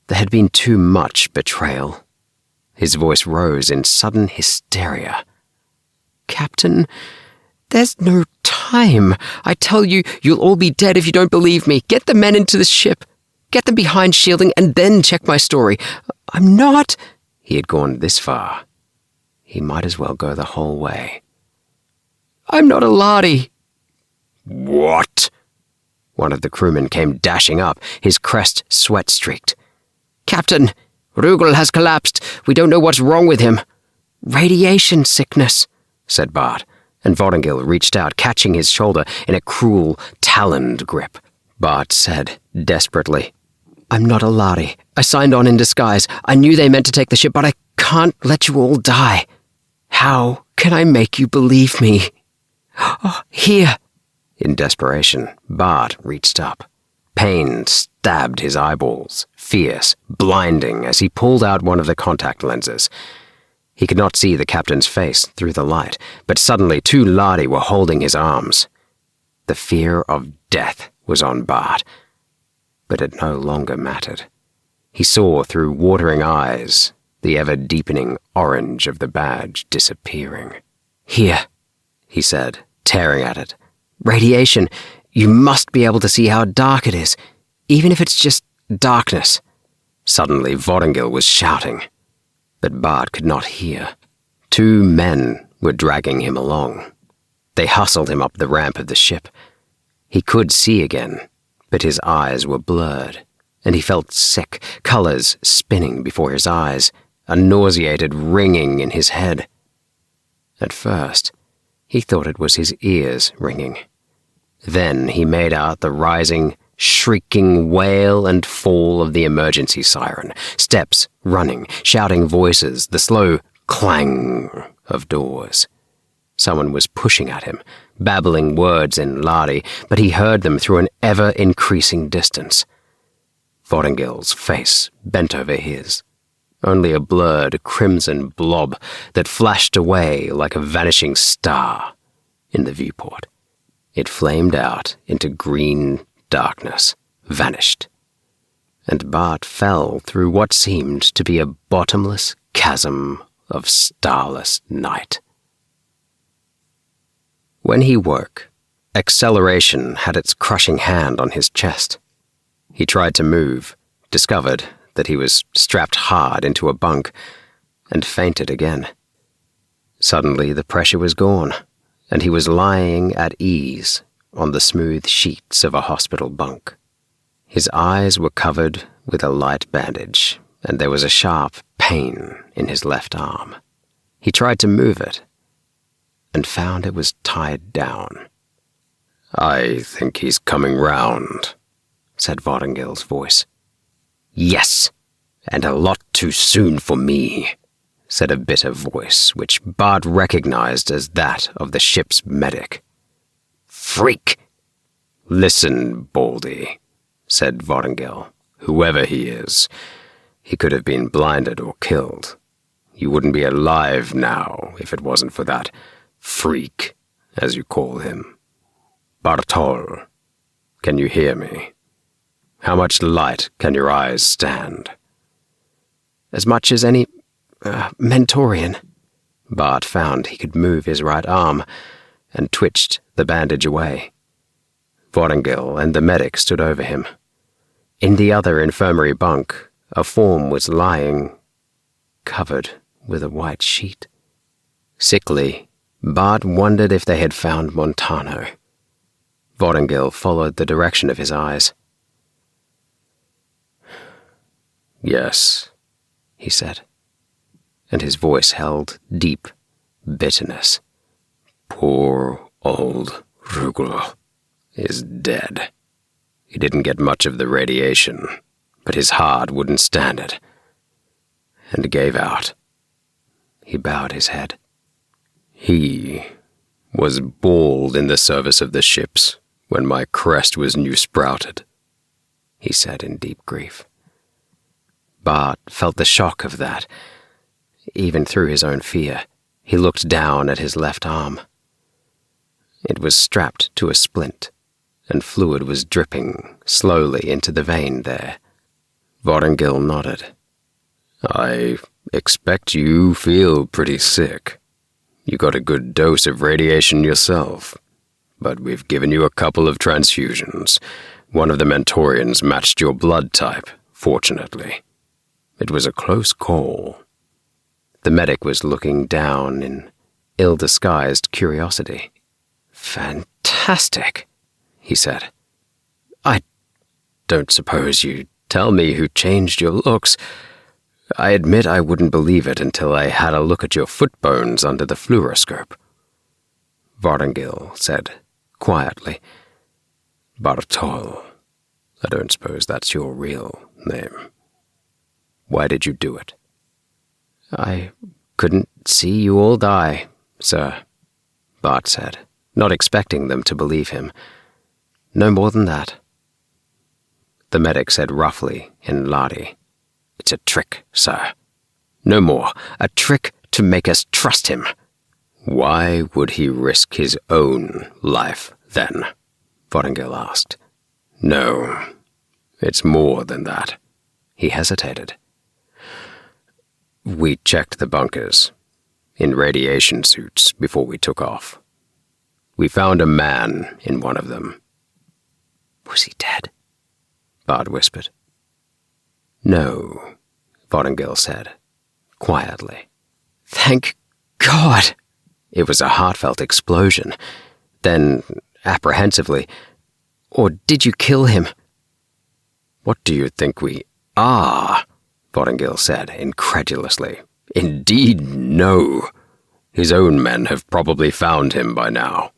There had been too much betrayal. His voice rose in sudden hysteria. "Captain, there's no time. I tell you, you'll all be dead if you don't believe me. Get the men into the ship. Get them behind shielding and then check my story. I'm not—" He had gone this far. He might as well go the whole way. "I'm not a Lahri." "What?" One of the crewmen came dashing up, his crest sweat-streaked. "Captain, Rugel has collapsed. We don't know what's wrong with him." "Radiation sickness," said Bart, and Vorongil reached out, catching his shoulder in a cruel, taloned grip. Bart said desperately, "I'm not a Lahri. I signed on in disguise. I knew they meant to take the ship, but I can't let you all die. How can I make you believe me? Oh, here." In desperation, Bart reached up. Pain stabbed his eyeballs, fierce, blinding, as he pulled out one of the contact lenses. He could not see the captain's face through the light, but suddenly 2 Lahri were holding his arms. The fear of death was on Bart, but it no longer mattered. He saw through watering eyes the ever-deepening orange of the badge disappearing. "Here," he said, tearing at it. "Radiation. You must be able to see how dark it is, even if it's just darkness." Suddenly, Vorongil was shouting, but Bart could not hear. 2 men were dragging him along. They hustled him up the ramp of the ship. He could see again, but his eyes were blurred, and he felt sick, colors spinning before his eyes, a nauseated ringing in his head. At first, he thought it was his ears ringing. Then he made out the rising, shrieking wail and fall of the emergency siren, steps, running, shouting voices, the slow clang of doors. Someone was pushing at him, babbling words in Lahri, but he heard them through an ever-increasing distance. Fothingill's face bent over his, only a blurred crimson blob that flashed away like a vanishing star in the viewport. It flamed out into green darkness, vanished, and Bart fell through what seemed to be a bottomless chasm of starless night. When he woke, acceleration had its crushing hand on his chest. He tried to move, discovered that he was strapped hard into a bunk, and fainted again. Suddenly the pressure was gone, and he was lying at ease on the smooth sheets of a hospital bunk. His eyes were covered with a light bandage, and there was a sharp pain in his left arm. He tried to move it, and found it was tied down. "I think he's coming round," said Fothingill's voice. "Yes, and a lot too soon for me," said a bitter voice, which Bart recognized as that of the ship's medic. "Freak!" "Listen, Baldy," said Fothingill. "Whoever he is, he could have been blinded or killed. You wouldn't be alive now if it wasn't for that freak, as you call him. Bartol, can you hear me? How much light can your eyes stand?" "As much as any Mentorian." Bart found he could move his right arm, and twitched the bandage away. Fothingill and the medic stood over him. In the other infirmary bunk, a form was lying, covered with a white sheet. Sickly, Bart wondered if they had found Montano. Fothingill followed the direction of his eyes. "Yes," he said, and his voice held deep bitterness. "Poor old Rugel is dead. He didn't get much of the radiation, but his heart wouldn't stand it, and gave out." He bowed his head. "He was bald in the service of the ships when my crest was new sprouted," he said in deep grief. Bart felt the shock of that. Even through his own fear, he looked down at his left arm. It was strapped to a splint, and fluid was dripping slowly into the vein there. Fothingill nodded. "I expect you feel pretty sick. You got a good dose of radiation yourself, but we've given you a couple of transfusions. One of the Mentorians matched your blood type, fortunately. It was a close call." The medic was looking down in ill-disguised curiosity. "Fantastic," he said. "I don't suppose you'd tell me who changed your looks. I admit I wouldn't believe it until I had a look at your foot bones under the fluoroscope." Fothingill said quietly, "Bartol, I don't suppose that's your real name. Why did you do it?" "I couldn't see you all die, sir," Bart said, not expecting them to believe him. "No more than that." The medic said roughly in Lahri, "It's a trick, sir. No more. A trick to make us trust him." "Why would he risk his own life, then?" Fothingill asked. "No, it's more than that." He hesitated. "We checked the bunkers, in radiation suits, before we took off. We found a man in one of them." "Was he dead?" Bart whispered. "No," Fothingill said, quietly. "Thank God!" It was a heartfelt explosion. Then, apprehensively, "Or did you kill him?" "What do you think we are?" Fothingill said incredulously. "Indeed, no. His own men have probably found him by now.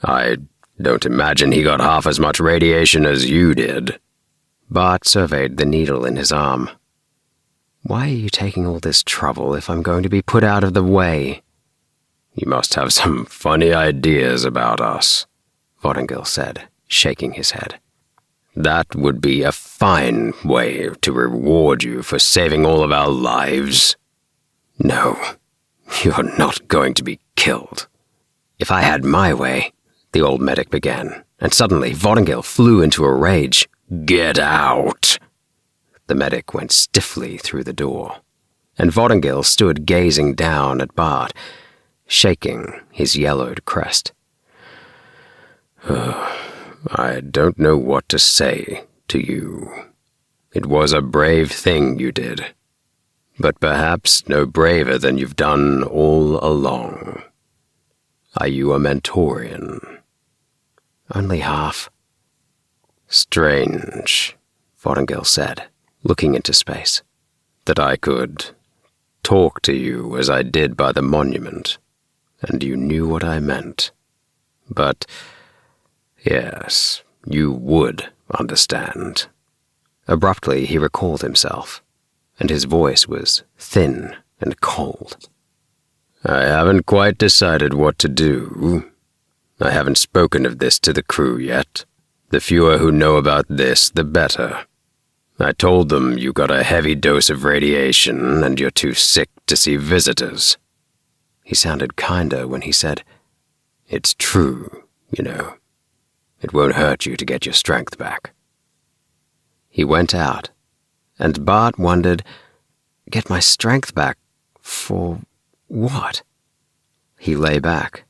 I Don't imagine he got half as much radiation as you did. Bart surveyed the needle in his arm. Why are you taking all this trouble if I'm going to be put out of the way? You must have some funny ideas about us, Vortingil said, shaking his head. That would be a fine way to reward you for saving all of our lives. No, you're not going to be killed. If I had my way, the old medic began, and suddenly Vortingil flew into a rage. Get out! The medic went stiffly through the door, and Vortingil stood gazing down at Bart, shaking his yellowed crest. I don't know what to say to you. It was a brave thing you did, but perhaps no braver than you've done all along. Are you a Mentorian? Only half. Strange, Vortingil said, looking into space. That I could talk to you as I did by the monument, and you knew what I meant. But, yes, you would understand. Abruptly he recalled himself, and his voice was thin and cold. I haven't quite decided what to do. I haven't spoken of this to the crew yet. The fewer who know about this, the better. I told them you got a heavy dose of radiation and you're too sick to see visitors. He sounded kinder when he said, It's true, you know. It won't hurt you to get your strength back. He went out, and Bart wondered, get my strength back for what? He lay back,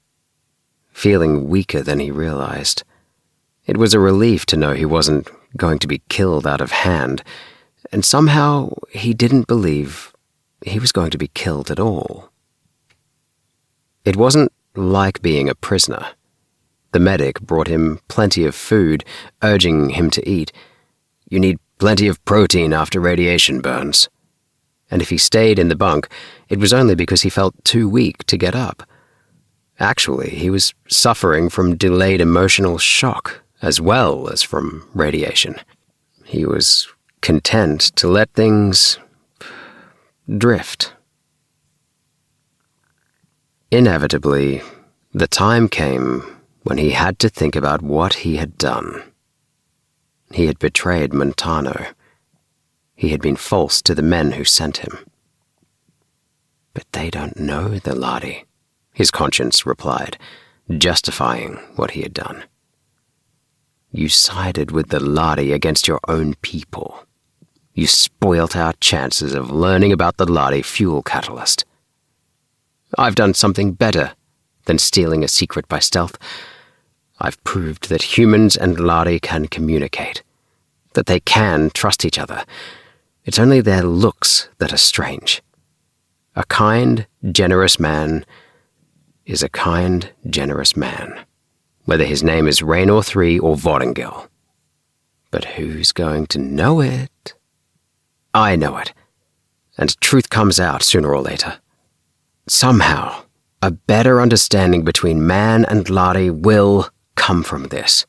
feeling weaker than he realized. It was a relief to know he wasn't going to be killed out of hand, and somehow he didn't believe he was going to be killed at all. It wasn't like being a prisoner. The medic brought him plenty of food, urging him to eat. You need plenty of protein after radiation burns. And if he stayed in the bunk, it was only because he felt too weak to get up. Actually, he was suffering from delayed emotional shock, as well as from radiation. He was content to let things drift. Inevitably, the time came when he had to think about what he had done. He had betrayed Montano. He had been false to the men who sent him. But they don't know the Lahri, his conscience replied, justifying what he had done. You sided with the Lahri against your own people. You spoilt our chances of learning about the Lahri fuel catalyst. I've done something better than stealing a secret by stealth. I've proved that humans and Lahri can communicate, that they can trust each other. It's only their looks that are strange. A kind, generous man is a kind, generous man, whether his name is Raynor III or Vortingil. But who's going to know it? I know it, and truth comes out sooner or later. Somehow, a better understanding between man and Lahri will come from this.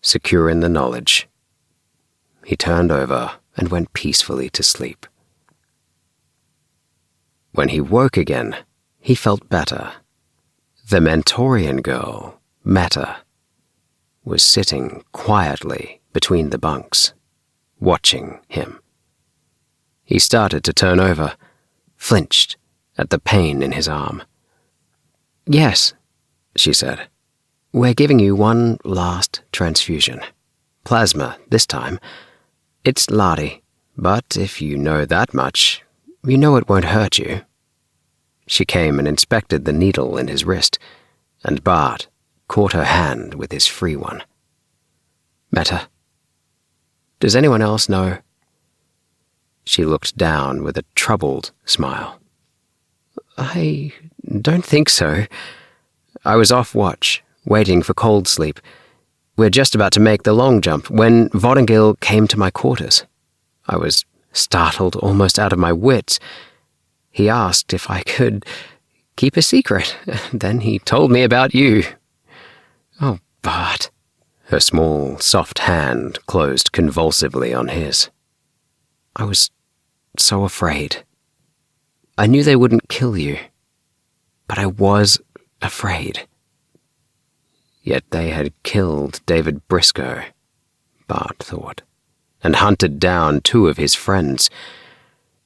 Secure in the knowledge, he turned over and went peacefully to sleep. When he woke again, he felt better. The Mentorian girl, Meta, was sitting quietly between the bunks, watching him. He started to turn over, flinched at the pain in his arm. Yes, she said. We're giving you one last transfusion. Plasma, this time. It's Lahri, but if you know that much, you know it won't hurt you. She came and inspected the needle in his wrist, and Bart caught her hand with his free one. Meta, does anyone else know? She looked down with a troubled smile. I don't think so. I was off watch, waiting for cold sleep. We're just about to make the long jump when Vortingil came to my quarters. I was startled almost out of my wits. He asked if I could keep a secret. Then he told me about you. Bart. Her small, soft hand closed convulsively on his. I was so afraid. I knew they wouldn't kill you, but I was afraid. Yet they had killed David Briscoe, Bart thought, and hunted down 2 of his friends.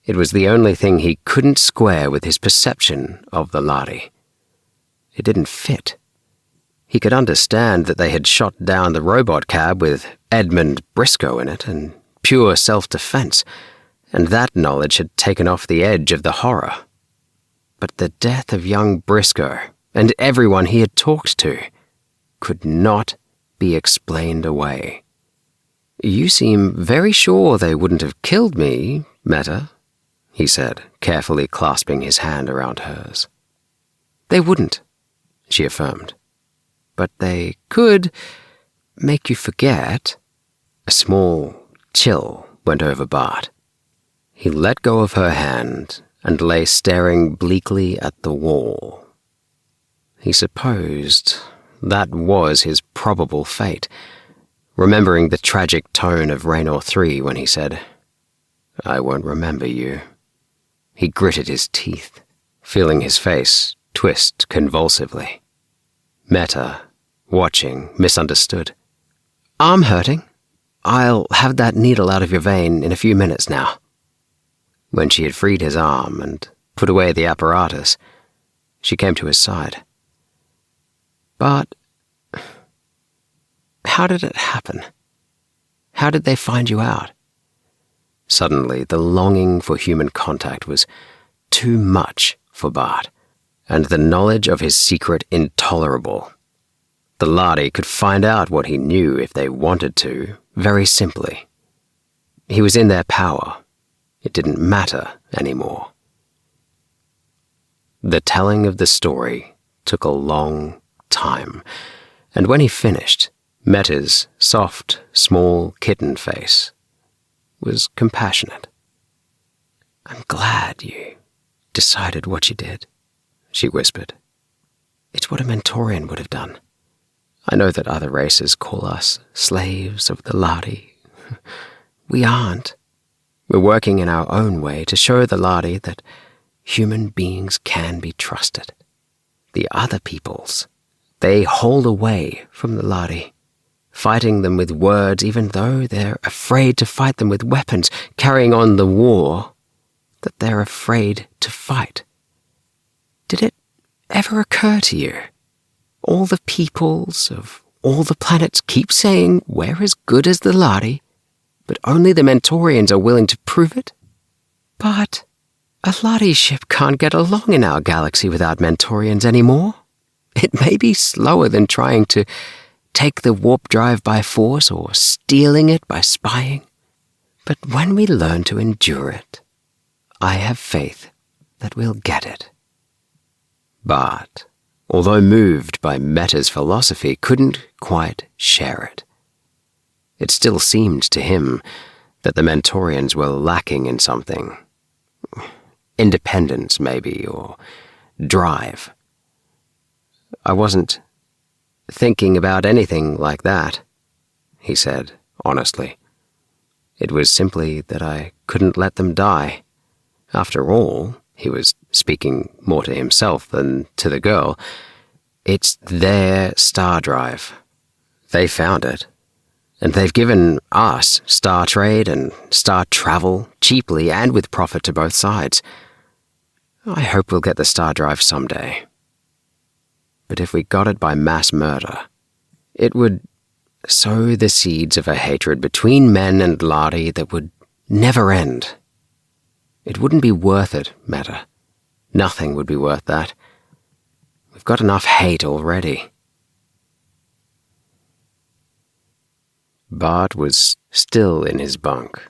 It was the only thing he couldn't square with his perception of the Lahri. It didn't fit. He could understand that they had shot down the robot cab with Edmund Briscoe in it in pure self-defense, and that knowledge had taken off the edge of the horror. But the death of young Briscoe and everyone he had talked to could not be explained away. You seem very sure they wouldn't have killed me, Meta, he said, carefully clasping his hand around hers. They wouldn't, she affirmed. But they could make you forget. A small chill went over Bart. He let go of her hand and lay staring bleakly at the wall. He supposed that was his probable fate, remembering the tragic tone of Raynor 3 when he said, "I won't remember you." He gritted his teeth, feeling his face twist convulsively. Meta, watching, misunderstood. I'm hurting. I'll have that needle out of your vein in a few minutes now. When she had freed his arm and put away the apparatus, she came to his side. But how did it happen? How did they find you out? Suddenly, the longing for human contact was too much for Bart, and the knowledge of his secret intolerable. The Lahri could find out what he knew if they wanted to, very simply. He was in their power. It didn't matter anymore. The telling of the story took a long time, and when he finished, Meta's soft, small kitten face was compassionate. I'm glad you decided what you did, she whispered. It's what a Mentorian would have done. I know that other races call us slaves of the Lahri. We aren't. We're working in our own way to show the Lahri that human beings can be trusted. The other peoples, they hold away from the Lahri, fighting them with words even though they're afraid to fight them with weapons, carrying on the war that they're afraid to fight. Did it ever occur to you? All the peoples of all the planets keep saying we're as good as the Lahri, but only the Mentorians are willing to prove it? But a Lahri ship can't get along in our galaxy without Mentorians anymore. It may be slower than trying to take the warp drive by force or stealing it by spying, but when we learn to endure it, I have faith that we'll get it. Bart, although moved by Meta's philosophy, couldn't quite share it. It still seemed to him that the Mentorians were lacking in something. Independence, maybe, or drive. I wasn't thinking about anything like that, he said, honestly. It was simply that I couldn't let them die. After all, he was speaking more to himself than to the girl, it's their star drive. They found it, and they've given us star trade and star travel cheaply and with profit to both sides. I hope we'll get the star drive someday. But if we got it by mass murder, it would sow the seeds of a hatred between men and Lahri that would never end. It wouldn't be worth it, Meta. Nothing would be worth that. We've got enough hate already. Bart was still in his bunk,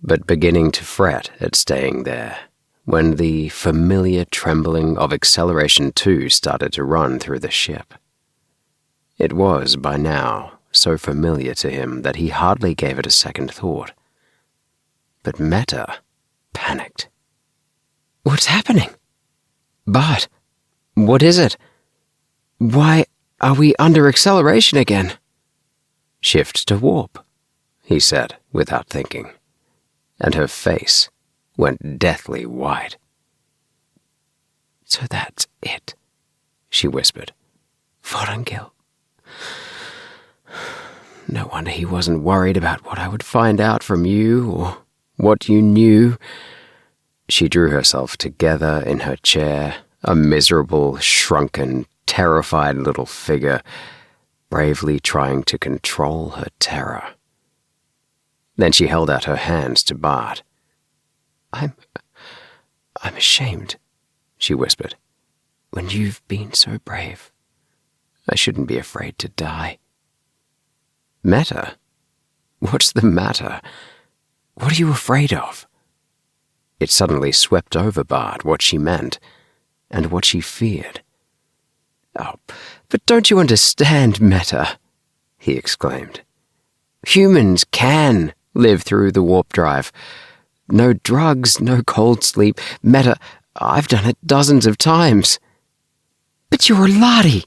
but beginning to fret at staying there, when the familiar trembling of Acceleration 2 started to run through the ship. It was, by now, so familiar to him that he hardly gave it a second thought. But Meta panicked. What's happening? Bart, what is it? Why Are we under acceleration again? Shift to warp, he said without thinking, and her face went deathly white. So that's it, she whispered. Vorongil. No wonder he wasn't worried about what I would find out from you or what you knew. She drew herself together in her chair, a miserable, shrunken, terrified little figure, bravely trying to control her terror. Then she held out her hands to Bart. I'm ashamed, she whispered. When you've been so brave, I shouldn't be afraid to die. Meta? What's the matter? What are you afraid of? It suddenly swept over Bart what she meant and what she feared. Oh, but don't you understand, Meta? He exclaimed. Humans can live through the warp drive. No drugs, no cold sleep. Meta, I've done it dozens of times. But you're Lahri!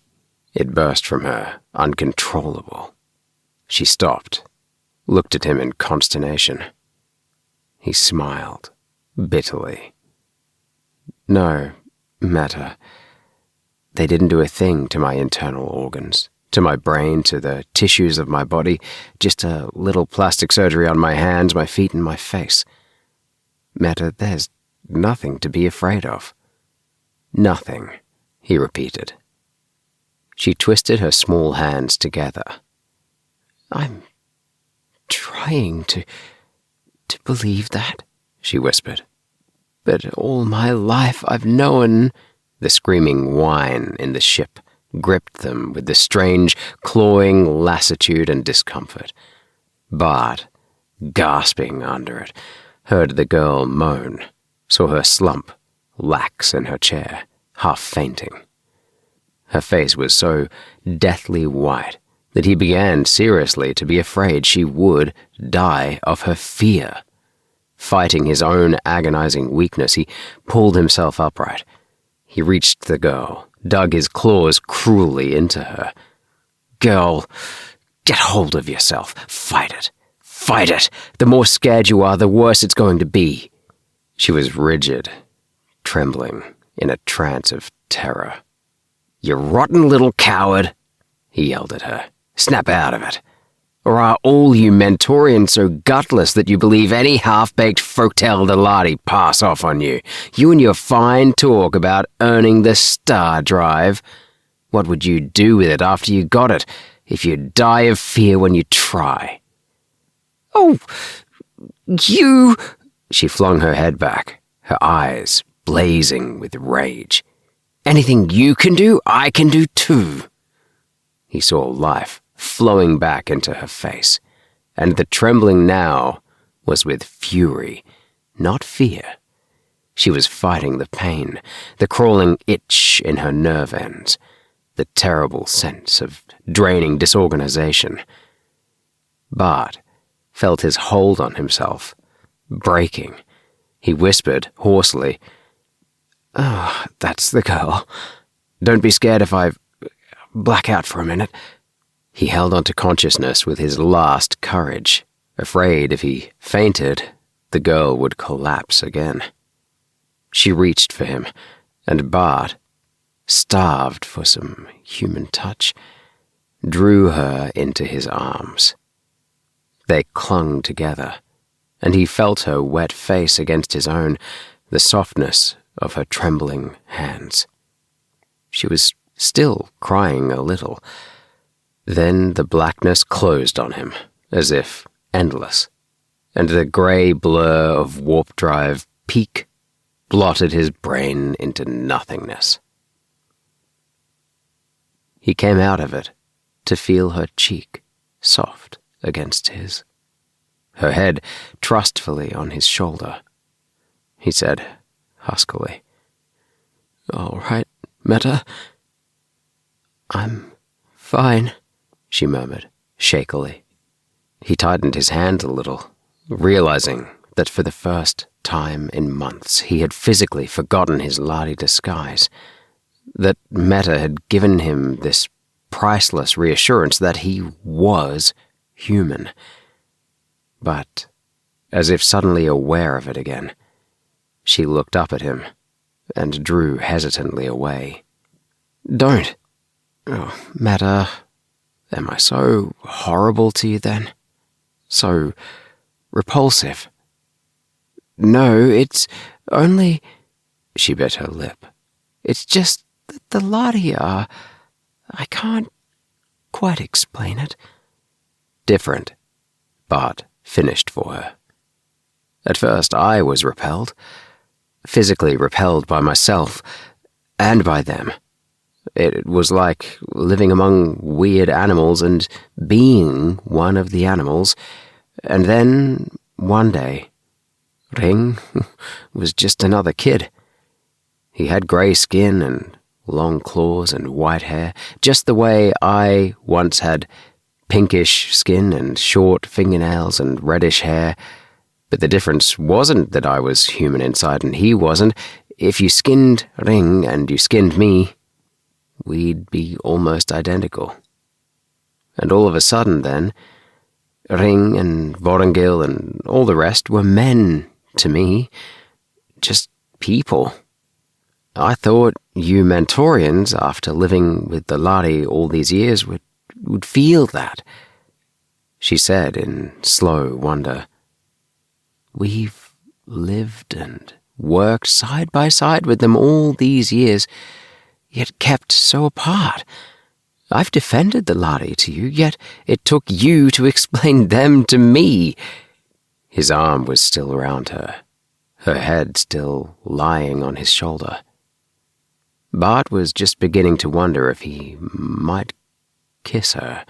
It burst from her, uncontrollable. She stopped, looked at him in consternation. He smiled, bitterly. No, Meta. They didn't do a thing to my internal organs, to my brain, to the tissues of my body, just a little plastic surgery on my hands, my feet, and my face. Meta, there's nothing to be afraid of. Nothing, he repeated. She twisted her small hands together. I'm trying to believe that, she whispered. But all my life I've known. The screaming whine in the ship gripped them with the strange, clawing lassitude and discomfort. Bart, gasping under it, heard the girl moan, saw her slump, lax in her chair, half fainting. Her face was so deathly white that he began seriously to be afraid she would die of her fear. Fighting his own agonizing weakness, he pulled himself upright. He reached the girl, dug his claws cruelly into her. Girl, get hold of yourself. Fight it. Fight it. The more scared you are, the worse it's going to be. She was rigid, trembling, in a trance of terror. You rotten little coward, he yelled at her. Snap out of it. Or are all you Mentorians so gutless that you believe any half-baked folktale Lahri pass off on you? You and your fine talk about earning the star drive. What would you do with it after you got it, if you die of fear when you try? Oh, you... She flung her head back, her eyes blazing with rage. Anything you can do, I can do too. He saw life flowing back into her face, and the trembling now was with fury, not fear. She was fighting the pain, the crawling itch in her nerve ends, the terrible sense of draining disorganization. Bart felt his hold on himself breaking. He whispered hoarsely, "Oh, that's the girl. Don't be scared if I black out for a minute." He held on to consciousness with his last courage, afraid if he fainted, the girl would collapse again. She reached for him, and Bart, starved for some human touch, drew her into his arms. They clung together, and he felt her wet face against his own, the softness of her trembling hands. She was still crying a little. Then the blackness closed on him, as if endless, and the grey blur of warp drive peak blotted his brain into nothingness. He came out of it to feel her cheek soft against his, her head trustfully on his shoulder. He said huskily, "All right, Meta." "I'm fine," she murmured, shakily. He tightened his hand a little, realizing that for the first time in months he had physically forgotten his Lahri disguise, that Meta had given him this priceless reassurance that he was human. But, as if suddenly aware of it again, she looked up at him and drew hesitantly away. "Don't. Oh, Meta, am I so horrible to you then? So repulsive?" "No, it's only—" She bit her lip. "It's just that the Lahri are— I can't quite explain it." "Different," Bart finished for her. "At first I was repelled. Physically repelled by myself and by them. It was like living among weird animals and being one of the animals. And then, one day, Ring was just another kid. He had grey skin and long claws and white hair, just the way I once had pinkish skin and short fingernails and reddish hair. But the difference wasn't that I was human inside and he wasn't. If you skinned Ring and you skinned me, we'd be almost identical. And all of a sudden then, Ring and Vorengil and all the rest were men to me, just people. I thought you Mentorians, after living with the Lahri all these years, would feel that." She said in slow wonder, "We've lived and worked side by side with them all these years, yet kept so apart. I've defended the Lahri to you, yet it took you to explain them to me." His arm was still around her, her head still lying on his shoulder. Bart was just beginning to wonder if he might kiss her,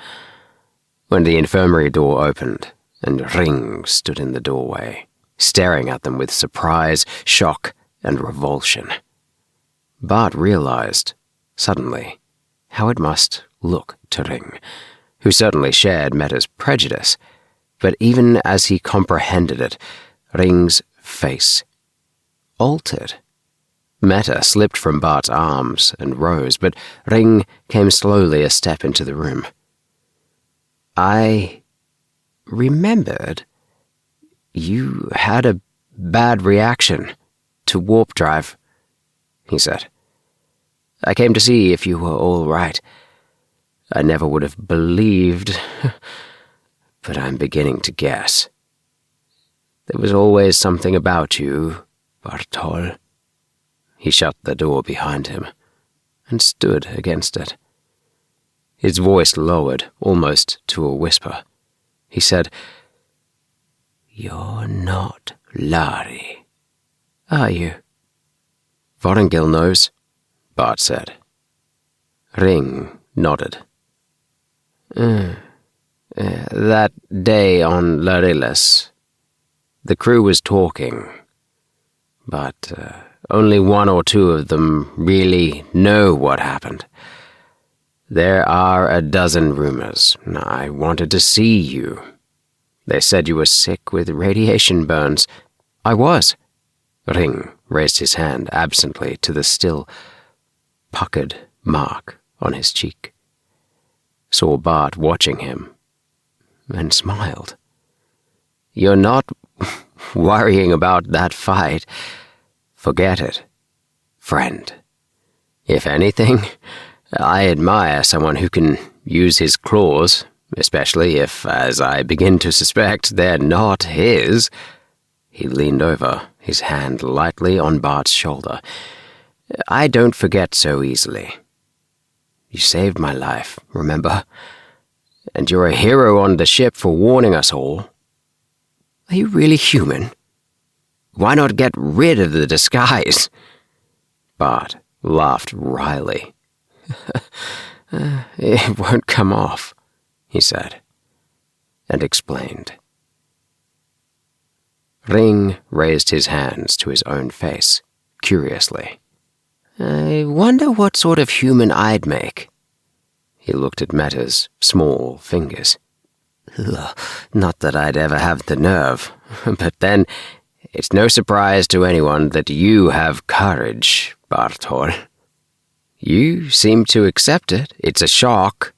when the infirmary door opened and Ring stood in the doorway, staring at them with surprise, shock, and revulsion. Bart realized, suddenly, how it must look to Ring, who certainly shared Meta's prejudice, but even as he comprehended it, Ring's face altered. Meta slipped from Bart's arms and rose, but Ring came slowly a step into the room. "I remembered you had a bad reaction to warp drive," he said. "I came to see if you were all right. I never would have believed, but I'm beginning to guess. There was always something about you, Bartol." He shut the door behind him and stood against it. His voice lowered almost to a whisper. He said, "You're not Lahri, are you?" "Vorengil knows," Bart said. Ring nodded. That day on Larilis, the crew was talking, but only one or two of them really know what happened. There are a dozen rumors. I wanted to see you. They said you were sick with radiation burns. I was. Ring raised his hand absently to the still puckered mark on his cheek, saw Bart watching him, and smiled. "You're not worrying about that fight. Forget it, friend. If anything, I admire someone who can use his claws, especially if, as I begin to suspect, they're not his." He leaned over, his hand lightly on Bart's shoulder. "I don't forget so easily. You saved my life, remember? And you're a hero on the ship for warning us all. Are you really human? Why not get rid of the disguise?" Bart laughed wryly. "It won't come off," he said, and explained. Ring raised his hands to his own face, curiously. "I wonder what sort of human I'd make." He looked at Meta's small fingers. "Not that I'd ever have the nerve, but then it's no surprise to anyone that you have courage, Bartol." You seem to accept it. It's a shock,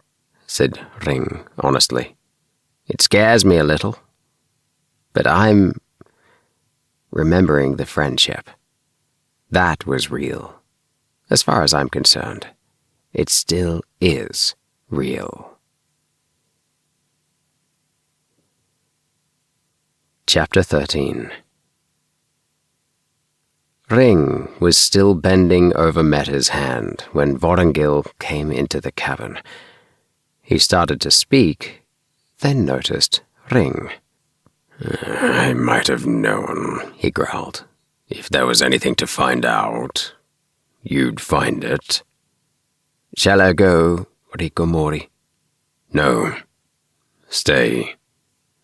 said Ring honestly. It scares me a little. But I'm remembering the friendship. That was real. As far as I'm concerned, it still is real. Chapter 13. Ring was still bending over Meta's hand when Vorongil came into the cabin. He started to speak, then noticed Ring. I might have known, he growled. If there was anything to find out, you'd find it. Shall I go, Rikomori? No. Stay.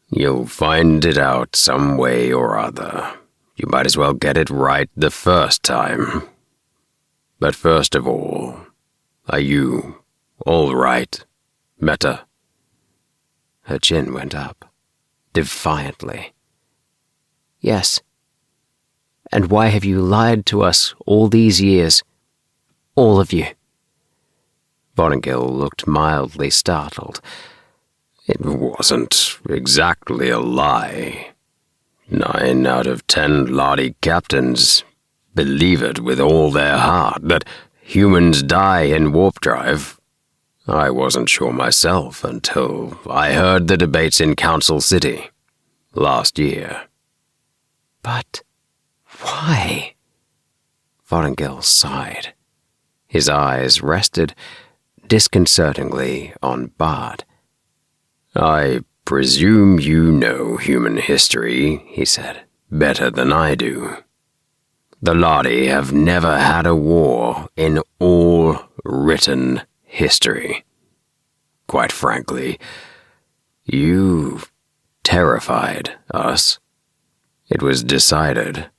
You'll find it out some way or other. You might as well get it right the first time. But first of all, are you all right, Meta? Her chin went up, defiantly. Yes. And why have you lied to us all these years? All of you. Vorongil looked mildly startled. It wasn't exactly a lie. 9 out of 10 Lahri captains believe it with all their heart that humans die in warp drive. I wasn't sure myself until I heard the debates in Council City last year. But why? Vorongil sighed. His eyes rested disconcertingly on Bart. I presume you know human history, he said, better than I do. The Lahri have never had a war in all written history. Quite frankly, you terrified us. It was decided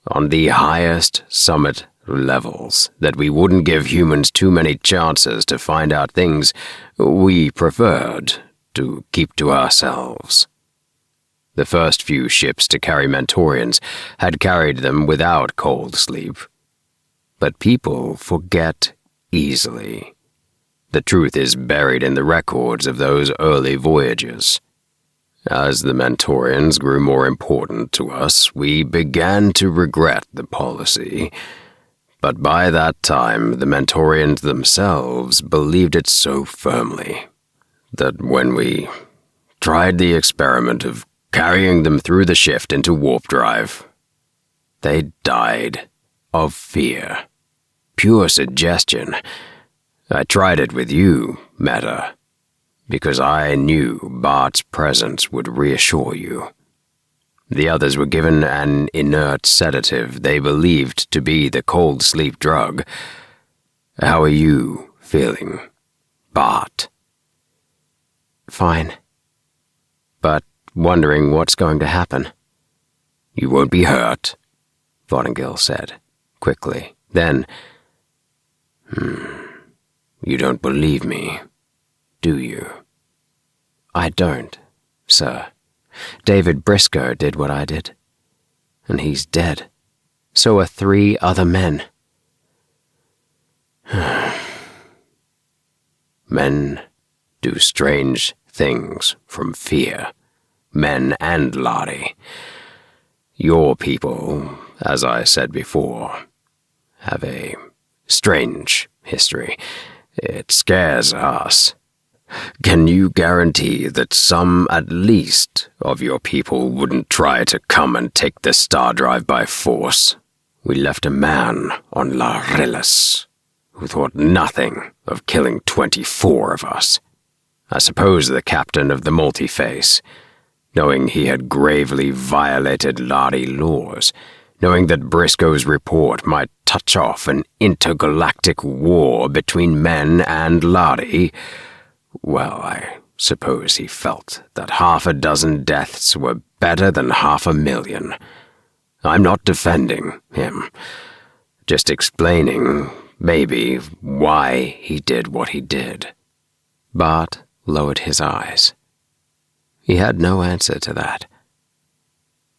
on the highest summit levels that we wouldn't give humans too many chances to find out things we preferred to keep to ourselves. The first few ships to carry Mentorians had carried them without cold sleep. But people forget easily. The truth is buried in the records of those early voyages. As the Mentorians grew more important to us, we began to regret the policy. But by that time, the Mentorians themselves believed it so firmly that when we tried the experiment of carrying them through the shift into warp drive, they died of fear. Pure suggestion. I tried it with you, Meta, because I knew Bart's presence would reassure you. The others were given an inert sedative they believed to be the cold sleep drug. How are you feeling, Bart? Fine. But wondering what's going to happen. You won't be hurt, Vorongil said, quickly. Then, You don't believe me, do you? I don't, sir. David Briscoe did what I did. And he's dead. So are 3 other men. Men do strange things from fear. Men and Lahri. Your people, as I said before, have a strange history. It scares us. Can you guarantee that some, at least, of your people wouldn't try to come and take the star drive by force? We left a man on Larillis who thought nothing of killing 24 of us. I suppose the captain of the Multiface, knowing he had gravely violated Lahri laws, knowing that Briscoe's report might touch off an intergalactic war between men and Lahri, well, I suppose he felt that 6 deaths were better than 500,000. I'm not defending him, just explaining, maybe, why he did what he did. Bart lowered his eyes. He had no answer to that.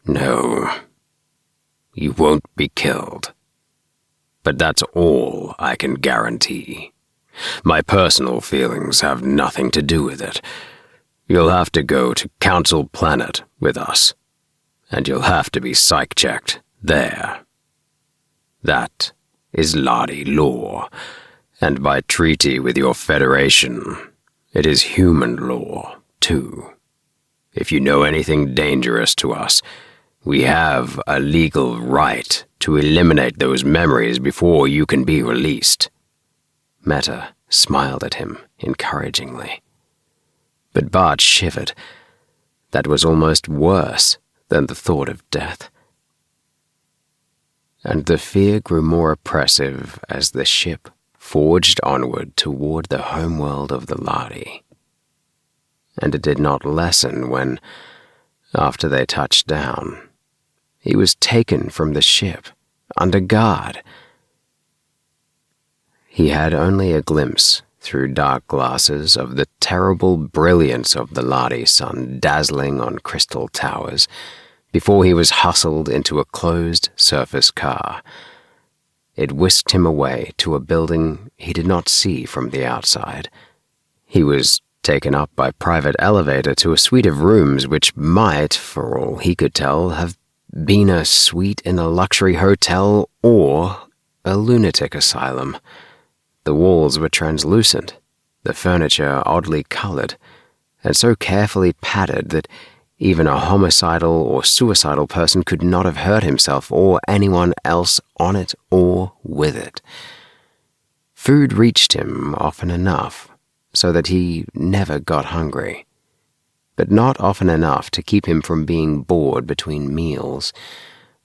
No, you won't be killed. but that's all I can guarantee. My personal feelings have nothing to do with it. You'll have to go to Council Planet with us, and you'll have to be psych-checked there. That is Lahri law, and by treaty with your Federation, it is human law, too. If you know anything dangerous to us, we have a legal right to eliminate those memories before you can be released. Meta smiled at him encouragingly. But Bart shivered. That was almost worse than the thought of death. And the fear grew more oppressive as the ship forged onward toward the homeworld of the Lahri. And it did not lessen when, after they touched down, he was taken from the ship, under guard. He had only a glimpse through dark glasses of the terrible brilliance of the Lahri sun dazzling on crystal towers before he was hustled into a closed-surface car. It whisked him away to a building he did not see from the outside. He was taken up by private elevator to a suite of rooms which might, for all he could tell, have been a suite in a luxury hotel or a lunatic asylum. The walls were translucent, the furniture oddly colored, and so carefully padded that even a homicidal or suicidal person could not have hurt himself or anyone else on it or with it. Food reached him often enough so that he never got hungry, but not often enough to keep him from being bored between meals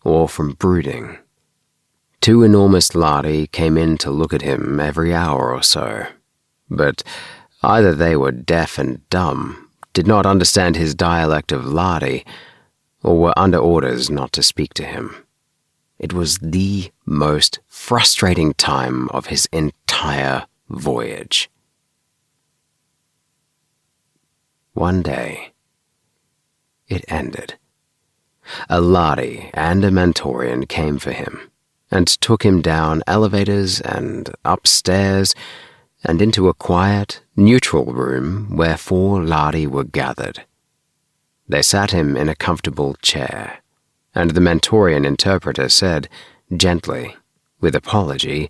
or from brooding. 2 enormous Lahri came in to look at him every hour or so, but either they were deaf and dumb, did not understand his dialect of Lahri, or were under orders not to speak to him. It was the most frustrating time of his entire voyage. One day, it ended. A Lahri and a Mentorian came for him, and took him down elevators and upstairs and into a quiet, neutral room where 4 Lahri were gathered. They sat him in a comfortable chair, and the Mentorian interpreter said, gently, with apology,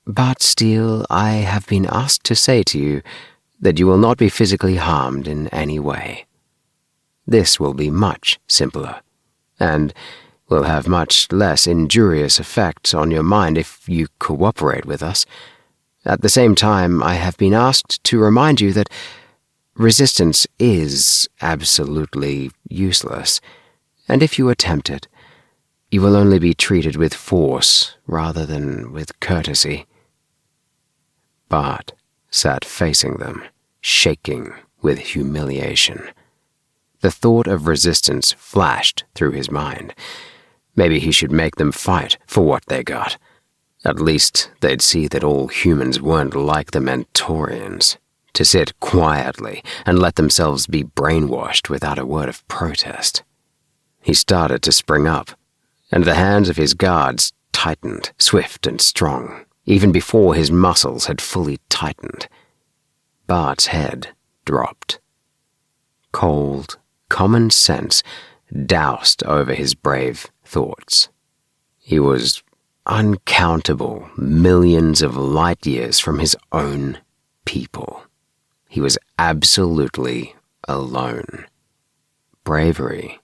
"Bart Steele, I have been asked to say to you that you will not be physically harmed in any way. This will be much simpler, and will have much less injurious effect on your mind if you cooperate with us. At the same time, I have been asked to remind you that resistance is absolutely useless, and if you attempt it, you will only be treated with force rather than with courtesy." Bart sat facing them, shaking with humiliation. The thought of resistance flashed through his mind. Maybe he should make them fight for what they got. At least they'd see that all humans weren't like the Mentorians, to sit quietly and let themselves be brainwashed without a word of protest. He started to spring up, and the hands of his guards tightened, swift and strong, even before his muscles had fully tightened. Bart's head dropped. Cold, common sense doused over his brave thoughts. He was uncountable millions of light years from his own people. He was absolutely alone. Bravery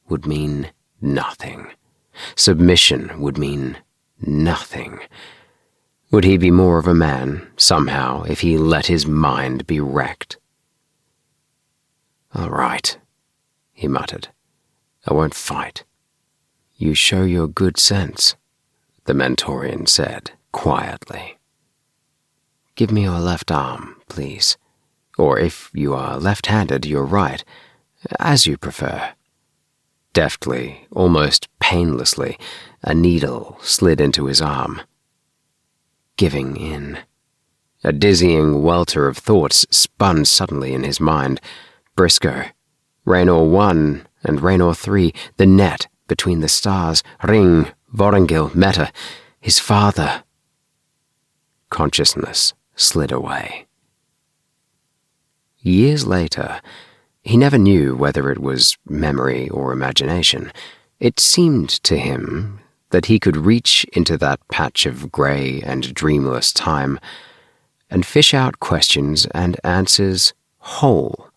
would mean nothing. Submission would mean nothing. Would he be more of a man, somehow, if he let his mind be wrecked? "All right," he muttered. "I won't fight." "You show your good sense," the Mentorian said quietly. "Give me your left arm, please. Or if you are left-handed, your right, as you prefer." Deftly, almost painlessly, a needle slid into his arm. Giving in. A dizzying welter of thoughts spun suddenly in his mind. Briscoe, Raynor 1 and Raynor 3, the net between the stars, Ring, Vorongil met her, his father. Consciousness slid away. Years later, he never knew whether it was memory or imagination. It seemed to him that he could reach into that patch of grey and dreamless time and fish out questions and answers whole.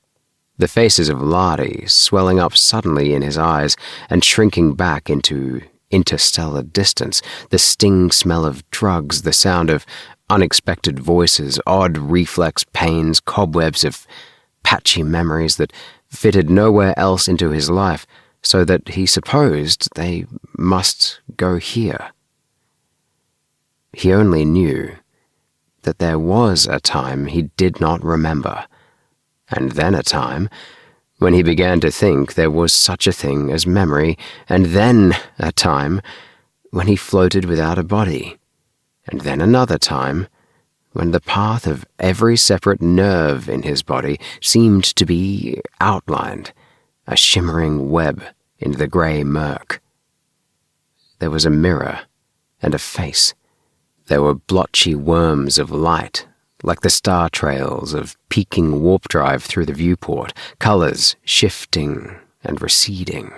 The faces of Lahri swelling up suddenly in his eyes and shrinking back into interstellar distance, the sting smell of drugs, the sound of unexpected voices, odd reflex pains, cobwebs of patchy memories that fitted nowhere else into his life, so that he supposed they must go here. He only knew that there was a time he did not remember, and then a time when he began to think there was such a thing as memory, and then a time when he floated without a body, and then another time when the path of every separate nerve in his body seemed to be outlined, a shimmering web in the grey murk. There was a mirror and a face. There were blotchy worms of light, like the star trails of peaking warp drive through the viewport, colors shifting and receding.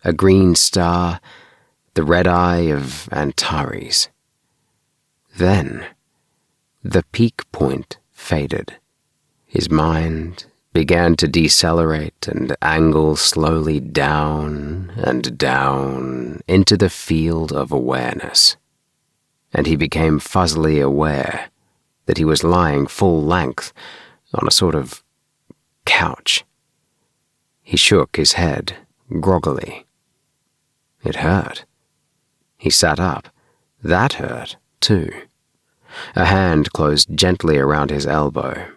A green star, the red eye of Antares. Then, the peak point faded. His mind began to decelerate and angle slowly down and down into the field of awareness. And he became fuzzily aware that he was lying full length on a sort of couch. He shook his head groggily. It hurt. He sat up. That hurt, too. A hand closed gently around his elbow,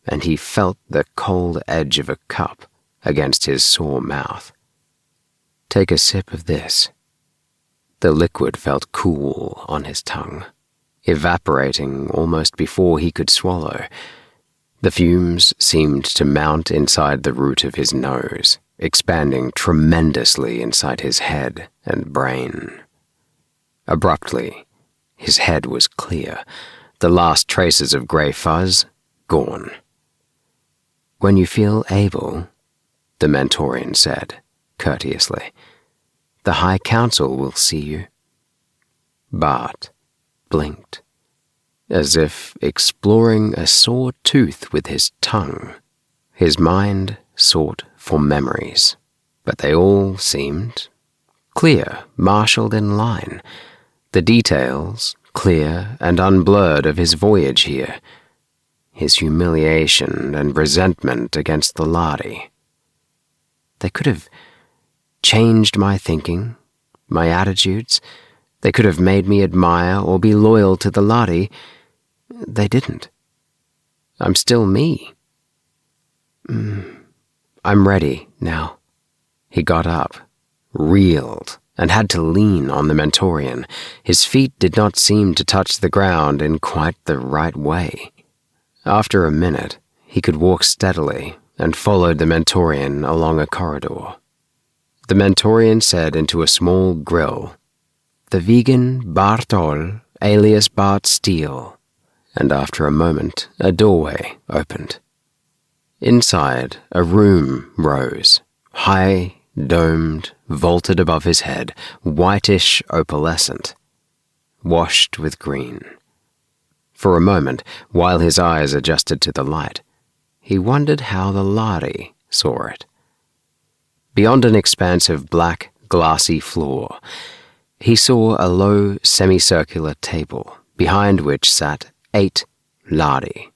and he felt the cold edge of a cup against his sore mouth. Take a sip of this. The liquid felt cool on his tongue, evaporating almost before he could swallow. The fumes seemed to mount inside the root of his nose, expanding tremendously inside his head and brain. Abruptly, his head was clear, the last traces of grey fuzz gone. "When you feel able," the Mentorian said, courteously, "the High Council will see you." Bart blinked, as if exploring a sore tooth with his tongue. His mind sought for memories, but they all seemed clear, marshaled in line. The details, clear and unblurred, of his voyage here, his humiliation and resentment against the Lahri. They could have changed my thinking, my attitudes. They could have made me admire or be loyal to the Lahri. They didn't. I'm still me. I'm ready now. He got up, reeled, and had to lean on the Mentorian. His feet did not seem to touch the ground in quite the right way. After a minute, he could walk steadily and followed the Mentorian along a corridor. The Mentorian said into a small grill, "The vegan Bartol, alias Bart Steele," and after a moment, a doorway opened. Inside, a room rose, high, domed, vaulted above his head, whitish opalescent, washed with green. For a moment, while his eyes adjusted to the light, he wondered how the Lahri saw it. Beyond an expanse of black, glassy floor, he saw a low, semicircular table, behind which sat 8 Lahri.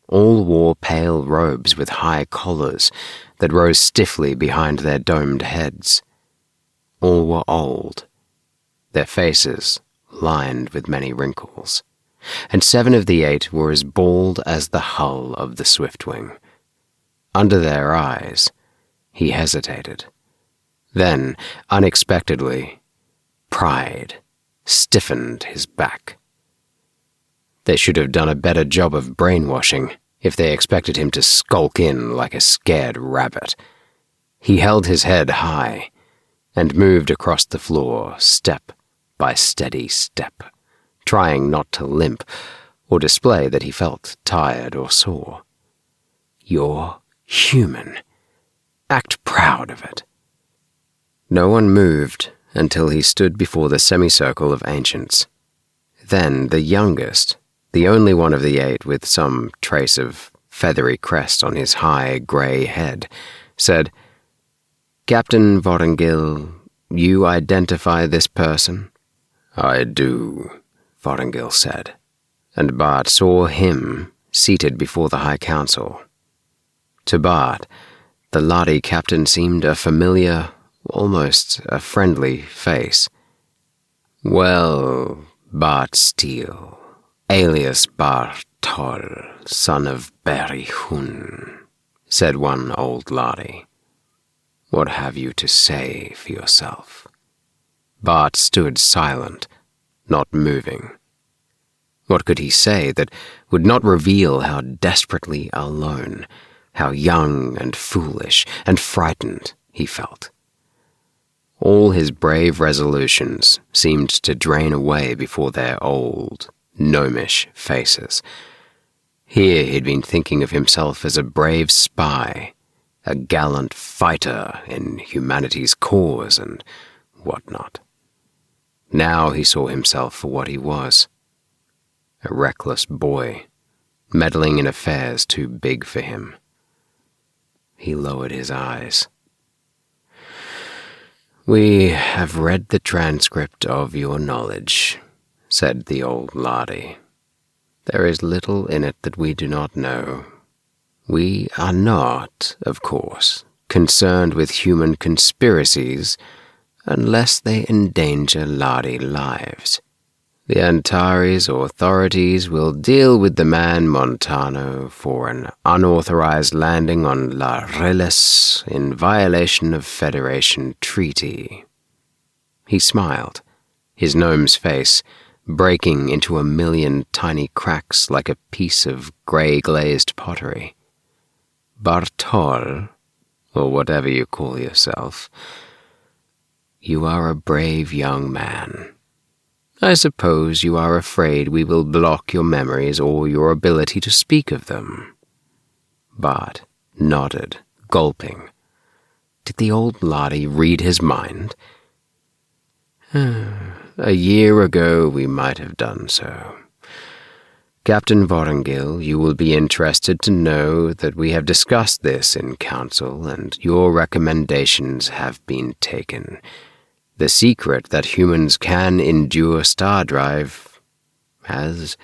All wore pale robes with high collars that rose stiffly behind their domed heads. All were old, their faces lined with many wrinkles, and 7 of the 8 were as bald as the hull of the Swiftwing. Under their eyes, he hesitated. Then, unexpectedly, pride stiffened his back. They should have done a better job of brainwashing if they expected him to skulk in like a scared rabbit. He held his head high and moved across the floor, step by steady step, trying not to limp or display that he felt tired or sore. "You're human. Act proud of it." No one moved until he stood before the semicircle of ancients. Then the youngest, the only one of the 8 with some trace of feathery crest on his high grey head, said, "Captain Vortingil, you identify this person?" "I do," Vortingil said, and Bart saw him seated before the High Council. To Bart, the Lahri captain seemed a familiar, almost a friendly face. "Well, Bart Steele, alias Bartol, son of Berihun," said one old Lahri. "What have you to say for yourself?" Bart stood silent, not moving. What could he say that would not reveal how desperately alone, how young and foolish and frightened he felt? All his brave resolutions seemed to drain away before their old, gnomish faces. Here he'd been thinking of himself as a brave spy, a gallant fighter in humanity's cause and whatnot. Now he saw himself for what he was, a reckless boy, meddling in affairs too big for him. He lowered his eyes. "We have read the transcript of your knowledge," said the old Lahri. "There is little in it that we do not know. We are not, of course, concerned with human conspiracies unless they endanger Lahri lives. The Antares authorities will deal with the man Montano for an unauthorized landing on Larelis in violation of Federation treaty." He smiled, his gnome's face breaking into a million tiny cracks like a piece of grey-glazed pottery. "Bartol, or whatever you call yourself, you are a brave young man. I suppose you are afraid we will block your memories or your ability to speak of them." Bart nodded, gulping. Did the old Lahri read his mind? "A year ago we might have done so. Captain Vortingil, you will be interested to know that we have discussed this in council and your recommendations have been taken. The secret that humans can endure star drive has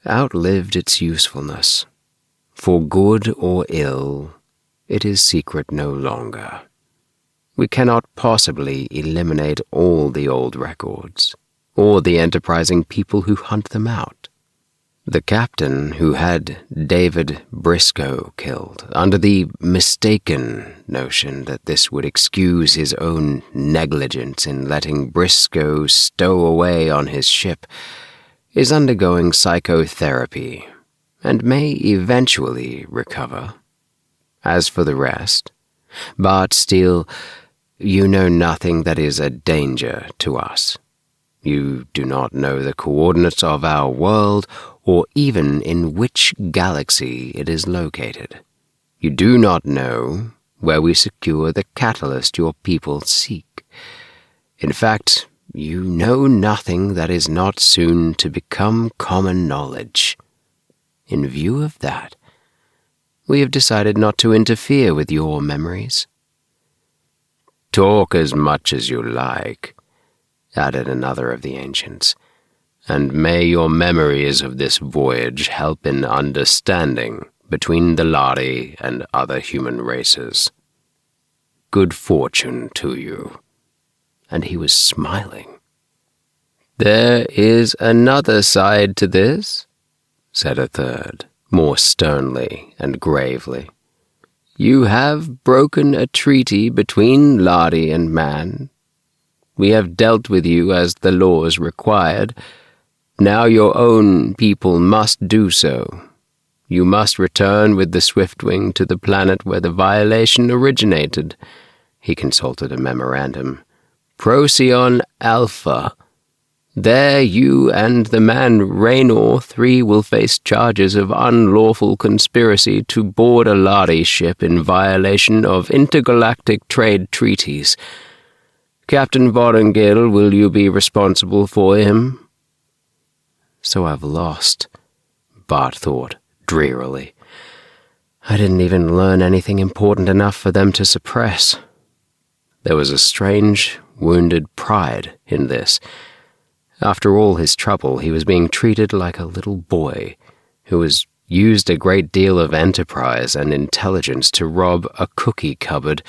outlived its usefulness. For good or ill, it is secret no longer. We cannot possibly eliminate all the old records, or the enterprising people who hunt them out. The captain who had David Briscoe killed, under the mistaken notion that this would excuse his own negligence in letting Briscoe stow away on his ship, is undergoing psychotherapy and may eventually recover. As for the rest, Bart Steele, you know nothing that is a danger to us. You do not know the coordinates of our world or even in which galaxy it is located. You do not know where we secure the catalyst your people seek. In fact, you know nothing that is not soon to become common knowledge. In view of that, we have decided not to interfere with your memories." "Talk as much as you like," added another of the ancients, "and may your memories of this voyage help in understanding between the Lahri and other human races. Good fortune to you." And he was smiling. "There is another side to this," said a third, more sternly and gravely. "You have broken a treaty between Lahri and man. We have dealt with you as the laws required. Now your own people must do so. You must return with the Swiftwing to the planet where the violation originated." He consulted a memorandum. "Procyon Alpha, There you and the man Raynor 3 will face charges of unlawful conspiracy to board a Lahri ship in violation of intergalactic trade treaties. Captain Vorengil, will you be responsible for him?" "So I've lost," Bart thought drearily. "I didn't even learn anything important enough for them to suppress." There was a strange, wounded pride in this. After all his trouble, he was being treated like a little boy who has used a great deal of enterprise and intelligence to rob a cookie cupboard,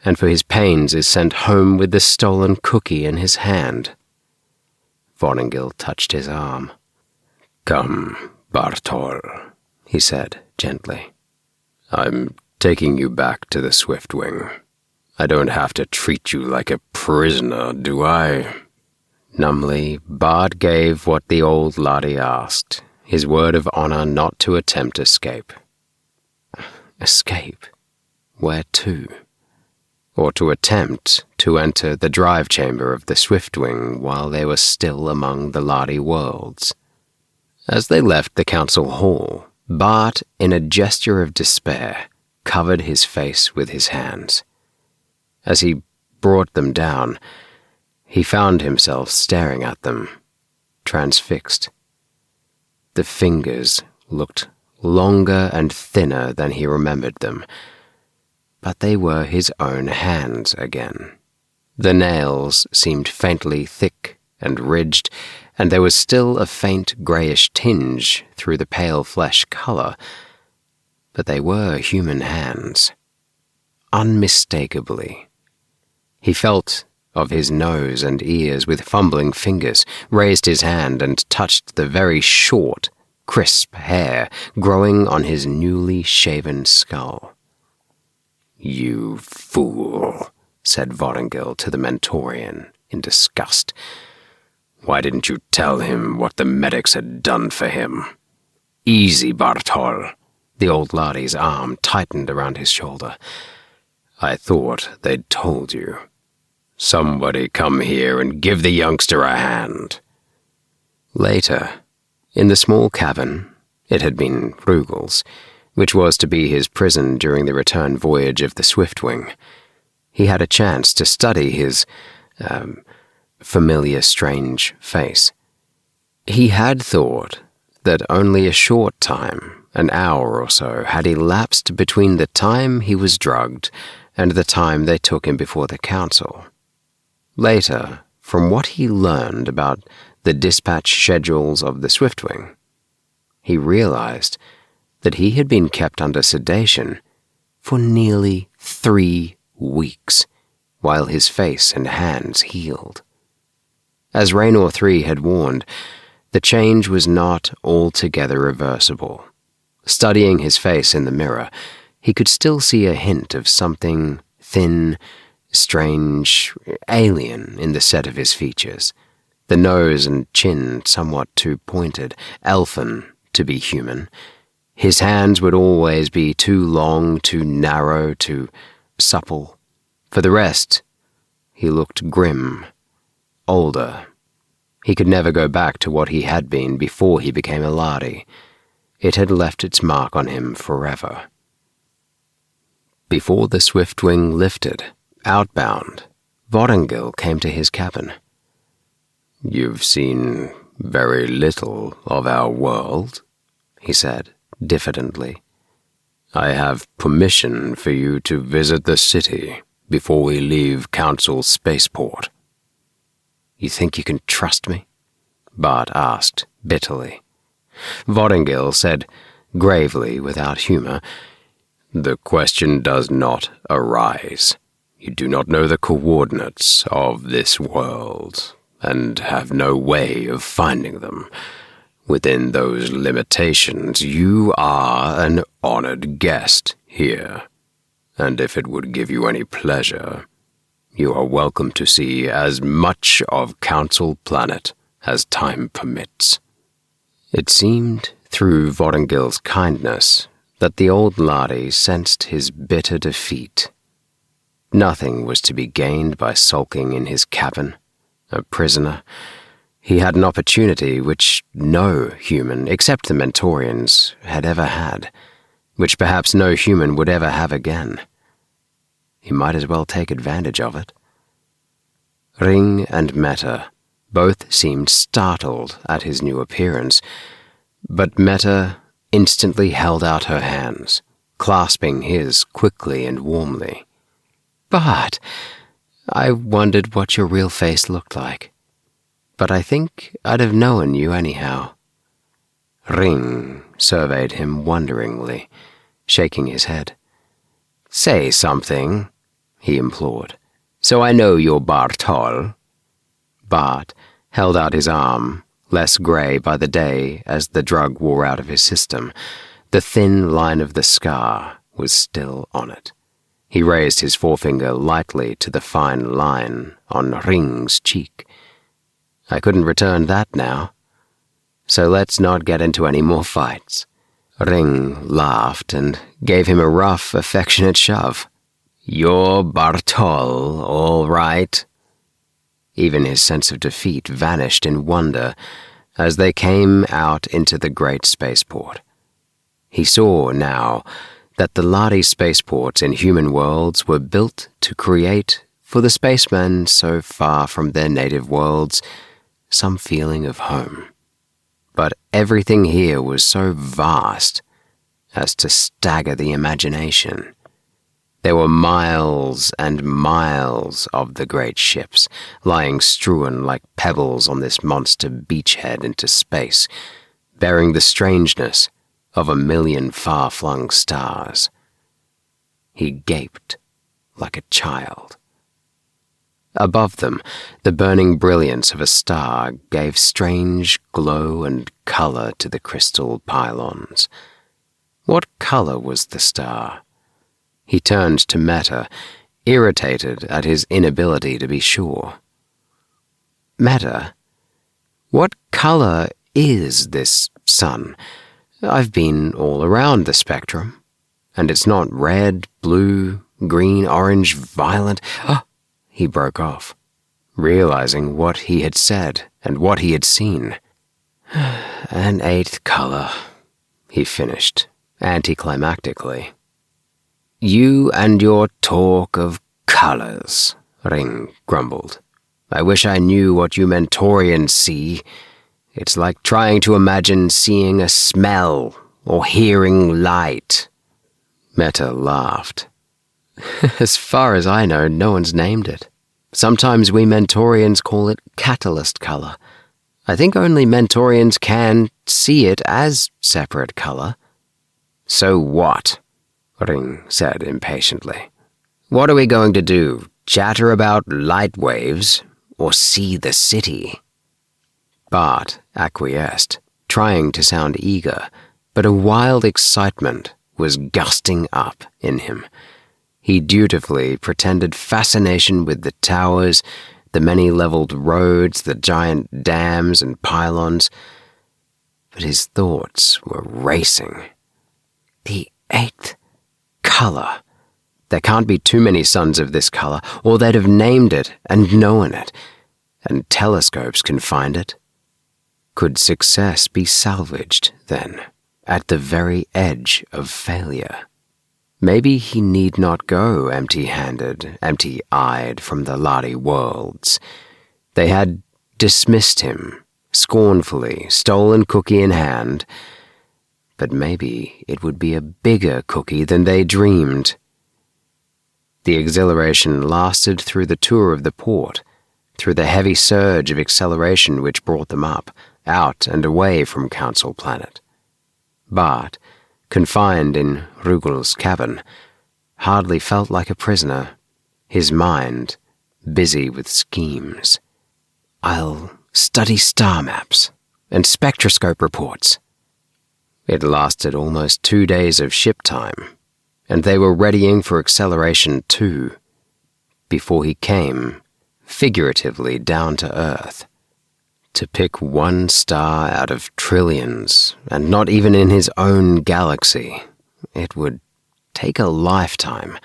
and for his pains is sent home with the stolen cookie in his hand. Vorengil touched his arm. "Come, Bartol," he said gently. "I'm taking you back to the Swiftwing. I don't have to treat you like a prisoner, do I?" Numbly, Bart gave what the old Lahri asked, his word of honor not to attempt escape. Escape? Where to? Or to attempt to enter the drive chamber of the Swiftwing while they were still among the Lahri worlds. As they left the council hall, Bart, in a gesture of despair, covered his face with his hands. As he brought them down, he found himself staring at them, transfixed. The fingers looked longer and thinner than he remembered them, but they were his own hands again. The nails seemed faintly thick and ridged, and there was still a faint greyish tinge through the pale flesh colour, but they were human hands. Unmistakably. He felt of his nose and ears with fumbling fingers, raised his hand and touched the very short, crisp hair growing on his newly shaven skull. "You fool," said Vorengil to the Mentorian in disgust. "Why didn't you tell him what the medics had done for him?" "Easy, Bartol." The old Lahri's arm tightened around his shoulder. "I thought they'd told you. Somebody come here and give the youngster a hand." Later, in the small cabin, it had been Rugel's, which was to be his prison during the return voyage of the Swiftwing, he had a chance to study his, familiar strange face. He had thought that only a short time, an hour or so, had elapsed between the time he was drugged and the time they took him before the council. Later, from what he learned about the dispatch schedules of the Swiftwing, he realized that he had been kept under sedation for nearly 3 weeks, while his face and hands healed. As Raynor 3 had warned, the change was not altogether reversible. Studying his face in the mirror, he could still see a hint of something thin, strange, alien in the set of his features, the nose and chin somewhat too pointed, elfin to be human. His hands would always be too long, too narrow, too supple. For the rest, he looked grim, older. He could never go back to what he had been before he became a Lahri. It had left its mark on him forever. Before the Swiftwing lifted, outbound, Vorengil came to his cabin. "You've seen very little of our world," he said diffidently. "I have permission for you to visit the city before we leave Council Spaceport." "You think you can trust me?" Bart asked bitterly. Vorengil said gravely, without humor, "The question does not arise. You do not know the coordinates of this world, and have no way of finding them. Within those limitations, you are an honored guest here, and if it would give you any pleasure, you are welcome to see as much of Council Planet as time permits." It seemed, through Vorengil's kindness, that the old Lahri sensed his bitter defeat. Nothing was to be gained by sulking in his cabin, a prisoner. He had an opportunity which no human, except the Mentorians, had ever had, which perhaps no human would ever have again. He might as well take advantage of it. Ring and Meta both seemed startled at his new appearance, but Meta instantly held out her hands, clasping his quickly and warmly. "Bart, I wondered what your real face looked like, but I think I'd have known you anyhow." Ring surveyed him wonderingly, shaking his head. "Say something," he implored, "so I know you're Bartol." Bart held out his arm, less grey by the day as the drug wore out of his system. The thin line of the scar was still on it. He raised his forefinger lightly to the fine line on Ring's cheek. "I couldn't return that now, so let's not get into any more fights." Ring laughed and gave him a rough, affectionate shove. "You're Bartol, all right." Even his sense of defeat vanished in wonder as they came out into the great spaceport. He saw now that the Lahri spaceports in human worlds were built to create, for the spacemen so far from their native worlds, some feeling of home. But everything here was so vast as to stagger the imagination. There were miles and miles of the great ships, lying strewn like pebbles on this monster beachhead into space, bearing the strangeness of 1,000,000 far-flung stars. He gaped like a child. Above them, the burning brilliance of a star gave strange glow and color to the crystal pylons. What color was the star? He turned to Meta, irritated at his inability to be sure. "Meta, what color is this sun? I've been all around the spectrum, and it's not red, blue, green, orange, violet." He broke off, realizing what he had said and what he had seen. "An 8th color," he finished, anticlimactically. "You and your talk of colors," Ring grumbled. "I wish I knew what you Mentorians see. It's like trying to imagine seeing a smell or hearing light." Meta laughed. "As far as I know, no one's named it. Sometimes we Mentorians call it catalyst color. I think only Mentorians can see it as separate color." "So what?" Ring said impatiently. "What are we going to do? Chatter about light waves or see the city?" Bart acquiesced, trying to sound eager, but a wild excitement was gusting up in him. He dutifully pretended fascination with the towers, the many-leveled roads, the giant dams and pylons, but his thoughts were racing. The 8th color. There can't be too many suns of this color, or they'd have named it and known it, and telescopes can find it. Could success be salvaged, then, at the very edge of failure? Maybe he need not go empty-handed, empty-eyed from the Lahri worlds. They had dismissed him, scornfully, stolen cookie in hand, but maybe it would be a bigger cookie than they dreamed. The exhilaration lasted through the tour of the port, through the heavy surge of acceleration which brought them up, out and away from Council Planet. Bart, confined in Rugel's cabin, hardly felt like a prisoner, his mind busy with schemes. "I'll study star maps and spectroscope reports." It lasted almost 2 days of ship time, and they were readying for acceleration too, before he came, figuratively down to Earth. To pick one star out of trillions, and not even in his own galaxy, it would take a lifetime,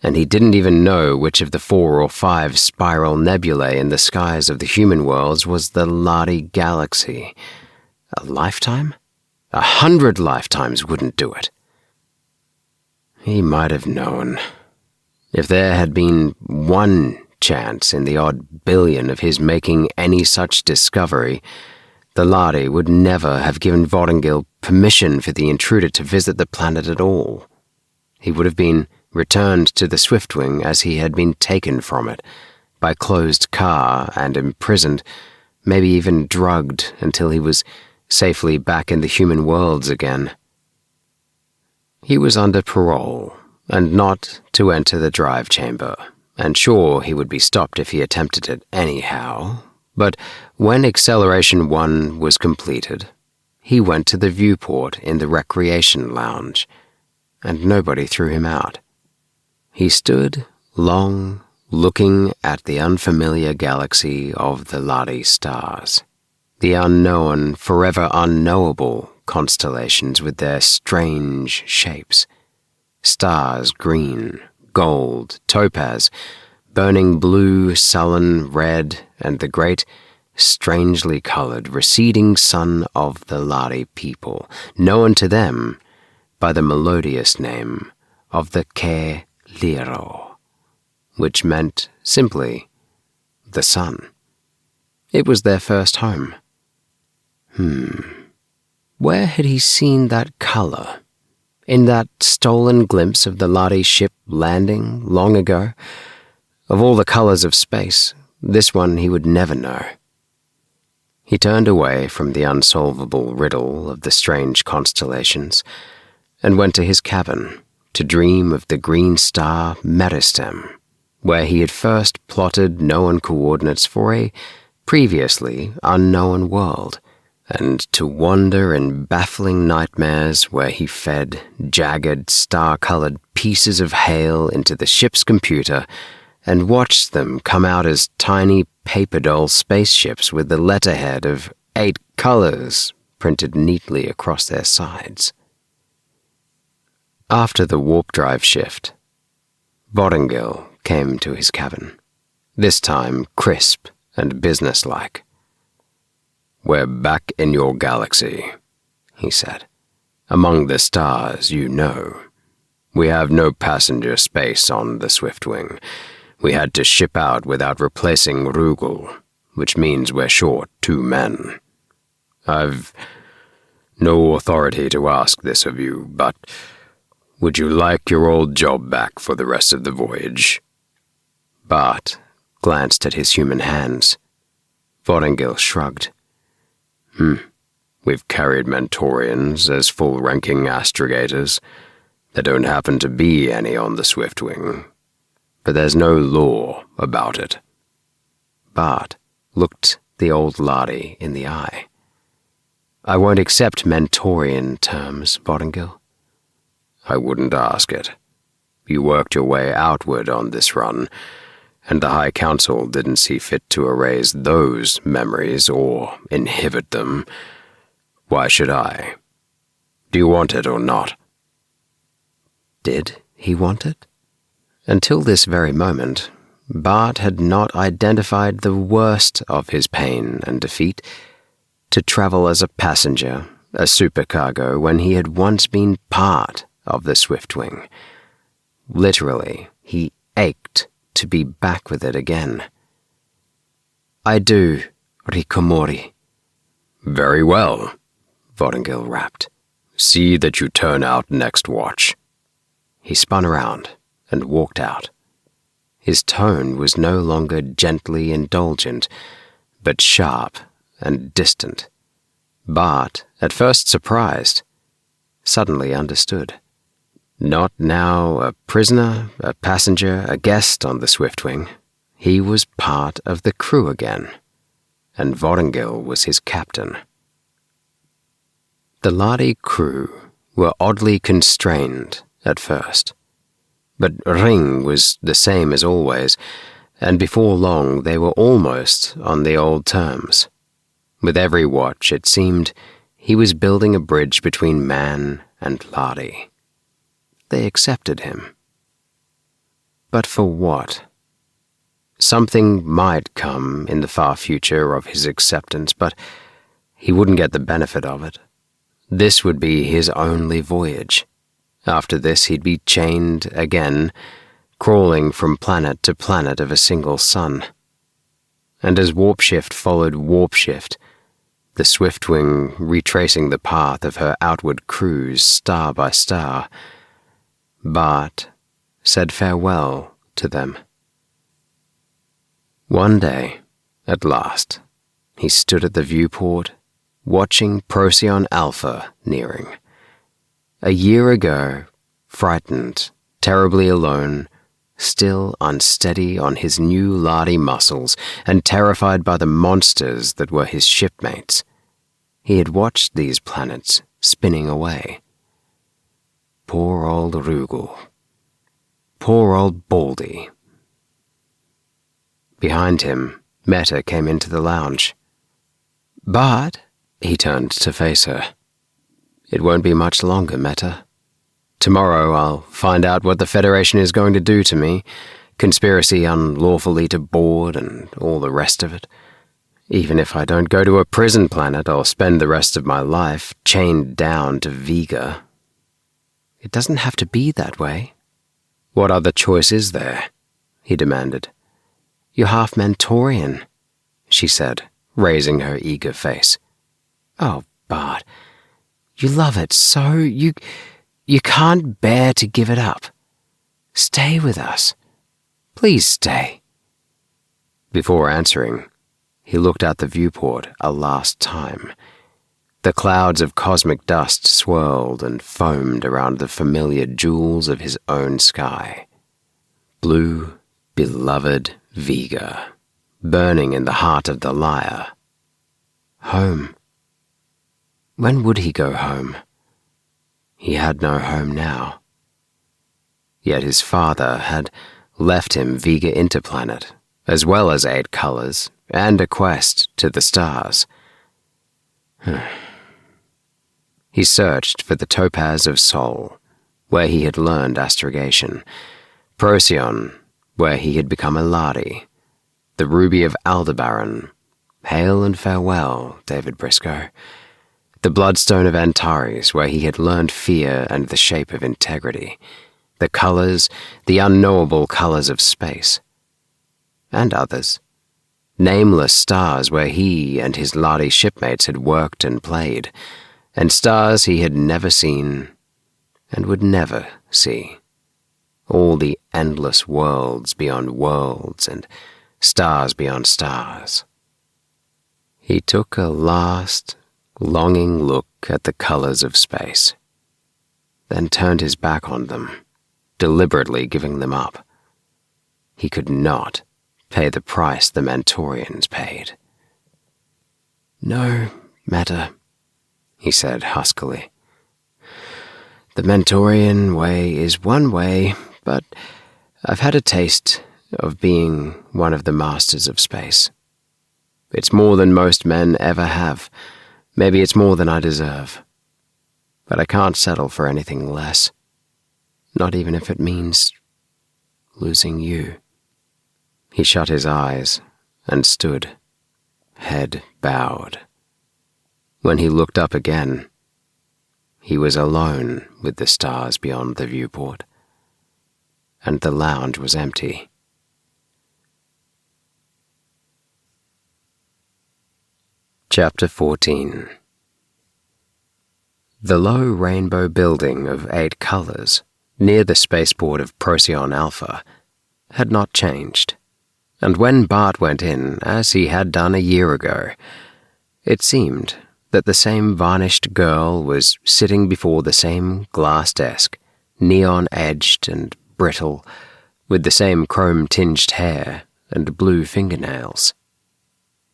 and he didn't even know which of the 4 or 5 spiral nebulae in the skies of the human worlds was the Lahri galaxy. A lifetime? 100 lifetimes wouldn't do it. He might have known. If there had been one chance in the odd billion of his making any such discovery, the Lahri would never have given Vortingil permission for the intruder to visit the planet at all. He would have been returned to the Swiftwing as he had been taken from it, by closed car and imprisoned, maybe even drugged until he was safely back in the human worlds again. He was under parole, and not to enter the drive chamber, and sure he would be stopped if he attempted it anyhow, but when Acceleration 1 was completed, he went to the viewport in the recreation lounge, and nobody threw him out. He stood long, looking at the unfamiliar galaxy of the Lahri stars, the unknown, forever unknowable constellations with their strange shapes. Stars green, gold, topaz, burning blue, sullen red, and the great, strangely colored, receding sun of the Lahri people, known to them by the melodious name of the Ke Liro, which meant simply the sun. It was their first home. Where had he seen that color? In that stolen glimpse of the Lahri ship landing long ago? Of all the colors of space, this one he would never know. He turned away from the unsolvable riddle of the strange constellations and went to his cabin to dream of the green star Meristem, where he had first plotted known coordinates for a previously unknown world, and to wander in baffling nightmares where he fed jagged, star-colored pieces of hail into the ship's computer and watched them come out as tiny paper doll spaceships with the letterhead of 8 colors printed neatly across their sides. After the warp drive shift, Vortingil came to his cabin, this time crisp and businesslike. "We're back in your galaxy," he said. "Among the stars, you know. We have no passenger space on the Swiftwing. We had to ship out without replacing Rugel, which means we're short 2 men. I've no authority to ask this of you, but would you like your old job back for the rest of the voyage?" Bart glanced at his human hands. Vortingil shrugged. We've carried Mentorians as full-ranking astrogators. There don't happen to be any on the Swiftwing, but there's no law about it." Bart looked the old Lahri in the eye. "I won't accept Mentorian terms, Vortingil." "I wouldn't ask it. You worked your way outward on this run, and the High Council didn't see fit to erase those memories or inhibit them. Why should I? Do you want it or not?" Did he want it? Until this very moment, Bart had not identified the worst of his pain and defeat, to travel as a passenger, a supercargo, when he had once been part of the Swiftwing. Literally, he ached to be back with it again. "I do, Rikomori." "Very well," Vortingil rapped. "See that you turn out next watch." He spun around and walked out. His tone was no longer gently indulgent, but sharp and distant. Bart, at first surprised, suddenly understood. Not now a prisoner, a passenger, a guest on the Swiftwing. He was part of the crew again, and Vortingil was his captain. The Lahri crew were oddly constrained at first, but Ring was the same as always, and before long they were almost on the old terms. With every watch, it seemed, he was building a bridge between man and Lahri. They accepted him. But for what? Something might come in the far future of his acceptance, but he wouldn't get the benefit of it. This would be his only voyage. After this, he'd be chained again, crawling from planet to planet of a single sun. And as warp shift followed warp shift, the Swiftwing retracing the path of her outward cruise star by star, Bart said farewell to them. One day, at last, he stood at the viewport, watching Procyon Alpha nearing. A year ago, frightened, terribly alone, still unsteady on his new Lahri muscles and terrified by the monsters that were his shipmates, he had watched these planets spinning away. Poor old Rugel. Poor old Baldy. Behind him, Meta came into the lounge. "Bart," he turned to face her. "It won't be much longer, Meta. Tomorrow I'll find out what the Federation is going to do to me, conspiracy unlawfully to board and all the rest of it. Even if I don't go to a prison planet, I'll spend the rest of my life chained down to Vega. It doesn't have to be that way." "What other choice is there?" he demanded. "You're half Mentorian," she said, raising her eager face. "Oh, Bart, you love it so you can't bear to give it up. Stay with us. Please stay." Before answering, he looked out the viewport a last time. The clouds of cosmic dust swirled and foamed around the familiar jewels of his own sky. Blue, beloved Vega, burning in the heart of the Lyre. Home. When would he go home? He had no home now. Yet his father had left him Vega Interplanet, as well as 8 colors and a quest to the stars. He searched for the Topaz of Sol, where he had learned astrogation, Procyon, where he had become a Lahri, the Ruby of Aldebaran, hail and farewell, David Briscoe, the Bloodstone of Antares, where he had learned fear and the shape of integrity, the colors, the unknowable colors of space, and others. Nameless stars where he and his Lahri shipmates had worked and played, and stars he had never seen and would never see. All the endless worlds beyond worlds and stars beyond stars. He took a last, longing look at the colors of space, then turned his back on them, deliberately giving them up. He could not pay the price the Mentorians paid. "No matter," he said huskily. "The Mentorian way is one way, but I've had a taste of being one of the masters of space. It's more than most men ever have. Maybe it's more than I deserve. But I can't settle for anything less. Not even if it means losing you." He shut his eyes and stood, head bowed. When he looked up again, he was alone with the stars beyond the viewport, and the lounge was empty. Chapter 14. The low rainbow building of 8 colors, near the spaceport of Procyon Alpha, had not changed, and when Bart went in, as he had done a year ago, it seemed that the same varnished girl was sitting before the same glass desk, neon-edged and brittle, with the same chrome-tinged hair and blue fingernails.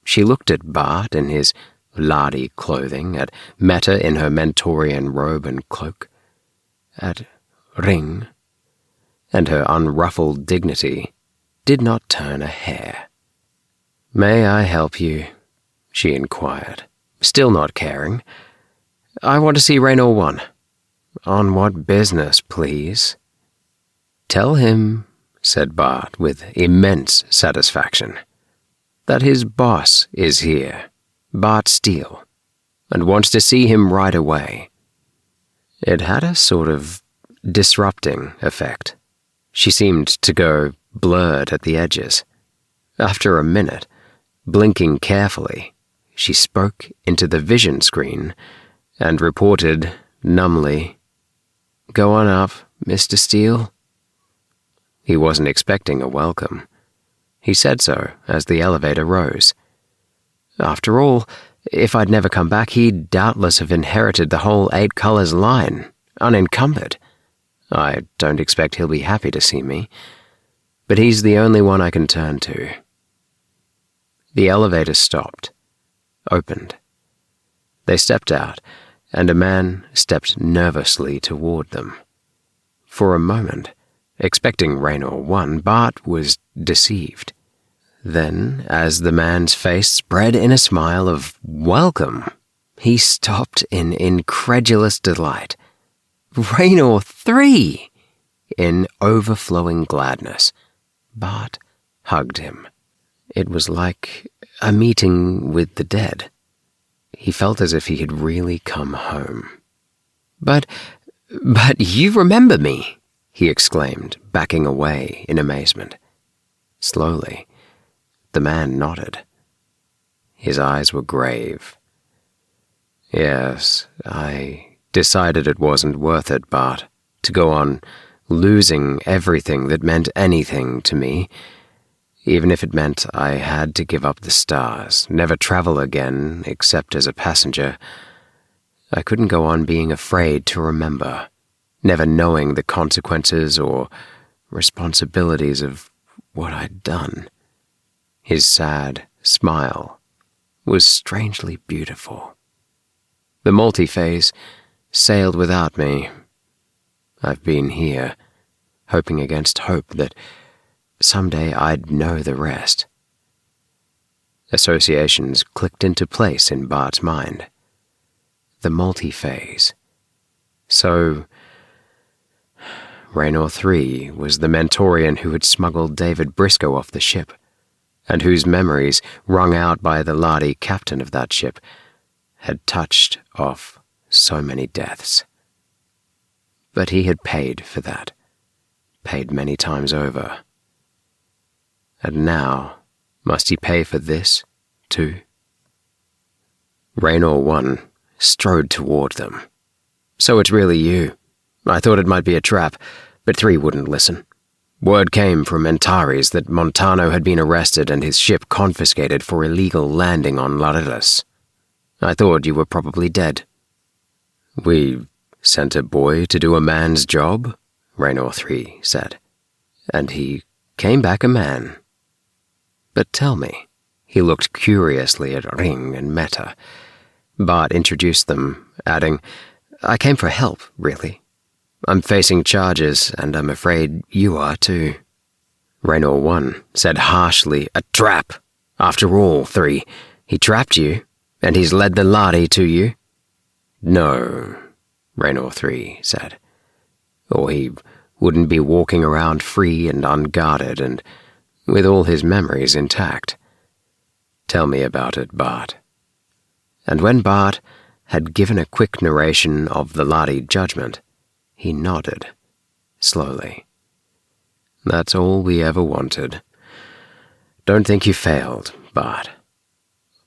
She looked at Bart in his Lahri clothing, at Meta in her Mentorian robe and cloak, at Ring, and her unruffled dignity did not turn a hair. "May I help you?" she inquired, still not caring. "I want to see Raynor 1. "On what business, please?" "Tell him," said Bart with immense satisfaction, that his boss is here, Bart Steele, and wants to see him right away. It had a sort of disrupting effect. She seemed to go blurred at the edges. After a minute, blinking carefully, she spoke into the vision screen and reported numbly, "Go on up, Mr. Steele." He wasn't expecting a welcome. He said so as the elevator rose. After all, if I'd never come back, he'd doubtless have inherited the whole 8 colors line, unencumbered. I don't expect he'll be happy to see me, but he's the only one I can turn to. The elevator stopped, opened. They stepped out, and a man stepped nervously toward them. For a moment, expecting Raynor 1, Bart was deceived. Then, as the man's face spread in a smile of welcome, he stopped in incredulous delight. Raynor 3! In overflowing gladness, Bart hugged him. It was like a meeting with the dead. He felt as if he had really come home. But you remember me, he exclaimed, backing away in amazement. Slowly, the man nodded. His eyes were grave. Yes, I decided it wasn't worth it, Bart, to go on losing everything that meant anything to me, even if it meant I had to give up the stars, never travel again except as a passenger. I couldn't go on being afraid to remember, never knowing the consequences or responsibilities of what I'd done. His sad smile was strangely beautiful. The multi-phase sailed without me. I've been here, hoping against hope that someday I'd know the rest. Associations clicked into place in Bart's mind. The multi-phase. So, Raynor 3 was the Mentorian who had smuggled David Briscoe off the ship, and whose memories, wrung out by the Lahri captain of that ship, had touched off so many deaths. But he had paid for that, paid many times over. And now, must he pay for this, too? Raynor 1 strode toward them. So it's really you. I thought it might be a trap, but 3 wouldn't listen. Word came from Antares that Montano had been arrested and his ship confiscated for illegal landing on Larilis. I thought you were probably dead. We sent a boy to do a man's job, Raynor 3 said, and he came back a man. But tell me, he looked curiously at Ring and Meta. Bart introduced them, adding, I came for help, really. I'm facing charges, and I'm afraid you are too. Raynor 1 said harshly, a trap. After all, 3, he trapped you, and he's led the Lahri to you. No, Raynor 3 said, or he wouldn't be walking around free and unguarded and with all his memories intact. Tell me about it, Bart. And when Bart had given a quick narration of the Lahri judgment, he nodded, slowly. That's all we ever wanted. Don't think you failed, Bart.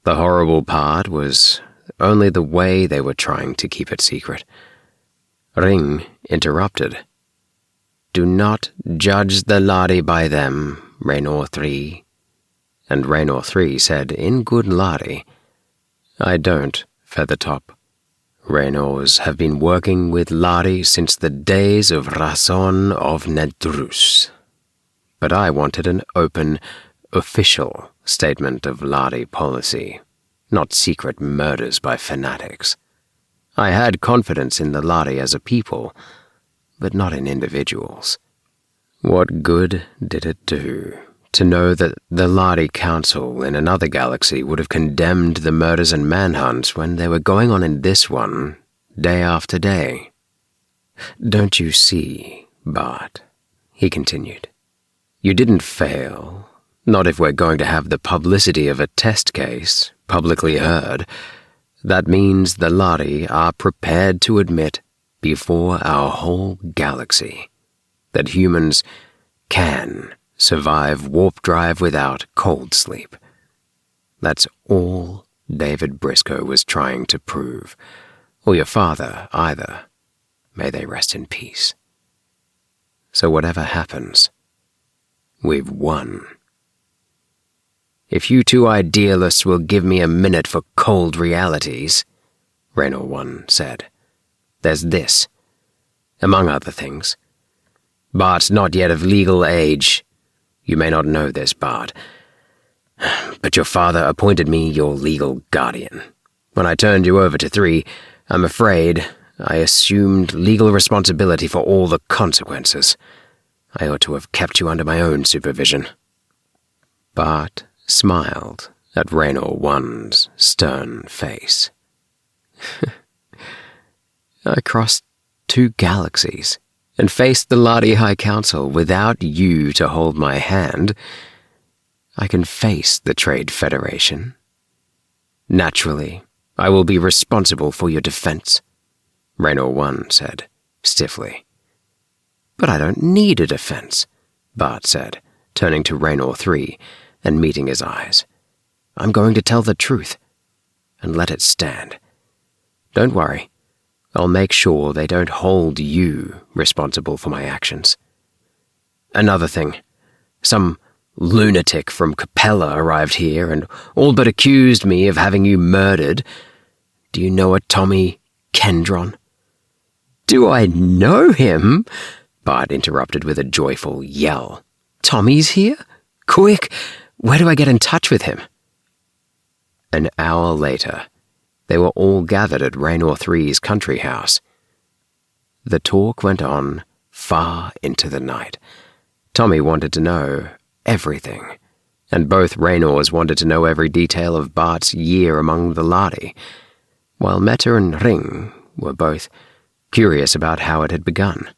The horrible part was only the way they were trying to keep it secret. Ring interrupted. Do not judge the Lahri by them, Raynor 3. And Raynor 3 said in good Lahri, I don't, Feathertop. Raynors have been working with Lahri since the days of Rason of Nedrus. But I wanted an open, official statement of Lahri policy, not secret murders by fanatics. I had confidence in the Lahri as a people, but not in individuals. What good did it do to know that the Lahri Council in another galaxy would have condemned the murders and manhunts when they were going on in this one, day after day? Don't you see, Bart, he continued, You didn't fail. Not if we're going to have the publicity of a test case publicly heard. That means the Lahri are prepared to admit before our whole galaxy that humans can survive warp drive without cold sleep. That's all David Briscoe was trying to prove, or your father either. May they rest in peace. So whatever happens, we've won. If you two idealists will give me a minute for cold realities, Raynor 1 said, there's this, among other things. Bart's not yet of legal age. You may not know this, Bart, but your father appointed me your legal guardian. When I turned you over to 3, I'm afraid I assumed legal responsibility for all the consequences. I ought to have kept you under my own supervision. Bart smiled at Raynor 1's stern face. I crossed 2 galaxies and faced the Lahri High Council without you to hold my hand. I can face the Trade Federation. Naturally, I will be responsible for your defense, Raynor 1 said, stiffly. But I don't need a defense, Bart said, turning to Raynor 3 and meeting his eyes. I'm going to tell the truth, and let it stand. Don't worry, I'll make sure they don't hold you responsible for my actions. Another thing, some lunatic from Capella arrived here and all but accused me of having you murdered. Do you know a Tommy Kendron? Do I know him? Bart interrupted with a joyful yell. Tommy's here? Quick, where do I get in touch with him? An hour later, they were all gathered at Raynor 3's country house. The talk went on far into the night. Tommy wanted to know everything, and both Raynors wanted to know every detail of Bart's year among the Lahri, while Meta and Ring were both curious about how it had begun.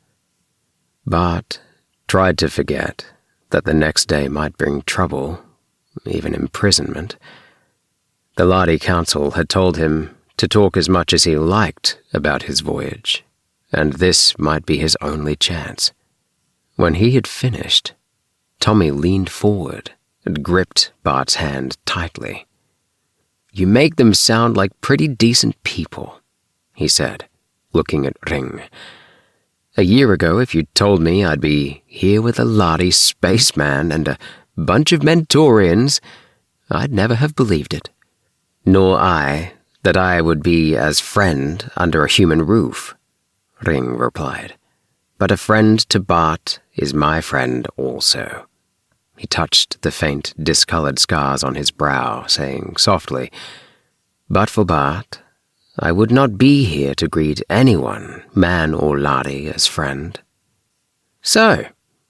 Bart tried to forget that the next day might bring trouble, even imprisonment. The Lahri Council had told him to talk as much as he liked about his voyage, and this might be his only chance. When he had finished, Tommy leaned forward and gripped Bart's hand tightly. You make them sound like pretty decent people, he said, looking at Ring. A year ago, if you'd told me I'd be here with a Lahri spaceman and a bunch of Mentorians, I'd never have believed it. Nor I, that I would be as friend under a human roof, Ring replied. But a friend to Bart is my friend also. He touched the faint, discolored scars on his brow, saying softly, But for Bart, I would not be here to greet anyone, man or Lahri, as friend. So,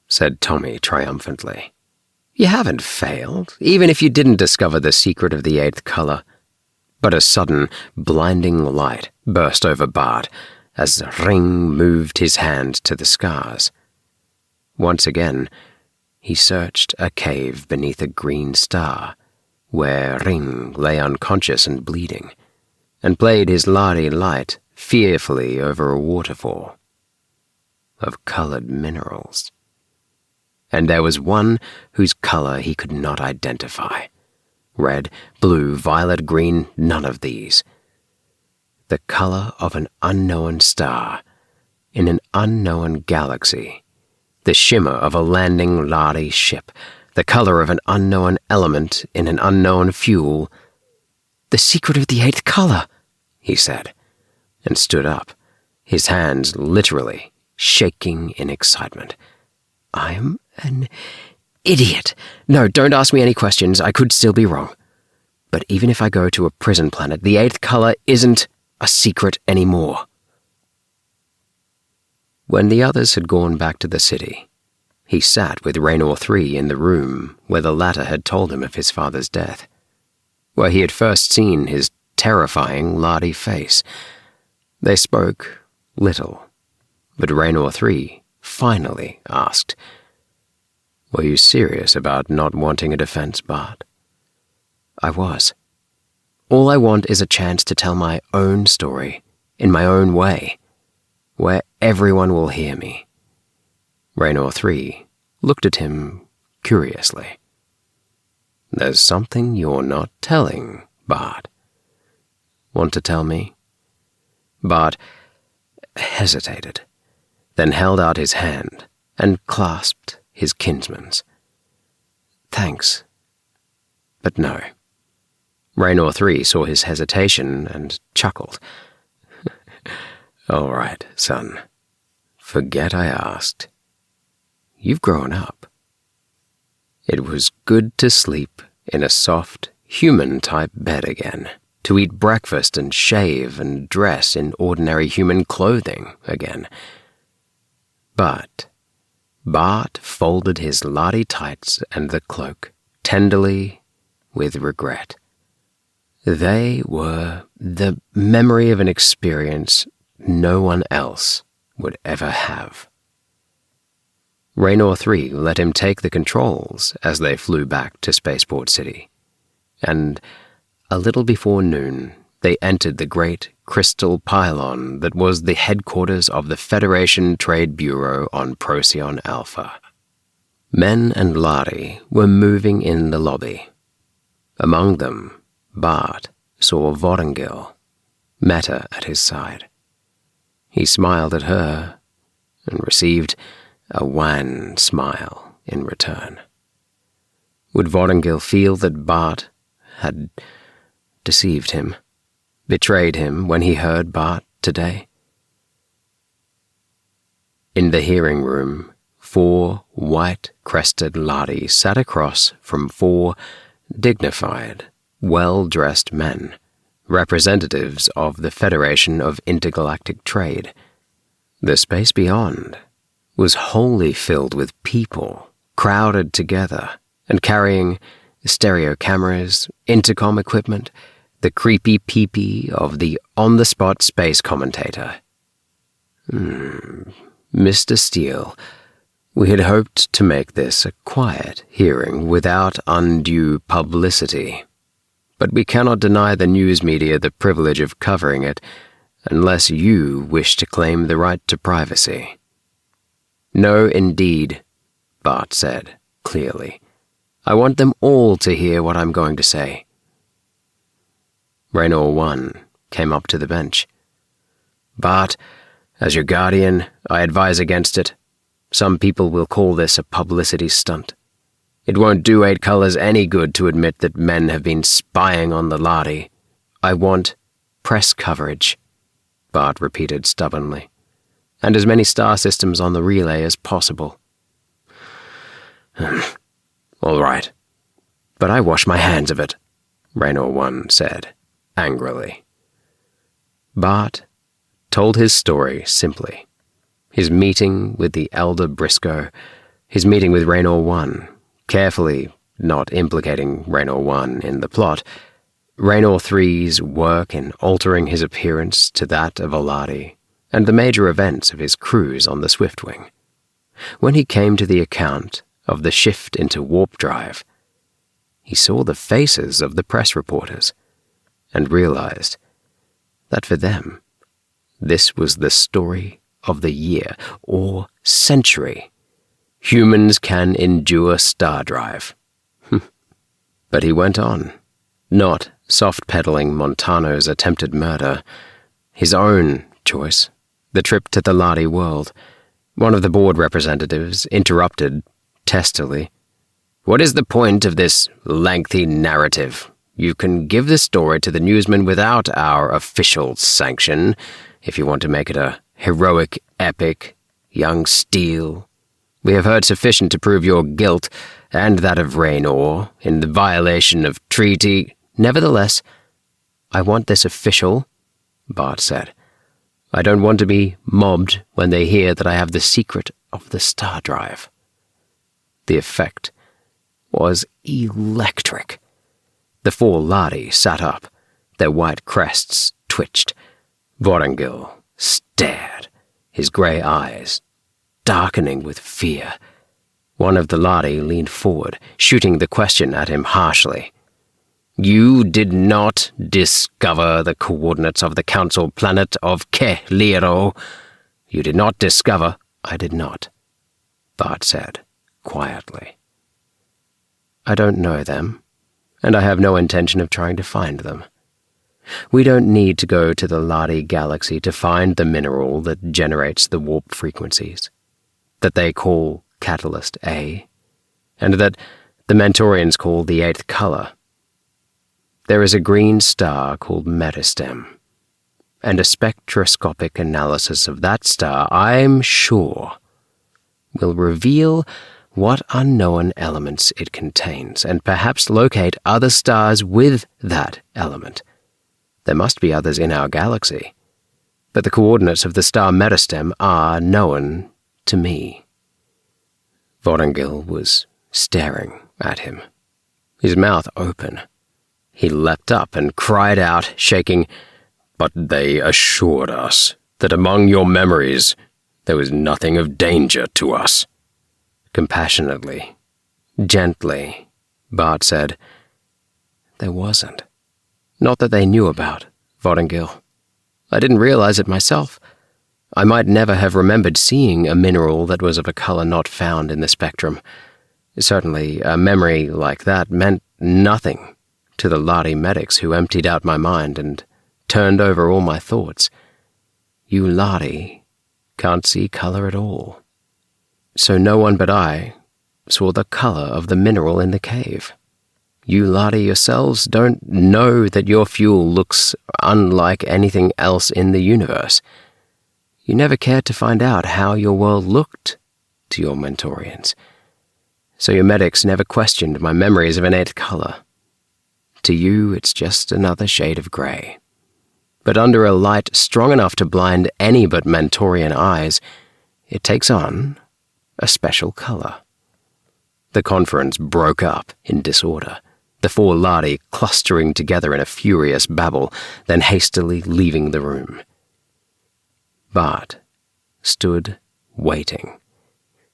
said Tommy triumphantly, you haven't failed, even if you didn't discover the secret of the 8th color. But a sudden, blinding light burst over Bart as Ring moved his hand to the scars. Once again, he searched a cave beneath a green star, where Ring lay unconscious and bleeding, and played his Lahri light fearfully over a waterfall of colored minerals. And there was one whose color he could not identify. Red, blue, violet, green, none of these. The color of an unknown star in an unknown galaxy. The shimmer of a landing Lahri ship. The color of an unknown element in an unknown fuel. The secret of the 8th color, he said, and stood up, his hands literally shaking in excitement. I'm an idiot. No, don't ask me any questions. I could still be wrong. But even if I go to a prison planet, the 8th color isn't a secret anymore. When the others had gone back to the city, he sat with Raynor 3 in the room where the latter had told him of his father's death, where he had first seen his terrifying Lahri face. They spoke little, but Raynor 3 finally asked, Were you serious about not wanting a defense, Bart? I was. All I want is a chance to tell my own story, in my own way, where everyone will hear me. Raynor 3 looked at him curiously. There's something you're not telling, Bart. Want to tell me? Bart hesitated, then held out his hand and clasped his kinsman's. Thanks. But no. Raynor 3 saw his hesitation and chuckled. All right, son. Forget I asked. You've grown up. It was good to sleep in a soft, human-type bed again, to eat breakfast and shave and dress in ordinary human clothing again. But Bart folded his Lahri tights and the cloak tenderly with regret. They were the memory of an experience no one else would ever have. Raynor 3 let him take the controls as they flew back to Spaceport City, and a little before noon they entered the great crystal pylon that was the headquarters of the Federation Trade Bureau on Procyon Alpha. Men and Lahri were moving in the lobby. Among them, Bart saw Vorongil, Meta at his side. He smiled at her and received a wan smile in return. Would Vorongil feel that Bart had deceived him, betrayed him when he heard Bart today? In the hearing room, 4 white-crested Lahri sat across from 4 dignified, well-dressed men, representatives of the Federation of Intergalactic Trade. The space beyond was wholly filled with people, crowded together and carrying stereo cameras, intercom equipment, the creepy peepee of the on-the-spot space commentator. Mr. Steele, we had hoped to make this a quiet hearing without undue publicity, but we cannot deny the news media the privilege of covering it unless you wish to claim the right to privacy. No, indeed, Bart said, clearly. I want them all to hear what I'm going to say. Raynor 1 came up to the bench. Bart, as your guardian, I advise against it. Some people will call this a publicity stunt. It won't do 8 Colors any good to admit that men have been spying on the Lahri. I want press coverage, Bart repeated stubbornly, and as many star systems on the relay as possible. All right, but I wash my hands of it, Raynor 1 said, angrily. Bart told his story simply. His meeting with the Elder Briscoe, his meeting with Raynor 1, carefully not implicating Raynor 1 in the plot, Raynor 3's work in altering his appearance to that of a Lahri, and the major events of his cruise on the Swiftwing. When he came to the account of the shift into warp drive, he saw the faces of the press reporters and realized that for them, this was the story of the year or century. Humans can endure star drive. But he went on, not soft-pedaling Montano's attempted murder, his own choice, the trip to the Lahri world. One of the board representatives interrupted testily. What is the point of this lengthy narrative? You can give the story to the newsman without our official sanction, if you want to make it a heroic epic, young Steele. We have heard sufficient to prove your guilt and that of Raynor in the violation of treaty. Nevertheless, I want this official, Bart said. I don't want to be mobbed when they hear that I have the secret of the star drive. The effect was electric. The 4 Lahri sat up, their white crests twitched. Vorongil stared, his grey eyes darkening with fear. One of the Lahri leaned forward, shooting the question at him harshly. You did not discover the coordinates of the council planet of Ke-Liro. You did not discover— I did not, Bart said, quietly. I don't know them, and I have no intention of trying to find them. We don't need to go to the Lahri galaxy to find the mineral that generates the warp frequencies, that they call Catalyst A, and that the Mentorians call the eighth color. There is a green star called Metastem, and a spectroscopic analysis of that star, I'm sure, will reveal what unknown elements it contains, and perhaps locate other stars with that element. There must be others in our galaxy, but the coordinates of the star Metastem are known to me. Vorongil was staring at him, his mouth open. He leapt up and cried out, shaking, "But they assured us that among your memories there was nothing of danger to us." Compassionately, gently, Bart said, "There wasn't. Not that they knew about, Vorongil. I didn't realize it myself. I might never have remembered seeing a mineral that was of a color not found in the spectrum. Certainly, a memory like that meant nothing to the Lahri medics who emptied out my mind and turned over all my thoughts. You Lahri can't see color at all. So no one but I saw the color of the mineral in the cave. You Lahri yourselves don't know that your fuel looks unlike anything else in the universe. You never cared to find out how your world looked to your Mentorians. So your medics never questioned my memories of an eighth color. To you, it's just another shade of gray. But under a light strong enough to blind any but Mentorian eyes, it takes on a special color." The conference broke up in disorder, the four Lahri clustering together in a furious babble, then hastily leaving the room. Bart stood waiting,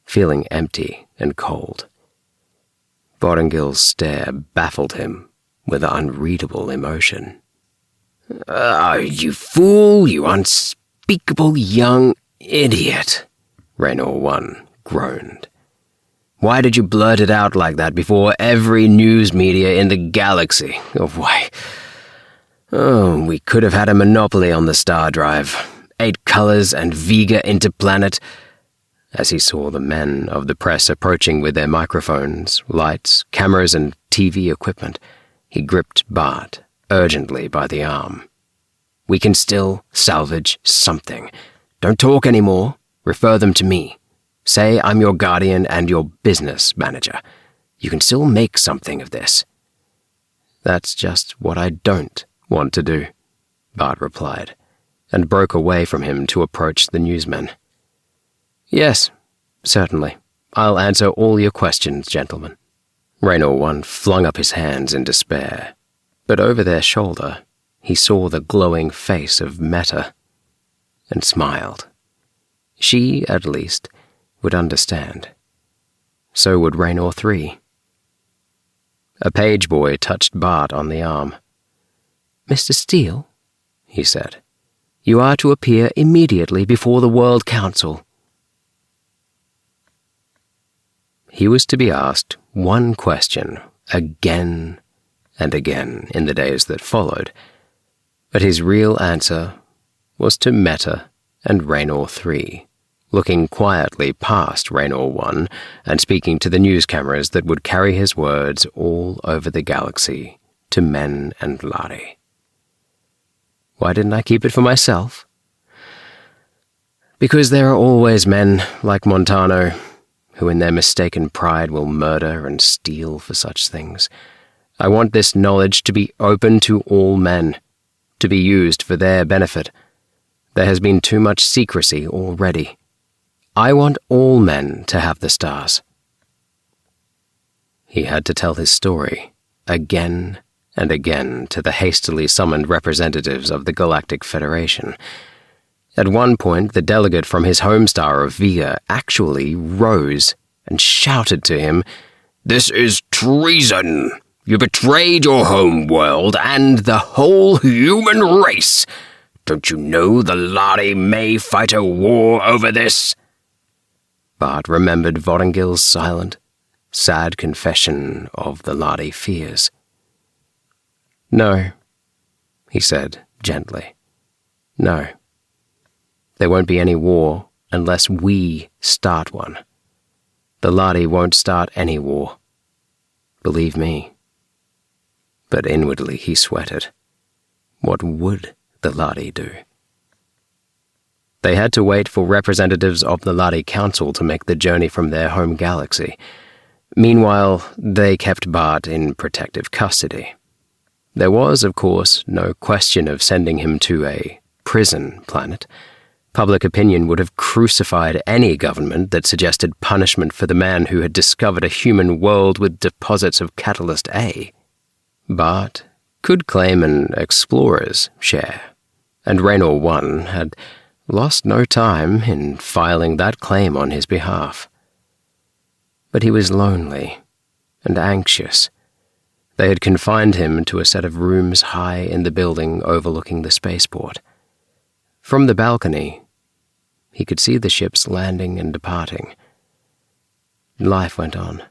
feeling empty and cold. Vorongil's stare baffled him with unreadable emotion. You fool, you unspeakable young idiot," Raynor 1 groaned. "Why did you blurt it out like that before every news media in the galaxy? We could have had a monopoly on the star drive. 8 colors and Vega interplanet." As he saw the men of the press approaching with their microphones, lights, cameras, and TV equipment, he gripped Bart urgently by the arm. "We can still salvage something. Don't talk anymore. Refer them to me. Say I'm your guardian and your business manager. You can still make something of this." "That's just what I don't want to do," Bart replied, and broke away from him to approach the newsmen. "Yes, certainly. I'll answer all your questions, gentlemen." Raynor 1 flung up his hands in despair, but over their shoulder he saw the glowing face of Meta and smiled. She, at least, would understand. So would Raynor 3. A page boy touched Bart on the arm. "Mr. Steele," he said, "you are to appear immediately before the World Council." He was to be asked one question again and again in the days that followed, but his real answer was to Meta and Raynor 3, looking quietly past Raynor 1 and speaking to the news cameras that would carry his words all over the galaxy to men and Lahri. Why didn't I keep it for myself? Because there are always men like Montano who in their mistaken pride will murder and steal for such things. I want this knowledge to be open to all men, to be used for their benefit. There has been too much secrecy already. I want all men to have the stars. He had to tell his story again and again to the hastily summoned representatives of the Galactic Federation. At one point, the delegate from his home star of Vega actually rose and shouted to him, "This is treason! You betrayed your home world and the whole human race! Don't you know the Lahri may fight a war over this?" Bart remembered Vortingill's silent, sad confession of the Lahri fears. "No," he said gently. "No. There won't be any war unless we start one. The Lahri won't start any war. Believe me." But inwardly he sweated. What would the Lahri do? They had to wait for representatives of the Lahri Council to make the journey from their home galaxy. Meanwhile, they kept Bart in protective custody. There was, of course, no question of sending him to a prison planet. Public opinion would have crucified any government that suggested punishment for the man who had discovered a human world with deposits of Catalyst A. Bart could claim an explorer's share, and Raynor 1 had lost no time in filing that claim on his behalf. But he was lonely and anxious. They had confined him to a set of rooms high in the building overlooking the spaceport. From the balcony, he could see the ships landing and departing. Life went on.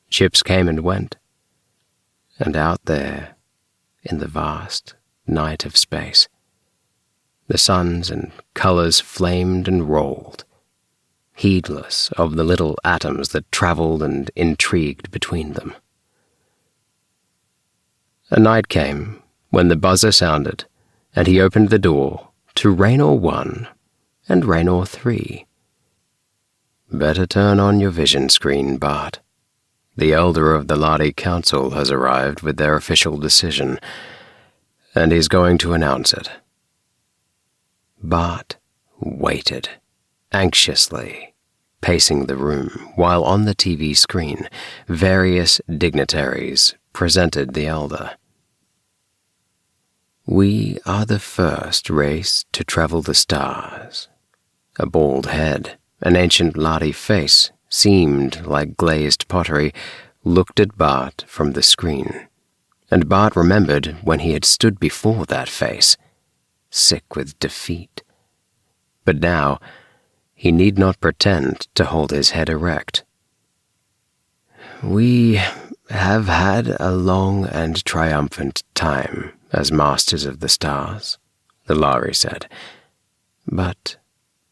Ships came and went. And out there, in the vast night of space, the suns and colors flamed and rolled, heedless of the little atoms that traveled and intrigued between them. A night came when the buzzer sounded, and he opened the door to Raynor 1 and Raynor 3. "Better turn on your vision screen, Bart. The elder of the Lahri Council has arrived with their official decision, and he's going to announce it." Bart waited, anxiously, pacing the room, while on the TV screen, various dignitaries presented the elder. "We are the first race to travel the stars." A bald head, an ancient Lahri face, seemed like glazed pottery, looked at Bart from the screen, and Bart remembered when he had stood before that face, sick with defeat. But now, he need not pretend to hold his head erect. "We have had a long and triumphant time as masters of the stars," the Lahri said. "But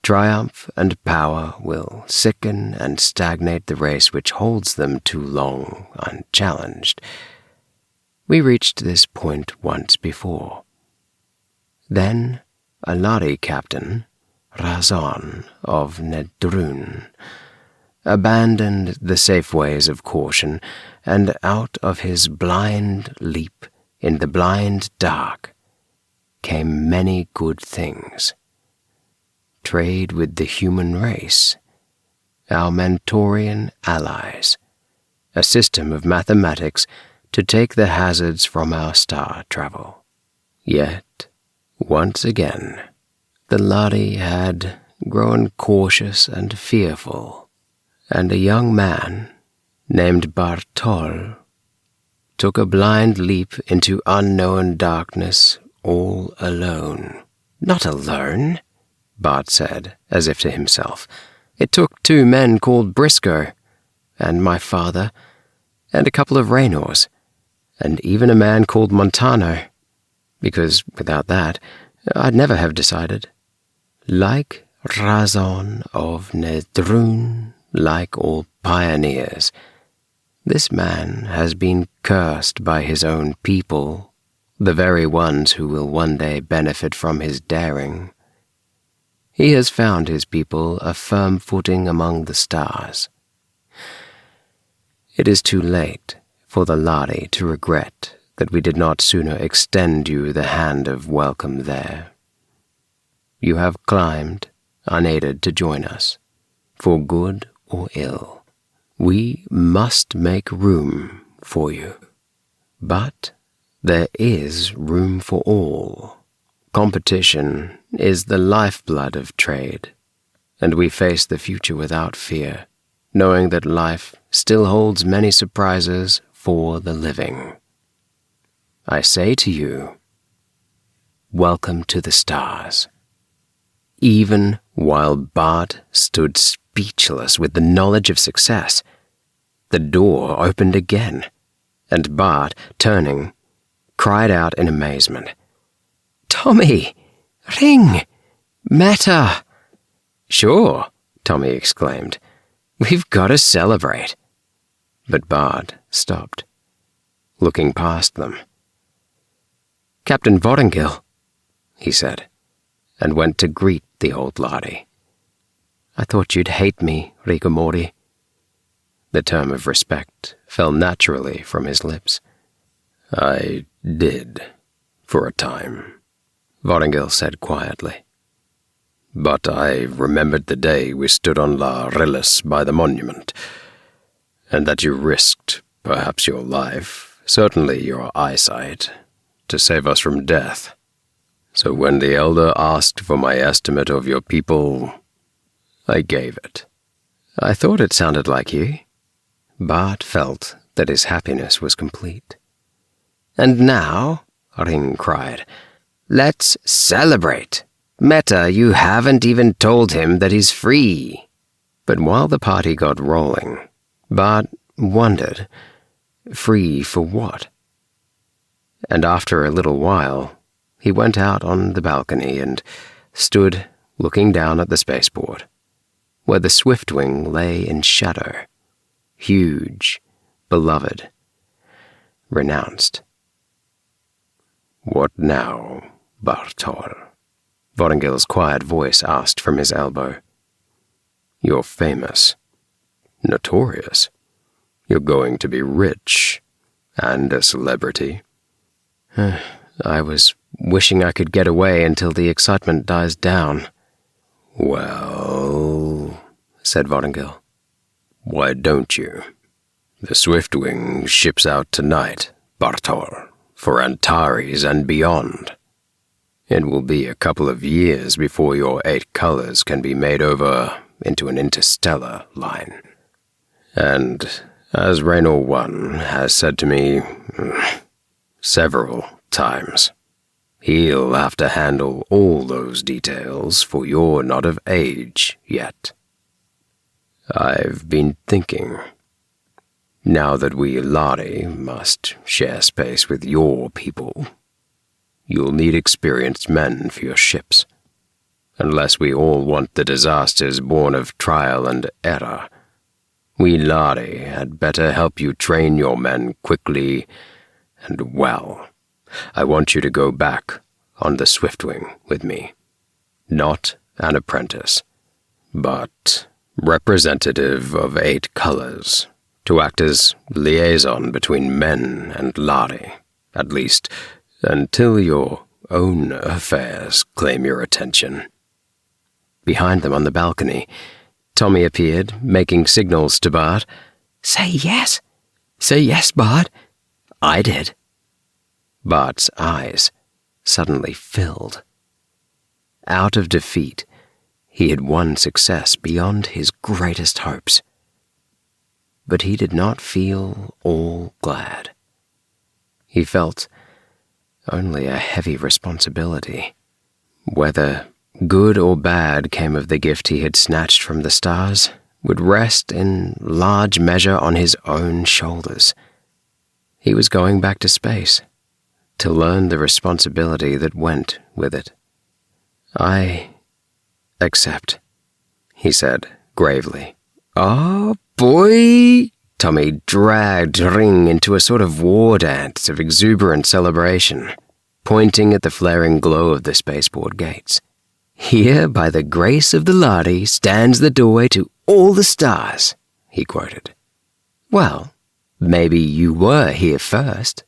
triumph and power will sicken and stagnate the race which holds them too long unchallenged. We reached this point once before. Then a Lahri captain, Razon of Nedrun, abandoned the safe ways of caution, and out of his blind leap in the blind dark came many good things. Trade with the human race, our Mentorian allies, a system of mathematics to take the hazards from our star travel. Yet, once again, the Lahri had grown cautious and fearful, and a young man named Bartol took a blind leap into unknown darkness all alone." "Not alone," Bart said, as if to himself. "It took 2 men called Briscoe, and my father, and a couple of Raynors, and even a man called Montano, because without that, I'd never have decided. Like Razon of Nedrun, like all pioneers, this man has been cursed by his own people, the very ones who will one day benefit from his daring. He has found his people a firm footing among the stars. It is too late for the Lahri to regret that we did not sooner extend you the hand of welcome there. You have climbed, unaided, to join us, for good or ill. We must make room for you. But there is room for all. Competition is the lifeblood of trade, and we face the future without fear, knowing that life still holds many surprises for the living. I say to you, welcome to the stars. Even while Bart stood speechless with the knowledge of success, the door opened again, and Bart, turning, cried out in amazement, "Tommy! Ring! Matter!" "Sure," Tommy exclaimed. "We've got to celebrate." But Bart stopped, looking past them. "Captain Vortingil," he said, and went to greet the old Lahri. "I thought you'd hate me, Rigamori." The term of respect fell naturally from his lips. "I did, for a time," Vortingil said quietly. "But I remembered the day we stood on La Rillis by the monument, and that you risked perhaps your life, certainly your eyesight, to save us from death. So when the elder asked for my estimate of your people, I gave it." "I thought it sounded like you." Bart felt that his happiness was complete. "And now," Ring cried, "let's celebrate. Meta, you haven't even told him that he's free." But while the party got rolling, Bart wondered, free for what? And after a little while, he went out on the balcony and stood looking down at the spaceport, where the Swiftwing lay in shadow, huge, beloved, renounced. "What now, Bartol?" Vortingil's quiet voice asked from his elbow. "You're famous, notorious. You're going to be rich, and a celebrity." I was wishing I could get away until the excitement dies down." "Well," said Vortingil, "why don't you? The Swiftwing ships out tonight, Bartol, for Antares and beyond. It will be a couple of years before your 8 colors can be made over into an interstellar line. And, as Raynor 1 has said to me several times, he'll have to handle all those details, for you're not of age yet. I've been thinking, now that we Lahri must share space with your people, you'll need experienced men for your ships. Unless we all want the disasters born of trial and error, we Lahri had better help you train your men quickly and well. I want you to go back on the Swiftwing with me. Not an apprentice, but representative of 8 colors, to act as liaison between men and Lahri, at least until your own affairs claim your attention." Behind them on the balcony, Tommy appeared, making signals to Bart. "Say yes! Say yes, Bart!" "I did." Bart's eyes suddenly filled. Out of defeat, he had won success beyond his greatest hopes. But he did not feel all glad. He felt only a heavy responsibility. Whether good or bad came of the gift he had snatched from the stars would rest in large measure on his own shoulders. He was going back to space, to learn the responsibility that went with it. "I accept," he said gravely. "Oh, boy!" Tommy dragged Ring into a sort of war dance of exuberant celebration, pointing at the flaring glow of the spaceport gates. "Here, by the grace of the Lahri, stands the doorway to all the stars," he quoted. "Well, maybe you were here first,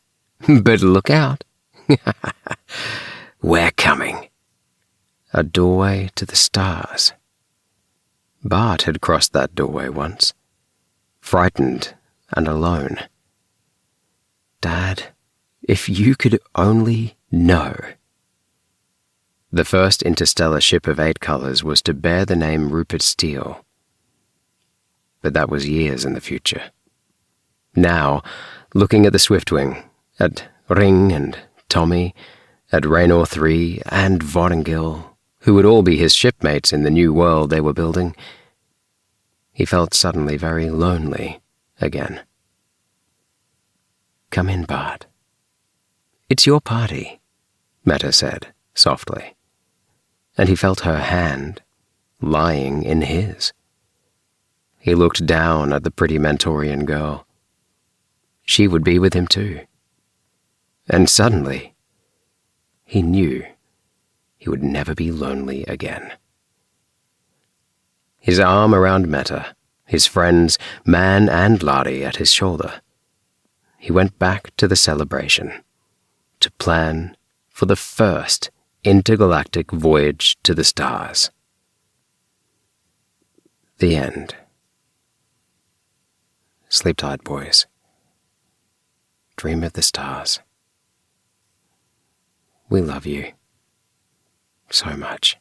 but look out. We're coming." A doorway to the stars. Bart had crossed that doorway once, frightened and alone. Dad, if you could only know. The first interstellar ship of 8 colors was to bear the name Rupert Steele. but that was years in the future. Now, looking at the Swiftwing, at Ring and Tommy, at Raynor 3 and Vortingil, who would all be his shipmates in the new world they were building, he felt suddenly very lonely again. "Come in, Bart. It's your party," Meta said softly, and he felt her hand lying in his. He looked down at the pretty Mentorian girl. She would be with him too. And suddenly, he knew he would never be lonely again. His arm around Meta, his friends, Man and Lahri, at his shoulder, he went back to the celebration, to plan for the first intergalactic voyage to the stars. The end. Sleep tight, boys. Dream of the stars. We love you so much.